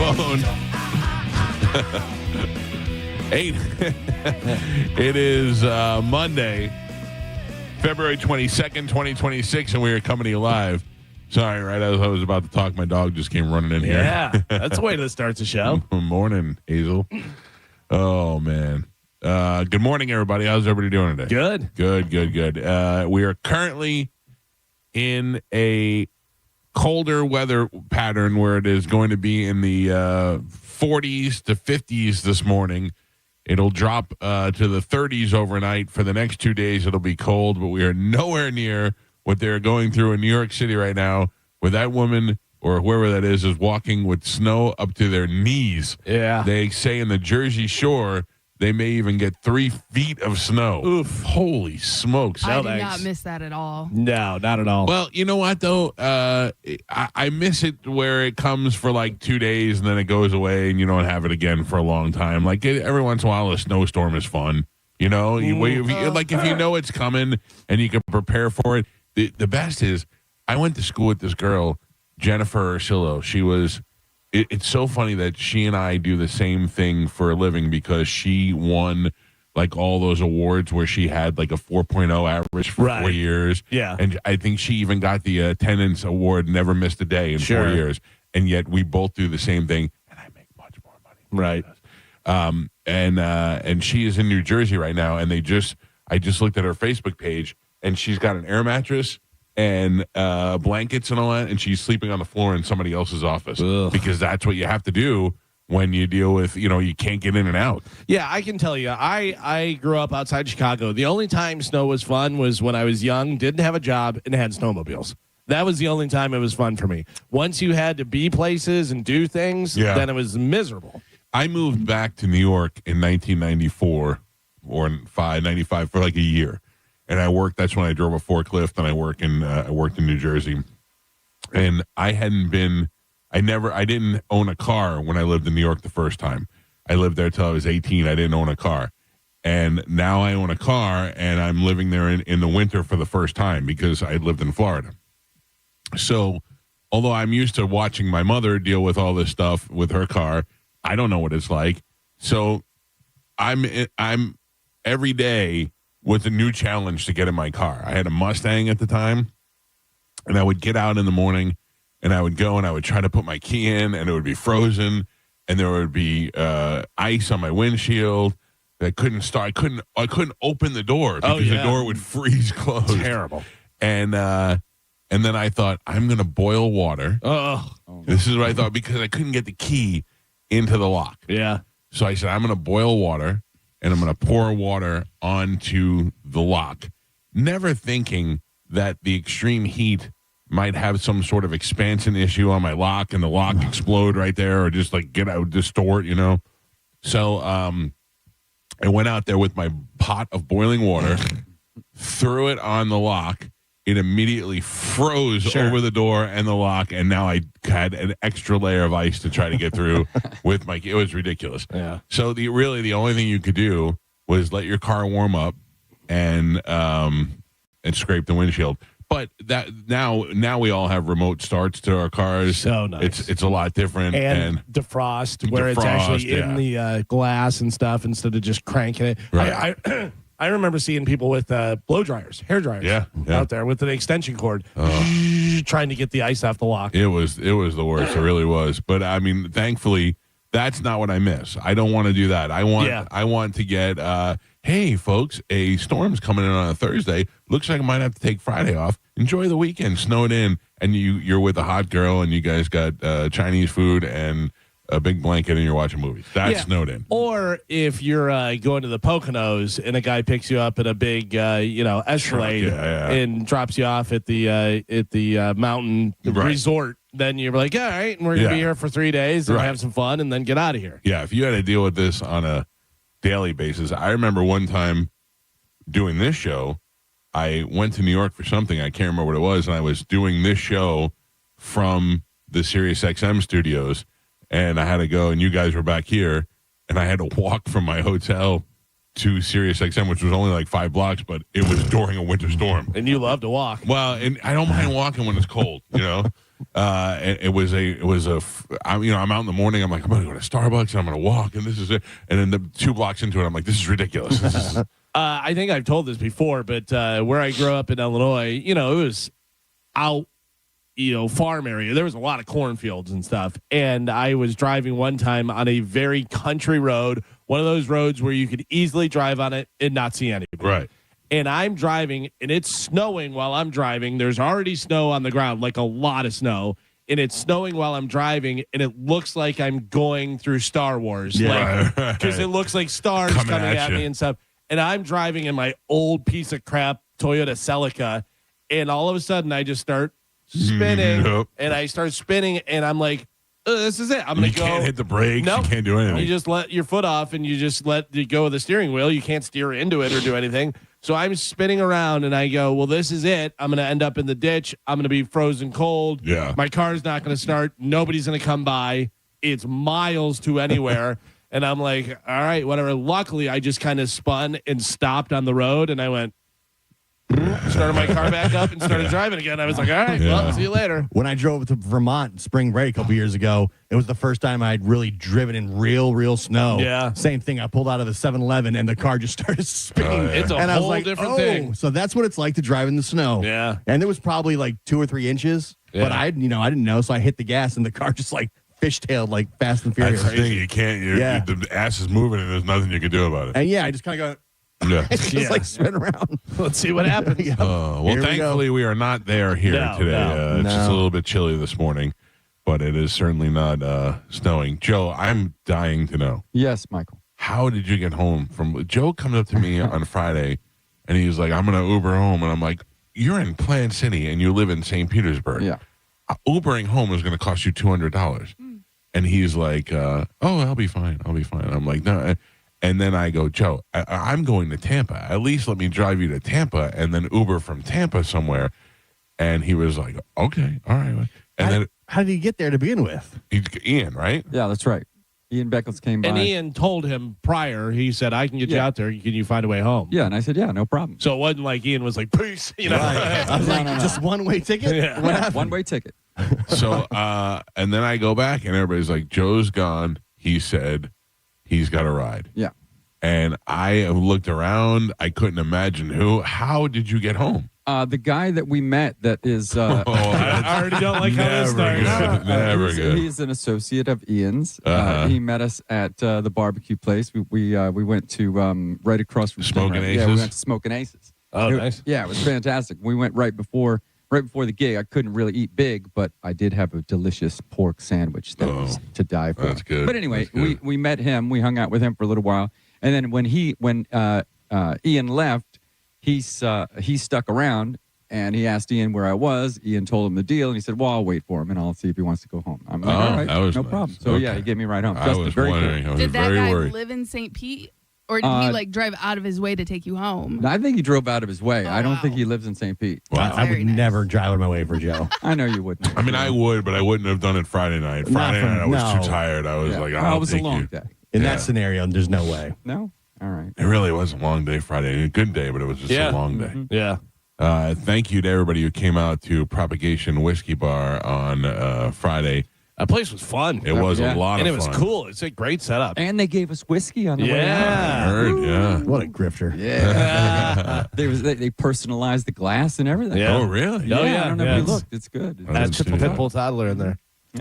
phone. It is Monday, February 22nd, 2026, and we are coming to you live. Sorry, right as I was about to talk, my dog just came running in here. Yeah, that's the way to start the show. Morning, Hazel. Oh, man. Good morning, everybody. How's everybody doing today? Good. We are currently in a colder weather pattern where it is going to be in the 40s to 50s this morning. It'll drop to the 30s overnight. For the next 2 days, it'll be cold, but we are nowhere near what they're going through in New York City right now, where that woman or whoever that is walking with snow up to their knees. Yeah. They say in the Jersey Shore, they may even get 3 feet of snow. Oof. Holy smokes. I did not miss that at all. No, not at all. Well, you know what, though? I miss it where it comes for like 2 days and then it goes away and you don't have it again for a long time. Like every once in a while, a snowstorm is fun. You know, if you know it's coming and you can prepare for it. The best is I went to school with this girl, Jennifer Ursillo. She was... It's so funny that she and I do the same thing for a living because she won like all those awards where she had like a 4.0 average for 4 years. Yeah. And I think she even got the attendance award, never missed a day in 4 years. And yet we both do the same thing. And I make much more money. Right. And she is in New Jersey right now. And I just looked at her Facebook page and she's got an air mattress and blankets and all that, and she's sleeping on the floor in somebody else's office. Ugh. Because that's what you have to do when you deal with, you can't get in and out. Yeah, I can tell you, I grew up outside Chicago. The only time snow was fun was when I was young, didn't have a job, and had snowmobiles. That was the only time it was fun for me. Once you had to be places and do things, then it was miserable. I moved back to New York in 1994 or 95 for like a year. And I worked. That's when I drove a forklift, and I worked in New Jersey. And I didn't own a car when I lived in New York the first time. I lived there till I was 18. I didn't own a car, and now I own a car, and I'm living there in the winter for the first time because I lived in Florida. So, although I'm used to watching my mother deal with all this stuff with her car, I don't know what it's like. So, I'm every day with a new challenge to get in my car. I had a Mustang at the time, and I would get out in the morning, and I would go, and I would try to put my key in, and it would be frozen, and there would be ice on my windshield. I couldn't start. I couldn't open the door because the door would freeze closed. Terrible. And then I thought, I'm going to boil water. Oh. This is what I thought because I couldn't get the key into the lock. Yeah. So I said, I'm going to boil water. And I'm going to pour water onto the lock, never thinking that the extreme heat might have some sort of expansion issue on my lock and the lock explode right there or just like distort, So I went out there with my pot of boiling water, threw it on the lock. It immediately froze over the door and the lock, and now I had an extra layer of ice to try to get through with my. It was ridiculous. Yeah. So the only thing you could do was let your car warm up and scrape the windshield. But that now we all have remote starts to our cars. So nice. It's a lot different and defrost where it's actually in the glass and stuff instead of just cranking it. Right. I remember seeing people with blow dryers, hair dryers, out there with an extension cord, trying to get the ice off the lock. It was the worst. It really was. But I mean, thankfully, that's not what I miss. I don't want to do that. I want to get. Hey, folks, a storm's coming in on a Thursday. Looks like I might have to take Friday off. Enjoy the weekend. Snowed in, and you're with a hot girl, and you guys got Chinese food and a big blanket and you're watching movies. That's snowed in. Or if you're going to the Poconos and a guy picks you up in a big, Escalade and drops you off at the mountain resort, then you're like, all right, and we're going to be here for 3 days and have some fun and then get out of here. Yeah, if you had to deal with this on a daily basis. I remember one time doing this show, I went to New York for something. I can't remember what it was, and I was doing this show from the SiriusXM studios, and I had to go, and you guys were back here, and I had to walk from my hotel to SiriusXM, which was only like 5 blocks, but it was during a winter storm. And you love to walk. Well, and I don't mind walking when it's cold, you know? It was I'm out in the morning. I'm like, I'm going to go to Starbucks and I'm going to walk and this is it. And then the 2 blocks into it, I'm like, this is ridiculous. I think I've told this before, but where I grew up in Illinois, it was out, farm area. There was a lot of cornfields and stuff. And I was driving one time on a very country road, one of those roads where you could easily drive on it and not see anybody. Right. And I'm driving, and it's snowing while I'm driving. There's already snow on the ground, like a lot of snow. And it's snowing while I'm driving, and it looks like I'm going through Star Wars. Because it looks like stars coming at me and stuff. And I'm driving in my old piece of crap Toyota Celica, and all of a sudden I just start spinning, and I start spinning, and I'm like, this is it. I'm going to go. You can't hit the brakes. Nope. You can't do anything. You just let your foot off, and you just let you go with the steering wheel. You can't steer into it or do anything. So I'm spinning around, and I go, well, this is it. I'm going to end up in the ditch. I'm going to be frozen cold. Yeah. My car's not going to start. Nobody's going to come by. It's miles to anywhere. And I'm like, all right, whatever. Luckily, I just kind of spun and stopped on the road, and I went, started my car back up and started driving again. I was like, all right, well, see you later. When I drove to Vermont spring break a couple years ago, it was the first time I'd really driven in real snow. Yeah. Same thing. I pulled out of the 7-Eleven and the car just started spinning. It's a and whole different thing. So that's what it's like to drive in the snow. Yeah. And it was probably like 2 or 3 inches, but I didn't know. So I hit the gas and the car just like fishtailed like Fast and Furious. That's the thing. You can't. The ass is moving and there's nothing you can do about it. And I just kind of go. Yeah. Just like spin around. Let's see what happens. Well, thankfully we are not there here today. It's just a little bit chilly this morning, but it is certainly not snowing. Joe, I'm dying to know. Yes, Michael. How did you get home from? Joe comes up to me on Friday, and he's like, "I'm going to Uber home," and I'm like, "You're in Plant City and you live in St. Petersburg. Yeah, Ubering home is going to cost you $200." And he's like, "Oh, I'll be fine. I'm like, "No." And then I go, Joe, I'm going to Tampa. At least let me drive you to Tampa and then Uber from Tampa somewhere. And he was like, okay, all right. And how did he get there to begin with? Ian, right? Yeah, that's right. Ian Beckles came by. And Ian told him prior, he said, I can get you out there. Can you find a way home? Yeah, and I said, yeah, no problem. So it wasn't like Ian was like, peace. Right. I was like, just one-way ticket? Yeah. What happened? One-way ticket. So, and then I go back and everybody's like, Joe's gone. He said he's got a ride. Yeah. And I looked around. I couldn't imagine who. How did you get home? The guy that we met that is... I already don't like how this starts. Never good. He's an associate of Ian's. Uh-huh. He met us at the barbecue place. We went to right across from... Smoking Aces? Yeah, we went to Smoking Aces. Nice. Yeah, it was fantastic. We went right before the gig. I couldn't really eat big, but I did have a delicious pork sandwich that was to die for. That's good. But anyway, we met him. We hung out with him for a little while. And then when Ian left, he stuck around and he asked Ian where I was. Ian told him the deal, and he said, "Well, I'll wait for him and I'll see if he wants to go home." I'm like, "All right, that was no nice. problem." So Okay. he gave me a ride home. I was wondering. I was Did that very guy worried. live in St. Pete? Or did he drive out of his way to take you home? I think he drove out of his way. Oh, I don't think wow. he lives in St. Pete. Wow. I would Very nice. never drive out of my way for Joe. I know you wouldn't. I mean, I would, but I wouldn't have done it Friday night. Friday night, I was no. too tired. I was like, Well, I'll it was a take long you. day. In Yeah. that scenario, there's no way. No? All right. It really was a long day Friday. A good day, but it was just a long day. Mm-hmm. Yeah. Thank you to everybody who came out to Propagation Whiskey Bar on Friday. That place was fun. It was Yeah. a lot And of it was fun. cool. It's a great setup. And they gave us whiskey on the way out. I heard, yeah. What a grifter. Yeah. they personalized the glass and everything. Yeah. Oh, really? Oh, I yeah. don't know Yeah. if you looked. It's good. I That's didn't a see that. pitbull toddler in there.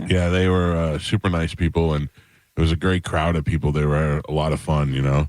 Yeah, they were super nice people, and it was a great crowd of people. They were a lot of fun, you know.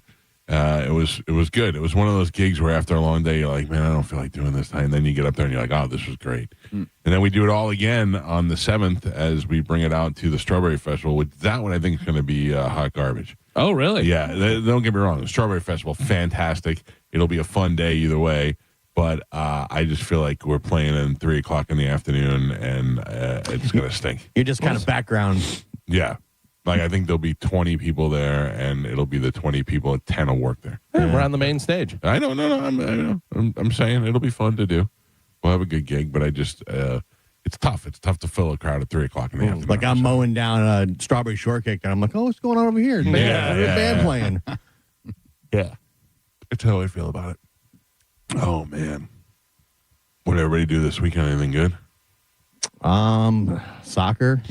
It was good. It was one of those gigs where after a long day, you're like, man, I don't feel like doing this tonight. And then you get up there and you're like, oh, this was great. And then we do it all again on the 7th as we bring it out to the Strawberry Festival. Which that one I think is going to be hot garbage. Oh, really? Yeah, don't get me wrong. The Strawberry Festival, fantastic. It'll be a fun day either way. But I just feel like we're playing in 3 o'clock in the afternoon, and it's going to stink. You're just kind of background. Yeah. Like, I think there'll be 20 people there, and it'll be the 20 people at 10 will work there. Yeah, we're on the main stage. I don't know. I'm saying it'll be fun to do. We'll have a good gig, but I just, it's tough. It's tough to fill a crowd at 3 o'clock in the afternoon. Like I'm mowing down a strawberry shortcake, and I'm like, oh, what's going on over here? There's a band playing. Yeah. That's how I feel about it. Oh, man. What did everybody do this weekend? Anything good? Soccer,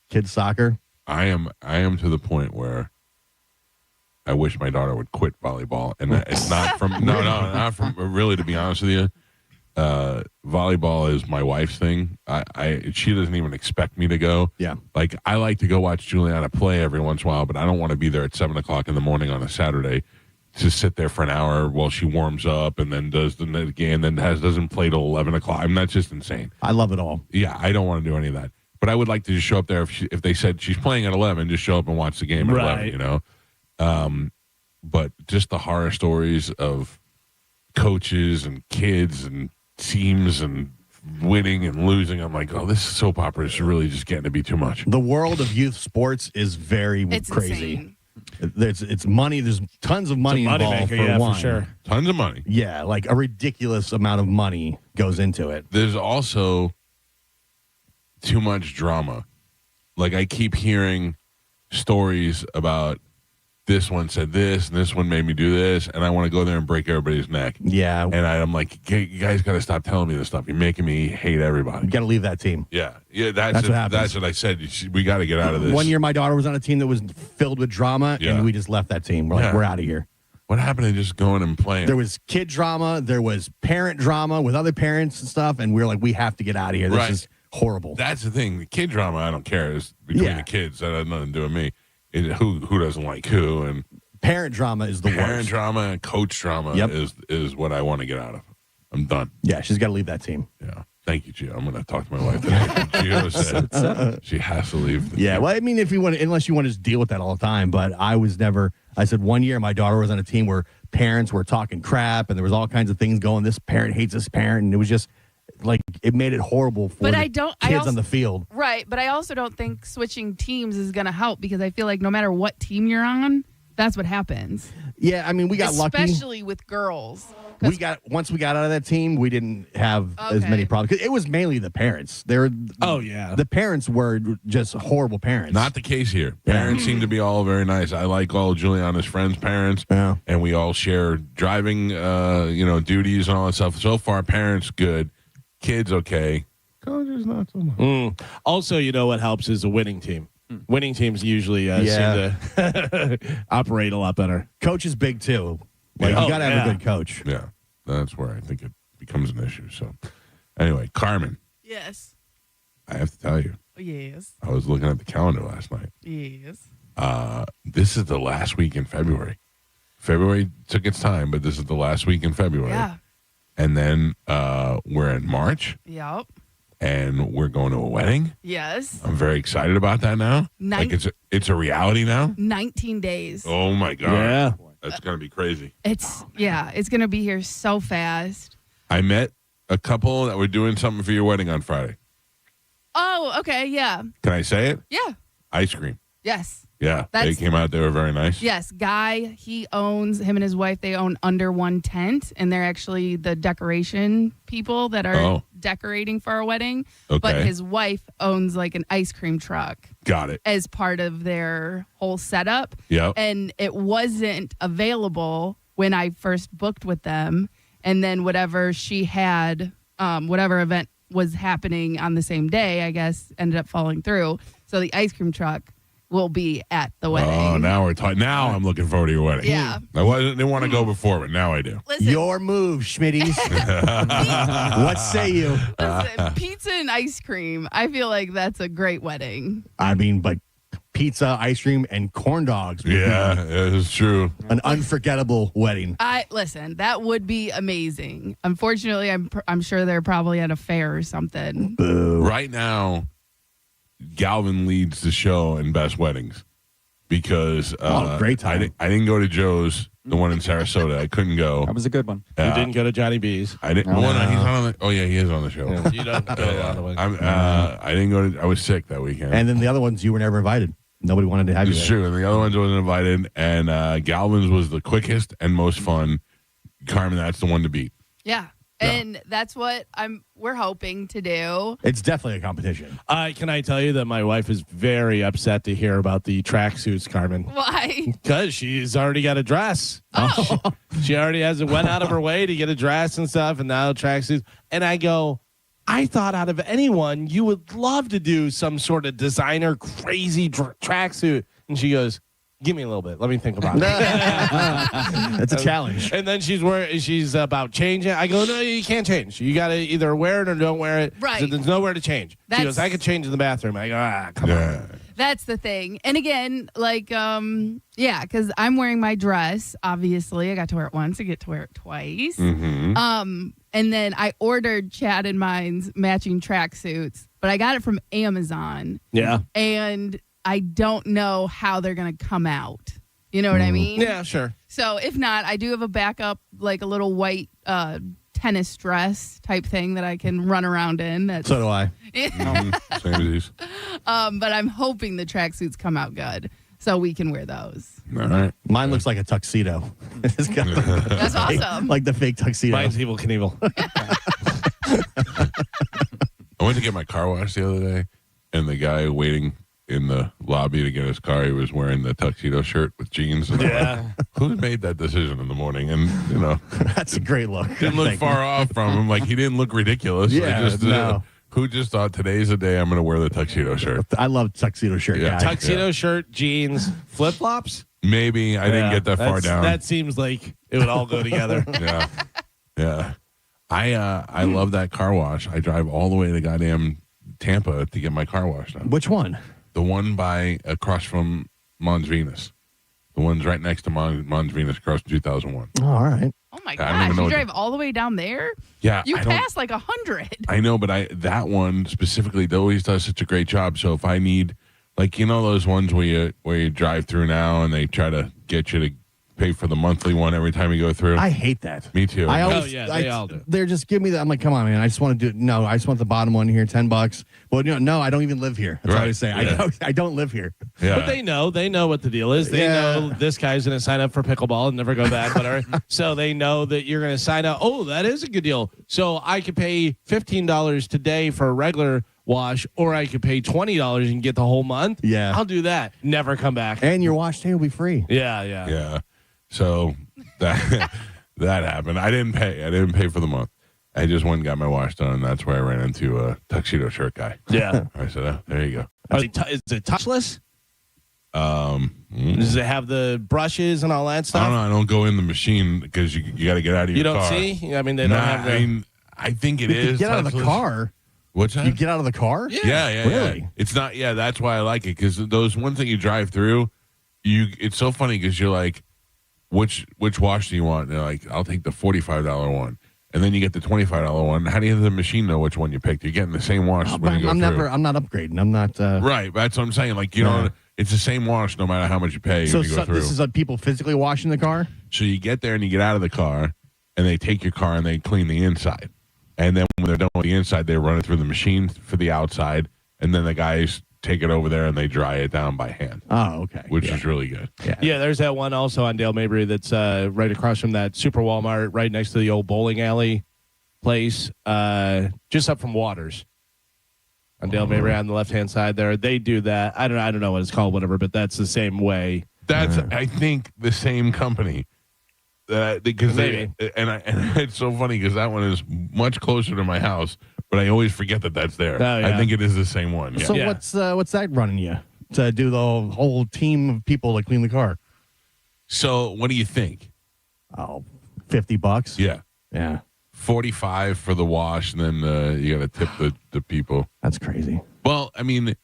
kids soccer. I am to the point where I wish my daughter would quit volleyball, and it's not from not from really. To be honest with you, volleyball is my wife's thing. She doesn't even expect me to go. Yeah, like I like to go watch Juliana play every once in a while, but I don't want to be there at 7:00 in the morning on a Saturday to sit there for an hour while she warms up and then does the game, and then doesn't play till 11:00. I mean, that's just insane. I love it all. Yeah, I don't want to do any of that. But I would like to just show up there if they said she's playing at 11, just show up and watch the game at 11, you know? But just the horror stories of coaches and kids and teams and winning and losing. I'm like, oh, this soap opera is really just getting to be too much. The world of youth sports is very crazy. Insane. It's money. There's tons of money involved for one. For sure. Tons of money. Yeah, like a ridiculous amount of money goes into it. There's also too much drama. Like I keep hearing stories about this one said this and this one made me do this, and I want to go there and break everybody's neck. Yeah. And I'm like, you guys got to stop telling me this stuff. You're making me hate everybody. You got to leave that team. Yeah. That's what happens. That's what I said. We got to get out of this. One year, my daughter was on a team that was filled with drama, Yeah. and we just left that team. We're like, we're out of here. What happened to just going and playing? There was kid drama. There was parent drama with other parents and stuff, and we were like, we have to get out of here. This is horrible. That's the thing. The kid drama, I don't care. It's between the kids. That has nothing to do with me. Who doesn't like who, and parent drama is the worst. Parent drama and coach drama is what I want to get out of. I'm done. Yeah, she's got to leave that team. Yeah. Thank you, Gio. I'm going to talk to my wife today. Gio said she has to leave. Yeah, well, I mean, if you want, unless you want to just deal with that all the time. But I said 1 year my daughter was on a team where parents were talking crap and there was all kinds of things going. This parent hates this parent, and it was just like it made it horrible for kids on the field. Right, but I also don't think switching teams is going to help, because I feel like no matter what team you're on, that's what happens. Yeah, I mean, we got lucky. Especially with girls. Once we got out of that team, we didn't have as many problems. 'Cause it was mainly the parents. The parents were just horrible parents. Not the case here. Parents seem to be all very nice. I like all Juliana's friends' parents, and we all share driving, duties and all that stuff. So far, parents good, kids okay. Coaches not so much. Also, you know what helps is a winning team. Winning teams usually seem to operate a lot better. Coach is big too. Like you got to have a good coach. Yeah, that's where I think it becomes an issue. So, anyway, Carmen. Yes. I have to tell you. Yes. I was looking at the calendar last night. Yes. This is the last week in February. February took its time, but this is the last week in February. Yeah. And then we're in March. Yep. And we're going to a wedding. Yes. I'm very excited about that now. Like it's a reality now. 19 days. Oh my God. Yeah. That's going to be crazy. It's going to be here so fast. I met a couple that were doing something for your wedding on Friday. Oh, okay. Yeah. Can I say it? Yeah. Ice cream. Yes. Yeah. They came out. They were very nice. Yes. Guy, him and his wife, they own Under One Tent, and they're actually the decoration people that are decorating for our wedding. Okay. But his wife owns like an ice cream truck. Got it. As part of their whole setup. Yep. And it wasn't available when I first booked with them. And then whatever she had, whatever event was happening on the same day, I guess, ended up falling through. So the ice cream truck will be at the wedding. Oh, now we're talking. Now I'm looking forward to your wedding. Yeah. Didn't want to go before, but now I do. Listen, Your move, Schmitties. What say you? listen, pizza and ice cream. I feel like that's a great wedding. I mean, but pizza, ice cream, and corn dogs. Yeah, it's true. An unforgettable wedding. Listen, that would be amazing. Unfortunately, I'm sure they're probably at a fair or something. Boo. Right now, Galvin leads the show in best weddings because great time. I didn't go to Joe's, the one in Sarasota. I couldn't go. That was a good one. You didn't go to Johnny B's. I didn't. No. Well, no, he's not on the. Oh yeah, he is on the show. You don't go on the wedding. I didn't go to. I was sick that weekend. And then the other ones, you were never invited. Nobody wanted to have you It's there. true. And the other ones wasn't invited. And Galvin's was the quickest and most fun. Carmen, that's the one to beat. Yeah. And that's what we're hoping to do. It's definitely a competition. Can I tell you that my wife is very upset to hear about the tracksuits, Carmen? Why? Because she's already got a dress. Oh. She already went out of her way to get a dress and stuff, and now tracksuits. And I go, I thought out of anyone, you would love to do some sort of designer crazy tracksuit. And she goes, give me a little bit. Let me think about it. That's a challenge. And then she's about changing. I go, no, you can't change. You got to either wear it or don't wear it. Right. So there's nowhere to change. She goes, I could change in the bathroom. I go, come on. That's the thing. And again, like, because I'm wearing my dress, obviously. I got to wear it once. I get to wear it twice. Mm-hmm. And then I ordered Chad and mine's matching tracksuits, but I got it from Amazon. Yeah. And I don't know how they're going to come out. You know what I mean? Yeah, sure. So if not, I do have a backup, like a little white tennis dress type thing that I can run around in. So do I. Same as these. But I'm hoping the tracksuits come out good so we can wear those. All right. Mine looks like a tuxedo. It's got That's awesome. like the fake tuxedo. Mine's Evel Knievel. I went to get my car washed the other day, and the guy waiting in the lobby to get his car, he was wearing the tuxedo shirt with jeans. And Yeah. I'm like, who made that decision in the morning? And, you know, That's a great look. didn't look far off from him. Like, he didn't look ridiculous. Yeah, no. Who just thought today's the day I'm going to wear the tuxedo shirt? I love tuxedo shirt. Yeah. guy. Tuxedo shirt, jeans, flip-flops. Maybe I didn't get that far down. That seems like it would all go together. Yeah. Yeah. I love that car wash. I drive all the way to goddamn Tampa to get my car washed done. Which one? The one by across from Mons Venus. The one's right next to Mons Venus across 2001. Oh, all right. Oh my I don't even gosh, know you what drive all the way down there? Yeah. You I don't- passed like 100. I know, but that one specifically, they always does such a great job. So if I need, like, you know, those ones where you drive through now and they try to get you to pay for the monthly one every time you go through. I hate that. Me too. I Oh, always, yeah, they all do. They're just give me that. I'm like, come on, man. I just want to do. No, I just want the bottom one here, $10. Well, no, I don't even live here. That's what I Right. say. Yeah. I don't live here. Yeah. But they know what the deal is. They Yeah. know this guy's going to sign up for pickleball and never go back, whatever. So they know that you're going to sign up. Oh, that is a good deal. So I could pay $15 today for a regular wash, or I could pay $20 and get the whole month. Yeah. I'll do that. Never come back. And your wash day will be free. Yeah. Yeah. So that that happened. I didn't pay for the month. I just went and got my wash done, and that's where I ran into a tuxedo shirt guy. Yeah. I said, oh, there you go. Is it touchless? Mm. Does it have the brushes and all that I stuff? don't know. I don't go in the machine because you got to get out of your You don't car. see? I mean, they Nah, don't have the... I mean, I think it You is. get out of the touchless. car. What's that? You get out of the car? Yeah. Really? It's not. Yeah, that's why I like it, because those ones that you drive through, it's so funny because you're like, which wash do you want? And they're like, I'll take the $45 one, and then you get the $25 one. How do you have the machine know which one you picked? You're getting the same wash when you go I'm through. I'm not upgrading. I'm not. Right. That's what I'm saying. Like, you know, it's the same wash no matter how much you pay So, when you go through. this is people physically washing the car. So you get there and you get out of the car, and they take your car and they clean the inside. And then when they're done with the inside, they run it through the machine for the outside, and then the guys take it over there and they dry it down by hand, Oh, okay. which is really good. Yeah, there's that one also on Dale Mabry that's right across from that Super Walmart, right next to the old bowling alley place, just up from Waters. On Dale Mabry on the left-hand side there. They do that. I don't know what it's called, whatever, but that's the same way. That's I think the same company. Because Maybe. and it's so funny because that one is much closer to my house, but I always forget that that's there. Oh, yeah. I think it is the same one. Yeah. So Yeah. what's that running you to do the whole team of people to clean the car? So what do you think? Oh, $50. Yeah, Yeah, 45 for the wash, and then you got to tip the people. that's crazy. Well, I mean,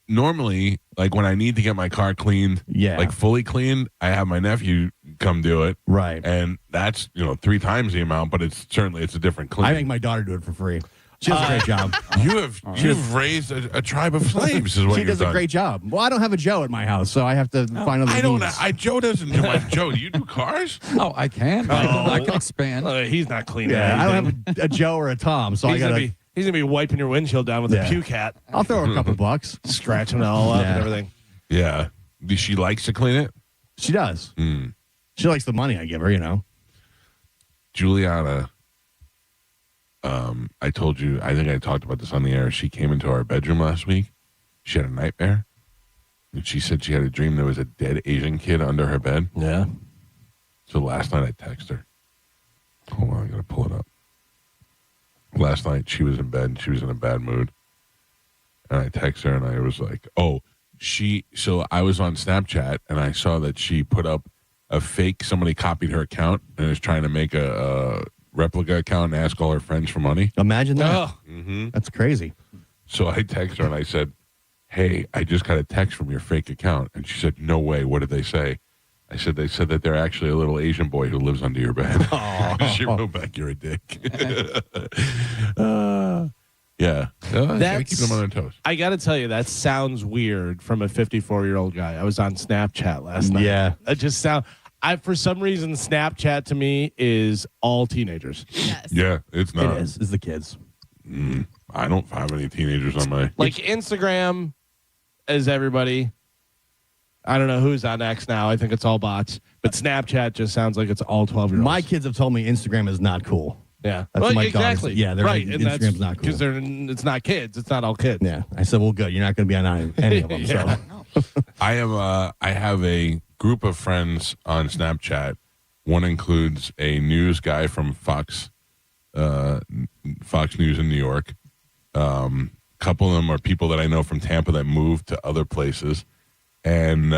normally, like when I need to get my car cleaned, Yeah. like fully cleaned, I have my nephew come do it, Right. and that's 3 times the amount, but it's a different clean. I make my daughter do it for free. She does a great job. You've raised a tribe of slaves, is what She you've does done. a great job. Well, I don't have a Joe at my house, so I have to find other I don't. means. Joe doesn't do my Joe. Do you do cars? Oh, I can. I can expand. He's not cleaning Yeah, I anything. don't have a Joe or a Tom, so I He's gotta. gonna be wiping your windshield down with Yeah. a puke hat, I'll throw her a couple bucks. scratching it all up Yeah. and everything. Yeah. She likes to clean it. She does. Mm. She likes the money I give her. Juliana. I told you. I think I talked about this on the air. She came into our bedroom last week. She had a nightmare, and she said she had a dream there was a dead Asian kid under her bed. Yeah. So last night I texted her. Hold on, I gotta pull it up. last night she was in bed and she was in a bad mood. And I text her and I was like, so I was on Snapchat and I saw that she put up a fake, somebody copied her account and is trying to make a replica account and ask all her friends for money. Imagine that. Oh. Mm-hmm. That's crazy. So I text her and I said, hey, I just got a text from your fake account. And she said, no way. What did they say? I said, they said that they're actually a little Asian boy who lives under your bed. She wrote back, you're a dick. Yeah. Gotta keep them on their toes. I got to tell you, that sounds weird from a 54-year-old guy. I was on Snapchat last night. Yeah. It just for some reason, Snapchat to me is all teenagers. Yes. Yeah, it's not. It is. It's the kids. I don't have any teenagers on my... Like Instagram is everybody. I don't know who's on X now. I think it's all bots. But Snapchat just sounds like it's all 12-year-olds. My kids have told me Instagram is not cool. Yeah. That's what my exactly. daughters. Yeah, they're right. like, And Instagram's not cool. Because it's not kids. It's not all kids. Yeah. I said, well, good. You're not going to be on any of them. Yeah. So. I have a group of friends on Snapchat. One includes a news guy from Fox News in New York. Couple of them are people that I know from Tampa that moved to other places. And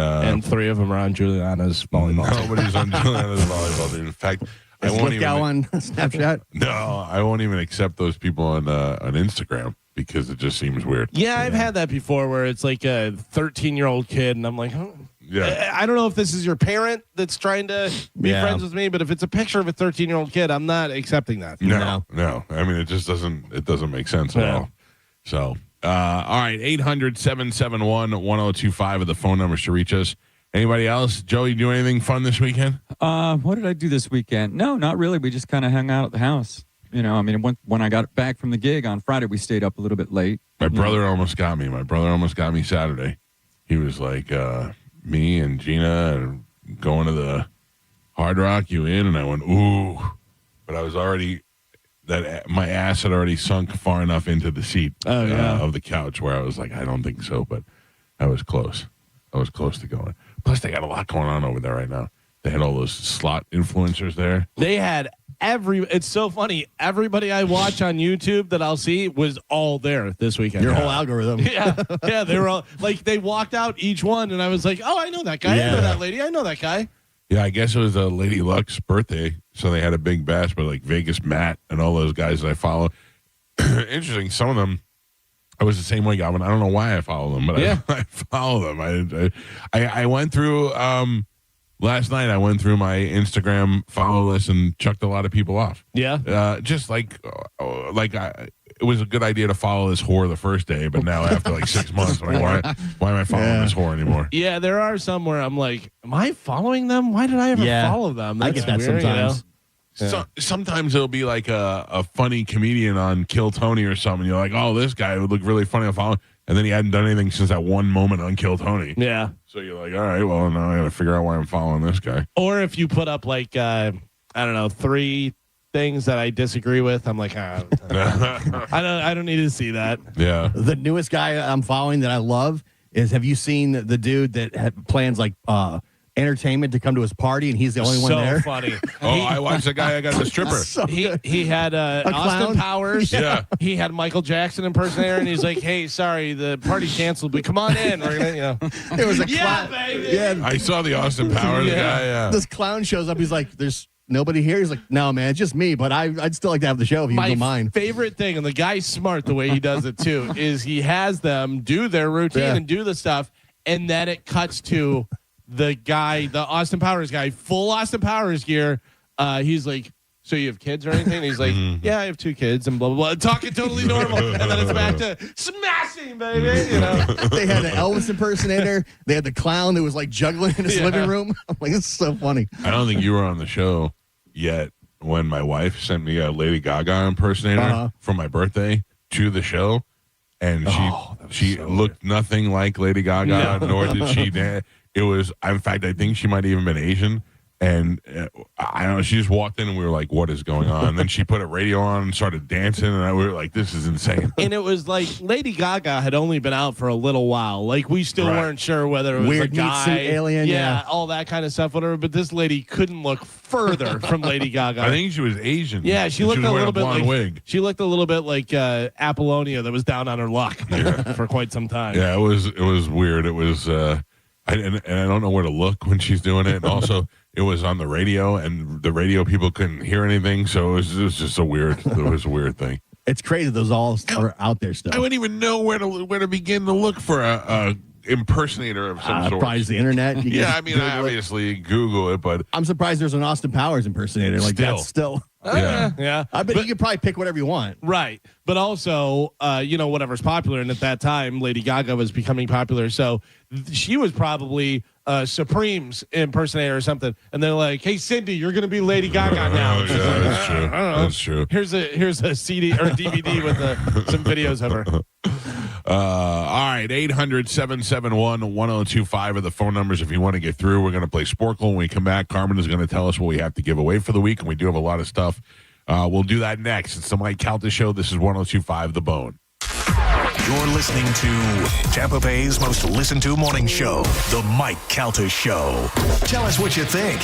3 of them are on Juliana's volleyball team. nobody's on Juliana's volleyball team. In fact, I won't even on Snapchat. No, I won't even accept those people on Instagram because it just seems weird. Yeah, I've had that before where it's like a 13-year-old kid, and I'm like, Yeah. I don't know if this is your parent that's trying to be Yeah. friends with me, but if it's a picture of a 13-year-old kid, I'm not accepting that. No. I mean, it just doesn't make sense at all. So, all right, 800-771-1025 are the phone numbers to reach us. Anybody else? Joey, do anything fun this weekend? What did I do this weekend? No, not really. We just kind of hung out at the house. You know, I mean, when I got back from the gig on Friday, we stayed up a little bit late. My brother almost got me. My brother almost got me Saturday. He was like, me and Gina are going to the Hard Rock, you in? And I went, ooh. But I was already, my ass had already sunk far enough into the seat of the couch where I was like, I don't think so. But I was close. I was close to going. Plus, they got a lot going on over there right now. They had all those slot influencers there. They had it's so funny. Everybody I watch on YouTube that I'll see was all there this weekend. Your whole algorithm. Yeah. They were all like, they walked out each one, and I was like, oh, I know that guy. I know that lady. I know that guy. Yeah, I guess it was Lady Luck's birthday, so they had a big bash, but like Vegas Matt and all those guys that I follow. Interesting. Some of them, I was the same way, Goblin. I don't know why I follow them, but I follow them. I went through last night. I went through my Instagram follow list and chucked a lot of people off. Yeah, just it was a good idea to follow this whore the first day, but now after like 6 months, I'm like, why am I following this whore anymore? Yeah, there are some where I'm like, am I following them? Why did I ever follow them? I get that weird, sometimes. You know? So, sometimes it'll be like a funny comedian on Kill Tony or something. You're like, oh, this guy would look really funny on follow. And then he hadn't done anything since that one moment on Kill Tony. Yeah. So you're like, all right, well, now I got to figure out why I'm following this guy. Or if you put up like, I don't know, 3 things that I disagree with, I'm like, I don't need to see that. Yeah. The newest guy I'm following that I love is, have you seen the dude that had plans like entertainment to come to his party and he's the only one there? So funny. I watched the guy I got the stripper. So He had Austin clown? Powers. Yeah. He had Michael Jackson impersonator, and he's like, "Hey, sorry, the party's canceled, but come on in. We're gonna, There was a yeah, clown. baby. Yeah, I saw the Austin Powers guy. Yeah. this clown shows up. He's like, "There's nobody here." He's like, "No, man, it's just me. But I'd still like to have the show if you don't My mind." favorite thing, and the guy's smart the way he does it too, is he has them do their routine and do the stuff, and then it cuts to the guy, the Austin Powers guy, full Austin Powers gear. He's like, so you have kids or anything? And he's like, yeah, I have 2 kids and blah, blah, blah. Talking totally normal. And then it's back to smashing, baby. You know? They had an Elvis impersonator. They had the clown that was like juggling in his living room. I'm like, this is so funny. I don't think you were on the show yet when my wife sent me a Lady Gaga impersonator for my birthday to the show. And she looked nothing like Lady Gaga, nor did she dance. It was, in fact, I think she might have even been Asian. And I don't know, she just walked in and we were like, what is going on? And then she put a radio on and started dancing, and we were like, this is insane. And it was like Lady Gaga had only been out for a little while. Like, we still weren't sure whether it was weird a guy, alien, yeah, all that kind of stuff, whatever. But this lady couldn't look further from Lady Gaga. I think she was Asian. Yeah, she looked a little bit like wig. She looked a little bit like Apollonia that was down on her luck for quite some time. Yeah, it was weird. It was I don't know where to look when she's doing it. And also, it was on the radio, and the radio people couldn't hear anything, so it was just a weird thing. It's crazy those all are out there still. I wouldn't even know where to begin to look for a impersonator of some sort. Probably the internet. I mean, I obviously Google it, but I'm surprised there's an Austin Powers impersonator. Like that's still. Yeah. I bet you could probably pick whatever you want. Right. But also, whatever's popular. And at that time, Lady Gaga was becoming popular. So she was probably Supreme's impersonator or something. And they're like, hey, Cindy, you're going to be Lady Gaga now. Oh, yeah, that's true. That's true. Here's a CD or DVD with some videos of her. All right, 800-771-1025 are the phone numbers if you want to get through. We're going to play Sporkle. When we come back, Carmen is going to tell us what we have to give away for the week, and we do have a lot of stuff. We'll do that next. It's the Mike Calta Show. This is 102.5 The Bone. You're listening to Tampa Bay's most listened to morning show, The Mike Calta Show. Tell us what you think.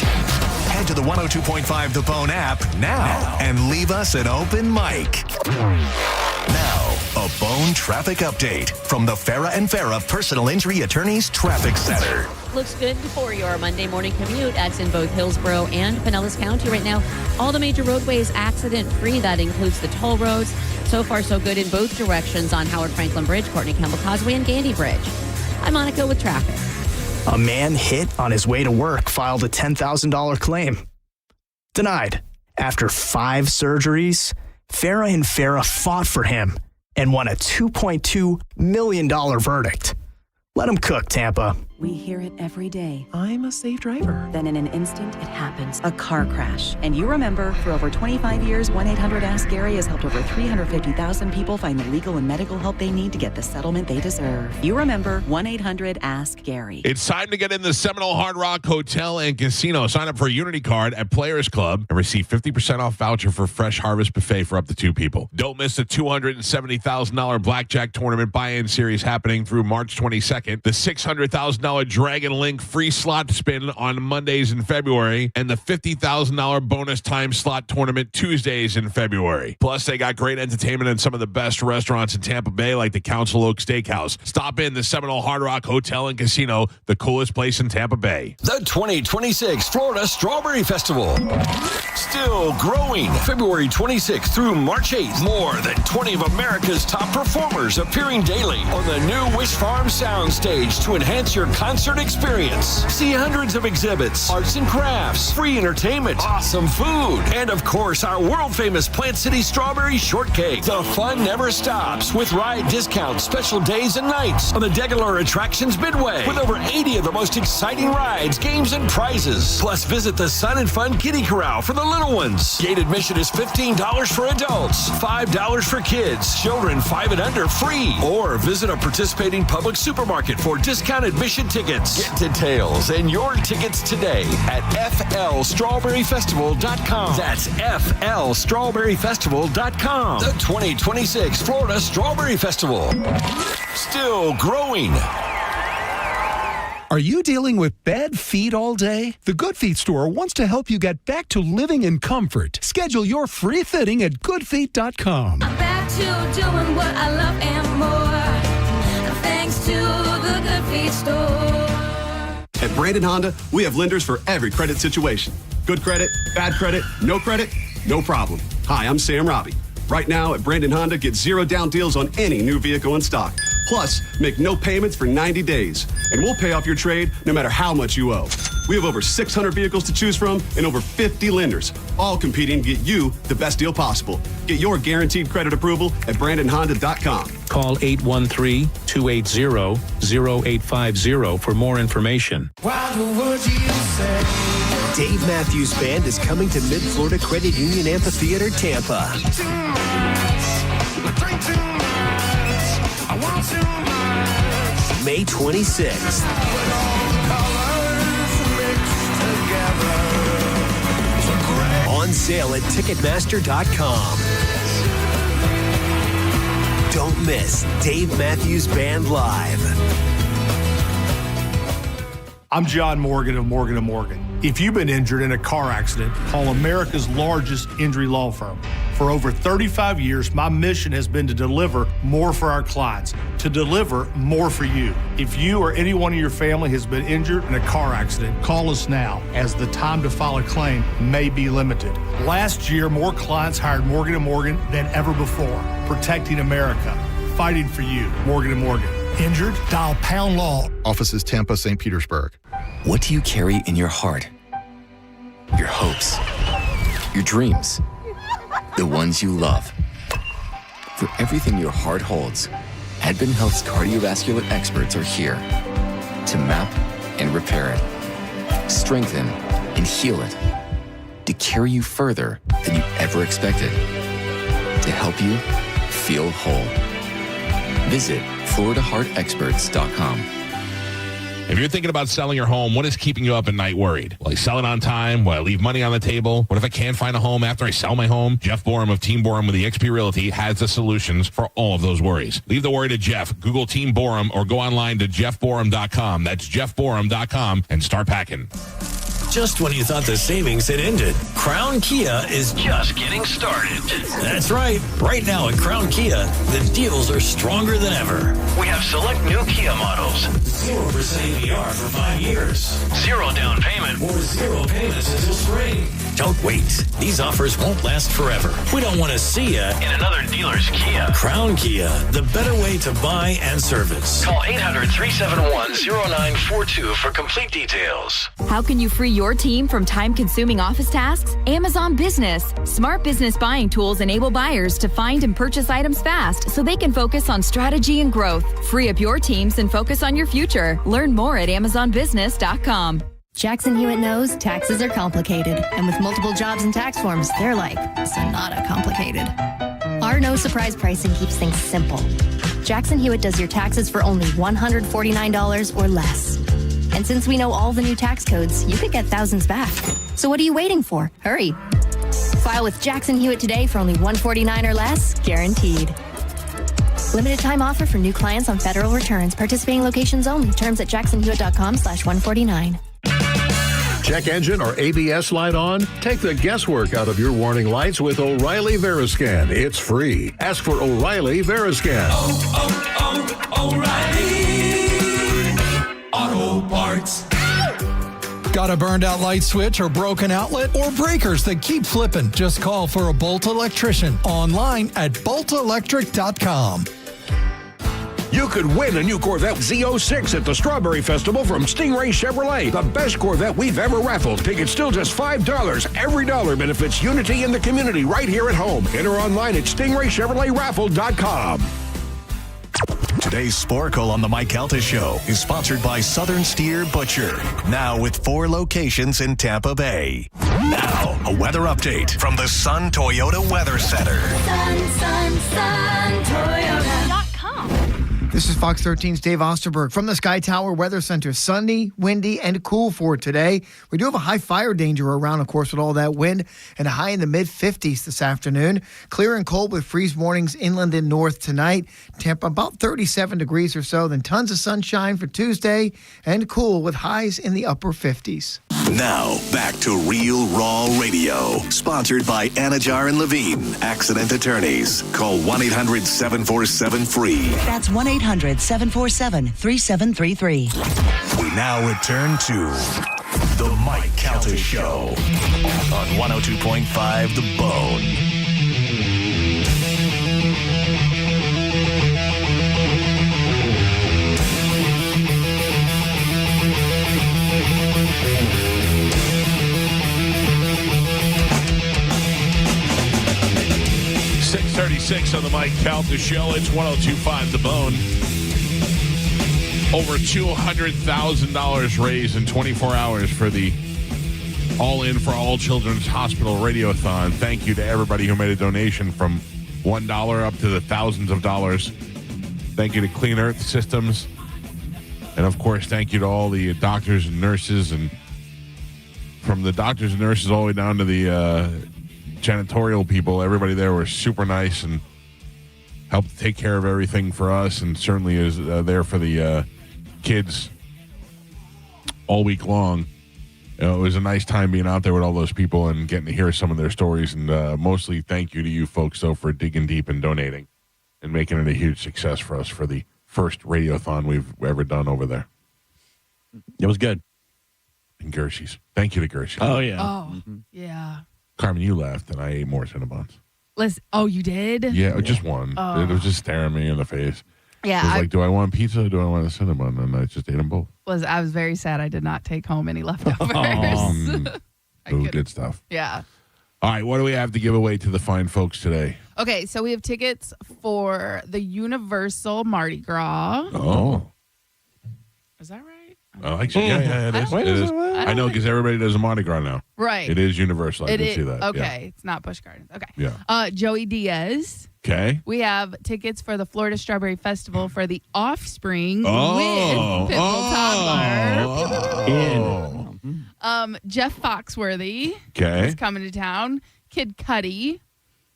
Head to the 102.5 The Bone app now and leave us an open mic. Now, a Bone traffic update from the Farah and Farah Personal Injury Attorneys Traffic Center. Looks good for your Monday morning commute. That's in both Hillsborough and Pinellas County right now. All the major roadways accident-free. That includes the toll roads. So far, so good in both directions on Howard Franklin Bridge, Courtney Campbell Causeway, and Gandy Bridge. I'm Monica with traffic. A man hit on his way to work filed a $10,000 claim. Denied. After 5 surgeries, Farah and Farah fought for him and won a $2.2 million verdict. Let him cook, Tampa. We hear it every day. I'm a safe driver. Then in an instant, it happens. A car crash. And you remember, for over 25 years, 1-800-ASK-GARY has helped over 350,000 people find the legal and medical help they need to get the settlement they deserve. You remember 1-800-ASK-GARY. It's time to get in the Seminole Hard Rock Hotel and Casino. Sign up for a Unity card at Players Club and receive 50% off voucher for Fresh Harvest Buffet for up to 2 people. Don't miss the $270,000 Blackjack Tournament buy-in series happening through March 22nd. The $600,000 Dragon Link free slot spin on Mondays in February, and the $50,000 bonus time slot tournament Tuesdays in February. Plus, they got great entertainment and some of the best restaurants in Tampa Bay, like the Council Oak Steakhouse. Stop in the Seminole Hard Rock Hotel and Casino, the coolest place in Tampa Bay. The 2026 Florida Strawberry Festival. Still growing. February 26th through March 8th. More than 20 of America's top performers appearing daily on the new Wish Farm Soundstage to enhance your concert experience. See hundreds of exhibits, arts and crafts, free entertainment, awesome food, and of course our world famous Plant City Strawberry Shortcake. The fun never stops with ride discounts, special days and nights on the Degular Attractions Midway with over 80 of the most exciting rides, games, and prizes. Plus visit the Sun and Fun Kiddie Corral for the little ones. Gate admission is $15 for adults, $5 for kids, children 5 and under free. Or visit a participating public supermarket for discount admission tickets. Get details and your tickets today at flstrawberryfestival.com. That's flstrawberryfestival.com. The 2026 Florida Strawberry Festival. Still growing. Are you dealing with bad feet all day? The Good Feet store wants to help you get back to living in comfort. Schedule your free fitting at goodfeet.com. I'm back to doing what I love and more. Thanks to the Good Feet store. At Brandon Honda, we have lenders for every credit situation. Good credit, bad credit, no problem. Hi, I'm Sam Robbie. Right now at Brandon Honda, get 0 down deals on any new vehicle in stock. Plus, make no payments for 90 days. And we'll pay off your trade no matter how much you owe. We have over 600 vehicles to choose from and over 50 lenders, all competing to get you the best deal possible. Get your guaranteed credit approval at BrandonHonda.com. Call 813-280-0850 for more information. Dave Matthews Band is coming to Mid-Florida Credit Union Amphitheater, Tampa. May 26th. sale at Ticketmaster.com. Don't miss Dave Matthews Band Live. I'm John Morgan of Morgan & Morgan. If you've been injured in a car accident, call America's largest injury law firm. For over 35 years, my mission has been to deliver more for our clients, to deliver more for you. If you or anyone in your family has been injured in a car accident, call us now, as the time to file a claim may be limited. Last year, more clients hired Morgan & Morgan than ever before, protecting America, fighting for you. Morgan & Morgan. Injured? Dial pound law. Offices Tampa, St. Petersburg. What do you carry in your heart? Your hopes, your dreams, the ones you love. For everything your heart holds, Advent Health's cardiovascular experts are here to map and repair it, strengthen and heal it, to carry you further than you ever expected, to help you feel whole. Visit FloridaHeartExperts.com. If you're thinking about selling your home, what is keeping you up at night worried? Will I sell it on time? Will I leave money on the table? What if I can't find a home after I sell my home? Jeff Borum of Team Borum with eXp Realty has the solutions for all of those worries. Leave the worry to Jeff. Google Team Borum or go online to jeffborum.com. That's jeffborum.com and start packing. Just when you thought the savings had ended, Crown Kia is just getting started. That's right. Right now at Crown Kia, the deals are stronger than ever. We have select new Kia models. 0% APR for 5 years. 0 down payment or 0 payments until spring. Don't wait. These offers won't last forever. We don't want to see you in another dealer's Kia. Crown Kia, the better way to buy and service. Call 800-371-0942 for complete details. How can you free your team from time-consuming office tasks? Amazon Business. Smart business buying tools enable buyers to find and purchase items fast so they can focus on strategy and growth. Free up your teams and focus on your future. Learn more at AmazonBusiness.com. Jackson Hewitt knows taxes are complicated, and with multiple jobs and tax forms, they're like sonata complicated. Our no surprise pricing keeps things simple. Jackson Hewitt does your taxes for only $149 or less. And since we know all the new tax codes, you could get thousands back. So what are you waiting for? Hurry. File with Jackson Hewitt today for only $149 or less, guaranteed. Limited time offer for new clients on federal returns. Participating locations only. Terms at jacksonhewitt.com/149. Check engine or ABS light on? Take the guesswork out of your warning lights with O'Reilly Veriscan. It's free. Ask for O'Reilly Veriscan. O'Reilly Auto Parts. Got a burned out light switch or broken outlet or breakers that keep flipping? Just call for a Bolt electrician online at boltelectric.com. You could win a new Corvette Z06 at the Strawberry Festival from Stingray Chevrolet, the best Corvette we've ever raffled. Tickets still just $5. Every dollar benefits unity in the community right here at home. Enter online at stingraychevroletraffle.com. Today's Sporkle on the Mike Calta Show is sponsored by Southern Steer Butcher, now with 4 locations in Tampa Bay. Now, a weather update from the Sun Toyota Weather Center. Sun Toyota.com. This is Fox 13's Dave Osterberg from the Sky Tower Weather Center. Sunny, windy, and cool for today. We do have a high fire danger around, of course, with all that wind, and a high in the mid-50s this afternoon. Clear and cold with freeze warnings inland and north tonight. Tampa about 37 degrees or so. Then tons of sunshine for Tuesday, and cool with highs in the upper 50s. Now, back to Real Raw Radio, sponsored by Anajar and Levine, accident attorneys. Call 1-800-747-FREE. That's 1-800-747-3733. We now return to The Mike Calta Show on 102.5 The Bone. .36 on the Mike Calta Show. It's 102.5 The Bone. Over $200,000 raised in 24 hours for the All In for All Children's Hospital Radiothon. Thank you to everybody who made a donation from $1 up to the thousands of dollars. Thank you to Clean Earth Systems. And, of course, thank you to all the doctors and nurses, and from the doctors and nurses all the way down to the janitorial people, everybody there was super nice and helped take care of everything for us, and certainly is there for the kids all week long. It was a nice time being out there with all those people and getting to hear some of their stories. And mostly thank you to you folks, though, for digging deep and donating and making it a huge success for us for the first radiothon we've ever done over there. It was good. And Gershie's. Thank you to Gershie. Oh, yeah. Oh, yeah. Carmen, you left, and I ate more Cinnabons. Oh, you did? Yeah, just one. Oh. It was just staring me in the face. Yeah. It was like, do I want pizza or do I want a Cinnabon? And I just ate them both. I was very sad I did not take home any leftovers. Ooh, good stuff. Yeah. All right, what do we have to give away to the fine folks today? Okay, so we have tickets for the Universal Mardi Gras. Oh. Is that right? I like it. Yeah, it is. It is. I know, because everybody does a Mardi Gras now. Right. It is universal. I can see that. Okay, it's not Busch Gardens. Okay. Yeah. Joey Diaz. Okay. We have tickets for the Florida Strawberry Festival for the Offspring with Pitbull Toddler. Jeff Foxworthy is coming to town. Kid Cudi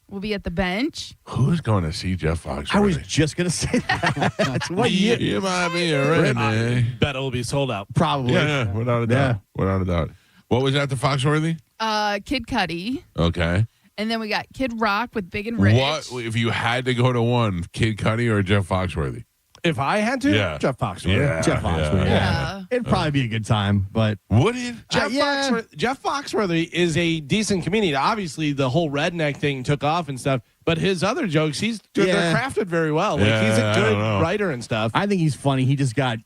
will be at the bench. Who's going to see Jeff Foxworthy? I was just going to say that. You might be a redneck. Bet it will be sold out. Probably. Yeah, without a doubt. Yeah. Without a doubt. What was that, the Foxworthy? Kid Cudi. Okay. And then we got Kid Rock with Big and Rich. What if you had to go to one, Kid Cudi or Jeff Foxworthy? If I had to, Yeah. Jeff Foxworthy. Yeah, Jeff Foxworthy. yeah. It'd probably be a good time, but would it? Jeff Foxworthy is a decent comedian. Obviously, the whole redneck thing took off and stuff, but his other jokes, they're crafted very well. Like he's a good writer and stuff. I think he's funny. He just got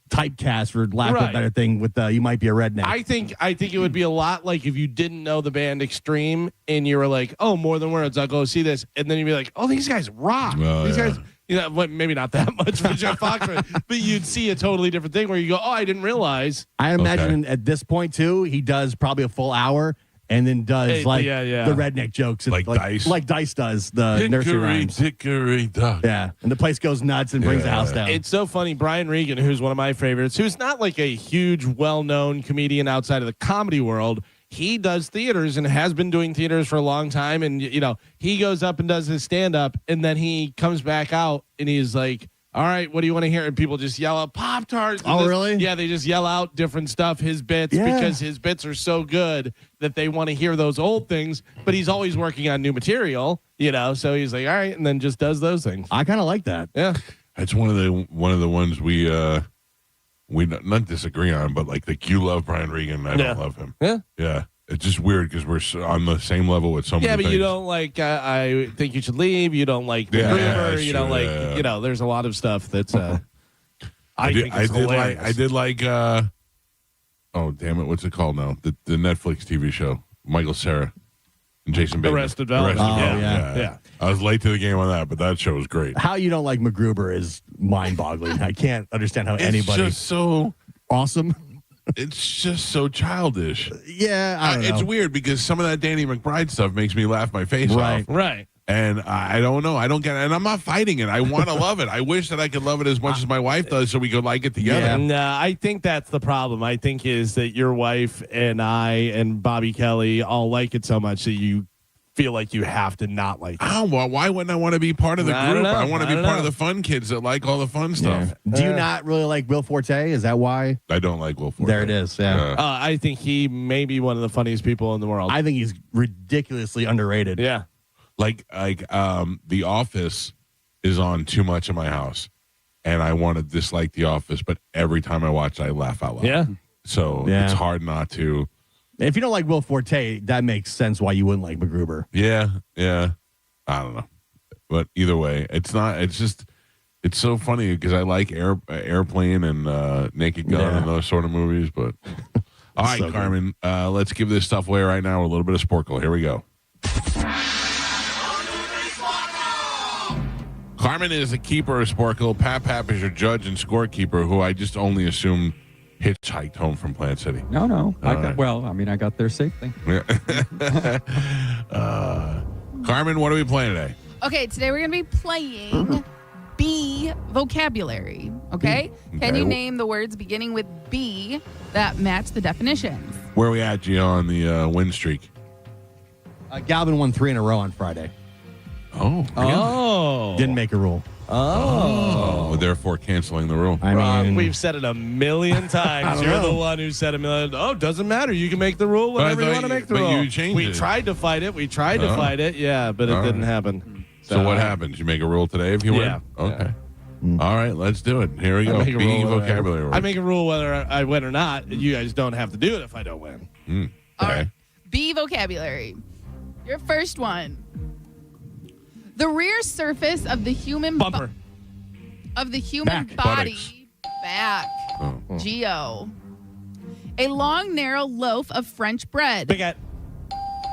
typecast for lack of a better thing with you might be a redneck. I think it would be a lot like if you didn't know the band Extreme and you were like, oh, More Than Words, I'll go see this, and then you'd be like, oh, these guys rock. These guys. Maybe not that much for Jeff Foxworthy, but you'd see a totally different thing where you go, oh, I didn't realize. I imagine at this point, too, he does probably a full hour and then does the redneck jokes. Like Dice? Like Dice does, the nursery rhymes. Hickory duck. Yeah, and the place goes nuts and brings the house down. It's so funny. Brian Regan, who's one of my favorites, who's not like a huge, well-known comedian outside of the comedy world, he does theaters and has been doing theaters for a long time. And, he goes up and does his stand-up, and then he comes back out, and he's like, all right, what do you want to hear? And people just yell out Pop-Tarts. Oh, really? Yeah, they just yell out different stuff, his bits, because his bits are so good that they want to hear those old things. But he's always working on new material, so he's like, all right, and then just does those things. I kind of like that. Yeah. That's one of the ones we not disagree on, but like you love Brian Regan, I don't love him. Yeah. It's just weird because we're on the same level with so many things. you don't like, I think you should leave. You don't like the rumor. You don't like, there's a lot of stuff that's, I did like, oh, damn it. What's it called now? The Netflix TV show, Michael Cera and Jason Bateman. Arrested Development. Yeah. I was late to the game on that, but that show was great. How you don't like MacGruber is mind-boggling. I can't understand how anybody. It's just so awesome. It's just so childish. Yeah, I don't know. It's weird because some of that Danny McBride stuff makes me laugh my face off. Right. And I don't know. I don't get it. And I'm not fighting it. I want to love it. I wish that I could love it as much as my wife does so we could like it together. Yeah. No, I think that's the problem. I think is that your wife and I and Bobby Kelly all like it so much that you feel like you have to not like it. Oh, well, why wouldn't I want to be part of the group? I want to be part of the fun kids that like all the fun stuff. Do you not really like Will Forte? Is that why? I don't like Will Forte. There it is. Yeah. I think he may be one of the funniest people in the world. I think he's ridiculously underrated. Yeah. Like The Office is on too much in my house, and I want to dislike The Office, but every time I watch it, I laugh out loud. Yeah. So it's hard not to. If you don't like Will Forte, that makes sense why you wouldn't like MacGruber. Yeah. I don't know. But either way, it's not. It's just, it's so funny because I like Airplane and Naked Gun and those sort of movies. But all right, so Carmen, let's give this stuff away right now with a little bit of Sporkle. Here we go. Carmen is the keeper of Sporkle. Pap is your judge and scorekeeper, who I just only assumed hitchhiked home from Plant City. No. I got there safely. Carmen, what are we playing today? Okay, today we're going to be playing B vocabulary. Okay? Can you name the words beginning with B that match the definitions? Where are we at, Gio, on the win streak? Galvin won 3 in a row on Friday. Oh, really? Oh. Didn't make a rule. Oh, therefore canceling the rule. I mean, we've said it a million times. You're the one who said a million. Oh, doesn't matter. You can make the rule whenever you want to make the rule. You changed we it. tried to fight it. We tried to fight it. Yeah, but it didn't happen. So what happens? You make a rule today if you win? Okay. All right, let's do it. Here we go. B vocabulary word. I make a rule whether I win or not. You guys don't have to do it if I don't win. Okay. All right. B vocabulary. Your first one. The rear surface of the human bumper. Body. Back. Geo. A long, narrow loaf of French bread. Baguette.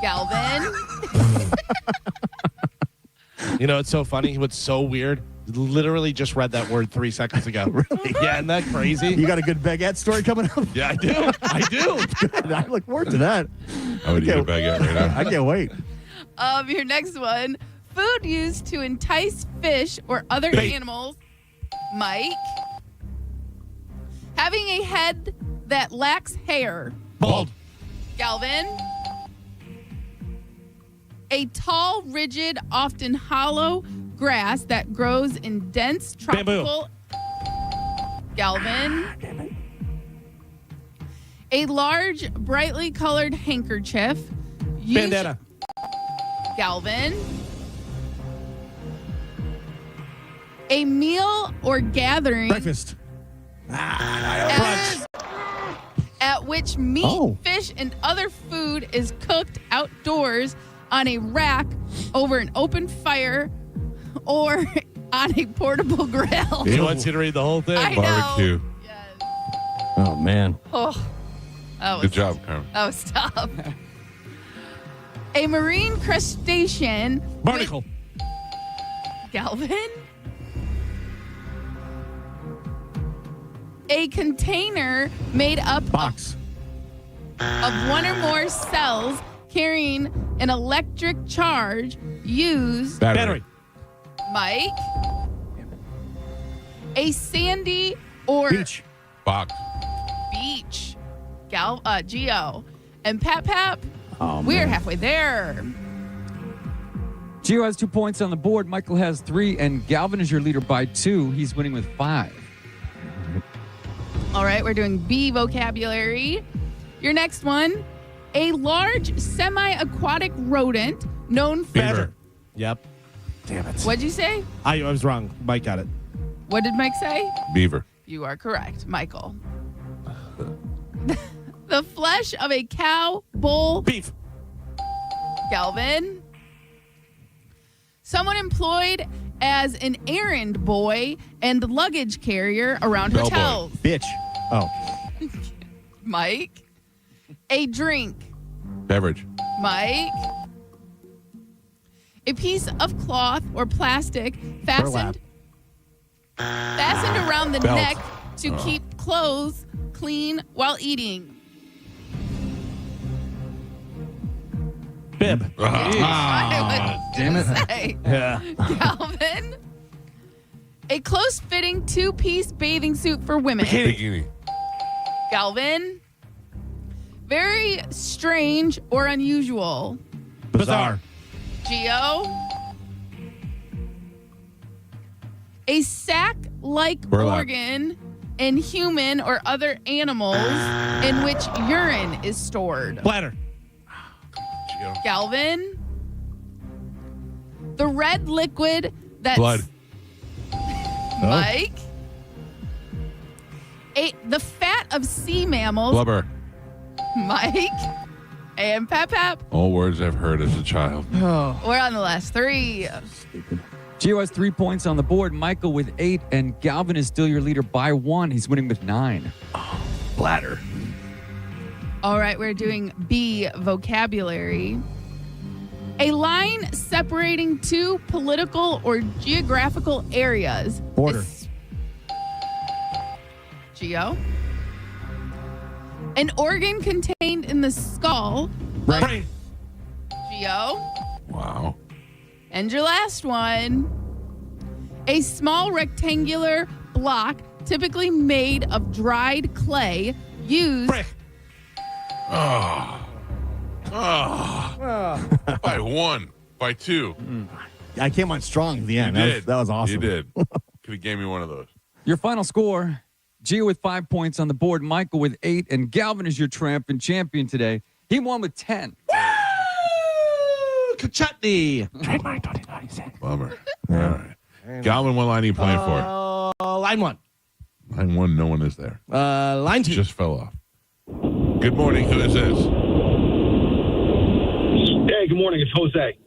Galvin. You know, it's so funny. What's so weird? Literally just read that word 3 seconds ago. Really? Yeah, isn't that crazy? You got a good baguette story coming up? Yeah, I do. I do. Good. I look forward to that. I would eat a baguette right now. I can't wait. Your next one. Food used to entice fish or other animals. Mike. Having a head that lacks hair. Bald. Galvin. A tall, rigid, often hollow grass that grows in dense tropical. Bamboo. Galvin. A large, brightly colored handkerchief. Bandana. Galvin. A meal or gathering. Breakfast. At which meat, fish, and other food is cooked outdoors on a rack over an open fire or on a portable grill. He wants you to read the whole thing. I Barbecue. know. Yes. Oh, man. Oh, that was Good job, Carmen. That was tough. A marine crustacean. Barnacle. Galvin. A container made up Box. of one or more cells carrying an electric charge used. Battery. Mike. A sandy or Beach. Box. beach. Geo. And Pap. Oh, We're man. halfway there. Gio has 2 points on the board. Michael has 3, and Galvin is your leader by 2. He's winning with 5. All right, we're doing B vocabulary. Your next one, a large semi-aquatic rodent known for... Beaver. Yep. Damn it. What'd you say? I was wrong. Mike got it. What did Mike say? Beaver. You are correct, Michael. The flesh of a cow, bull... Beef. Galvin. Someone employed as an errand boy and luggage carrier around Bellboy. hotels. Bitch. Oh. Mike. A drink. Beverage. Mike. A piece of cloth or plastic fastened around the Belt. neck to keep clothes clean while eating. Bib. Damn it. Yeah. Calvin. A close-fitting two-piece bathing suit for women. Bikini. Calvin. Very strange or unusual. Bizarre. Geo. A sac-like Burlap. organ in human or other animals in which urine is stored. Bladder. Galvin. The red liquid that's... Blood. Mike. The fat of sea mammals. Blubber. Mike. And Pap. All words I've heard as a child. We're on the last 3. Gio has 3 points on the board. Michael with 8, and Galvin is still your leader by 1. He's winning with 9. Bladder. All right, we're doing B vocabulary. A line separating two political or geographical areas. Border. Geo. An organ contained in the skull. Brain. Geo. Wow. And your last one. A small rectangular block typically made of dried clay used... Brick. Oh. Oh. Why By 1, by 2. I came on strong at the end. You did. That was awesome. You did. Could have gave me one of those. Your final score, Gio with 5 points on the board, Michael with 8, and Galvin is your triumphant champion today. He won with 10. Kachutney. Trademark 2096. Bummer. All right. Galvin, what line are you playing for? Line 1. Line 1, no one is there. Line 2. Just fell off. Good morning. Who is this? Hey, good morning. It's Jose.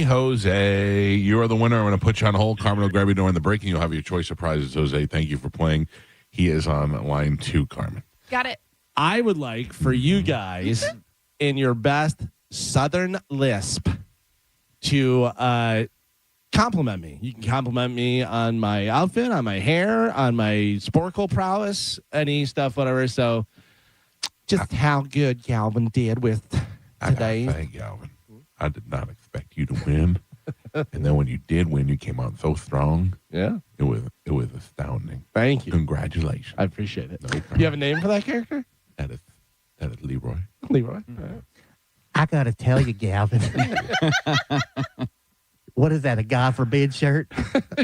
Jose. You are the winner. I'm going to put you on hold. Carmen will grab you during the break, and you'll have your choice of prizes. Jose, thank you for playing. He is on line 2, Carmen. Got it. I would like for you guys, in your best Southern lisp, to compliment me. You can compliment me on my outfit, on my hair, on my sporkle prowess, any stuff, whatever. So just how good Galvin did with today. Thank Galvin. I did not expect you to win. And then when you did win, you came out so strong. Yeah. It was astounding. Thank you. Congratulations. I appreciate it. You have a name for that character? That is Leroy. Leroy. I got to tell you, Galvin. What is that, a God forbid shirt?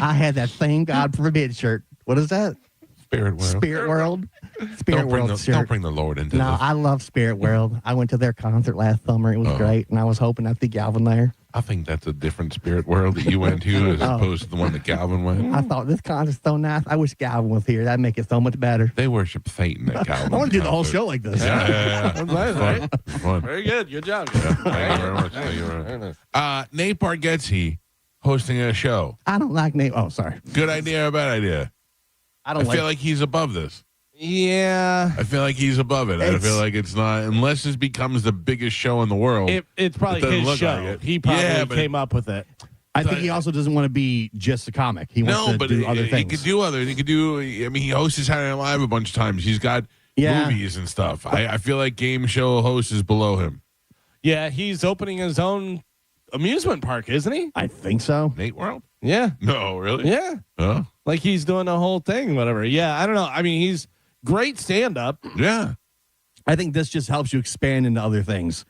I had that same God forbid shirt. What is that? Spirit World. Spirit World? Spirit World shirt. Don't bring the Lord into No, this. I love Spirit World. I went to their concert last summer. It was great, and I was hoping I'd see Galvin there. I think that's a different Spirit World that you went to as opposed to the one that Galvin went. I thought this concert's so nice. I wish Galvin was here. That'd make it so much better. They worship Satan at Galvin. I want to do the whole show like this. Yeah. That's nice, Fun. right? Fun. Very good. Good job. Yeah, thank you very much. Thank you very much. Nate Bargatze hosting a show. I don't like Nate. Oh, sorry. Good idea or bad idea? I feel like he's above this. Yeah. I feel like he's above it. I feel like it's not, unless this becomes the biggest show in the world. It's probably doesn't his look show. like it. He probably Yeah, but- came up with it. I think he also doesn't want to be just a comic. He wants No, to but do other he things. could do other. He could do. I mean, he hosts Saturday Night Live a bunch of times. He's got movies and stuff. I feel like game show host is below him. Yeah, he's opening his own amusement park, isn't he? I think so. Nate World? Yeah. No, really? Yeah. Huh? Like he's doing the whole thing, whatever. Yeah, I don't know. I mean, he's great stand-up. Yeah. I think this just helps you expand into other things.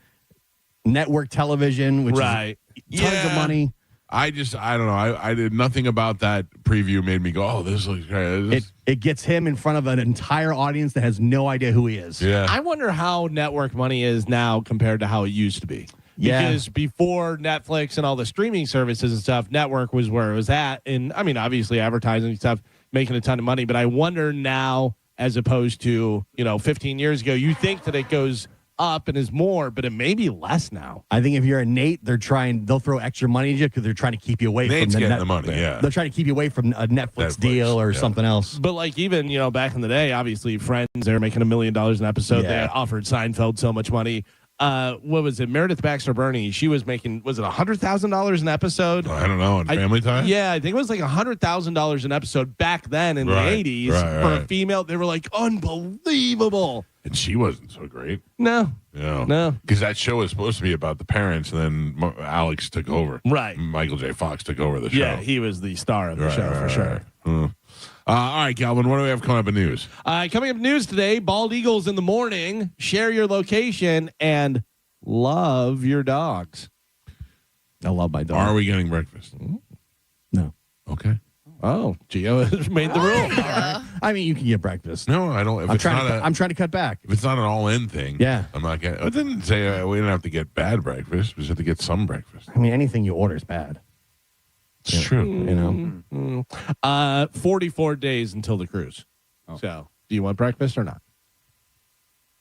Network television, which is tons of money. I don't know. I did nothing about that preview made me go, oh, this looks great. It gets him in front of an entire audience that has no idea who he is. Yeah. I wonder how network money is now compared to how it used to be. Yeah. Because before Netflix and all the streaming services and stuff, network was where it was at. And I mean, obviously advertising stuff, making a ton of money. But I wonder now, as opposed to, 15 years ago, you think that it goes up and is more, but it may be less now. I think if you're a Nate, they'll throw extra money at you because they're trying to keep you away Nate's from getting the money, yeah. They're trying to keep you away from a Netflix deal or something else. But like even, back in the day, obviously Friends, they were making $1 million an episode. Yeah. They offered Seinfeld so much money. What was it? Meredith Baxter Burney. She was making, was it $100,000 an episode? I don't know. In Family Time? Yeah, I think it was like $100,000 an episode back then in the 80s for a female. They were like unbelievable. And she wasn't so great. No. No. Because that show was supposed to be about the parents, and then Alex took over. Right. Michael J. Fox took over the show. Yeah, he was the star of the show for sure. All right, Calvin, what do we have coming up in news? Coming up news today, bald eagles in the morning, share your location, and love your dogs. I love my dog. Are we getting breakfast? No. Okay. Oh, Gio has made the rule. I mean, you can get breakfast. No, I don't. If I'm it's trying not I'm trying to cut back. if it's not an all-in thing, Yeah. I'm not getting. It didn't say we didn't have to get bad breakfast. We just have to get some breakfast. I mean, anything you order is bad. It's true. You know. 44 days until the cruise. So, do you want breakfast or not?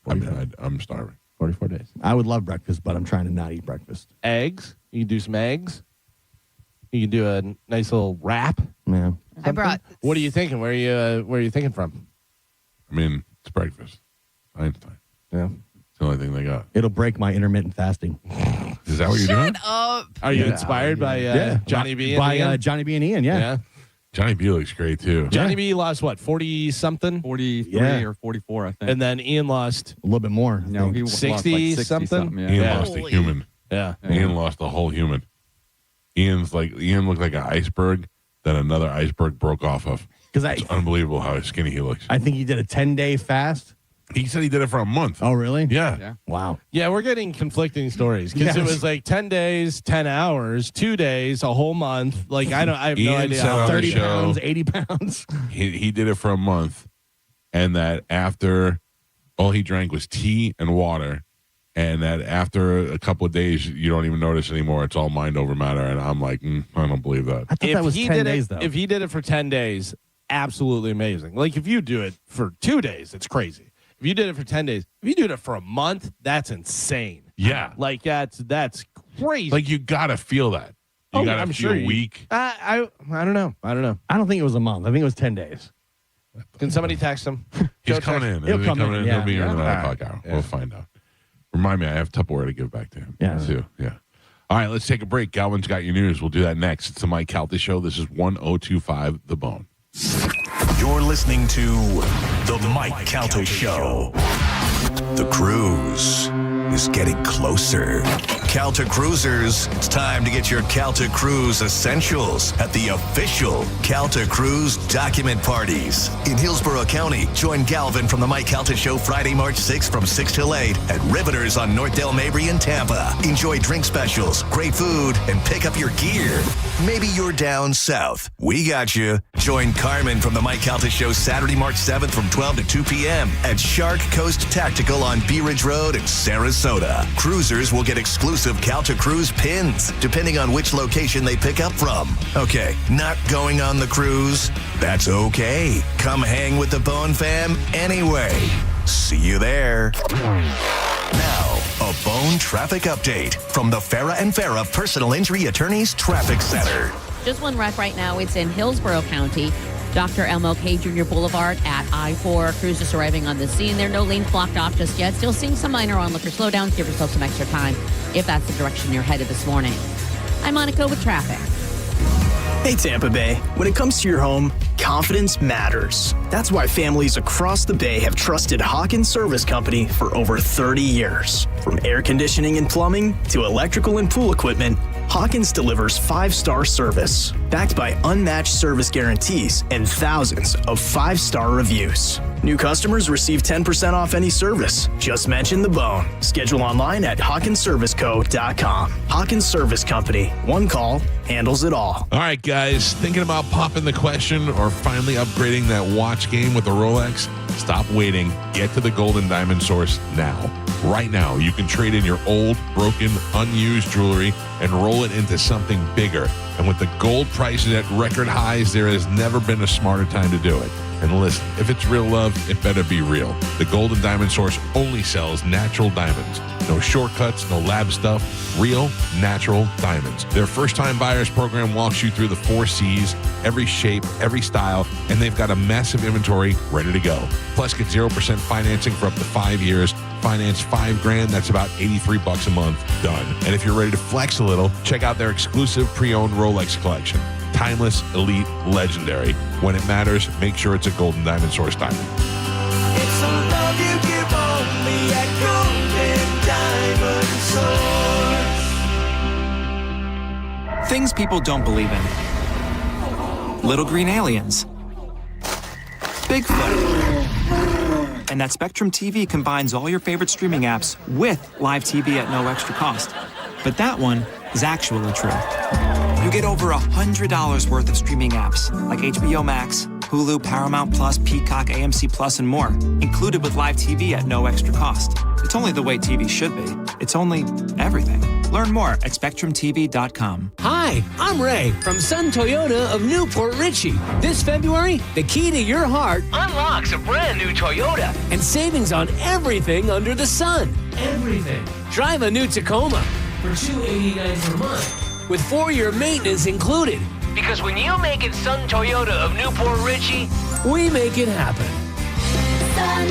I'm starving. 44 days. I would love breakfast, but I'm trying to not eat breakfast. Eggs. You can do some eggs. You can do a nice little wrap. Yeah. I brought. What are you thinking? Where are you thinking from? I mean, it's breakfast. Einstein. Yeah. It's the only thing they got. It'll break my intermittent fasting. Is that what you're doing? Shut up. Are you inspired by Johnny B? And Ian? Johnny B and Ian. Yeah. Johnny B looks great too. Johnny B lost what, 40 something? 43 or 44, I think. And then Ian lost A little bit more. No, he lost 60 like 60 something? Yeah. Ian lost a human. Yeah. Ian lost a whole human. Ian looked like an iceberg that another iceberg broke off of. Because It's unbelievable how skinny he looks. I think he did a 10-day fast, He said he did it for a month. Oh, really? Yeah. Wow. Yeah, we're getting conflicting stories because it was like 10 days, 10 hours, 2 days, a whole month. Like, I have no Ian idea. said on the 30 show, pounds, 80 pounds. He did it for a month, and that after all he drank was tea and water, and that after a couple of days you don't even notice anymore. It's all mind over matter, and I'm like, I don't believe that. I thought that was 10 days, though. If he did it for 10 days, absolutely amazing. Like, if you do it for 2 days, it's crazy. If you did it for 10 days, if you did it for a month, that's insane. Yeah. Like, that's crazy. Like, you gotta feel that. You gotta I'm feel sure weak. I don't know. I don't think it was a month. I think it was 10 days. Can somebody text him? He's coming in. He'll come in. He'll be here in the 9 All o'clock right. hour. Yeah. We'll find out. Remind me, I have Tupperware to give back to him. Yeah. Too. Yeah. All right, let's take a break. Galvin's got your news. We'll do that next. It's the Mike Calta Show. This is 1025 The Bone. You're listening to The Mike Calta Show. The cruise is getting closer. Calta Cruisers, it's time to get your Calta Cruise essentials at the official Calta Cruise document parties. In Hillsborough County, join Galvin from the Mike Calta Show Friday, March 6th from 6 till 8 at Riveters on North Del Mabry in Tampa. Enjoy drink specials, great food, and pick up your gear. Maybe you're down south. We got you. Join Carmen from the Mike Calta Show Saturday, March 7th from 12 to 2 p.m. at Shark Coast Tactical on Bee Ridge Road in Sarasota. Cruisers will get exclusive Calta Cruise pins, depending on which location they pick up from. Okay, not going on the cruise? That's okay. Come hang with the Bone Fam anyway. See you there. Now, a Bone traffic update from the Farah and Farah Personal Injury Attorneys Traffic Center. Just one wreck right now. It's in Hillsborough County. Dr. MLK Jr. Boulevard at I-4. Crews just arriving on the scene. There are no lanes blocked off just yet. Still seeing some minor onlooker slowdowns. Give yourself some extra time if that's the direction you're headed this morning. I'm Monica with traffic. Hey, Tampa Bay. When it comes to your home, confidence matters. That's why families across the Bay have trusted Hawkins Service Company for over 30 years. From air conditioning and plumbing to electrical and pool equipment, Hawkins delivers 5-star service, backed by unmatched service guarantees and thousands of 5-star reviews. New customers receive 10% off any service. Just mention the Bone. Schedule online at HawkinsServiceCo.com. Hawkins Service Company. One call handles it all. All right, guys, thinking about popping the question or finally upgrading that watch game with a Rolex? Stop waiting. Get to the Golden Diamond Source now. Right now, you can trade in your old, broken, unused jewelry and roll it into something bigger. And with the gold prices at record highs, there has never been a smarter time to do it. And listen, if it's real love, it better be real. The Golden Diamond Source only sells natural diamonds. No shortcuts, no lab stuff. Real, natural diamonds. Their first-time buyers program walks you through the 4 C's, every shape, every style, and they've got a massive inventory ready to go. Plus, get 0% financing for up to 5 years. Finance $5,000, that's about $83 a month. Done. And if you're ready to flex a little, check out their exclusive pre-owned Rolex collection. Timeless, elite, legendary. When it matters, make sure it's a Golden Diamond Source diamond. It's a love you give only at Golden Diamond Source. Things people don't believe in. Little green aliens. Bigfoot. And that Spectrum TV combines all your favorite streaming apps with live TV at no extra cost. But that one is actually true. You get over $100 worth of streaming apps like HBO Max, Hulu, Paramount Plus, Peacock, AMC Plus, and more, included with live TV at no extra cost. It's only the way TV should be. It's only everything. Learn more at SpectrumTV.com. Hi, I'm Ray from Sun Toyota of Newport Richey. This February, the key to your heart unlocks a brand new Toyota and savings on everything under the sun. Everything. Drive a new Tacoma for $289 per month with 4-year maintenance included. Because when you make it Sun Toyota of Newport Richey, we make it happen. Sun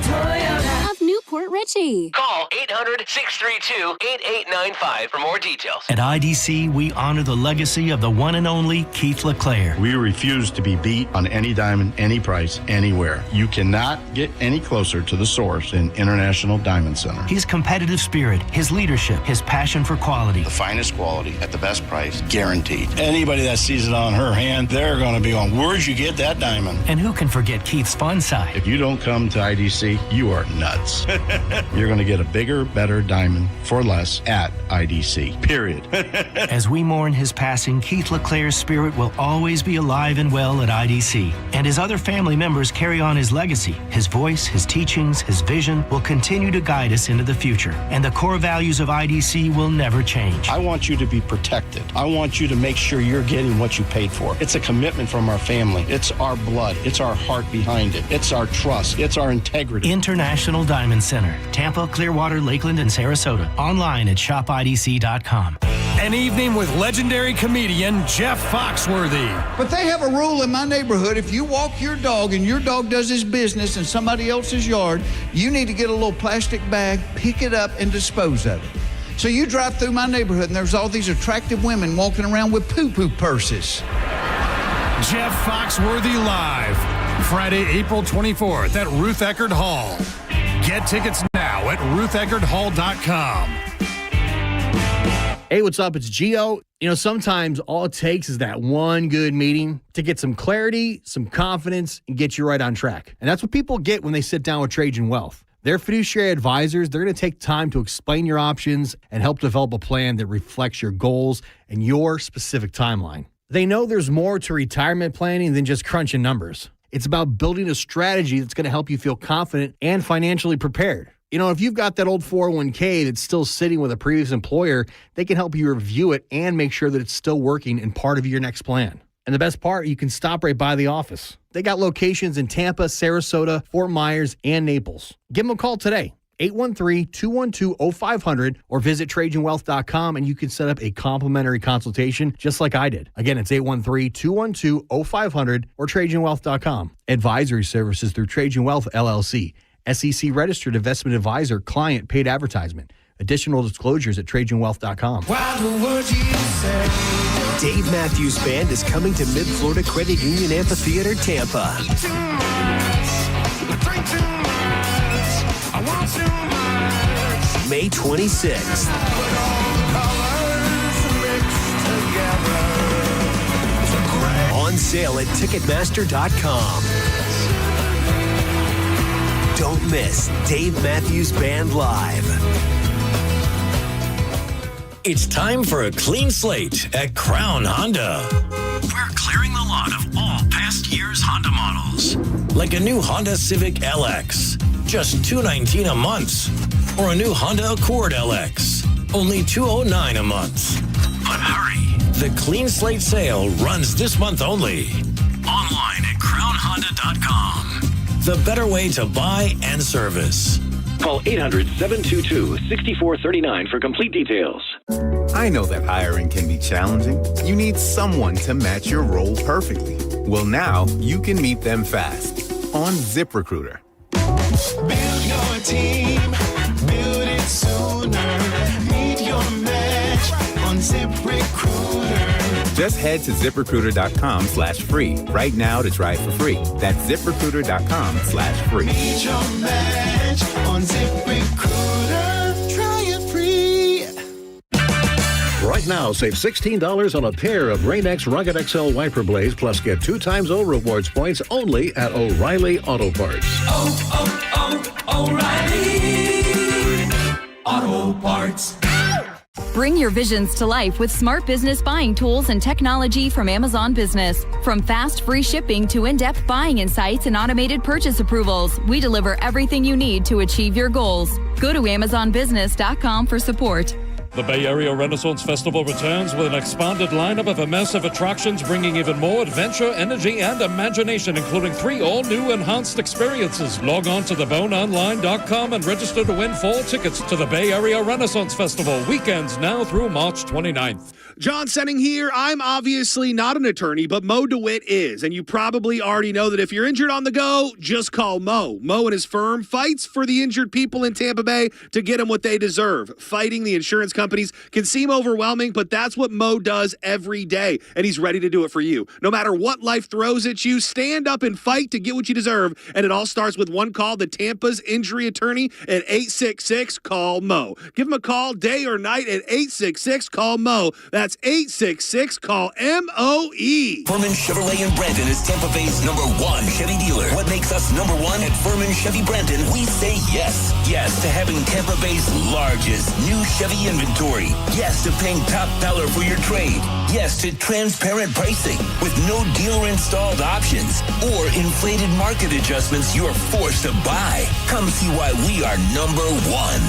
Toyota of Newport Port Richey. Call 800-632-8895 for more details. At IDC, we honor the legacy of the one and only Keith LeClaire. We refuse to be beat on any diamond, any price, anywhere. You cannot get any closer to the source than International Diamond Center. His competitive spirit, his leadership, his passion for quality. The finest quality at the best price, guaranteed. Anybody that sees it on her hand, they're going to be on, where'd you get that diamond? And who can forget Keith's fun side? If you don't come to IDC, you are nuts. You're going to get a bigger, better diamond for less at IDC, period. As we mourn his passing, Keith LeClaire's spirit will always be alive and well at IDC. And his other family members carry on his legacy. His voice, his teachings, his vision will continue to guide us into the future. And the core values of IDC will never change. I want you to be protected. I want you to make sure you're getting what you paid for. It's a commitment from our family. It's our blood. It's our heart behind it. It's our trust. It's our integrity. International Diamond Center, Tampa, Clearwater, Lakeland, and Sarasota. Online at shopidc.com. An evening with legendary comedian Jeff Foxworthy. But they have a rule in my neighborhood. If you walk your dog and your dog does his business in somebody else's yard, you need to get a little plastic bag, pick it up, and dispose of it. So you drive through my neighborhood and there's all these attractive women walking around with poo-poo purses. Jeff Foxworthy Live, Friday, April 24th at Ruth Eckerd Hall. Get tickets now at rutheckerdhall.com. Hey, what's up? It's Gio. You know, sometimes all it takes is that one good meeting to get some clarity, some confidence, and get you right on track. And that's what people get when they sit down with Trajan Wealth. They're fiduciary advisors. They're going to take time to explain your options and help develop a plan that reflects your goals and your specific timeline. They know there's more to retirement planning than just crunching numbers. It's about building a strategy that's going to help you feel confident and financially prepared. You know, if you've got that old 401k that's still sitting with a previous employer, they can help you review it and make sure that it's still working and part of your next plan. And the best part, you can stop right by the office. They got locations in Tampa, Sarasota, Fort Myers, and Naples. Give them a call today, 813-212-0500, or visit TrajanWealth.com, and you can set up a complimentary consultation just like I did. Again, it's 813-212-0500 or TrajanWealth.com. Advisory services through Trajan Wealth, LLC. SEC registered investment advisor, client paid advertisement. Additional disclosures at TrajanWealth.com. Dave Matthews Band is coming to Mid-Florida Credit Union Amphitheater, Tampa. May 26th. On sale at Ticketmaster.com. Don't miss Dave Matthews Band Live. It's time for a clean slate at Crown Honda. We're clearing the lot of all past year's Honda models, like a new Honda Civic LX, just $219 a month, or a new Honda Accord LX, only $209 a month. But hurry, the clean slate sale runs this month only. Online at crownhonda.com. The better way to buy and service. Call 800-722-6439 for complete details. I know that hiring can be challenging. You need someone to match your role perfectly. Well, now you can meet them fast on ZipRecruiter. Build your team, build it sooner. Meet your match on ZipRecruiter. Just head to ZipRecruiter.com/free right now to try it for free. That's ZipRecruiter.com/free. Meet your match on ZipRecruiter. Try it free. Right now, save $16 on a pair of Rain-X Rugged XL wiper blades, plus get 2 times O rewards points only at O'Reilly Auto Parts. O'Reilly Auto Parts. Bring your visions to life with smart business buying tools and technology from Amazon Business. From fast, free shipping to in-depth buying insights and automated purchase approvals, we deliver everything you need to achieve your goals. Go to AmazonBusiness.com for support. The Bay Area Renaissance Festival returns with an expanded lineup of immersive attractions bringing even more adventure, energy, and imagination, including 3 all-new enhanced experiences. Log on to theboneonline.com and register to win 4 tickets to the Bay Area Renaissance Festival, weekends now through March 29th. John Senning here. I'm obviously not an attorney, but Mo DeWitt is. And you probably already know that if you're injured on the go, just call Mo. Mo and his firm fights for the injured people in Tampa Bay to get them what they deserve. Fighting the insurance companies can seem overwhelming, but that's what Mo does every day. And he's ready to do it for you. No matter what life throws at you, stand up and fight to get what you deserve. And it all starts with one call to Tampa's injury attorney at 866-CALL-MO. Give him a call day or night at 866-CALL-MO. That's 866-CALL-MOE. Furman Chevrolet in Brandon is Tampa Bay's #1 Chevy dealer. What makes us #1 at Furman Chevy Brandon? We say yes. Yes to having Tampa Bay's largest new Chevy inventory. Yes to paying top dollar for your trade. Yes to transparent pricing with no dealer-installed options or inflated market adjustments you're forced to buy. Come see why we are #1.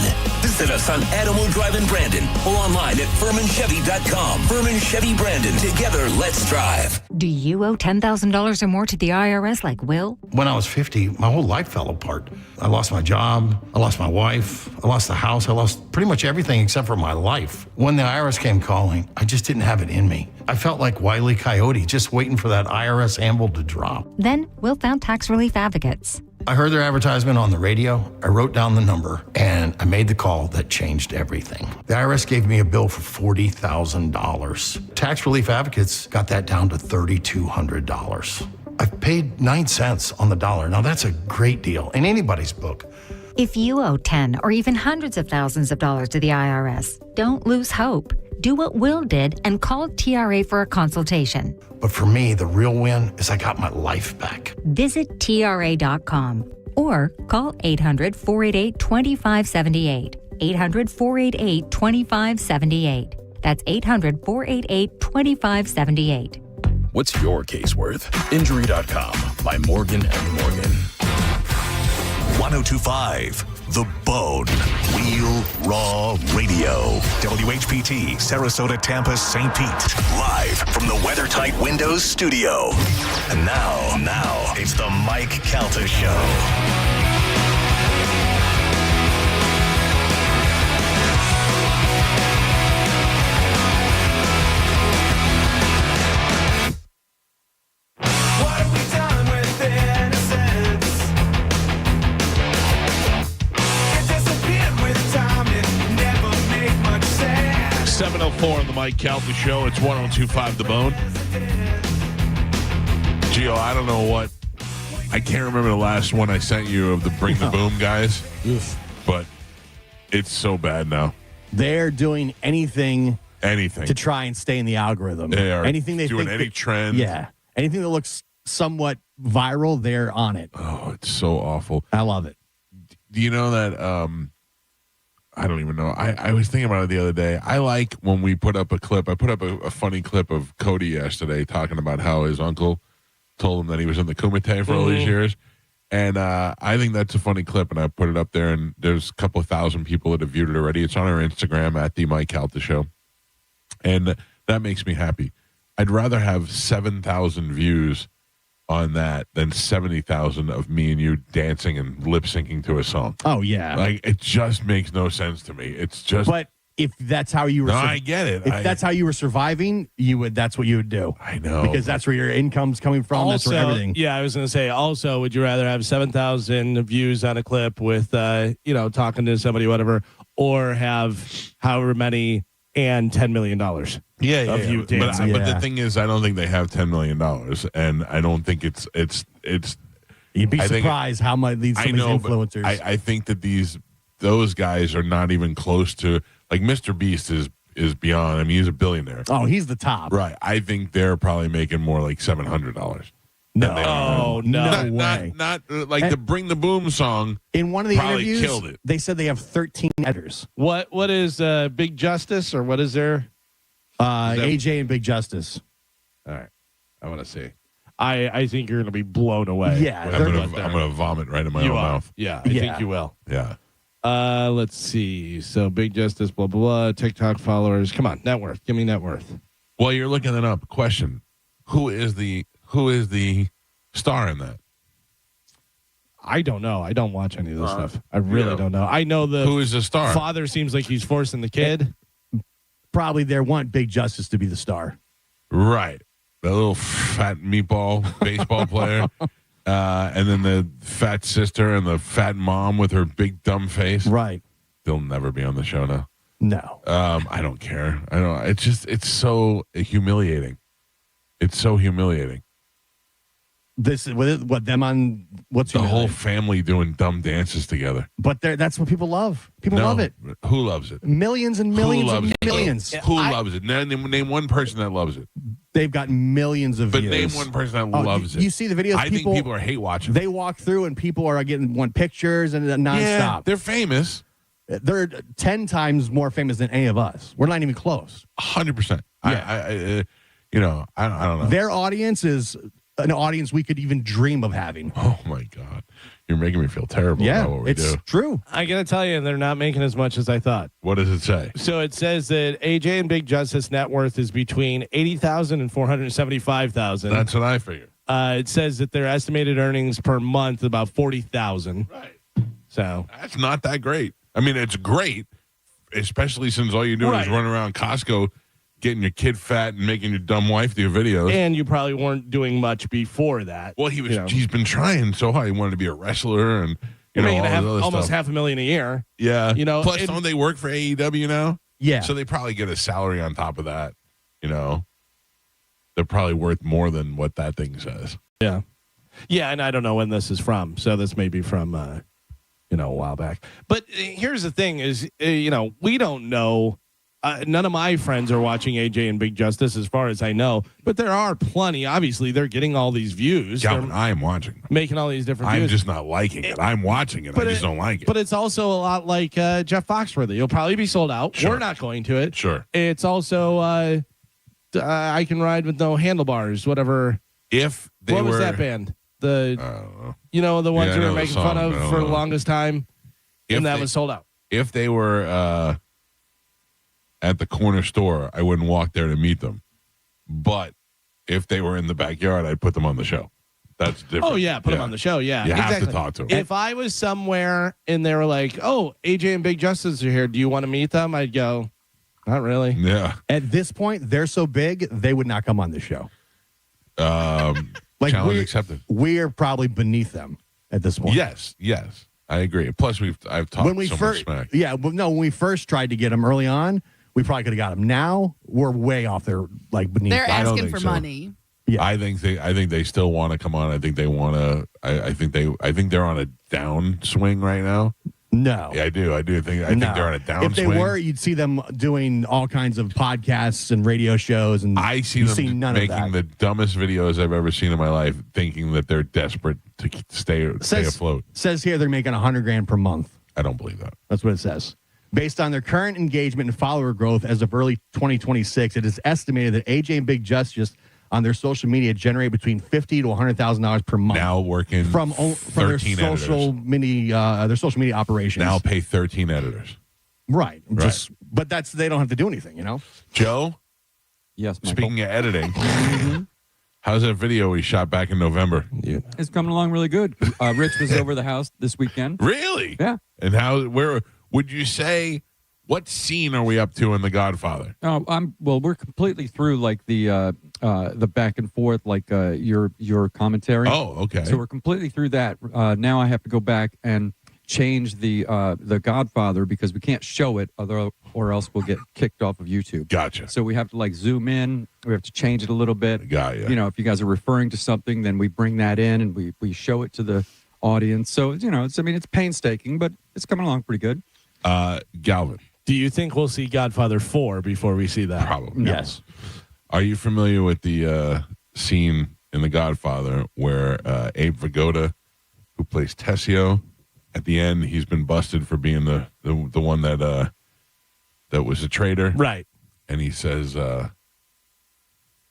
Visit us on Adamo Drive in Brandon or online at FurmanChevy.com. Furman Chevy Brandon. Together, let's drive. Do you owe $10,000 or more to the IRS like Will? When I was 50, my whole life fell apart. I lost my job. I lost my wife. I lost the house. I lost pretty much everything except for my life. When the IRS came calling, I just didn't have it in me. I felt like Wile E. Coyote, just waiting for that IRS anvil to drop. Then Will found Tax Relief Advocates. I heard their advertisement on the radio. I wrote down the number, and I made the call that changed everything. The IRS gave me a bill for $40,000. Tax Relief Advocates got that down to $3,200. I've paid 9 cents on the dollar. Now, that's a great deal in anybody's book. If you owe 10 or even hundreds of thousands of dollars to the IRS, don't lose hope. Do what Will did and call TRA for a consultation. But for me, the real win is I got my life back. Visit TRA.com or call 800-488-2578. 800-488-2578. That's 800-488-2578. What's your case worth? Injury.com by Morgan & Morgan. 1025 The Bone. Real Raw Radio. WHPT, Sarasota, Tampa, St. Pete. Live from the WeatherTight Windows studio. And now, it's the Mike Calta Show. What have we done with innocence? It disappeared with time. It never made much sense. 7:04 on the Mike Calta Show. It's 1025 The Bone. Gio, I don't know what. I can't remember the last one I sent you of the Bring the Boom guys. But it's so bad now. They're doing anything to try and stay in the algorithm. They are anything they doing think any trend. Yeah. Anything that looks somewhat viral, they're on it. Oh, it's so awful. I love it. Do you know that I don't even know. I was thinking about it the other day. I like when we put up a clip. I put up a funny clip of Cody yesterday talking about how his uncle told him that he was in the Kumite for all these years. And I think that's a funny clip, and I put it up there, and there's a couple of thousand people that have viewed it already. It's on our Instagram at the Mike Calta Show. And that makes me happy. I'd rather have 7,000 views on that than 70,000 of me and you dancing and lip syncing to a song. Oh, yeah. Like, it just makes no sense to me. It's just. But if that's how you were, I get it. If that's how you were surviving, that's what you would do. I know, because that's where your income's coming from. That's where everything. Yeah, I was going to say. Also, would you rather have 7,000 views on a clip with, talking to somebody, whatever, or have however many and $10 million? Yeah. You but the thing is, I don't think they have $10 million, and I don't think it's. You'd be surprised how much these influencers. I think that those guys are not even close to. Like, Mr. Beast is beyond. I mean, he's a billionaire. Oh, he's the top. Right. I think they're probably making more like $700. No way. Not like the Bring the Boom song. In one of the probably interviews, killed it. They said they have 13 editors. What is Big Justice, or what is there? AJ and Big Justice. All right. I want to see. I think you're going to be blown away. Yeah. I'm gonna vomit right in my own mouth. Yeah, I think you will. Yeah. Let's see. So Big Justice, blah, blah, blah. TikTok followers. Come on, net worth. Give me net worth. Well, you're looking it up. Question: Who is the star in that? I don't know. I don't watch any of this stuff. I really don't know. I know who is the star. Father seems like he's forcing the kid. probably there want Big Justice to be the star. Right. The little fat meatball baseball player. And then the fat sister and the fat mom with her big dumb face. Right. They'll never be on the show now. No. I don't care. I don't. It's so humiliating. It's so humiliating. This what them on what's the whole family doing dumb dances together. But that's what people love. People love it. Who loves it? Millions and millions and millions. Who loves it? Name one person that loves it. They've got millions of But views. name one person that loves it. You see the videos. I think people are hate watching. They walk through and people are want pictures and nonstop. Yeah, they're famous. They're 10 times more famous than any of us. We're not even close. 100%. Yeah. I don't know. Their audience is an audience we could even dream of having. Oh my God, you're making me feel terrible about what we do. It's true. I gotta tell you, they're not making as much as I thought. What does it say? So it says that AJ and Big Justice net worth is between $80,000 and $475,000. That's what I figured. It says that their estimated earnings per month about $40,000. Right. So that's not that great. I mean, it's great, especially since all you're doing is running around Costco, getting your kid fat and making your dumb wife do videos. And you probably weren't doing much before that. Well, he's been trying so hard. He wanted to be a wrestler and all this other almost stuff. $500,000 a year. Yeah. Plus, don't they work for AEW now? Yeah. So they probably get a salary on top of that. They're probably worth more than what that thing says. Yeah. Yeah, and I don't know when this is from. So this may be from, a while back. But here's the thing is, we don't know. None of my friends are watching AJ and Big Justice as far as I know. But there are plenty. Obviously, they're getting all these views. Calvin, I am watching. Making all these different views. I'm just not liking it. I'm watching it. I just don't like it. But it's also a lot like Jeff Foxworthy. You'll probably be sold out. Sure. We're not going to it. Sure. It's also I Can Ride with No Handlebars, whatever. What was that band? The ones we were making fun of for the longest time, and that was sold out. If they were at the corner store, I wouldn't walk there to meet them. But if they were in the backyard, I'd put them on the show. That's different. Oh, yeah, put them on the show, yeah. You exactly. have to talk to them. If I was somewhere and they were like, oh, AJ and Big Justice are here, do you want to meet them? I'd go, not really. Yeah. At this point, they're so big, they would not come on the show. Challenge accepted. We are probably beneath them at this point. Yes. I agree. Plus, I've talked much smack. Yeah, when we first tried to get them early on, we probably could have got them. Now we're way off there, beneath. They're asking for money. Yeah, I think they still want to come on. I think they want to. I think they're on a downswing right now. No, yeah, I do. I think they're on a downswing. If they were, you'd see them doing all kinds of podcasts and radio shows, and I see them making the dumbest videos I've ever seen in my life, thinking that they're desperate to stay afloat. Says here they're making $100,000 per month. I don't believe that. That's what it says. Based on their current engagement and follower growth as of early 2026, it is estimated that AJ and Big Justice on their social media generate between $50,000 to $100,000 per month. Now working from their social media operations. Now pay 13 editors. Right. But they don't have to do anything, Joe? Yes, Michael. Speaking of editing, how's that video we shot back in November? Yeah. It's coming along really good. Rich was over the house this weekend. Really? Yeah. And where would you say, what scene are we up to in The Godfather? We're completely through the back and forth, your commentary. Oh, okay. So we're completely through that. Now I have to go back and change the Godfather because we can't show it, or else we'll get kicked off of YouTube. Gotcha. So we have to zoom in. We have to change it a little bit. Got you. If you guys are referring to something, then we bring that in and we show it to the audience. So it's painstaking, but it's coming along pretty good. Galvin, do you think we'll see Godfather 4 before we see that? Probably. No. Yes. Are you familiar with the scene in The Godfather where Abe Vigoda, who plays Tessio, at the end he's been busted for being the one that was a traitor, right? And he says,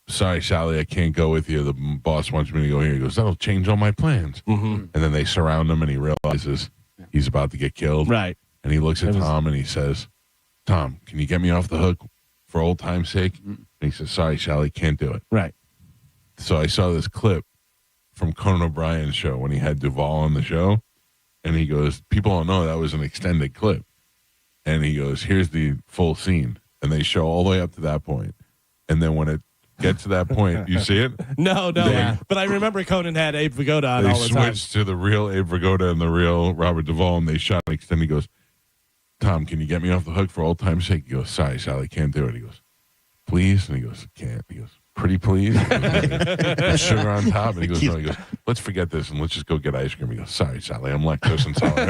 "Sorry, Sally, I can't go with you. The boss wants me to go here." He goes, "That'll change all my plans." Mm-hmm. And then they surround him, and he realizes he's about to get killed, right? And he looks at Tom and he says, "Tom, can you get me off the hook for old time's sake?" And he says, "Sorry, Sally, can't do it." Right. So I saw this clip from Conan O'Brien's show when he had Duvall on the show, and he goes, "People don't know that was an extended clip." And he goes, "Here's the full scene." And and they show all the way up to that point, and then when it gets to that point, you see it? No, but I remember Conan had Abe Vigoda on They all the time. switched to the real Abe Vigoda and the real Robert Duvall, and they shot an extended. He goes, Tom, can you get me off the hook for old time's sake? He goes, sorry, Sally, can't do it. He goes, please? And he goes, can't. He goes, pretty please? Sugar on top? And he goes, no. He goes, let's forget this and let's just go get ice cream. He goes, sorry, Sally, I'm lactose intolerant.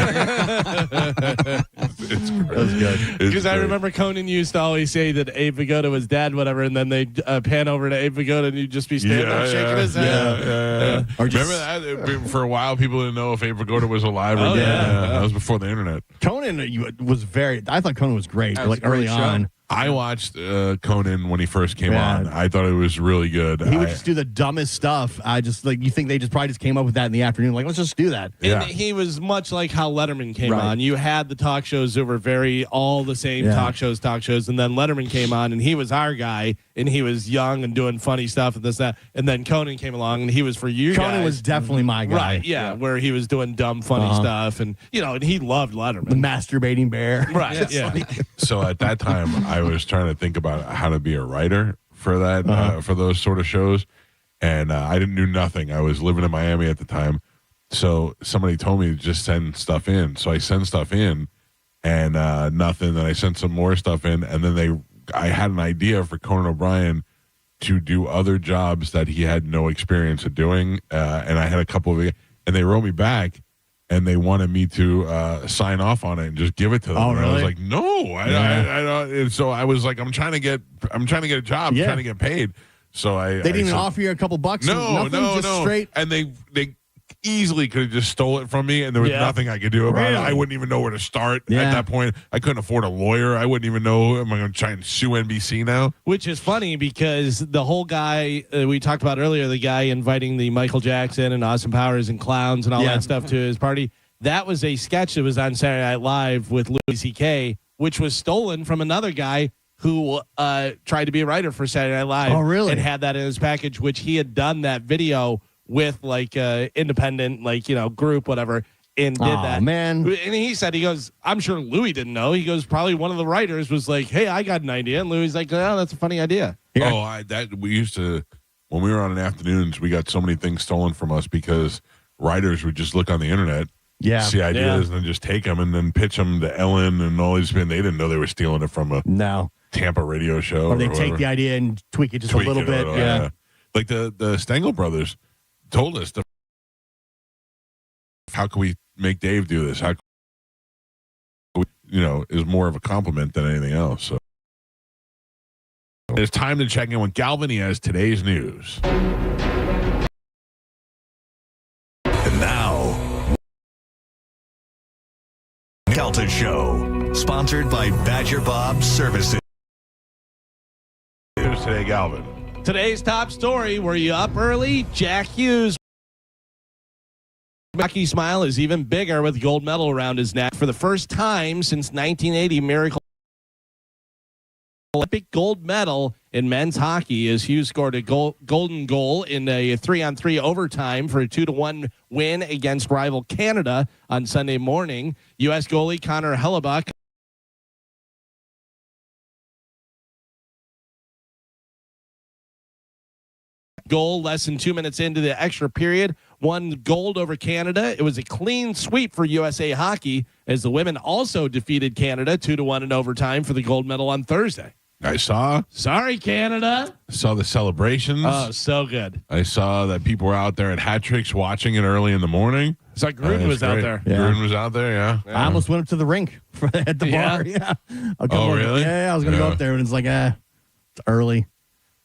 It's great. That was good. Because I remember Conan used to always say that Abe Vigoda was dad, whatever, and then they'd pan over to Abe Vigoda and he'd just be standing there shaking his head. Yeah. Remember that? For a while, people didn't know if Abe Vigoda was alive or dead. That was before the internet. Conan was I thought Conan was great, like early on. I watched Conan when he first came on. I thought it was really good. He would just do the dumbest stuff. I just you think they probably just came up with that in the afternoon. Like, let's just do that. And he was much like how Letterman came on. You had the talk shows that were all the same talk shows, and then Letterman came on, and he was our guy, and he was young and doing funny stuff and this, that. And then Conan came along, and he was for you Conan guys. was definitely my guy. Right, yeah, where he was doing dumb, funny stuff, and and he loved Letterman. The masturbating bear. Right, yeah. So at that time, I was trying to think about how to be a writer for that, for those sort of shows. And I didn't do nothing. I was living in Miami at the time. So somebody told me to just send stuff in. So I sent stuff in and nothing. Then I sent some more stuff in. And then I had an idea for Conan O'Brien to do other jobs that he had no experience of doing. And I had a couple of, and they wrote me back. And they wanted me to sign off on it and just give it to them. Oh, and really? I was like, no, I don't. And so I was like, I'm trying to get a job, I'm trying to get paid. So They didn't even offer you a couple bucks. No, just straight. And they easily could have just stole it from me, and there was nothing I could do about it. I wouldn't even know where to start at that point. I couldn't afford a lawyer. I wouldn't even know. Am I going to try and sue NBC now? Which is funny because the whole guy we talked about earlier, the guy inviting the Michael Jackson and Austin Powers and clowns and all that stuff to his party, that was a sketch that was on Saturday Night Live with Louis C.K., which was stolen from another guy who tried to be a writer for Saturday Night Live. Oh, really? And had that in his package, which he had done that video with independent, group, whatever, and did that. Man. And he said, he goes, I'm sure Louis didn't know. He goes, probably one of the writers was like, hey, I got an idea. And Louis like, oh, that's a funny idea. Yeah. We used to, when we were on in afternoons, we got so many things stolen from us because writers would just look on the internet, see ideas, and then just take them and then pitch them to Ellen and all these. And they didn't know they were stealing it from a Tampa radio show. Or they take the idea and tweak it a little bit. Yeah. Like the Stengel brothers told us, how can we make Dave do this? How can we, is more of a compliment than anything else. So it's time to check in with Galvin. He has today's news. And now, Calta Show, sponsored by Badger Bob Services. News today, Galvin. Today's top story, were you up early? Jack Hughes. Hockey smile is even bigger with gold medal around his neck. For the first time since 1980, Miracle Olympic gold medal in men's hockey as Hughes scored a golden goal in a 3-on-3 overtime for a 2-1 win against rival Canada on Sunday morning. U.S. goalie Connor Hellebuck goal less than 2 minutes into the extra period, won gold over Canada. It was a clean sweep for USA Hockey as the women also defeated Canada 2-1 in overtime for the gold medal on Thursday. I saw. Sorry, Canada. Saw the celebrations. Oh, so good. I saw that people were out there at hat tricks watching it early in the morning. It's like Gruden was out there. Yeah. Gruden was out there, yeah. I almost went up to the rink at the bar. Yeah. Oh, really? Yeah, I was going to go up there, and it's like, it's early.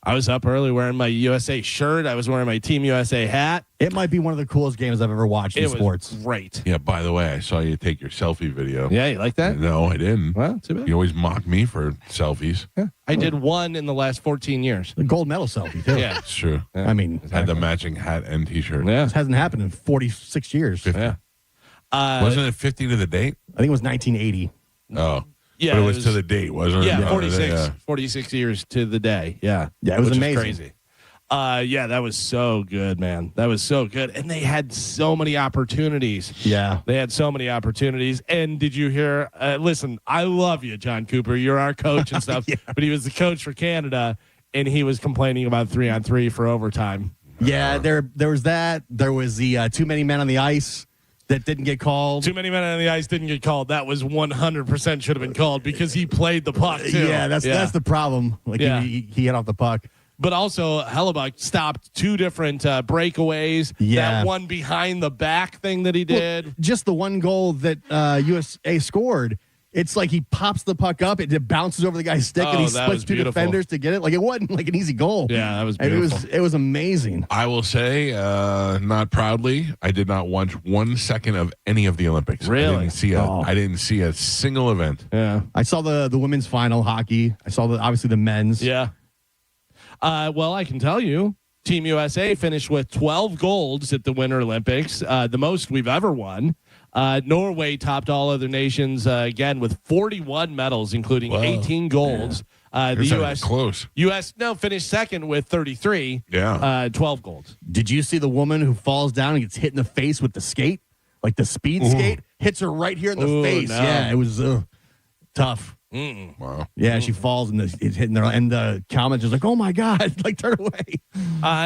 I was up early wearing my USA shirt. I was wearing my Team USA hat. It might be one of the coolest games I've ever watched in sports. Was great. Yeah, by the way, I saw you take your selfie video. Yeah, you like that? No, I didn't. Well, too bad. You always mock me for selfies. Yeah. I did one in the last 14 years. The gold medal selfie, too. Yeah. It's true. Yeah. I mean, had the matching hat and T-shirt. Yeah. This hasn't happened in 46 years. 50. Yeah. Wasn't it 50 to the date? I think it was 1980. Oh. Yeah, but it was to the date, wasn't it? Yeah, 46 years to the day. Yeah. Yeah, it was which amazing. Is crazy. Yeah, that was so good, man. That was so good. And they had so many opportunities. Yeah. They had so many opportunities. And did you hear, listen, I love you, John Cooper. You're our coach and stuff, but he was the coach for Canada, and he was complaining about 3-on-3 for overtime. Yeah, there was that. There was the too many men on the ice that didn't get called. Too many men on the ice didn't get called. That was 100% should have been called because he played the puck, too. Yeah, that's the problem. Like, he hit off the puck. But also, Hellebuck stopped 2 different breakaways. Yeah. That one behind the back thing that he did. Well, just the one goal that USA scored, it's like he pops the puck up, it bounces over the guy's stick, and he splits 2 defenders to get it. Like, it wasn't like an easy goal. Yeah, that was beautiful. It was amazing. I will say, not proudly, I did not watch 1 second of any of the Olympics. Really? I didn't see a single event. Yeah. I saw the women's final hockey. I saw obviously the men's. Yeah. Well, I can tell you, Team USA finished with 12 golds at the Winter Olympics, the most we've ever won. Norway topped all other nations again with 41 medals, including 18 golds. The U.S. finished second with 33. Yeah, 12 golds. Did you see the woman who falls down and gets hit in the face with the skate, like the speed skate, hits her right here in the face? No. Yeah, it was tough. Wow. Yeah, she falls and it's hitting her, and the comments is like, "Oh my God!" Like, turn away.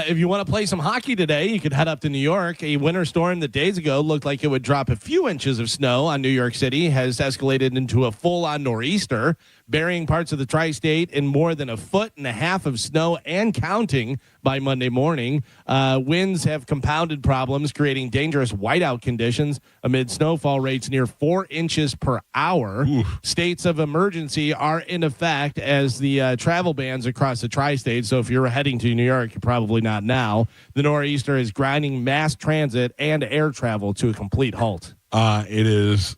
If you want to play some hockey today, you could head up to New York. A winter storm that days ago looked like it would drop a few inches of snow on New York City has escalated into a full-on nor'easter, burying parts of the tri-state in more than 1.5 feet of snow and counting by Monday morning. Winds have compounded problems, creating dangerous whiteout conditions amid snowfall rates near 4 inches per hour. Oof. States of emergency are in effect as the travel bans across the tri-state. So if you're heading to New York, you're probably not now. The nor'easter is grinding mass transit and air travel to a complete halt. It is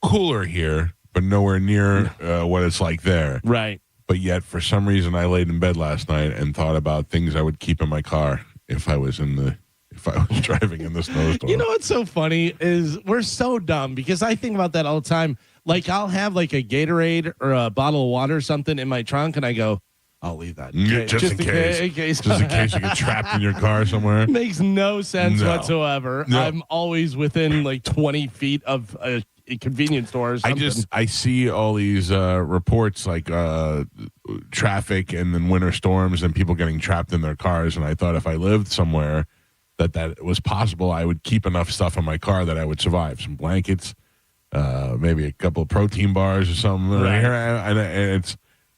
cooler here, but nowhere near what it's like there. Right. But yet, for some reason, I laid in bed last night and thought about things I would keep in my car if I was driving in the snowstorm. You know what's so funny is we're so dumb because I think about that all the time. Like, I'll have like a Gatorade or a bottle of water or something in my trunk, and I go, I'll leave that. Just in case. Just in case you get trapped in your car somewhere. Makes no sense whatsoever. No. I'm always within like 20 feet of a convenience store or something. I see all these reports like traffic and then winter storms and people getting trapped in their cars, and I thought if I lived somewhere that was possible, I would keep enough stuff in my car that I would survive. Some blankets, maybe a couple of protein bars or something. Right. Here and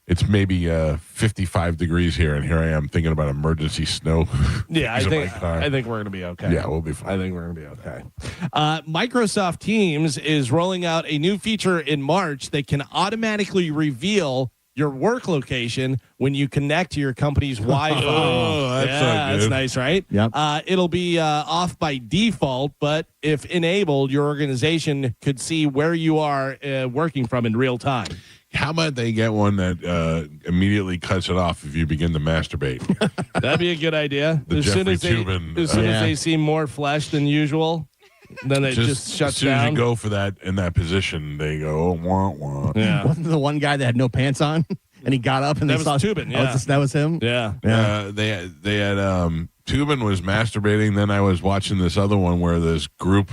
it's maybe 55 degrees here, and here I am thinking about emergency snow. Yeah, I think we're going to be okay. Yeah, we'll be fine. I think we're going to be okay. Microsoft Teams is rolling out a new feature in March that can automatically reveal your work location when you connect to your company's Wi-Fi. Oh, that's nice, right? Yep. It'll be off by default, but if enabled, your organization could see where you are working from in real time. How about they get one that immediately cuts it off if you begin to masturbate? That'd be a good idah. The As soon as Tubin, as they see more flesh than usual, then it just shuts as soon down. as you go for that in that position, they go, oh, wah, wah. Yeah. Wasn't the one guy that had no pants on and he got up and That they was saw Tubin, yeah. that was him? Yeah. They had Tubin was masturbating. Then I was watching this other one where this group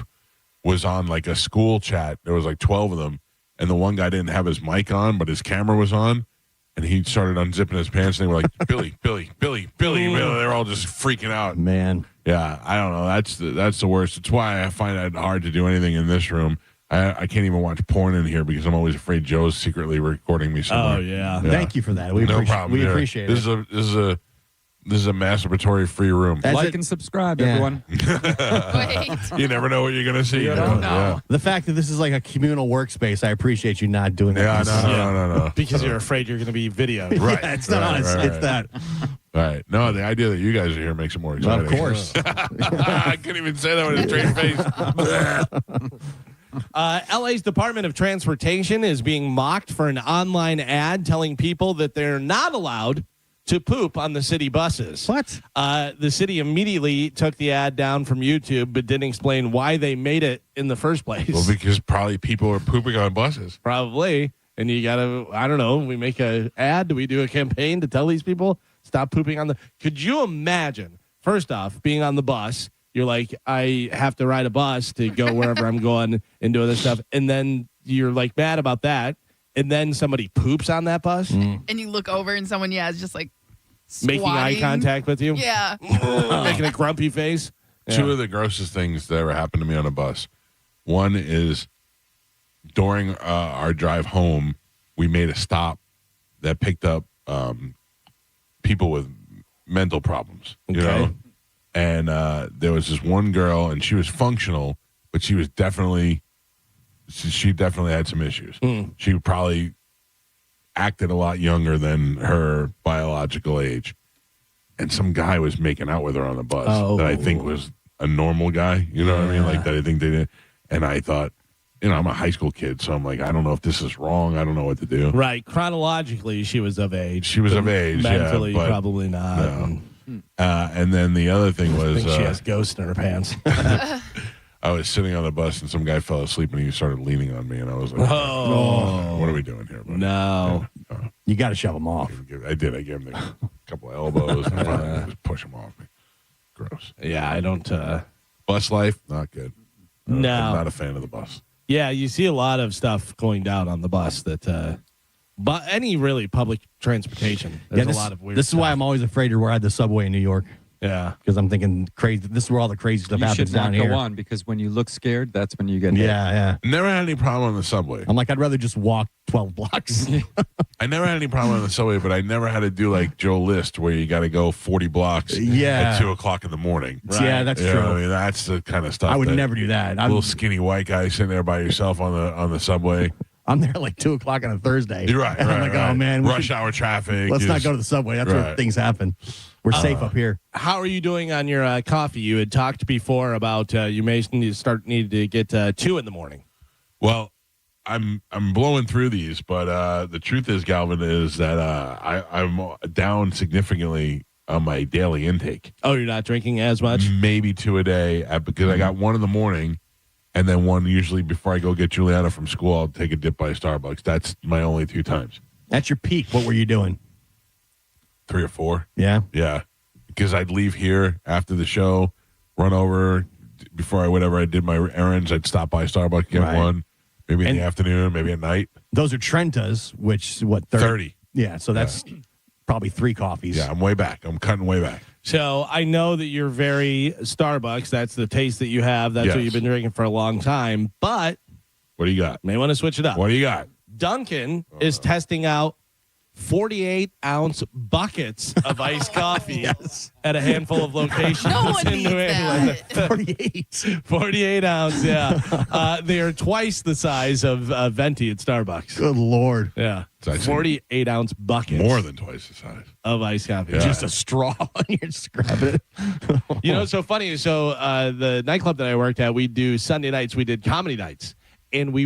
was on like a school chat. There was like 12 of them, and the one guy didn't have his mic on, but his camera was on, and he started unzipping his pants, and they were like, Billy. They're all just freaking out. Man. Yeah, I don't know. That's the worst. It's why I find it hard to do anything in this room. I can't even watch porn in here because I'm always afraid Joe's secretly recording me somewhere. Oh, yeah. Thank you for that. We appreciate it. This is a masturbatory free room. Like and subscribe, everyone. You never know what you're gonna see. You don't know. Yeah. The fact that this is like a communal workspace, I appreciate you not doing that. No. Because you're afraid you're going to be videoed. Right. Yeah, it's not us. Right. It's that. Right. No, the idea that you guys are here makes it more exciting. Of course. I couldn't even say that with a straight face. LA's Department of Transportation is being mocked for an online ad telling people that they're not allowed to poop on the city buses. What? The city immediately took the ad down from YouTube, but didn't explain why they made it in the first place. Well, because probably people are pooping on buses. Probably. And you got to, I don't know, we make an ad? Do we do a campaign to tell these people Stop pooping on the. Could you imagine? First off, being on the bus, you're like, I have to ride a bus to go wherever I'm going and do this stuff, and then you're like mad about that, and then somebody poops on that bus, And you look over and someone, is just like making eye squatting. contact with you, Yeah. making a grumpy face. Two of the grossest things that ever happened to me on a bus. One is during our drive home, we made a stop that picked up people with mental problems, you know? And there was this one girl, and she was functional, but she was definitely had some issues. She probably acted a lot younger than her biological age. And some guy was making out with her on the bus that I think was a normal guy, you know what I mean? Like that I think they did. And I thought, I'm a high school kid, so I'm like, I don't know if this is wrong. I don't know what to do. Right. Chronologically, she was of age. She was of age, mentally, but probably not. No. And then the other thing was... I think she has ghosts in her pants. I was sitting on the bus, and some guy fell asleep, and he started leaning on me, and I was like, what are we doing here, buddy? No. You got to shove him off. I did. I gave him a couple of elbows, and finally just push him off me. Gross. Yeah, I don't... Bus life, not good. No. I'm not a fan of the bus. Yeah, you see a lot of stuff going down on the bus that... but any really public transportation, there's a lot of weird This stuff. is why I'm always afraid to ride the subway in New York. Yeah. Because I'm thinking crazy. This is where all the crazy stuff You happens should not down go here. on because when you look scared, that's when you get hit. Yeah. Never had any problem on the subway. I'm like, I'd rather just walk 12 blocks. I never had any problem on the subway, but I never had to do like Joe List where you got to go 40 blocks at 2 o'clock in the morning. Right. Yeah, that's true. I mean, that's the kind of stuff. I would never do that. Little skinny white guy sitting there by yourself on the subway. I'm there like 2 o'clock on a Thursday. You're right. And I'm like, oh, man. Rush hour traffic. Let's not go to the subway. That's where things happen. We're safe up here. How are you doing on your coffee? You had talked before about you may need to get 2 in the morning. Well, I'm blowing through these, but the truth is, Galvin, is that I'm down significantly on my daily intake. Oh, you're not drinking as much? Maybe 2 a day because I got 1 in the morning. And then 1 usually before I go get Juliana from school, I'll take a dip by Starbucks. That's my only 2 times. That's your peak. What were you doing? 3 or 4. Yeah? Yeah. Because I'd leave here after the show, run over before I did my errands. I'd stop by Starbucks, get 1, maybe in the afternoon, maybe at night. Those are Trentas, which, 30? Yeah, so that's probably 3 coffees. Yeah, I'm way back. I'm cutting way back. So I know that you're very Starbucks. That's the taste that you have. That's what you've been drinking for a long time. But what do you got? May want to switch it up. What do you got? Dunkin' is testing out 48-ounce buckets of iced coffee at a handful of locations No one in needs New England. 48 ounce, yeah. They are twice the size of Venti at Starbucks. Good Lord. Yeah. It's actually 48 ounce buckets. More than twice the size. Of iced coffee. Yeah. Just a straw and you're just grabbing it. You know, it's so funny. So the nightclub that I worked at, we do Sunday nights, we did comedy nights. And we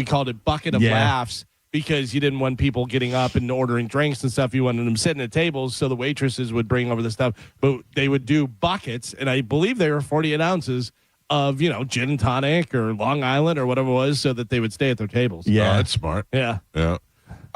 called it Bucket of Laughs. Because you didn't want people getting up and ordering drinks and stuff. You wanted them sitting at tables so the waitresses would bring over the stuff. But they would do buckets, and I believe they were 48 ounces of, gin and tonic or Long Island or whatever it was so that they would stay at their tables. Yeah. Oh, that's smart. Yeah. Yeah.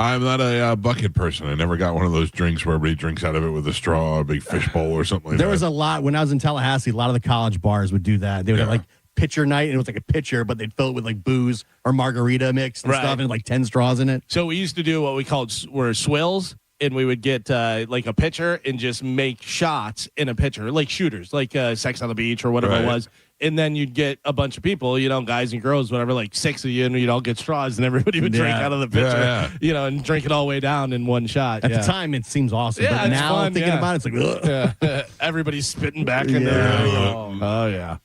I'm not a bucket person. I never got one of those drinks where everybody drinks out of it with a straw, a big fishbowl or something like that. There was a lot, when I was in Tallahassee, a lot of the college bars would do that. They would have like pitcher night, and it was like a pitcher, but they'd fill it with like booze or margarita mix and stuff, and like 10 straws in it. So we used to do what we called were swills, and we would get like a pitcher and just make shots in a pitcher, like shooters, like Sex on the Beach or whatever it was. And then you'd get a bunch of people, guys and girls, whatever, like 6 of you, and you'd all get straws, and everybody would drink out of the pitcher, and drink it all the way down in one shot. At the time, it seems awesome. Yeah, but it's now fun, thinking about it, it's like, ugh. Everybody's spitting back in there. Oh, yeah.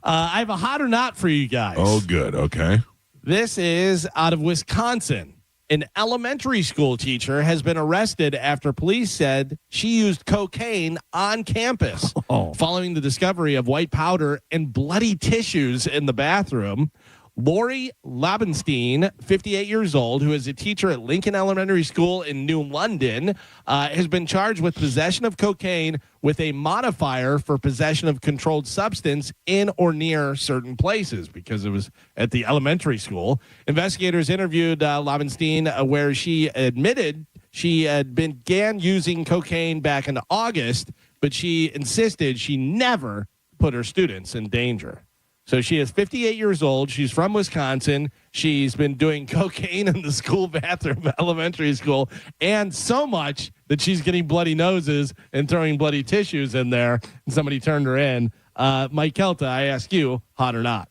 I have a hot or not for you guys. Oh, good. Okay. This is out of Wisconsin. An elementary school teacher has been arrested after police said she used cocaine on campus following the discovery of white powder and bloody tissues in the bathroom. Lori Labenstein, 58 years old, who is a teacher at Lincoln Elementary School in New London, has been charged with possession of cocaine with a modifier for possession of controlled substance in or near certain places because it was at the elementary school. Investigators interviewed Labenstein where she admitted She had began using cocaine back in August, but she insisted she never put her students in danger. So she is 58 years old. She's from Wisconsin. She's been doing cocaine in the school bathroom at elementary school, and so much that she's getting bloody noses and throwing bloody tissues in there. And somebody turned her in. Mike Calta, I ask you, hot or not?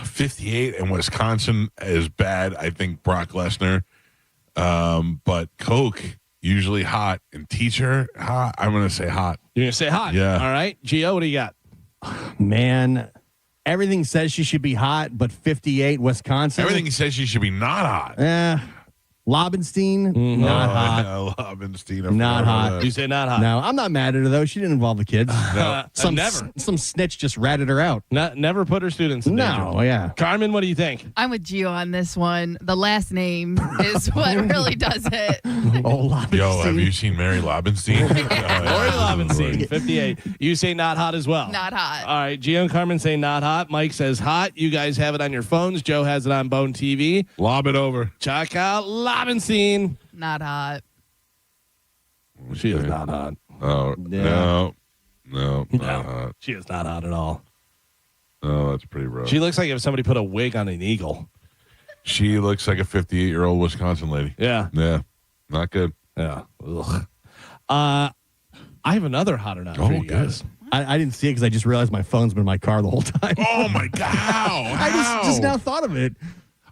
58 in Wisconsin is bad. I think Brock Lesnar. But coke, usually hot. And teacher, hot. I'm going to say hot. You're going to say hot? Yeah. All right. Gio, what do you got? Man, everything says she should be hot, but 58 Wisconsin. Everything says she should be not hot. Lobenstein, not hot. Yeah, Lobenstein, Not hot. You say not hot. No, I'm not mad at her, though. She didn't involve the kids. Never. Some snitch just ratted her out. Never put her students in danger. No, yeah. Carmen, what do you think? I'm with Gio on this one. The last name is what really does it. Oh, Lobenstein. Yo, have you seen Mary Lobenstein? Lori Lobenstein, 58. You say not hot as well. Not hot. All right. Gio and Carmen say not hot. Mike says hot. You guys have it on your phones. Joe has it on Bone TV. Lob it over. Check out Lobenstein. Not hot. She is not hot. Oh, Yeah. No, not hot. She is not hot at all. Oh, that's pretty rough. She looks like if somebody put a wig on an eagle. She looks like a 58-year-old Wisconsin lady. Yeah. Yeah. Not good. Yeah. Ugh. I have another hot or not for you guys. I didn't see it because I just realized my phone's been in my car the whole time. Oh, my God. I just now thought of it.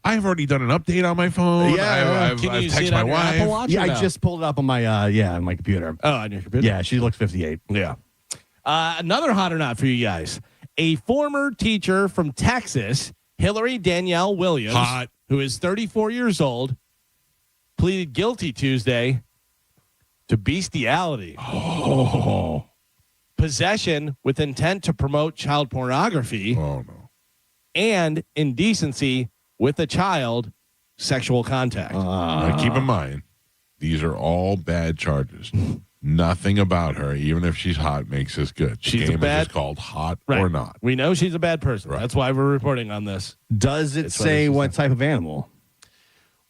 I've already done an update on my phone. Yeah. I've Can you see texted it my on your Apple wife. Watch? Yeah, or no? I just pulled it up on my on my computer. Oh, on your computer? Yeah, she looks 58. Yeah. Another hot or not for you guys. A former teacher from Texas, Hillary Danielle Williams, Hot. who is 34 years old, pleaded guilty Tuesday to bestiality. Oh. Possession with intent to promote child pornography. Oh, no. And indecency with a child, sexual contact. Now, keep in mind, these are all bad charges. Nothing about her, even if she's hot, makes this good. The She's a game bad- is just called hot Right. or not. We know she's a bad person. Right. That's why we're reporting on this. Does it It's say what what it's type of animal?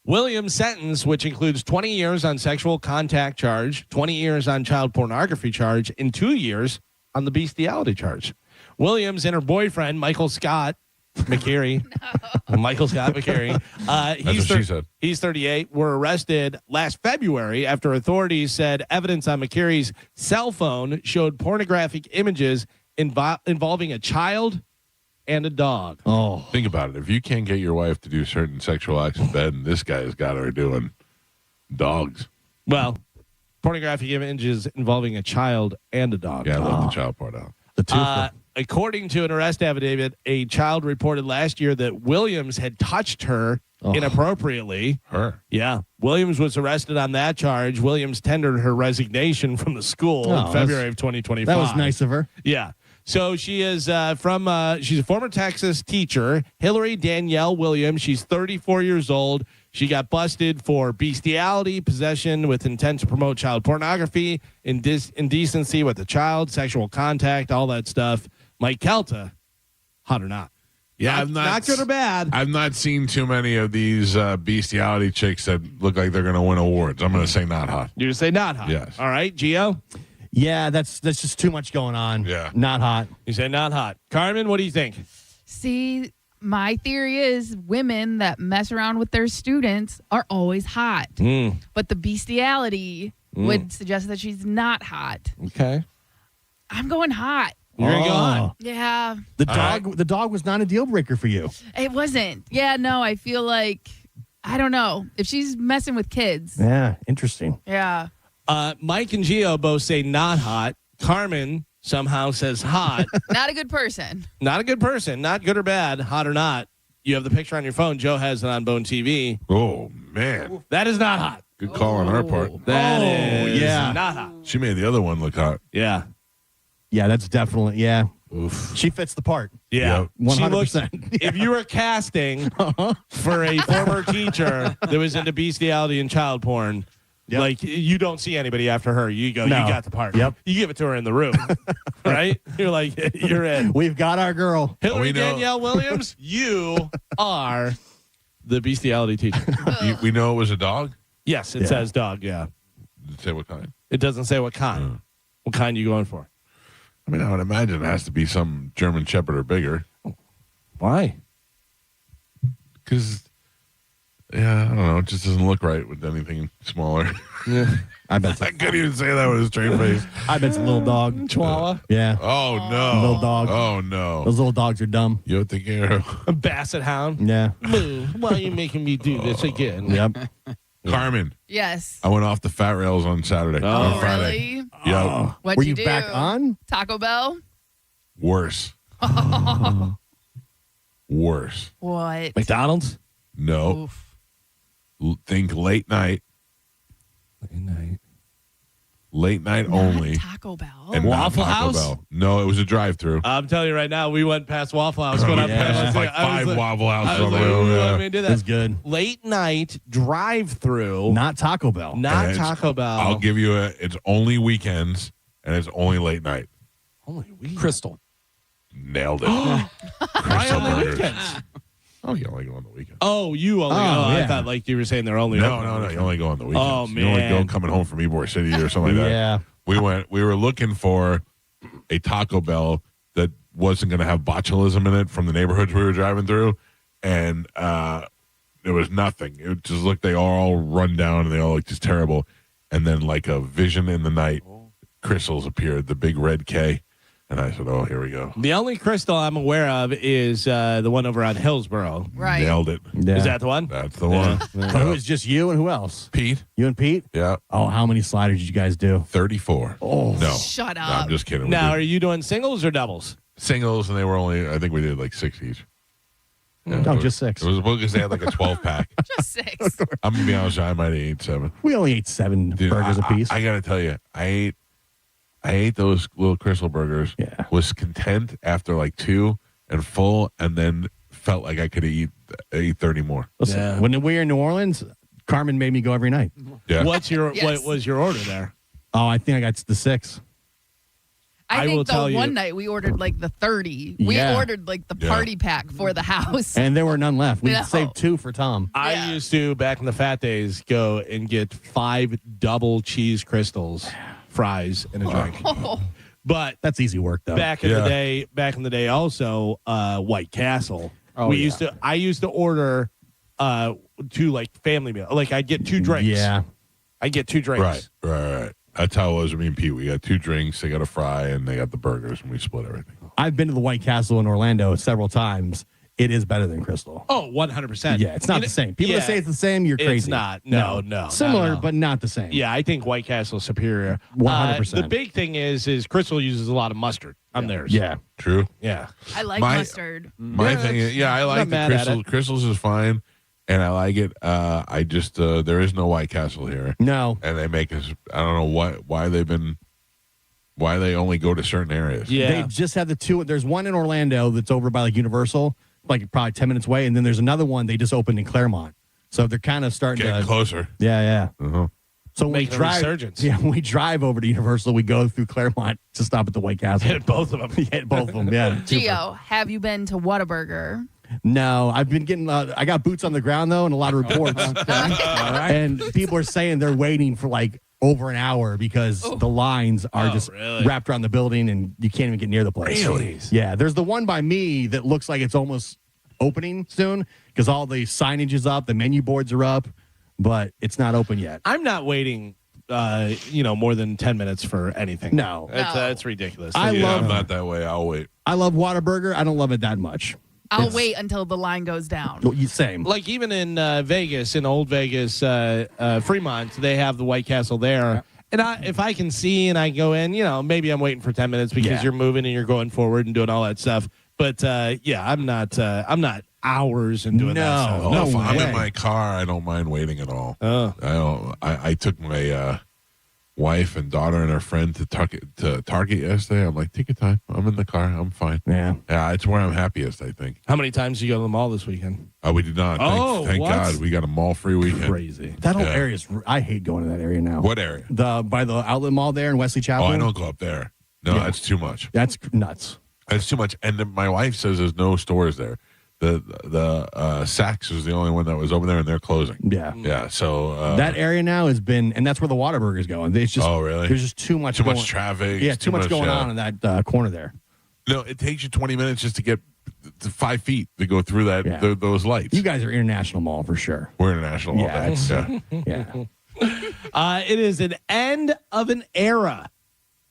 Williams' sentence, which includes 20 years on sexual contact charge, 20 years on child pornography charge, and 2 years on the bestiality charge. Williams and her boyfriend, Michael Scott McCary, Michael Scott McCary, That's what she said. he's 38, were arrested last February after authorities said evidence on McCary's cell phone showed pornographic images involving a child and a dog. Oh, Think about it. If you can't get your wife to do certain sexual acts in bed, and this guy's got her doing dogs. Well, pornographic images involving a child and a dog. Yeah, I left the child part out. the two. According to an arrest affidavit, a child reported last year that Williams had touched her inappropriately. Her. Yeah. Williams was arrested on that charge. Williams tendered her resignation from the school Oh, in February of 2025. That was nice of her. Yeah. So she is she's a former Texas teacher, Hillary Danielle Williams. She's 34 years old. She got busted for bestiality, possession with intent to promote child pornography, indecency with a child, sexual contact, all that stuff. Mike Calta, hot or not? Yeah, not good or bad. I've not seen too many of these bestiality chicks that look like they're going to win awards. I'm going to say not hot. You say not hot. Yes. All right, Gio? Yeah, that's just too much going on. Yeah. Not hot. You say not hot. Carmen, what do you think? See, my theory is women that mess around with their students are always hot. But the bestiality would suggest that she's not hot. Okay. I'm going hot. You're going to go on. Yeah, The dog was not a deal breaker for you. it wasn't. Yeah, no, I feel like, I don't know. If she's messing with kids. Yeah, interesting. Yeah. Mike and Gio both say not hot. Carmen somehow says hot. Not a good person. Not a good person. Not good or bad. Hot or not. You have the picture on your phone. Joe has it on Bone TV. Oh, man. That is not hot. Good call on her part. That is yeah. not hot. She made the other one look hot. Yeah. Yeah, that's definitely, yeah. Oof. She fits the part. Yeah. Yep. She looks, 100%. if you were casting for a former teacher that was into bestiality and child porn, like you don't see anybody after her. You go, No. you got the part. Yep. You give it to her in the room, right? You're like, you're in. We've got our girl. Hillary We know- Danielle Williams, you are the bestiality teacher. We know it was a dog? Yes, it says dog. Yeah. Does it say what kind? It doesn't say what kind. What kind are you going for? I mean, I would imagine it has to be some German Shepherd or bigger. Why? Because, I don't know. It just doesn't look right with anything smaller. Yeah. I bet. I couldn't even say that with a straight face. I bet it's a little dog. Chihuahua. Yeah. Oh, no. Little dog. Oh, no. Those little dogs are dumb. Yo te quiero. A basset hound. Yeah. Moo. Why are you making me do this again? Yep. Carmen, Yes. I went off the fat rails on Saturday. On Friday. Really? Yep. What'd Were you you do? back on? Taco Bell? Worse. Worse. What? McDonald's? No. Think late night. Late night only. Taco Bell. And not Waffle Taco House? Bell. No, it was a drive-through. I'm telling you right now, we went past Waffle House. Going up past Like I was 5 Waffle Houses I was on the like, way over ooh, there. let me do that. That's good. Late night drive-through. Not Taco Bell. Not And Taco Bell. I'll give you it's only weekends and it's only late night. Only weekends. Crystal. Nailed it. Why Crystal only burgers. weekends? Oh, you only go on the weekend. Oh, you only. I thought like you were saying they're only. No, open no, on no. the You only go on the weekends. Oh, You only go man. coming home from Ybor City or something like that. Yeah. We were looking for a Taco Bell that wasn't going to have botulism in it from the neighborhoods we were driving through. And there was nothing. It just looked, they all run down and they all looked just terrible. And then like a vision in the night, crystals appeared, the big red K. And I said, oh, here we go. The only crystal I'm aware of is the one over on Hillsboro. Right. Nailed it. Yeah. Is that the one? That's the one. It was just you and who else? Pete? You and Pete? Yeah. Oh, how many sliders did you guys do? 34. Oh. No. Shut No, up. I'm just kidding. We Now, did are you doing singles or doubles? singles, and they were only, I think we did like 6 each. Yeah, No, it was- just 6. It was because they had like a 12-pack. Just 6. I'm going to be honest, I might have ate 7. We only ate 7 Dude, burgers a piece. I got to tell you, I ate those little crystal burgers. Yeah. Was content after like 2 and full, and then felt like I could eat 30 more. Listen, Yeah. when we were in New Orleans, Carmen made me go every night. Yeah. What Yes. was your order there? Oh, I think I got the 6. I will think tell the you- one night we ordered like the 30. We Yeah. ordered like the Yeah. party pack for the house. And there were none left. We No. saved 2 for Tom. I used to, back in the fat days, go and get 5 double cheese crystals, fries, and a drink. But That's easy work, though. back in the day, also White Castle. Oh, I used to order 2 like family meal. Like I'd get 2 drinks. Yeah. I get 2 drinks. Right. That's how it was with me and Pete. We got 2 drinks, they got a fry, and they got the burgers, and we split everything. I've been to the White Castle in Orlando several times. It is better than Crystal. Oh, 100%. Yeah, it's not the same. People that say it's the same, you're crazy. It's not. No. Similar, no. but not the same. Yeah, I think White Castle is superior. 100%. The big thing is Crystal uses a lot of mustard on theirs. Yeah. True. Yeah. I like My- mustard. My thing is, I like not the mad at crystals. it. Crystals is fine, and I like it. I just there is no White Castle here, No. and they make us. I don't know why they only go to certain areas. Yeah. They just have the 2. There's one in Orlando that's over by like Universal, like probably 10 minutes away. And then there's another one they just opened in Claremont. So they're kind of starting Getting to. closer. Yeah. Uh-huh. So when we Making a drive, resurgence. when we drive over to Universal, we go through Claremont to stop at the White Castle. Hit both of them. Hit both of them. Yeah. Gio, have you been to Whataburger? No, I've been getting. I got boots on the ground though, and a lot of reports. And people are saying they're waiting for like over an hour because the lines are just really? wrapped around the building, and you can't even get near the place. Really? Yeah. There's the one by me that looks like it's almost opening soon because all the signage is up, the menu boards are up, but it's not open yet. I'm not waiting, more than 10 minutes for anything. No. It's ridiculous. I love. I'm not that way. I'll wait. I love Whataburger. I don't love it that much. I'll wait until the line goes down. Same. Like even in Vegas, in old Vegas, Fremont, they have the White Castle there. And if I can see and I go in, maybe I'm waiting for 10 minutes because you're moving and you're going forward and doing all that stuff. But I'm not hours and doing that stuff. Oh, if I'm in my car, I don't mind waiting at all. Oh. I don't. I took my wife and daughter and her friend to Target yesterday. I'm like, take your time. I'm in the car. I'm fine. Yeah. It's where I'm happiest, I think. How many times did you go to the mall this weekend? We did not. Thank what? God. We got a mall-free weekend. Crazy. That whole area is. I hate going to that area now. What area? By the outlet mall there in Wesley Chapel. Oh, I don't go up there. No, that's too much. That's nuts. That's too much. And then my wife says there's no stores there. The Saks was the only one that was open there, and they're closing. Yeah. So that area now has been, and that's where the Whataburger's going. It's just, really? There's just too much traffic. Yeah, too much going on in that corner there. No, it takes you 20 minutes just to get to 5 feet to go through that those lights. You guys are International Mall for sure. We're International Mall. It is an end of an era.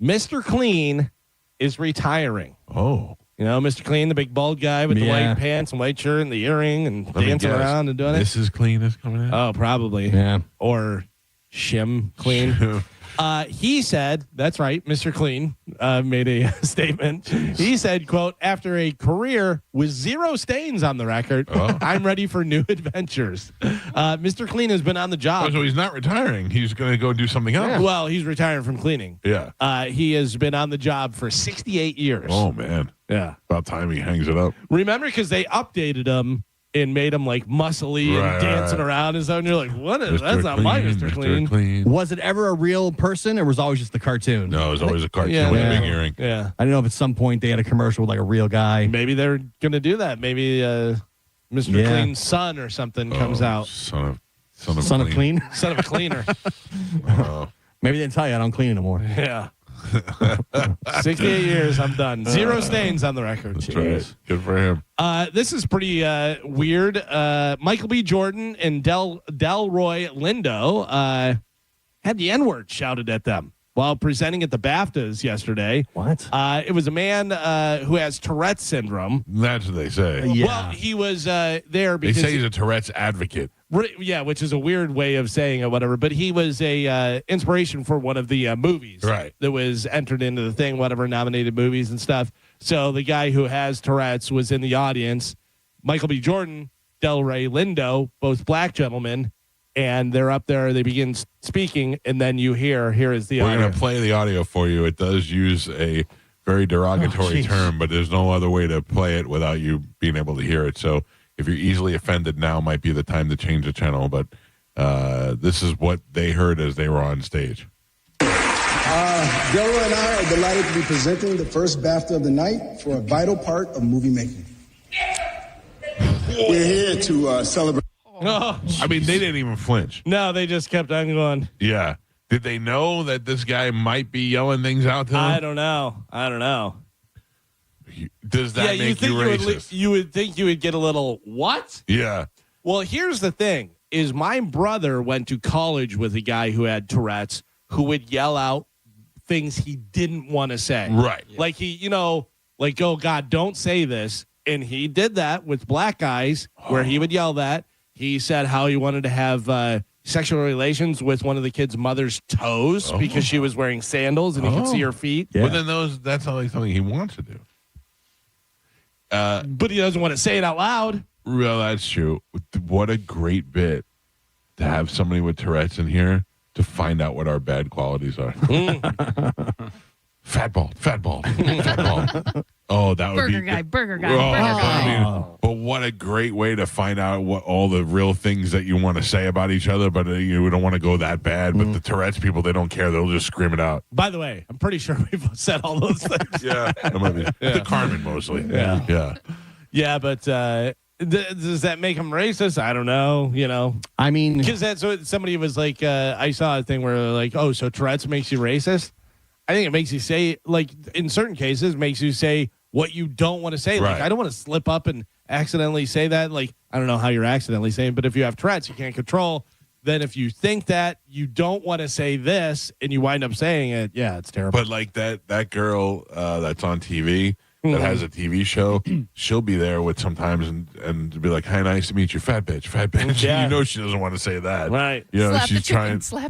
Mr. Clean is retiring. Oh. You know, Mr. Clean, the big bald guy with the white pants and white shirt and the earring and dancing around and doing it. Mrs. Clean is coming in? Oh, probably. Yeah. Or Shim Clean. He said, that's right, Mr. Clean made a statement. He said, quote, after a career with 0 stains on the record, I'm ready for new adventures. Mr. Clean has been on the job. Oh, so he's not retiring. He's going to go do something else. Yeah. Well, he's retiring from cleaning. Yeah. He has been on the job for 68 years. Oh, man. Yeah. About time he hangs it up. Remember, because they updated him and made him like muscly and dancing around and stuff. And you're like, what is that's not my Mr. Clean. Was it ever a real person or was it always just the cartoon? No, it was always a cartoon with a big earring. Yeah. I don't know if at some point they had a commercial with like a real guy. Maybe they're going to do that. Maybe Mr. Clean's son or something comes out. Son of clean? Son of a cleaner. Maybe they didn't tell you I don't clean anymore. Yeah. 68 years, I'm done. 0 stains on the record. That's right. Good for him. This is pretty weird. Michael B. Jordan and Delroy Lindo had the N-word shouted at them while presenting at the BAFTAs yesterday. What? It was a man who has Tourette's syndrome. That's what they say. Yeah. Well, he was there because they say he's a Tourette's advocate. Yeah, which is a weird way of saying it, whatever. But he was a inspiration for one of the movies that was entered into the thing, whatever, nominated movies and stuff. So the guy who has Tourette's was in the audience. Michael B. Jordan, Delroy Lindo, both black gentlemen, and they're up there. They begin speaking, and then you here is the audio. We're going to play the audio for you. It does use a very derogatory term, but there's no other way to play it without you being able to hear it. So if you're easily offended, now might be the time to change the channel. But this is what they heard as they were on stage. Delroy and I are delighted to be presenting the first BAFTA of the night for a vital part of movie making. We're here to celebrate. I mean, they didn't even flinch. No, they just kept on going. Yeah. Did they know that this guy might be yelling things out to them? I don't know. Does that make you racist? You would think you would get a little, what? Yeah. Well, here's the thing, is my brother went to college with a guy who had Tourette's who would yell out things he didn't want to say. Right. Like he, like, oh, God, don't say this. And he did that with black guys where he would yell that. He said how he wanted to have sexual relations with one of the kid's mother's toes because she was wearing sandals and he could see her feet. Yeah. Well, then that's not like something he wants to do. But he doesn't want to say it out loud. Well, that's true. What a great bit to have somebody with Tourette's in here to find out what our bad qualities are. Fat ball. Oh, that would Burger be guy. Burger guy. I mean, but what a great way to find out what all the real things that you want to say about each other, but you don't want to go that bad. But the Tourette's people, they don't care. They'll just scream it out. By the way, I'm pretty sure we've said all those things. Yeah, that might be the Carmen mostly. Yeah, but does that make him racist? I don't know. I mean, because that's what somebody was like. I saw a thing where they're like, oh, so Tourette's makes you racist. I think it makes you say, like, in certain cases, makes you say what you don't want to say. Right. Like, I don't want to slip up and accidentally say that. Like, I don't know how you're accidentally saying, but if you have Tourette's, you can't control. Then if you think that you don't want to say this and you wind up saying it, yeah, it's terrible. But like that girl that's on TV that has a TV show, she'll be there with sometimes and be like, "Hi, nice to meet you, fat bitch." Yeah. You know she doesn't want to say that, right? Slap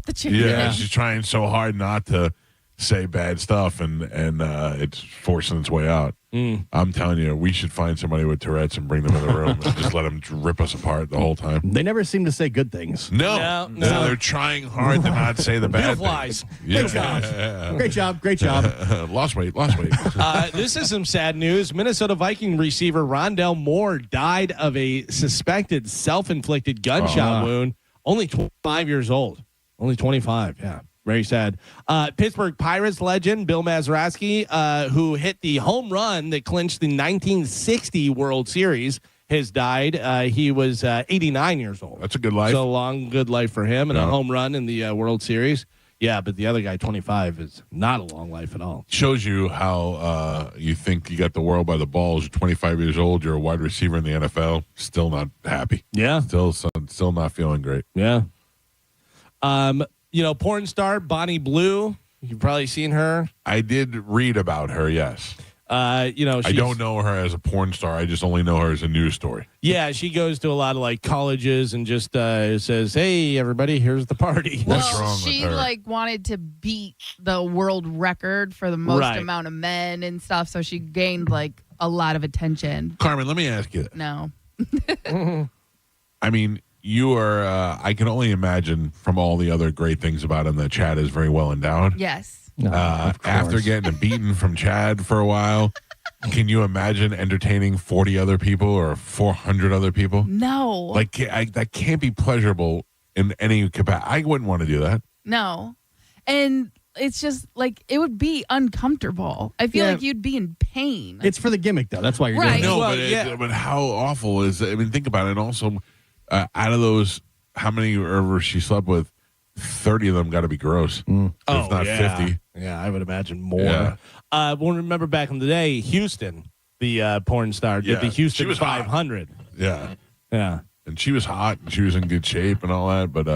the chicken. Yeah, she's trying so hard not to say bad stuff, and it's forcing its way out. I'm telling you, we should find somebody with Tourette's and bring them in the room and just let them rip us apart the whole time. They never seem to say good things. No, they're trying hard to not say the bad flies. things. Great job. Lost weight. This is some sad news. Minnesota Viking receiver Rondell Moore died of a suspected self-inflicted gunshot wound. Only 25 years old. Only 25, yeah. Very sad. Pittsburgh Pirates legend Bill Mazeroski, who hit the home run that clinched the 1960 World Series, has died. He was 89 years old. That's a good life. So long, good life for him, and a home run in the World Series. Yeah, but the other guy, 25, is not a long life at all. Shows you how you think you got the world by the balls. You're 25 years old. You're a wide receiver in the NFL. Still not happy. Yeah. Still not feeling great. Yeah. Porn star Bonnie Blue. You've probably seen her. I did read about her, yes. I don't know her as a porn star. I just only know her as a news story. Yeah, she goes to a lot of colleges and just says, "Hey, everybody, here's the party." What's wrong with she her? wanted to beat the world record for the most amount of men and stuff, so she gained a lot of attention. Carmen, let me ask you. No. I mean, you are. I can only imagine from all the other great things about him that Chad is very well endowed. Yes. After getting beaten from Chad for a while, can you imagine entertaining 40 other people or 400 other people? No. That can't be pleasurable in any capacity. I wouldn't want to do that. No. And it's just it would be uncomfortable. I feel like you'd be in pain. It's for the gimmick, though. That's why you're doing it. No, but how awful is it? I mean, think about it. And also, out of those, how many ever she slept with, 30 of them got to be gross. If not 50. Yeah, I would imagine more. Yeah. Well, remember back in the day, Houston, the porn star, did the Houston 500. Yeah. Yeah. And she was hot, and she was in good shape and all that. But,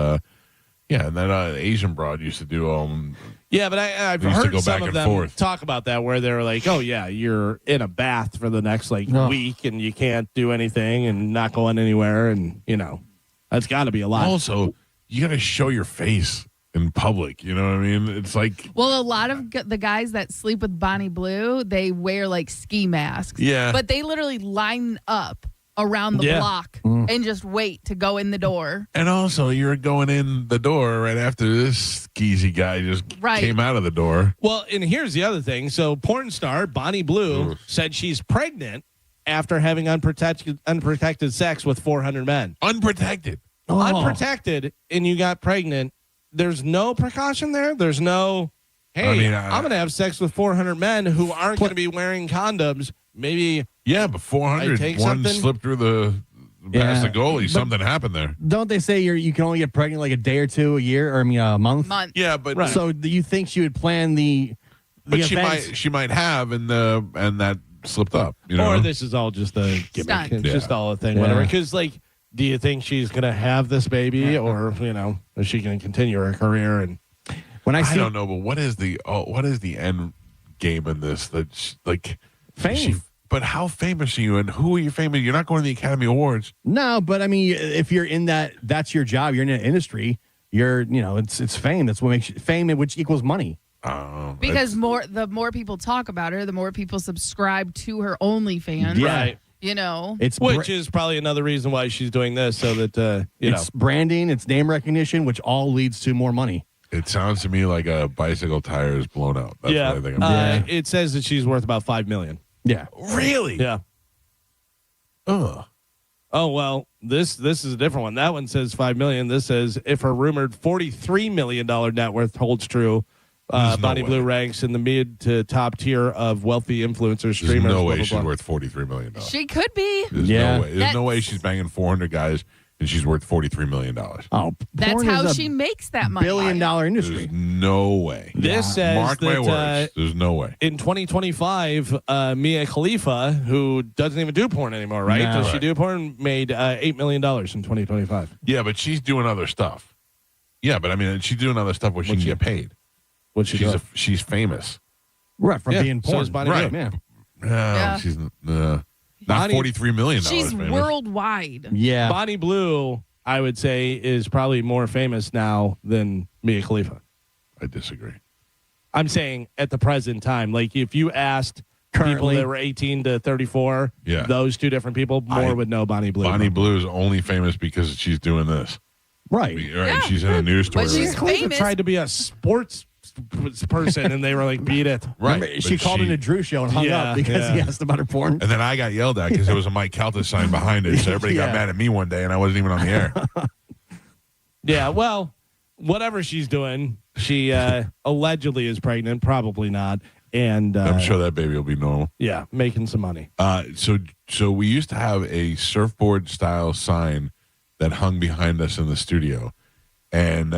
and that Asian broad used to do yeah, but I've used to heard go some back of and them forth. talk about that where they're like, oh, yeah, you're in a bath for the next week and you can't do anything and not going anywhere. And, that's got to be a lot. Also, you got to show your face in public. You know what I mean? It's Well, a lot of the guys that sleep with Bonnie Blue, they wear ski masks. Yeah. But they literally line up around the block and just wait to go in the door. And also, you're going in the door right after this skeezy guy just came out of the door. Well, and here's the other thing. So porn star Bonnie Blue said she's pregnant after having unprotected sex with 400 men. Unprotected. Unprotected, and you got pregnant. There's no precaution there. There's no, hey, I'm going to have sex with 400 men who aren't going to be wearing condoms. Maybe. Yeah, but 400, one slipped through past the goalie. Something happened there. Don't they say you can only get pregnant a day or two a year, or a month? Yeah, but so do you think she would plan the But event? she might have, and that slipped up. Or this is all just a gimmick. Stunt. It's just all a thing, whatever. Because do you think she's going to have this baby, or is she going to continue her career? And I don't know, but what is the end game in this? Fame. But how famous are you, and who are you famous? You're not going to the Academy Awards. No, but I mean, if you're in that's your job. You're in an industry. It's fame. That's what makes you fame, which equals money. Because the more people talk about her, the more people subscribe to her OnlyFans. Yeah. Right. Which is probably another reason why she's doing this, so that it's branding, it's name recognition, which all leads to more money. It sounds to me like a bicycle tire is blown out. That's what I think. It says that she's worth about $5 million. Yeah. Really? Yeah. Oh well, this is a different one. That one says $5 million. This says if her rumored $43 million net worth holds true. Bonnie Blue ranks in the mid to top tier of wealthy influencers, streamers. There's no way blah, blah, she's blah. worth $43 million. She could be. There's no way. There's no way she's banging 400 guys and she's worth $43 million. Oh, that's how she makes that money. $1 billion industry. There's no way. This says Mark my words. There's no way. In 2025, Mia Khalifa, who doesn't even do porn anymore, right? No. Does she do porn? Made $8 million in 2025. Yeah, but she's doing other stuff. Yeah, but I mean, she's doing other stuff where she can get paid. She's famous. Right, from being So porn. is Bonnie Right. Blue. Yeah. She's not $43 million. She's famous. worldwide. Yeah. Bonnie Blue, I would say, is probably more famous now than Mia Khalifa. I disagree. I'm saying at the present time, if you asked people Currently. that were 18 to 34, those two different people, more would know Bonnie Blue. Bonnie Blue is only famous because she's doing this. Right. Right. She's in a news story. But she's Khalifa famous. tried to be a sports person, and they were like, beat it. Right. Remember, she but called in a Drew show and hung up because he asked about her porn. And then I got yelled at because there was a Mike Calta sign behind it. So everybody got mad at me one day, and I wasn't even on the air. Yeah, well, whatever she's doing, she allegedly is pregnant. Probably not. And I'm sure that baby will be normal. Yeah, making some money. So we used to have a surfboard style sign that hung behind us in the studio, and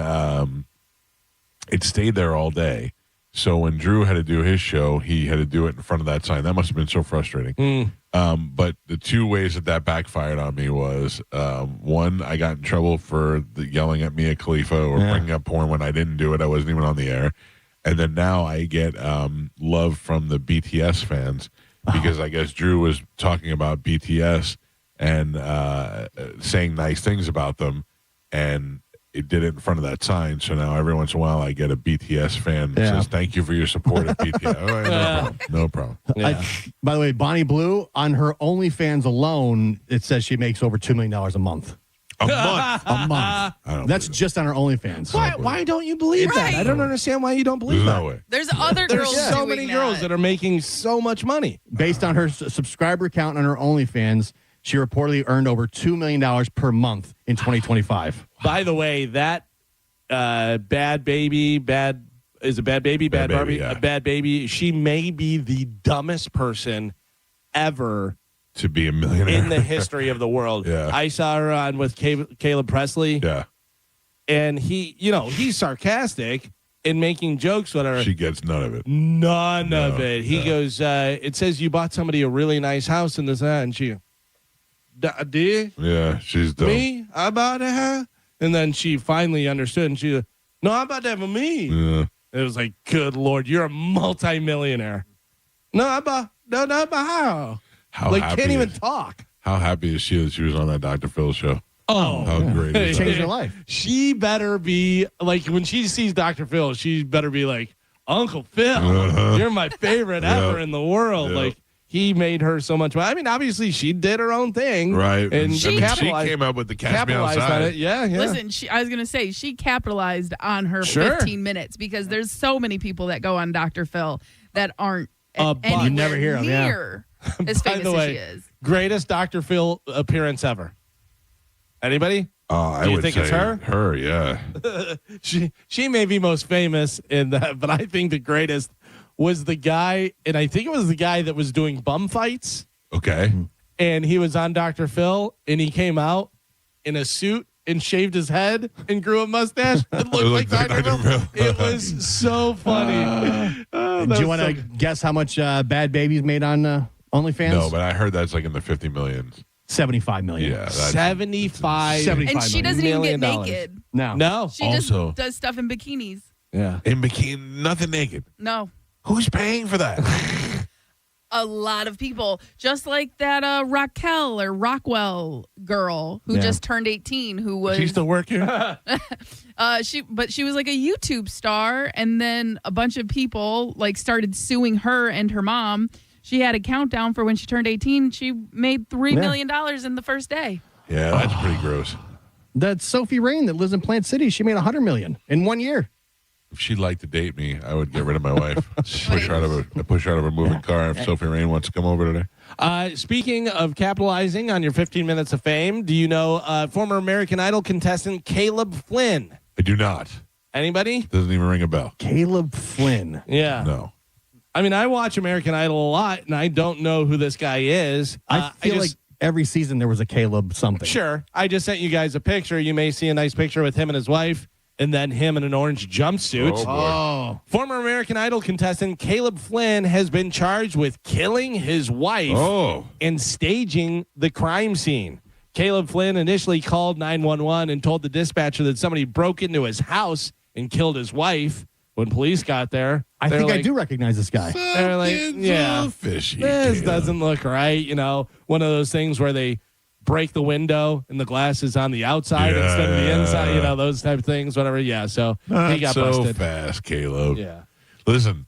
it stayed there all day. So when Drew had to do his show, he had to do it in front of that sign. That must have been so frustrating. But the two ways that backfired on me was, one, I got in trouble for yelling at Mia Khalifa or bringing up porn when I didn't do it. I wasn't even on the air. And then now I get love from the BTS fans because I guess Drew was talking about BTS and saying nice things about them, and it did it in front of that sign. So now every once in a while I get a BTS fan that says, thank you for your support of BTS. All right, no problem. Yeah. By the way, Bonnie Blue, on her OnlyFans alone, it says she makes over $2 million a month. A month? A month. That's just on her OnlyFans. Why don't you believe that? I don't understand why you don't believe There's that. no way. There's other girls There's so doing many girls that are making so much money. Based on her subscriber count on her OnlyFans, she reportedly earned over $2 million per month in 2025. By the way, that Bad Baby, Bad Barbie, yeah. Bad Baby, she may be the dumbest person ever to be a millionaire in the history of the world. Yeah. I saw her on with Caleb Presley. Yeah. And he's sarcastic and making jokes with her. She gets none of it. None of it. He goes, it says you bought somebody a really nice house and this, that, and she, did? Yeah, she's dumb. Me? I bought a house? And then she finally understood and she, no, I'm about to have a me. Yeah. It was like, good Lord, you're a multimillionaire. No, I bought how? How like, happy can't even is- talk. How happy is she that she was on that Dr. Phil show? Oh, how great is that? Changed her life. She better be like, when she sees Dr. Phil, she better be like, Uncle Phil, you're my favorite ever in the world. Yeah. Like, he made her so much money. I mean, obviously, she did her own thing. Right. And she capitalized, came up with the Catch Me capitalized Outside. on it. Yeah. Listen, I was going to say she capitalized on her Sure. 15 minutes because there's so many people that go on Dr. Phil that aren't but anywhere you never hear 'em, yeah. near as By famous the as way, she is. greatest Dr. Phil appearance ever. Anybody? I Do you would think say it's her? Her, yeah. She may be most famous in that, but I think the greatest was the guy, and I think it was the guy that was doing bum fights, Okay. and he was on Dr. Phil, and he came out in a suit and shaved his head and grew a mustache. It looked like Dr. Phil. It was so funny. Do you want to guess how much Bad Baby's made on OnlyFans? No, but I heard that's like in the 50 millions. 75 million. Yeah. 75 And she doesn't even get $75 million. naked. No. She Also- just does stuff in bikinis. Yeah. In bikini, nothing naked. No. Who's paying for that? A lot of people, just like that Raquel or Rockwell girl who Yeah. just turned 18, who was She still work here? she was like a YouTube star, and then a bunch of people like started suing her and her mom. She had a countdown for when she turned 18. She made $3 million in the first day. Yeah, that's pretty gross. That's Sophie Rain that lives in Plant City. She made $100 million in 1 year. If she'd like to date me, I would get rid of my wife. push her out of a moving car if Sophie Rain wants to come over today. Speaking of capitalizing on your 15 minutes of fame, do you know former American Idol contestant Caleb Flynn? I do not. Anybody? Doesn't even ring a bell. Caleb Flynn. Yeah. No. I mean, I watch American Idol a lot, and I don't know who this guy is. I feel like every season there was a Caleb something. Sure. I just sent you guys a picture. You may see a nice picture with him and his wife, and then him in an orange jumpsuit. Oh, boy. Former American Idol contestant Caleb Flynn has been charged with killing his wife and staging the crime scene. Caleb Flynn initially called 911 and told the dispatcher that somebody broke into his house and killed his wife. When police got there, I think I do recognize this guy. They're like, yeah, fishy. this doesn't look right. You know, one of those things where they break the window and the glass is on the outside instead of the inside. You know, those type of things. Whatever. Yeah. So he got so busted. fast, Caleb. Yeah. Listen,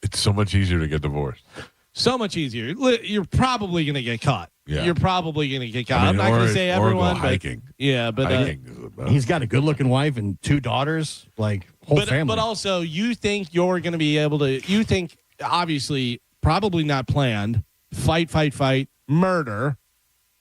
it's so much easier to get divorced. So much easier. You're probably going to get caught. Yeah. You're probably going to get caught. I I'm mean, not going or- to say or go everyone, but hiking. yeah, but Hiking is the best. He's got a good-looking wife and 2 daughters, like whole family. But also, you think you're going to be able to? You think obviously, probably not planned. Fight, murder,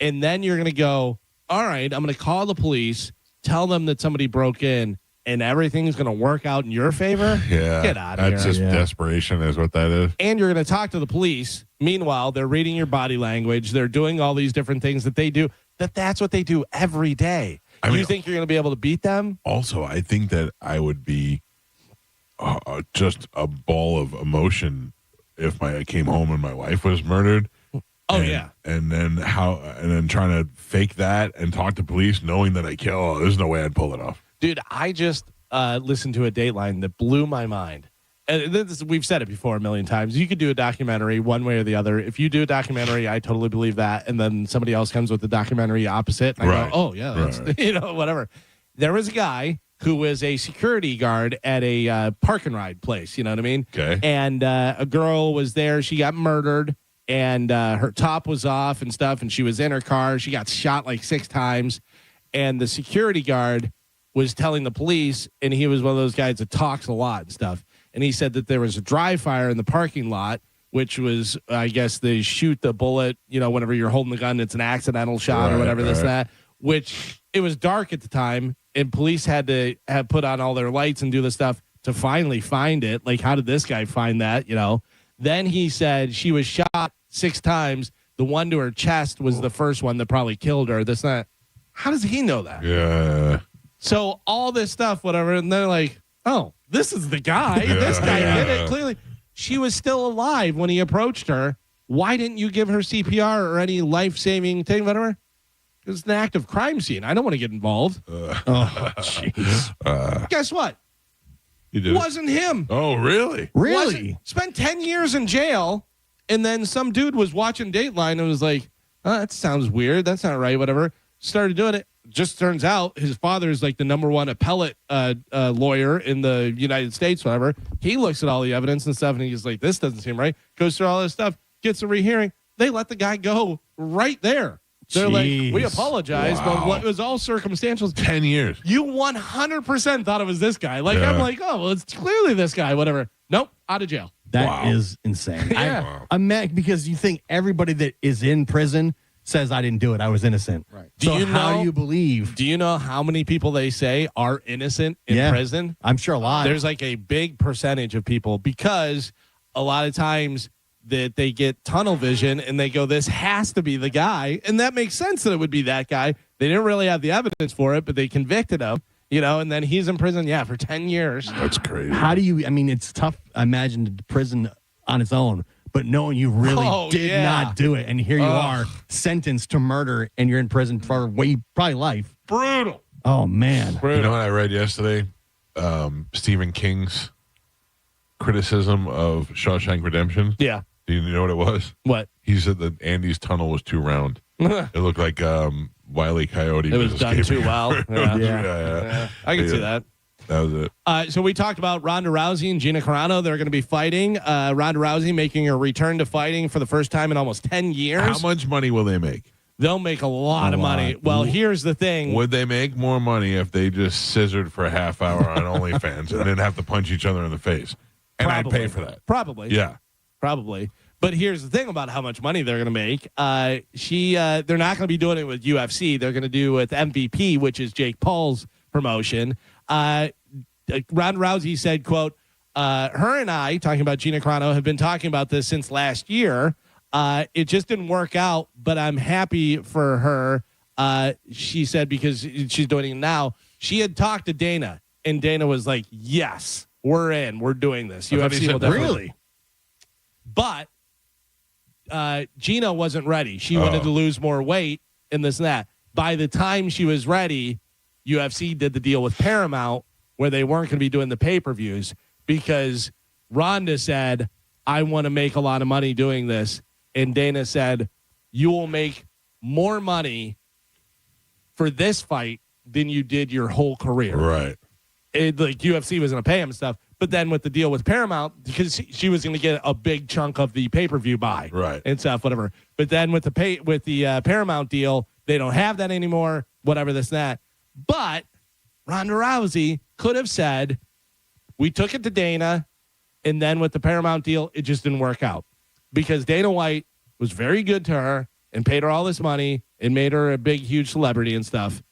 and then you're going to go. All right, I'm going to call the police, tell them that somebody broke in, and everything's going to work out in your favor. Yeah. Get out of here. That's just desperation is what that is. And you're going to talk to the police. Meanwhile, they're reading your body language. They're doing all these different things that they do. That's what they do every day. You think you're going to be able to beat them? Also, I think that I would be just a ball of emotion if I came home and my wife was murdered. Oh, yeah. And then trying to fake that and talk to police knowing that I kill. Oh, there's no way I'd pull it off. Dude, I just listened to a Dateline that blew my mind. And we've said it before a million times. You could do a documentary one way or the other. If you do a documentary, I totally believe that. And then somebody else comes with the documentary opposite. And I go, oh, yeah, that's, whatever. There was a guy who was a security guard at a park and ride place. You know what I mean? Okay. And a girl was there. She got murdered. And her top was off and stuff. And she was in her car. She got shot like 6 times. And the security guard was telling the police, and he was one of those guys that talks a lot and stuff. And he said that there was a dry fire in the parking lot, which was, I guess, they shoot the bullet, whenever you're holding the gun, it's an accidental shot or whatever, that, which it was dark at the time. And police had to have put on all their lights and do the stuff to finally find it. Like, how did this guy find that, Then he said she was shot 6 times. The one to her chest was the first one that probably killed her. How does he know that? Yeah. So all this stuff, whatever, and they're like, oh, this is the guy. This guy did it. Clearly, she was still alive when he approached her. Why didn't you give her CPR or any life-saving thing, whatever? It was an active crime scene. I don't want to get involved. Jeez. Guess what? You did. Wasn't him. Oh, really? Spent 10 years in jail, and then some dude was watching Dateline and was like, oh, that sounds weird. That's not right, whatever. Started doing it. Just turns out his father is like the #1 appellate lawyer in the United States, whatever. He looks at all the evidence and stuff, and he's like, this doesn't seem right. Goes through all this stuff, gets a rehearing. They let the guy go right there. They're like, we apologize, but it was all circumstantial. 10 years. You 100% thought it was this guy. Like, I'm like, oh, well, it's clearly this guy, whatever. Nope, out of jail. That is insane. Yeah. I'm mad because you think everybody that is in prison says I didn't do it. I was innocent. Right. How do you believe? Do you know how many people they say are innocent in prison? I'm sure a lot. There's like a big percentage of people because a lot of times that they get tunnel vision and they go, this has to be the guy. And that makes sense that it would be that guy. They didn't really have the evidence for it, but they convicted him, and then he's in prison, for 10 years. That's crazy. How do you, it's tough, I imagine, prison on its own. But knowing you really did not do it, and here you are, sentenced to murder, and you're in prison for probably life. Brutal. Oh, man. You know what I read yesterday? Stephen King's criticism of Shawshank Redemption. Yeah. Do you know what it was? What? He said that Andy's tunnel was too round. It looked like Wile E. Coyote. It was done too well. Yeah. I can see that. That was it. So we talked about Ronda Rousey and Gina Carano. They're going to be fighting. Ronda Rousey making a return to fighting for the first time in almost 10 years. How much money will they make? They'll make a lot of money. Well, here's the thing. Would they make more money if they just scissored for a half hour on OnlyFans and didn't have to punch each other in the face? And I'd pay for that. Probably. Yeah. Probably. But here's the thing about how much money they're going to make. They're not going to be doing it with UFC. They're going to do it with MVP, which is Jake Paul's promotion. Ronda Rousey said, quote, her and I, talking about Gina Carano, have been talking about this since last year. It just didn't work out, but I'm happy for her. She said, because she's doing it now. She had talked to Dana, and Dana was like, yes, we're in. We're doing this. UFC will definitely. Really? But Gina wasn't ready. She wanted to lose more weight and this and that. By the time she was ready, UFC did the deal with Paramount where they weren't going to be doing the pay-per-views because Ronda said, I want to make a lot of money doing this. And Dana said, you will make more money for this fight than you did your whole career. Right. Like UFC was going to pay him and stuff. But then with the deal with Paramount, because she was going to get a big chunk of the pay-per-view buy, right, and stuff, whatever. But then with the Paramount deal, they don't have that anymore. Whatever this and that. But Ronda Rousey could have said, "We took it to Dana, and then with the Paramount deal, it just didn't work out because Dana White was very good to her and paid her all this money and made her a big, huge celebrity and stuff.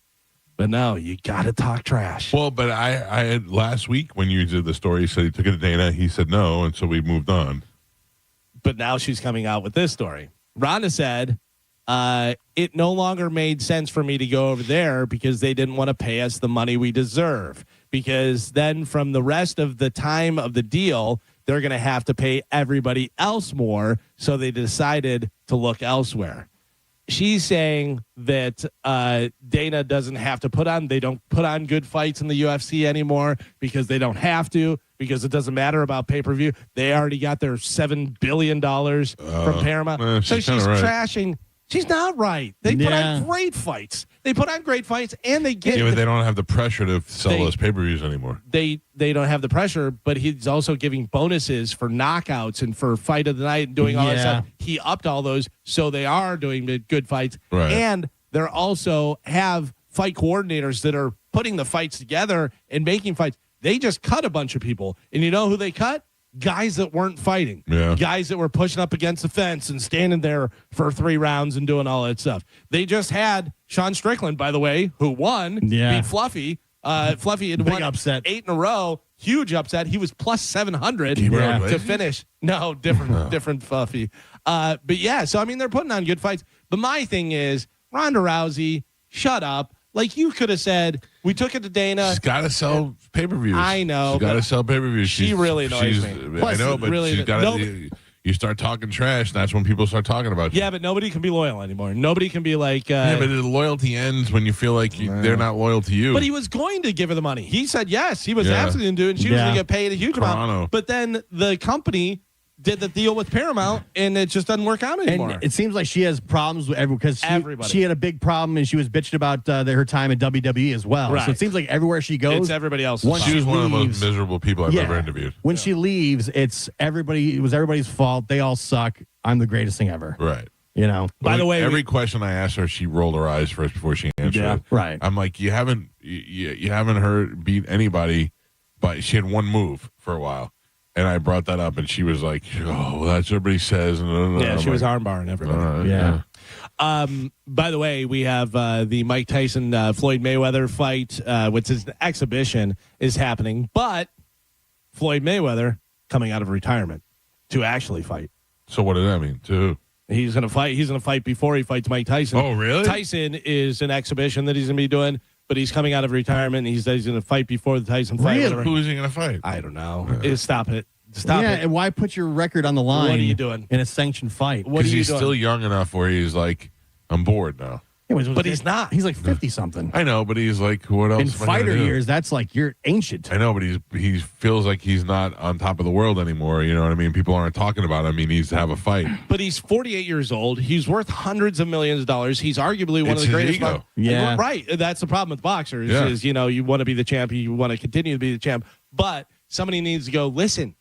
But no, you got to talk trash. Well, but I had last week when you did the story, he said he took it to Dana. He said no, and so we moved on. But now she's coming out with this story. Rhonda said, it no longer made sense for me to go over there because they didn't want to pay us the money we deserve. Because then from the rest of the time of the deal, they're going to have to pay everybody else more. So they decided to look elsewhere. She's saying that Dana doesn't have to they don't put on good fights in the UFC anymore because they don't have to, because it doesn't matter about pay-per-view. They already got their $7 billion from Paramount. So she's trashing. She's not right. They put on great fights. They put on great fights, and they get. Yeah, but they don't have the pressure to sell those pay-per-views anymore. They don't have the pressure, but he's also giving bonuses for knockouts and for fight of the night and doing all that stuff. He upped all those, so they are doing good fights. Right. And they're also have fight coordinators that are putting the fights together and making fights. They just cut a bunch of people, and you know who they cut? Guys that weren't fighting, guys that were pushing up against the fence and standing there for 3 rounds and doing all that stuff. They just had Sean Strickland, by the way, who won, beat Fluffy. Fluffy had won upset. 8 in a row, huge upset. He was plus 700 to finish. No, different Fluffy. But yeah, so I mean, they're putting on good fights. But my thing is, Ronda Rousey, shut up. Like you could have said, we took it to Dana. She's got to sell pay-per-views. I know. She's got to sell pay-per-views. She really annoys me. I know, but she's got to. You start talking trash, that's when people start talking about you. Yeah, but nobody can be loyal anymore. Nobody can be like. Yeah, but the loyalty ends when you feel like they're not loyal to you. But he was going to give her the money. He said yes. He was absolutely going to do it, and she was going to get paid a huge amount. But then the company did the deal with Paramount, and it just doesn't work out anymore. And it seems like she has problems with everyone because she had a big problem, and she was bitching about her time at WWE as well. Right. So it seems like everywhere she goes, it's everybody else's. She was one of the most miserable people I've ever interviewed. When she leaves, it was everybody's fault. They all suck. I'm the greatest thing ever. Right. You know. By the way, every question I asked her, she rolled her eyes first before she answered it. Right. I'm like, you haven't heard beat anybody, but she had one move for a while. And I brought that up, and she was like, "Oh, that's what everybody says." Yeah, she was armbarring everybody. By the way, we have the Mike Tyson Floyd Mayweather fight, which is an exhibition, is happening. But Floyd Mayweather coming out of retirement to actually fight. So what does that mean? To who? He's going to fight. He's going to fight before he fights Mike Tyson. Oh, really? Tyson is an exhibition that he's going to be doing. But he's coming out of retirement, and he says he's going to fight before the Tyson fight. Really? Who is he going to fight? I don't know. Stop it. Stop it. And why put your record on the line? What are you doing? In a sanctioned fight? What are you he's doing? still young enough where he's like, I'm bored now. But he's not. He's like 50-something. I know, but he's like, what else? In fighter years, that's like you're ancient. I know, but he feels like he's not on top of the world anymore. You know what I mean? People aren't talking about him. He needs to have a fight. But he's 48 years old. He's worth hundreds of millions of dollars. He's arguably one of the greatest. Yeah. Right. That's the problem with boxers is, you want to be the champ. You want to continue to be the champ. But somebody needs to go, listen,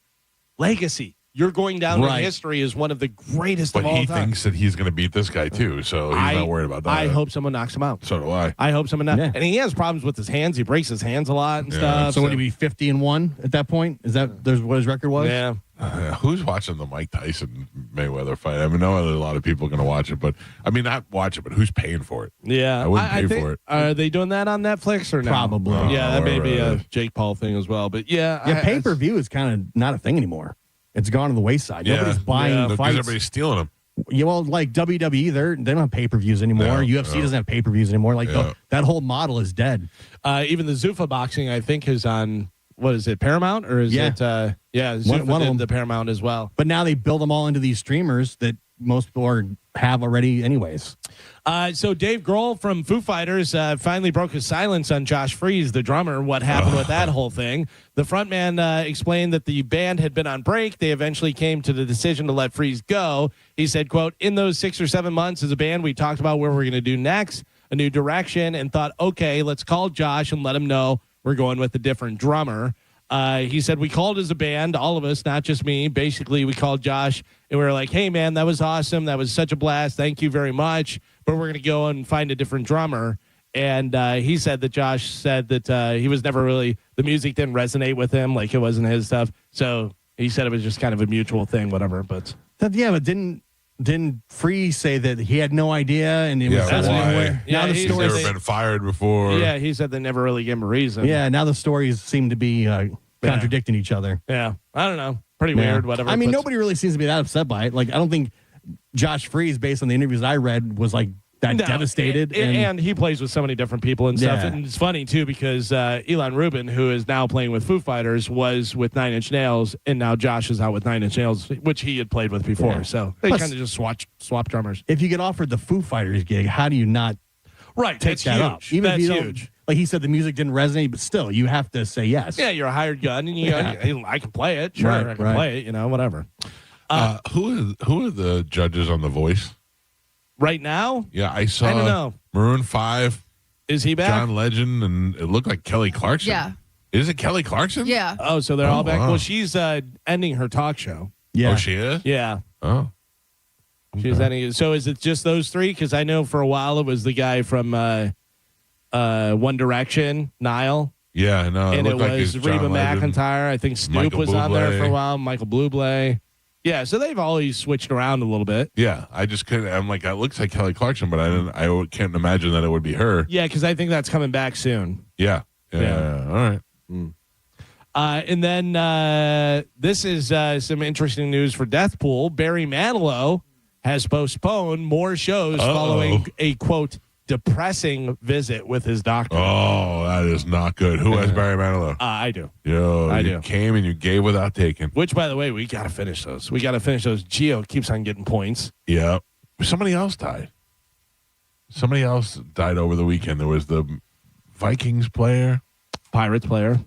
legacy. You're going down in history as one of the greatest of all time. But he thinks that he's going to beat this guy, too, so he's not worried about that. I hope someone knocks him out. So do I. I hope someone knocks him out. And he has problems with his hands. He breaks his hands a lot and stuff. So would he be 50-1 at that point? Is that what his record was? Yeah. Who's watching the Mike Tyson Mayweather fight? I mean, I know there's a lot of people going to watch it, but I mean, not watch it, but who's paying for it? Yeah. I wouldn't pay for it. Are they doing that on Netflix or no? Probably. Yeah, that may be a Jake Paul thing as well. But yeah. Pay-per-view is kind of not a thing anymore. It's gone to the wayside. Nobody's buying because fights. Everybody's stealing them. Yeah, well, like WWE, they don't have pay-per-views anymore. UFC doesn't have pay-per-views anymore. Like that whole model is dead. Even the Zuffa boxing, I think, is on. What is it, Paramount, or is it? Zuffa one of did them. the Paramount as well. But now they build them all into these streamers that most people have already, anyways. So Dave Grohl from Foo Fighters finally broke his silence on Josh Freese, the drummer. What happened with that whole thing? The frontman explained that the band had been on break. They eventually came to the decision to let Freese go. He said, quote, in those 6 or 7 months as a band, we talked about where we're going to do next, a new direction, and thought, okay, let's call Josh and let him know we're going with a different drummer. He said, we called as a band, all of us, not just me. Basically, we called Josh, and we were like, hey, man, that was awesome. That was such a blast. Thank you very much. But we're going to go and find a different drummer. And he said that Josh said that he was never really, the music didn't resonate with him, like it wasn't his stuff. So he said it was just kind of a mutual thing, whatever. But didn't Didn't Freeze say that he had no idea and it was That's why. nowhere? Yeah, now the he He's stories, never been fired before. Yeah, he said they never really gave him a reason. yeah, now the stories seem to be contradicting each other. Yeah. I don't know. Pretty Yeah. weird, whatever. I mean, But- nobody really seems to be that upset by it. Like, I don't think Josh Freeze, based on the interviews I read, was like that No, devastated. And he plays with so many different people and stuff. Yeah. And it's funny, too, because Elon Rubin, who is now playing with Foo Fighters, was with Nine Inch Nails, and now Josh is out with Nine Inch Nails, which he had played with before. Yeah. So they Plus- kind of just swap drummers. if you get offered the Foo Fighters gig, how do you not Right. take That's that huge. up? Even That's if you don't, huge. like he said, the music didn't resonate, but still, you have to say yes. Yeah, you're a hired gun, and you go, I can play it. Sure, Right, I can right. play it, whatever. Who are the judges on The Voice? Right now, Yeah, I saw I don't know. Maroon 5, Is he back? John Legend, and it looked like Kelly Clarkson. Yeah. Is it Kelly Clarkson? Yeah. Oh, so they're all back. wow. Well, she's ending her talk show. Yeah. Oh, she is? Yeah. Oh. She's ending it. So is it just those three? Because I know for a while it was the guy from One Direction, Niall. Yeah, no. And it looked like was it's John Reba Legend. McEntire. I think Snoop Michael was on there Bublé. for a while. Michael Bublé. Yeah, so they've always switched around a little bit. Yeah, I just couldn't. I'm like, it looks like Kelly Clarkson, but I can't imagine that it would be her. Yeah, because I think that's coming back soon. Yeah. Yeah. All right. And then this is some interesting news for Deathpool. Barry Manilow has postponed more shows following a, quote, depressing visit with his doctor. Oh, that is not good. Who has Barry Manilow? I do. Yo, I you do. came and you gave without taking. Which, by the way, we got to finish those. We got to finish those. Gio keeps on getting points. Yeah. Somebody else died. Somebody else died over the weekend. There was the Vikings player. Pirates player.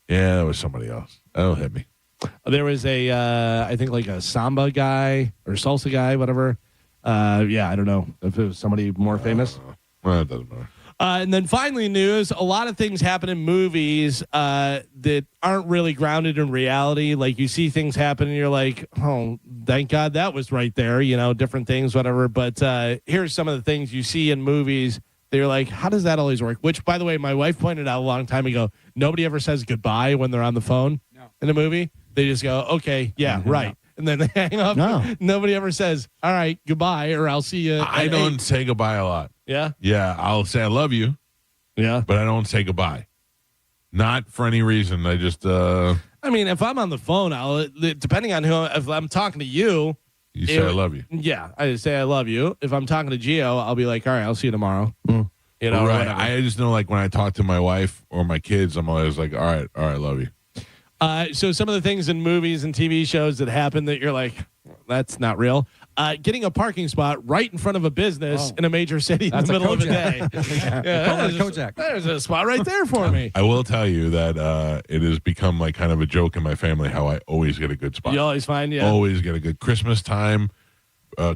Yeah, there was somebody else. That'll hit me. There was I think like a samba guy or salsa guy, whatever. Yeah, I don't know if it was somebody more famous. Well, it doesn't matter. And then finally, news. A lot of things happen in movies that aren't really grounded in reality. Like you see things happen and you're like, oh, thank God that was right there. Different things, whatever. But here's some of the things you see in movies. They're like, how does that always work? Which, by the way, my wife pointed out a long time ago. Nobody ever says goodbye when they're on the phone in a movie. They just go, okay, yeah, right. And then they hang up. No. Nobody ever says, all right, goodbye, or I'll see you. I at don't 8. say goodbye a lot. Yeah? Yeah, I'll say I love you, Yeah. but I don't say goodbye. Not for any reason. I just, I mean, if I'm on the phone, depending on who, if I'm talking to you. you say I love you. Yeah, I say I love you. If I'm talking to Gio, I'll be like, all right, I'll see you tomorrow. or Right. whatever. I just know, like, when I talk to my wife or my kids, I'm always like, all right, I love you. So some of the things in movies and TV shows that happen that you're like, that's not real. Getting a parking spot right in front of a business in a major city in the That's a middle of the Kojak. day. Call that a Kojak. There's a spot right there for me. I will tell you that it has become like kind of a joke in my family how I always get a good spot. You always find, yeah. Always get a good Christmas time,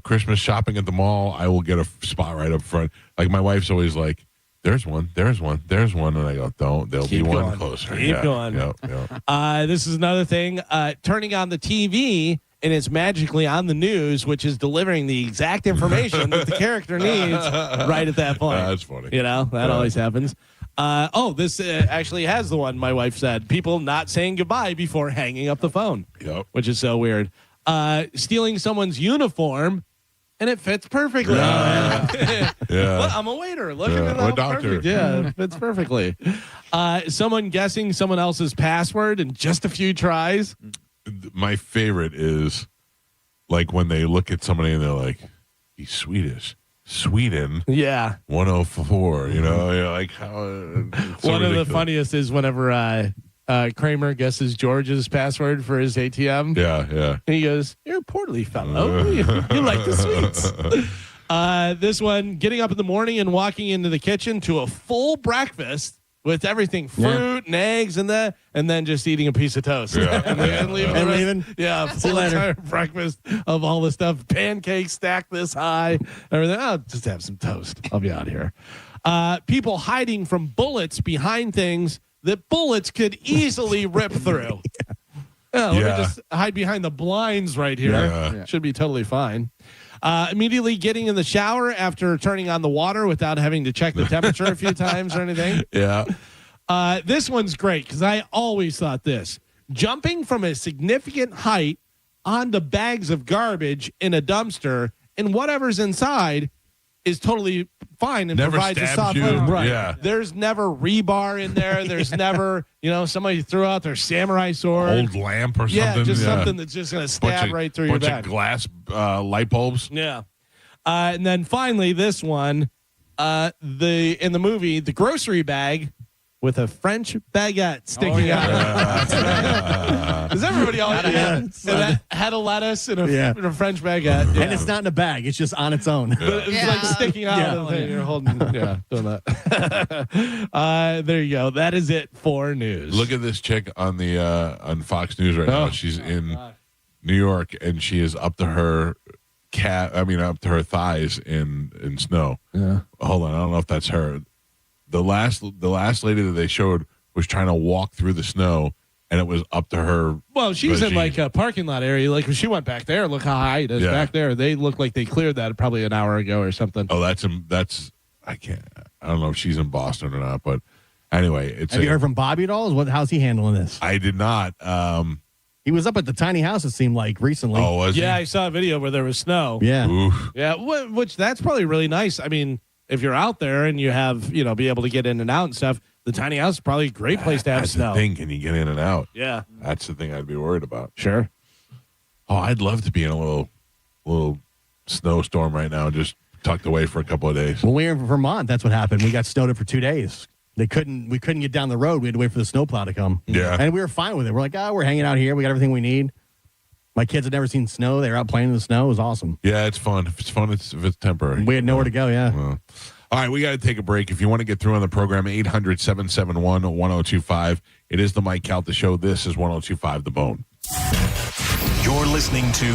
Christmas shopping at the mall. I will get a spot right up front. Like my wife's always like, there's one, and I go, don't. There'll Keep be one going. closer. Keep going. Yep. This is another thing. Turning on the TV and it's magically on the news, which is delivering the exact information that the character needs right at that point. That's funny. That always happens. This actually has the one my wife said. People not saying goodbye before hanging up the phone. Yep. Which is so weird. Stealing someone's uniform. And it fits perfectly. Yeah. Well, I'm a waiter. Look at it. Or All doctor. perfect. Yeah, it fits perfectly. Someone guessing someone else's password in just a few tries. My favorite is like when they look at somebody and they're like, he's Swedish. Sweden. Yeah. 104. You're like how. One of the funniest is whenever Kramer guesses George's password for his ATM. Yeah. And he goes, "You're a portly fellow. You like the sweets." This one, getting up in the morning and walking into the kitchen to a full breakfast with everything, fruit and eggs and then just eating a piece of toast. Yeah. and leaving. And the rest- leaving. Yeah, full entire breakfast of all the stuff. Pancakes stacked this high. Everything. I'll just have some toast. I'll be out here. People hiding from bullets behind things that bullets could easily rip through. Let me just hide behind the blinds right here. Yeah. Should be totally fine. Immediately getting in the shower after turning on the water without having to check the temperature a few times or anything. Yeah. This one's great because I always thought this. Jumping from a significant height onto bags of garbage in a dumpster, and whatever's inside is totally fine and Never provides a stabs soft you. landing. Right. Yeah. There's never rebar in there. There's never, somebody threw out their samurai sword. Old lamp or something. Yeah, just something that's just going to stab right through your bunch back. of glass light bulbs. Yeah. And then finally, this one, in the movie, the grocery bag with a French baguette sticking out. Does everybody always that had a lettuce and a French baguette? And it's not in a bag. It's just on its own. But it's like sticking out of the thing. You're holding, doing that. There you go. That is it for news. Look at this chick on the on Fox News right now. She's in New York, and she is up to her up to her thighs in snow. Yeah. Hold on, I don't know if that's her. The last lady that they showed was trying to walk through the snow, and it was up to her. Well, she's in like a parking lot area. Like when she went back there, look how high it is back there. They look like they cleared that probably an hour ago or something. Oh, that's I don't know if she's in Boston or not, but anyway, Have you heard from Bobby at all? How's he handling this? I did not. He was up at the tiny house, it seemed like, recently. Oh, was he? Yeah, I saw a video where there was snow. Yeah. Oof. Yeah, which that's probably really nice. I mean, if you're out there and you have, be able to get in and out and stuff, the tiny house is probably a great place to have That's snow. the thing. Can you get in and out? Yeah. That's the thing I'd be worried about. Sure. Oh, I'd love to be in a little snowstorm right now, just tucked away for a couple of days. When we were in Vermont, that's what happened. We got snowed for 2 days. We couldn't get down the road. We had to wait for the snowplow to come. Yeah. And we were fine with it. We're like, we're hanging out here. We got everything we need. My kids had never seen snow. They were out playing in the snow. It was awesome. Yeah, it's fun. If it's fun, if it's temporary. We had nowhere to go, All right, we got to take a break. If you want to get through on the program, 800-771-1025. It is the Mike Calta Show. This is 1025 The Bone. You're listening to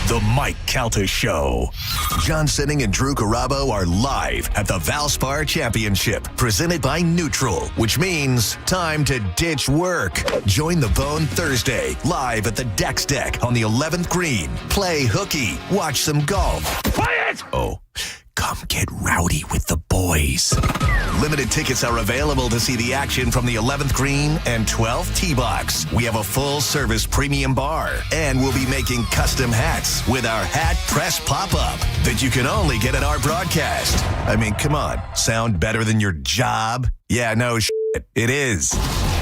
The Mike Calta Show. John Sinning and Drew Garabo are live at the Valspar Championship, presented by Neutral, which means time to ditch work. Join the Bone Thursday, live at the Dex Deck on the 11th green. Play hooky, watch some golf. Quiet! Oh, come get rowdy with the boys. Limited tickets are available to see the action from the 11th green and 12th tee box. We have a full-service premium bar, and we'll be making custom hats with our hat press pop-up that you can only get at our broadcast. I mean, come on, sound better than your job? Yeah, no shit, it is.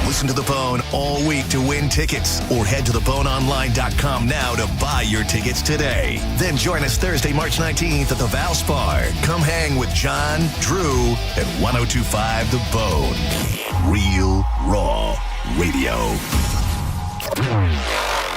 Listen to The Bone all week to win tickets, or head to theboneonline.com now to buy your tickets today. Then join us Thursday, March 19th at the Valspar. Come hang with John, Drew, and 1025 The Bone. Real, raw radio.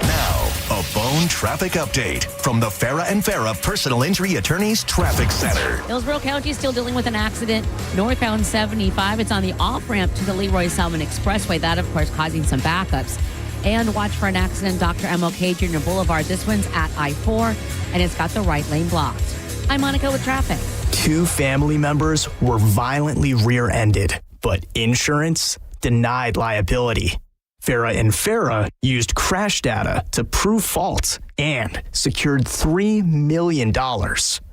Now, a Bone traffic update from the Farah and Farah Personal Injury Attorneys Traffic Center. Hillsborough County is still dealing with an accident northbound 75. It's on the off-ramp to the Leroy Selman Expressway. That, of course, causing some backups. And watch for an accident, Dr. MLK Jr. Boulevard. This one's at I-4, and it's got the right lane blocked. I'm Monica with traffic. 2 family members were violently rear-ended, but insurance denied liability. Farah and Farah used crash data to prove fault and secured $3 million.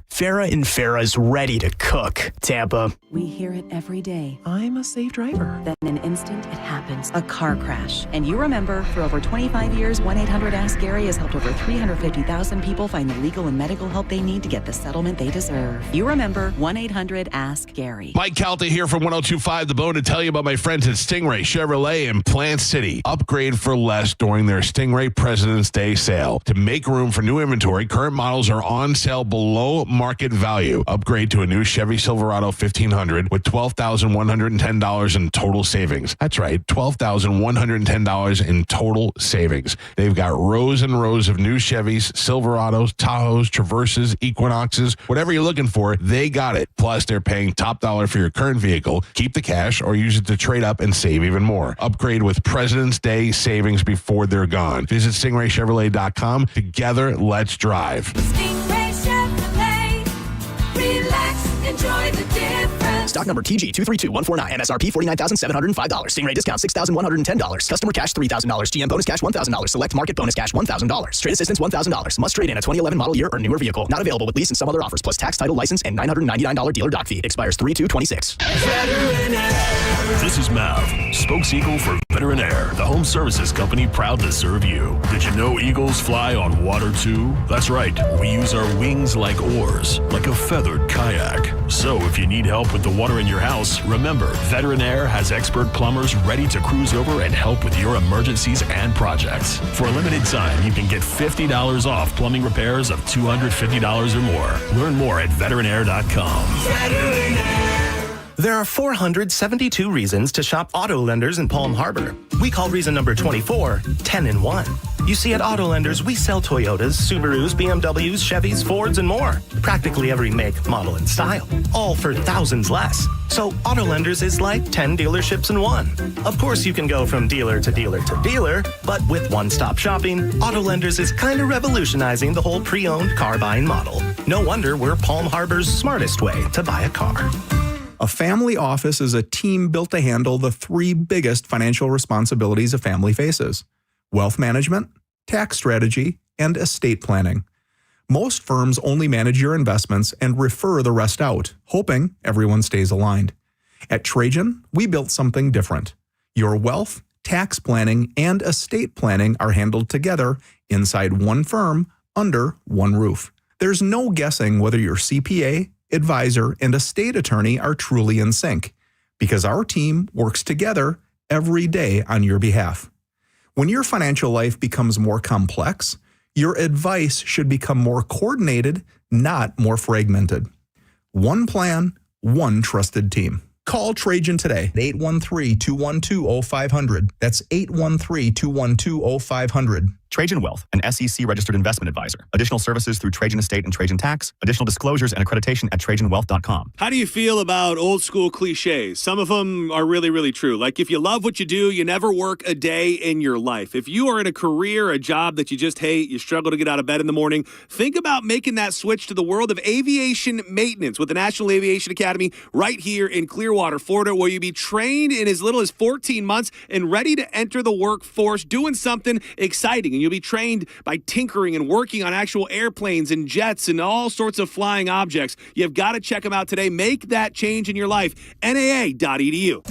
Farah and Farah's ready to cook. Tampa. We hear it every day. I'm a safe driver. Then in an instant, it happens. A car crash. And you remember, for over 25 years, 1-800-ASK-GARY has helped over 350,000 people find the legal and medical help they need to get the settlement they deserve. You remember 1-800-ASK-GARY. Mike Calta here from 1025 The Bone to tell you about my friends at Stingray Chevrolet in Plant City. Upgrade for less during their Stingray President's Day sale. To make room for new inventory, current models are on sale below market value. Upgrade to a new Chevy Silverado 1500 with $12,110 in total savings. That's right, $12,110 in total savings. They've got rows and rows of new Chevys, Silverados, Tahoes, Traverses, Equinoxes, whatever you're looking for, they got it. Plus, they're paying top dollar for your current vehicle. Keep the cash or use it to trade up and save even more. Upgrade with President's Day savings before they're gone. Visit StingrayChevrolet.com. Together, let's drive. Stingray Chevrolet. Relax, enjoy the difference. Stock number TG232149. MSRP $49,705. Stingray discount $6,110. Customer cash $3,000. GM bonus cash $1,000. Select market bonus cash $1,000. Trade assistance $1,000. Must trade in a 2011 model year or newer vehicle. Not available with lease and some other offers, plus tax, title, license, and $999 dealer doc fee. Expires 3/2/26. This is Mav, spokes eagle for Veteran Air, the home services company proud to serve you. Did you know eagles fly on water too? That's right, we use our wings like oars, like a feathered kayak. So if you need help with the water in your house, remember, Veteran Air has expert plumbers ready to cruise over and help with your emergencies and projects. For a limited time, you can get $50 off plumbing repairs of $250 or more. Learn more at veteranair.com. Veteran Air. There are 472 reasons to shop auto lenders in Palm Harbor. We call reason number 24, 10 in 1. You see, at auto lenders, we sell Toyotas, Subarus, BMWs, Chevys, Fords, and more. Practically every make, model, and style. All for thousands less. So auto lenders is like 10 dealerships in one. Of course, you can go from dealer to dealer to dealer, but with one-stop shopping, auto lenders is kind of revolutionizing the whole pre-owned car buying model. No wonder we're Palm Harbor's smartest way to buy a car. A family office is a team built to handle the three biggest financial responsibilities a family faces: wealth management, tax strategy, and estate planning. Most firms only manage your investments and refer the rest out, hoping everyone stays aligned. At Trajan, we built something different. Your wealth, tax planning, and estate planning are handled together inside one firm under one roof. There's no guessing whether your CPA, advisor, and estate attorney are truly in sync, because our team works together every day on your behalf. When your financial life becomes more complex, your advice should become more coordinated, not more fragmented. One plan, one trusted team. Call Trajan today at 813-212-0500. That's 813-212-0500. Trajan Wealth, an SEC registered investment advisor. Additional services through Trajan Estate and Trajan Tax. Additional disclosures and accreditation at TrajanWealth.com. How do you feel about old school cliches? Some of them are really, really true. Like, if you love what you do, you never work a day in your life. If you are in a career, a job that you just hate, you struggle to get out of bed in the morning, think about making that switch to the world of aviation maintenance with the National Aviation Academy right here in Clearwater, Florida, where you'll be trained in as little as 14 months and ready to enter the workforce doing something exciting. And you'll be trained by tinkering and working on actual airplanes and jets and all sorts of flying objects. You've got to check them out today. Make that change in your life. NAA.edu.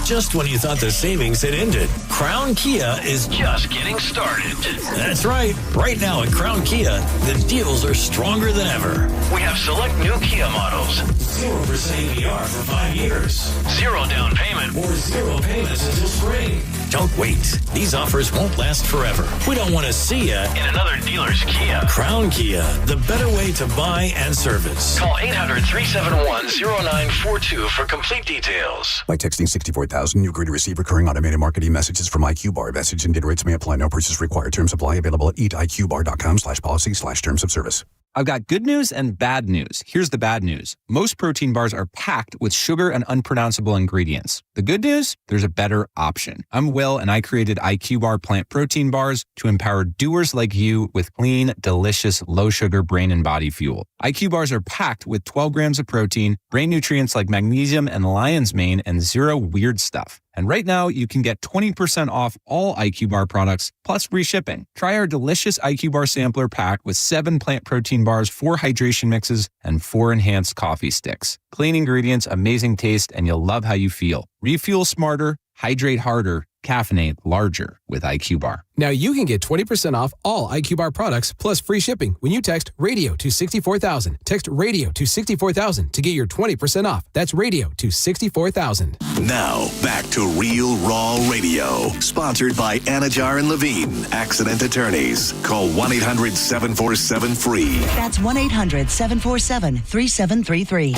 Just when you thought the savings had ended, Crown Kia is just getting started. That's right. Right now at Crown Kia, the deals are stronger than ever. We have select new Kia models. 0% APR for 5 years. 0 down payment or 0 payments until spring. Don't wait. These offers won't last forever. We don't want to see you in another dealer's Kia. Crown Kia, the better way to buy and service. Call 800-371-0942 for complete details. By texting 64,000, you agree to receive recurring automated marketing messages from IQ Bar. Message and data rates may apply. No purchase required. Terms apply. Available at eatiqbar.com/policy/terms of service. I've got good news and bad news. Here's the bad news. Most protein bars are packed with sugar and unpronounceable ingredients. The good news? There's a better option. I'm Will, and I created IQ Bar plant protein bars to empower doers like you with clean, delicious, low-sugar brain and body fuel. IQ Bars are packed with 12 grams of protein, brain nutrients like magnesium and lion's mane, and 0 weird stuff. And right now, you can get 20% off all IQ Bar products, plus free shipping. Try our delicious IQ Bar sampler pack with 7 plant protein bars, 4 hydration mixes, and 4 enhanced coffee sticks. Clean ingredients, amazing taste, and you'll love how you feel. Refuel smarter, hydrate harder, caffeinate larger with IQ Bar. Now you can get 20% off all IQ Bar products plus free shipping when you text radio to 64,000. Text radio to 64,000 to get your 20% off. That's radio to 64,000. Now, back to Real Raw Radio. Sponsored by Anajar and Levine, accident attorneys. Call 1-800-747-FREE. That's 1-800-747-3733.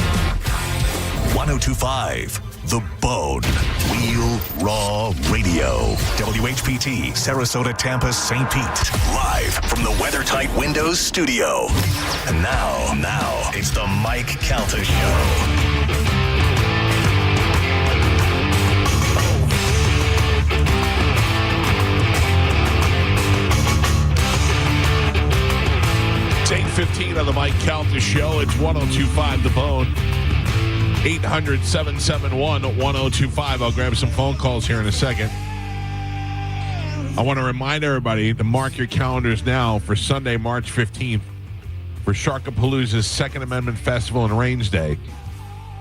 1025. The Bone. Real Raw Radio. WHPT, Sarasota, Tampa, St. Pete. Live from the WeatherTight Windows studio. And now, it's the Mike Calta Show. It's 8:15 on the Mike Calta Show. It's 1025 The Bone. 800-771-1025. I'll grab some phone calls here in a second. I want to remind everybody to mark your calendars now for Sunday, March 15th for Sharkapalooza's Second Amendment Festival and Range Day.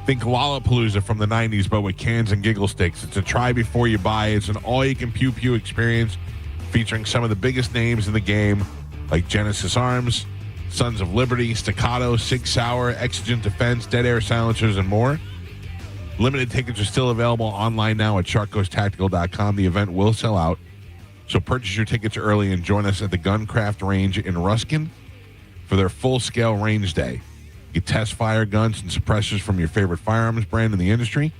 Think Lollapalooza from the 90s, but with cans and giggle sticks. It's a try before you buy. It's an all-you-can-pew-pew experience featuring some of the biggest names in the game, like Genesis Arms, Sons of Liberty, Staccato, Sig Sauer, Exigent Defense, Dead Air Silencers, and more. Limited tickets are still available online now at sharkcoasttactical.com. The event will sell out, so purchase your tickets early and join us at the Guncraft Range in Ruskin for their full-scale range day. You test fire guns and suppressors from your favorite firearms brand in the industry.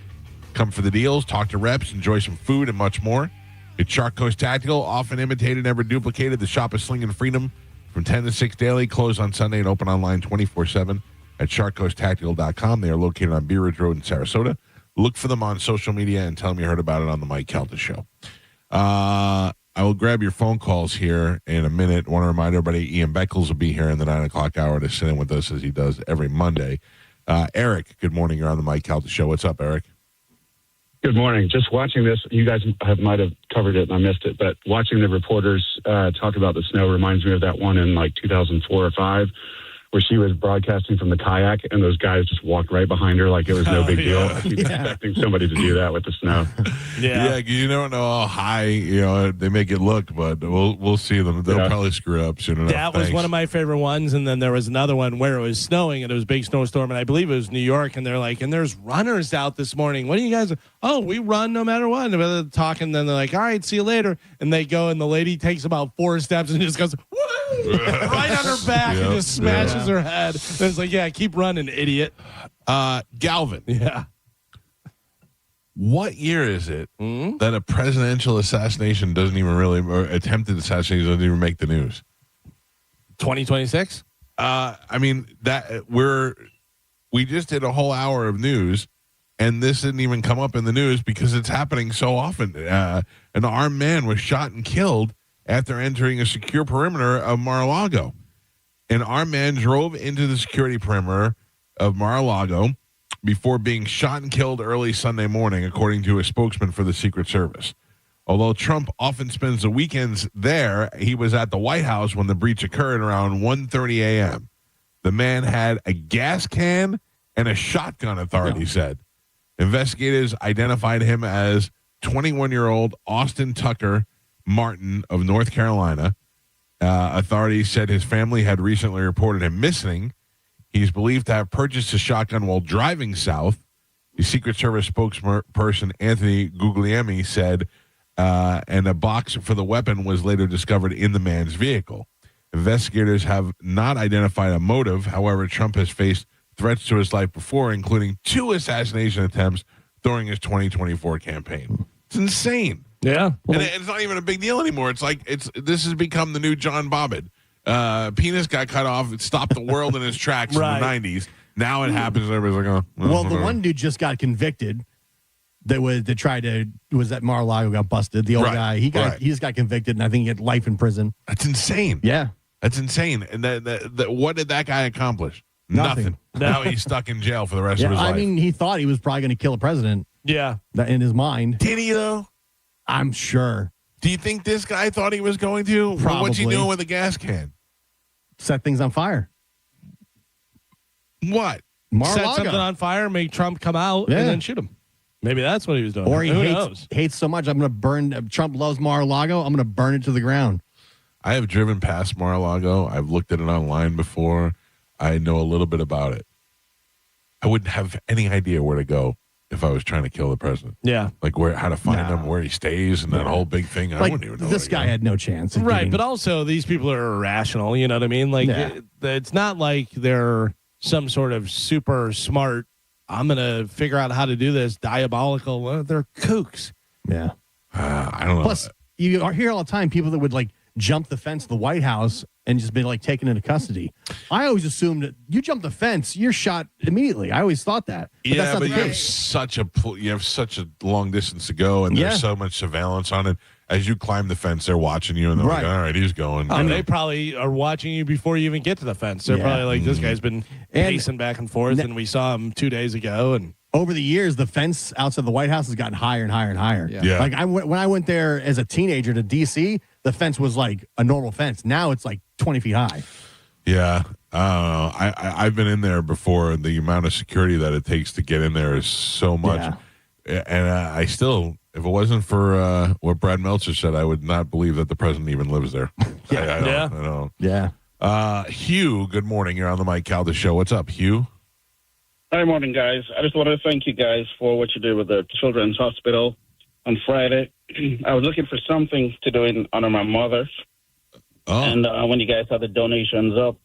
Come for the deals, talk to reps, enjoy some food, and much more. It's Shark Coast Tactical, often imitated, never duplicated. The shop is Sling and Freedom from 10 to 6 daily, closed on Sunday and open online 24/7 at sharkcoasttactical.com. They are located on Bee Ridge Road in Sarasota. Look for them on social media and tell them you heard about it on the Mike Calta Show. I will grab your phone calls here in a minute. I want to remind everybody, Ian Beckles will be here in the 9 o'clock hour to sit in with us as he does every Monday. Eric, good morning. You're on the Mike Calta Show. What's up, Eric? Good morning. Just watching this, you guys might have covered it and I missed it, but watching the reporters talk about the snow reminds me of that one in like 2004 or 5 where she was broadcasting from the kayak and those guys just walked right behind her like it was no big deal. I keep expecting somebody to do that with the snow. Yeah, you don't know how high they make it look, but we'll see them. They'll probably screw up soon enough. That was one of my favorite ones, and then there was another one where it was snowing and it was a big snowstorm, and I believe it was New York, and they're like, and there's runners out this morning. What do you guys? Oh, we run no matter what. And they're talking, then they're like, all right, see you later, and they go, and the lady takes about 4 steps and just goes right on her back and just smashes her head. And it's like, yeah, keep running, idiot. Galvin. Yeah. What year is it that a presidential assassination doesn't even really, or attempted assassination doesn't even make the news? 2026? I mean, we just did a whole hour of news, and this didn't even come up in the news because it's happening so often. An armed man was shot and killed after entering a secure perimeter of Mar-a-Lago. An armed man drove into the security perimeter of Mar-a-Lago before being shot and killed early Sunday morning, according to a spokesman for the Secret Service. Although Trump often spends the weekends there, he was at the White House when the breach occurred around 1:30 a.m. The man had a gas can and a shotgun, authorities said. Investigators identified him as 21-year-old Austin Tucker Martin of North Carolina. Authorities said his family had recently reported him missing. He's believed to have purchased a shotgun while driving south. The Secret Service spokesperson Anthony Guglielmi said, and a box for the weapon was later discovered in the man's vehicle. Investigators have not identified a motive. However, Trump has faced threats to his life before, including 2 assassination attempts during his 2024 campaign. It's insane. Yeah. And it's not even a big deal anymore. It's like this has become the new John Bobbitt. Penis got cut off. It stopped the world in its tracks in the 90s. Now it happens. And everybody's like, oh. Well, the one dude just got convicted. That Mar-a-Lago got busted. The old guy, he just got convicted, and I think he had life in prison. That's insane. Yeah. That's insane. And what did that guy accomplish? Nothing. Now he's stuck in jail for the rest of his life. I mean, he thought he was probably going to kill a president. Yeah. In his mind. Did he, though? I'm sure. Do you think this guy thought he was going to? Probably. What's he doing with a gas can? Set things on fire. What? Set something on fire, make Trump come out, and then shoot him. Maybe that's what he was doing. Or he Who hates so much, I'm going to burn. Trump loves Mar-a-Lago. I'm going to burn it to the ground. I have driven past Mar-a-Lago. I've looked at it online before. I know a little bit about it. I wouldn't have any idea where to go if I was trying to kill the president. Yeah. Like how to find him, where he stays, and that whole big thing. I wouldn't even know. This guy had no chance. Right, but also these people are irrational, you know what I mean? Like, it's not like they're some sort of super smart, I'm going to figure out how to do this, diabolical. Well, they're kooks. Yeah. I don't know. Plus, you hear all the time people that would, jump the fence of the White House and just been, taken into custody. I always assumed that you jump the fence, you're shot immediately. I always thought that. But that's not but the you have such a long distance to go, and there's so much surveillance on it. As you climb the fence, they're watching you, and they're like, all right, he's going. They probably are watching you before you even get to the fence. They're probably like, this guy's been pacing back and forth, and we saw him 2 days ago. And over the years, the fence outside the White House has gotten higher and higher and higher. Yeah. Like when I went there as a teenager to D.C., the fence was like a normal fence. Now it's like 20 feet high. Yeah. I've been in there before. The amount of security that it takes to get in there is so much. Yeah. And I still, if it wasn't for what Brad Meltzer said, I would not believe that the president even lives there. I don't. Yeah. Hugh, good morning. You're on the Mike Calta show. What's up, Hugh? Hi, morning, guys. I just want to thank you guys for what you did with the Children's Hospital on Friday. I was looking for something to do in honor of my mother. Oh. And when you guys had the donations up,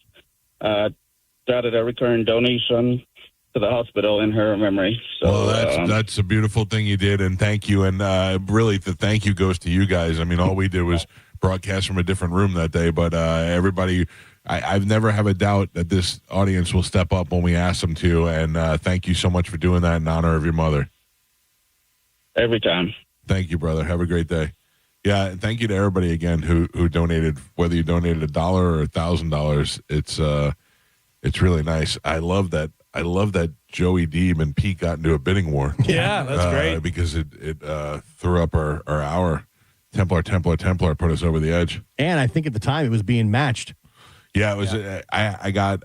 started a recurring donation to the hospital in her memory. So That's a beautiful thing you did, and thank you. And really, the thank you goes to you guys. I mean, all we did was broadcast from a different room that day, but everybody, I've never have a doubt that this audience will step up when we ask them to, and thank you so much for doing that in honor of your mother. Every time. Thank you, brother. Have a great day. Yeah, and thank you to everybody again who donated, whether you donated $1 or $1,000. It's really nice. I love that Joey Deeb and Pete got into a bidding war. Yeah, that's great. Because it threw up our hour. Templar put us over the edge. And I think at the time it was being matched. Yeah, it was. I got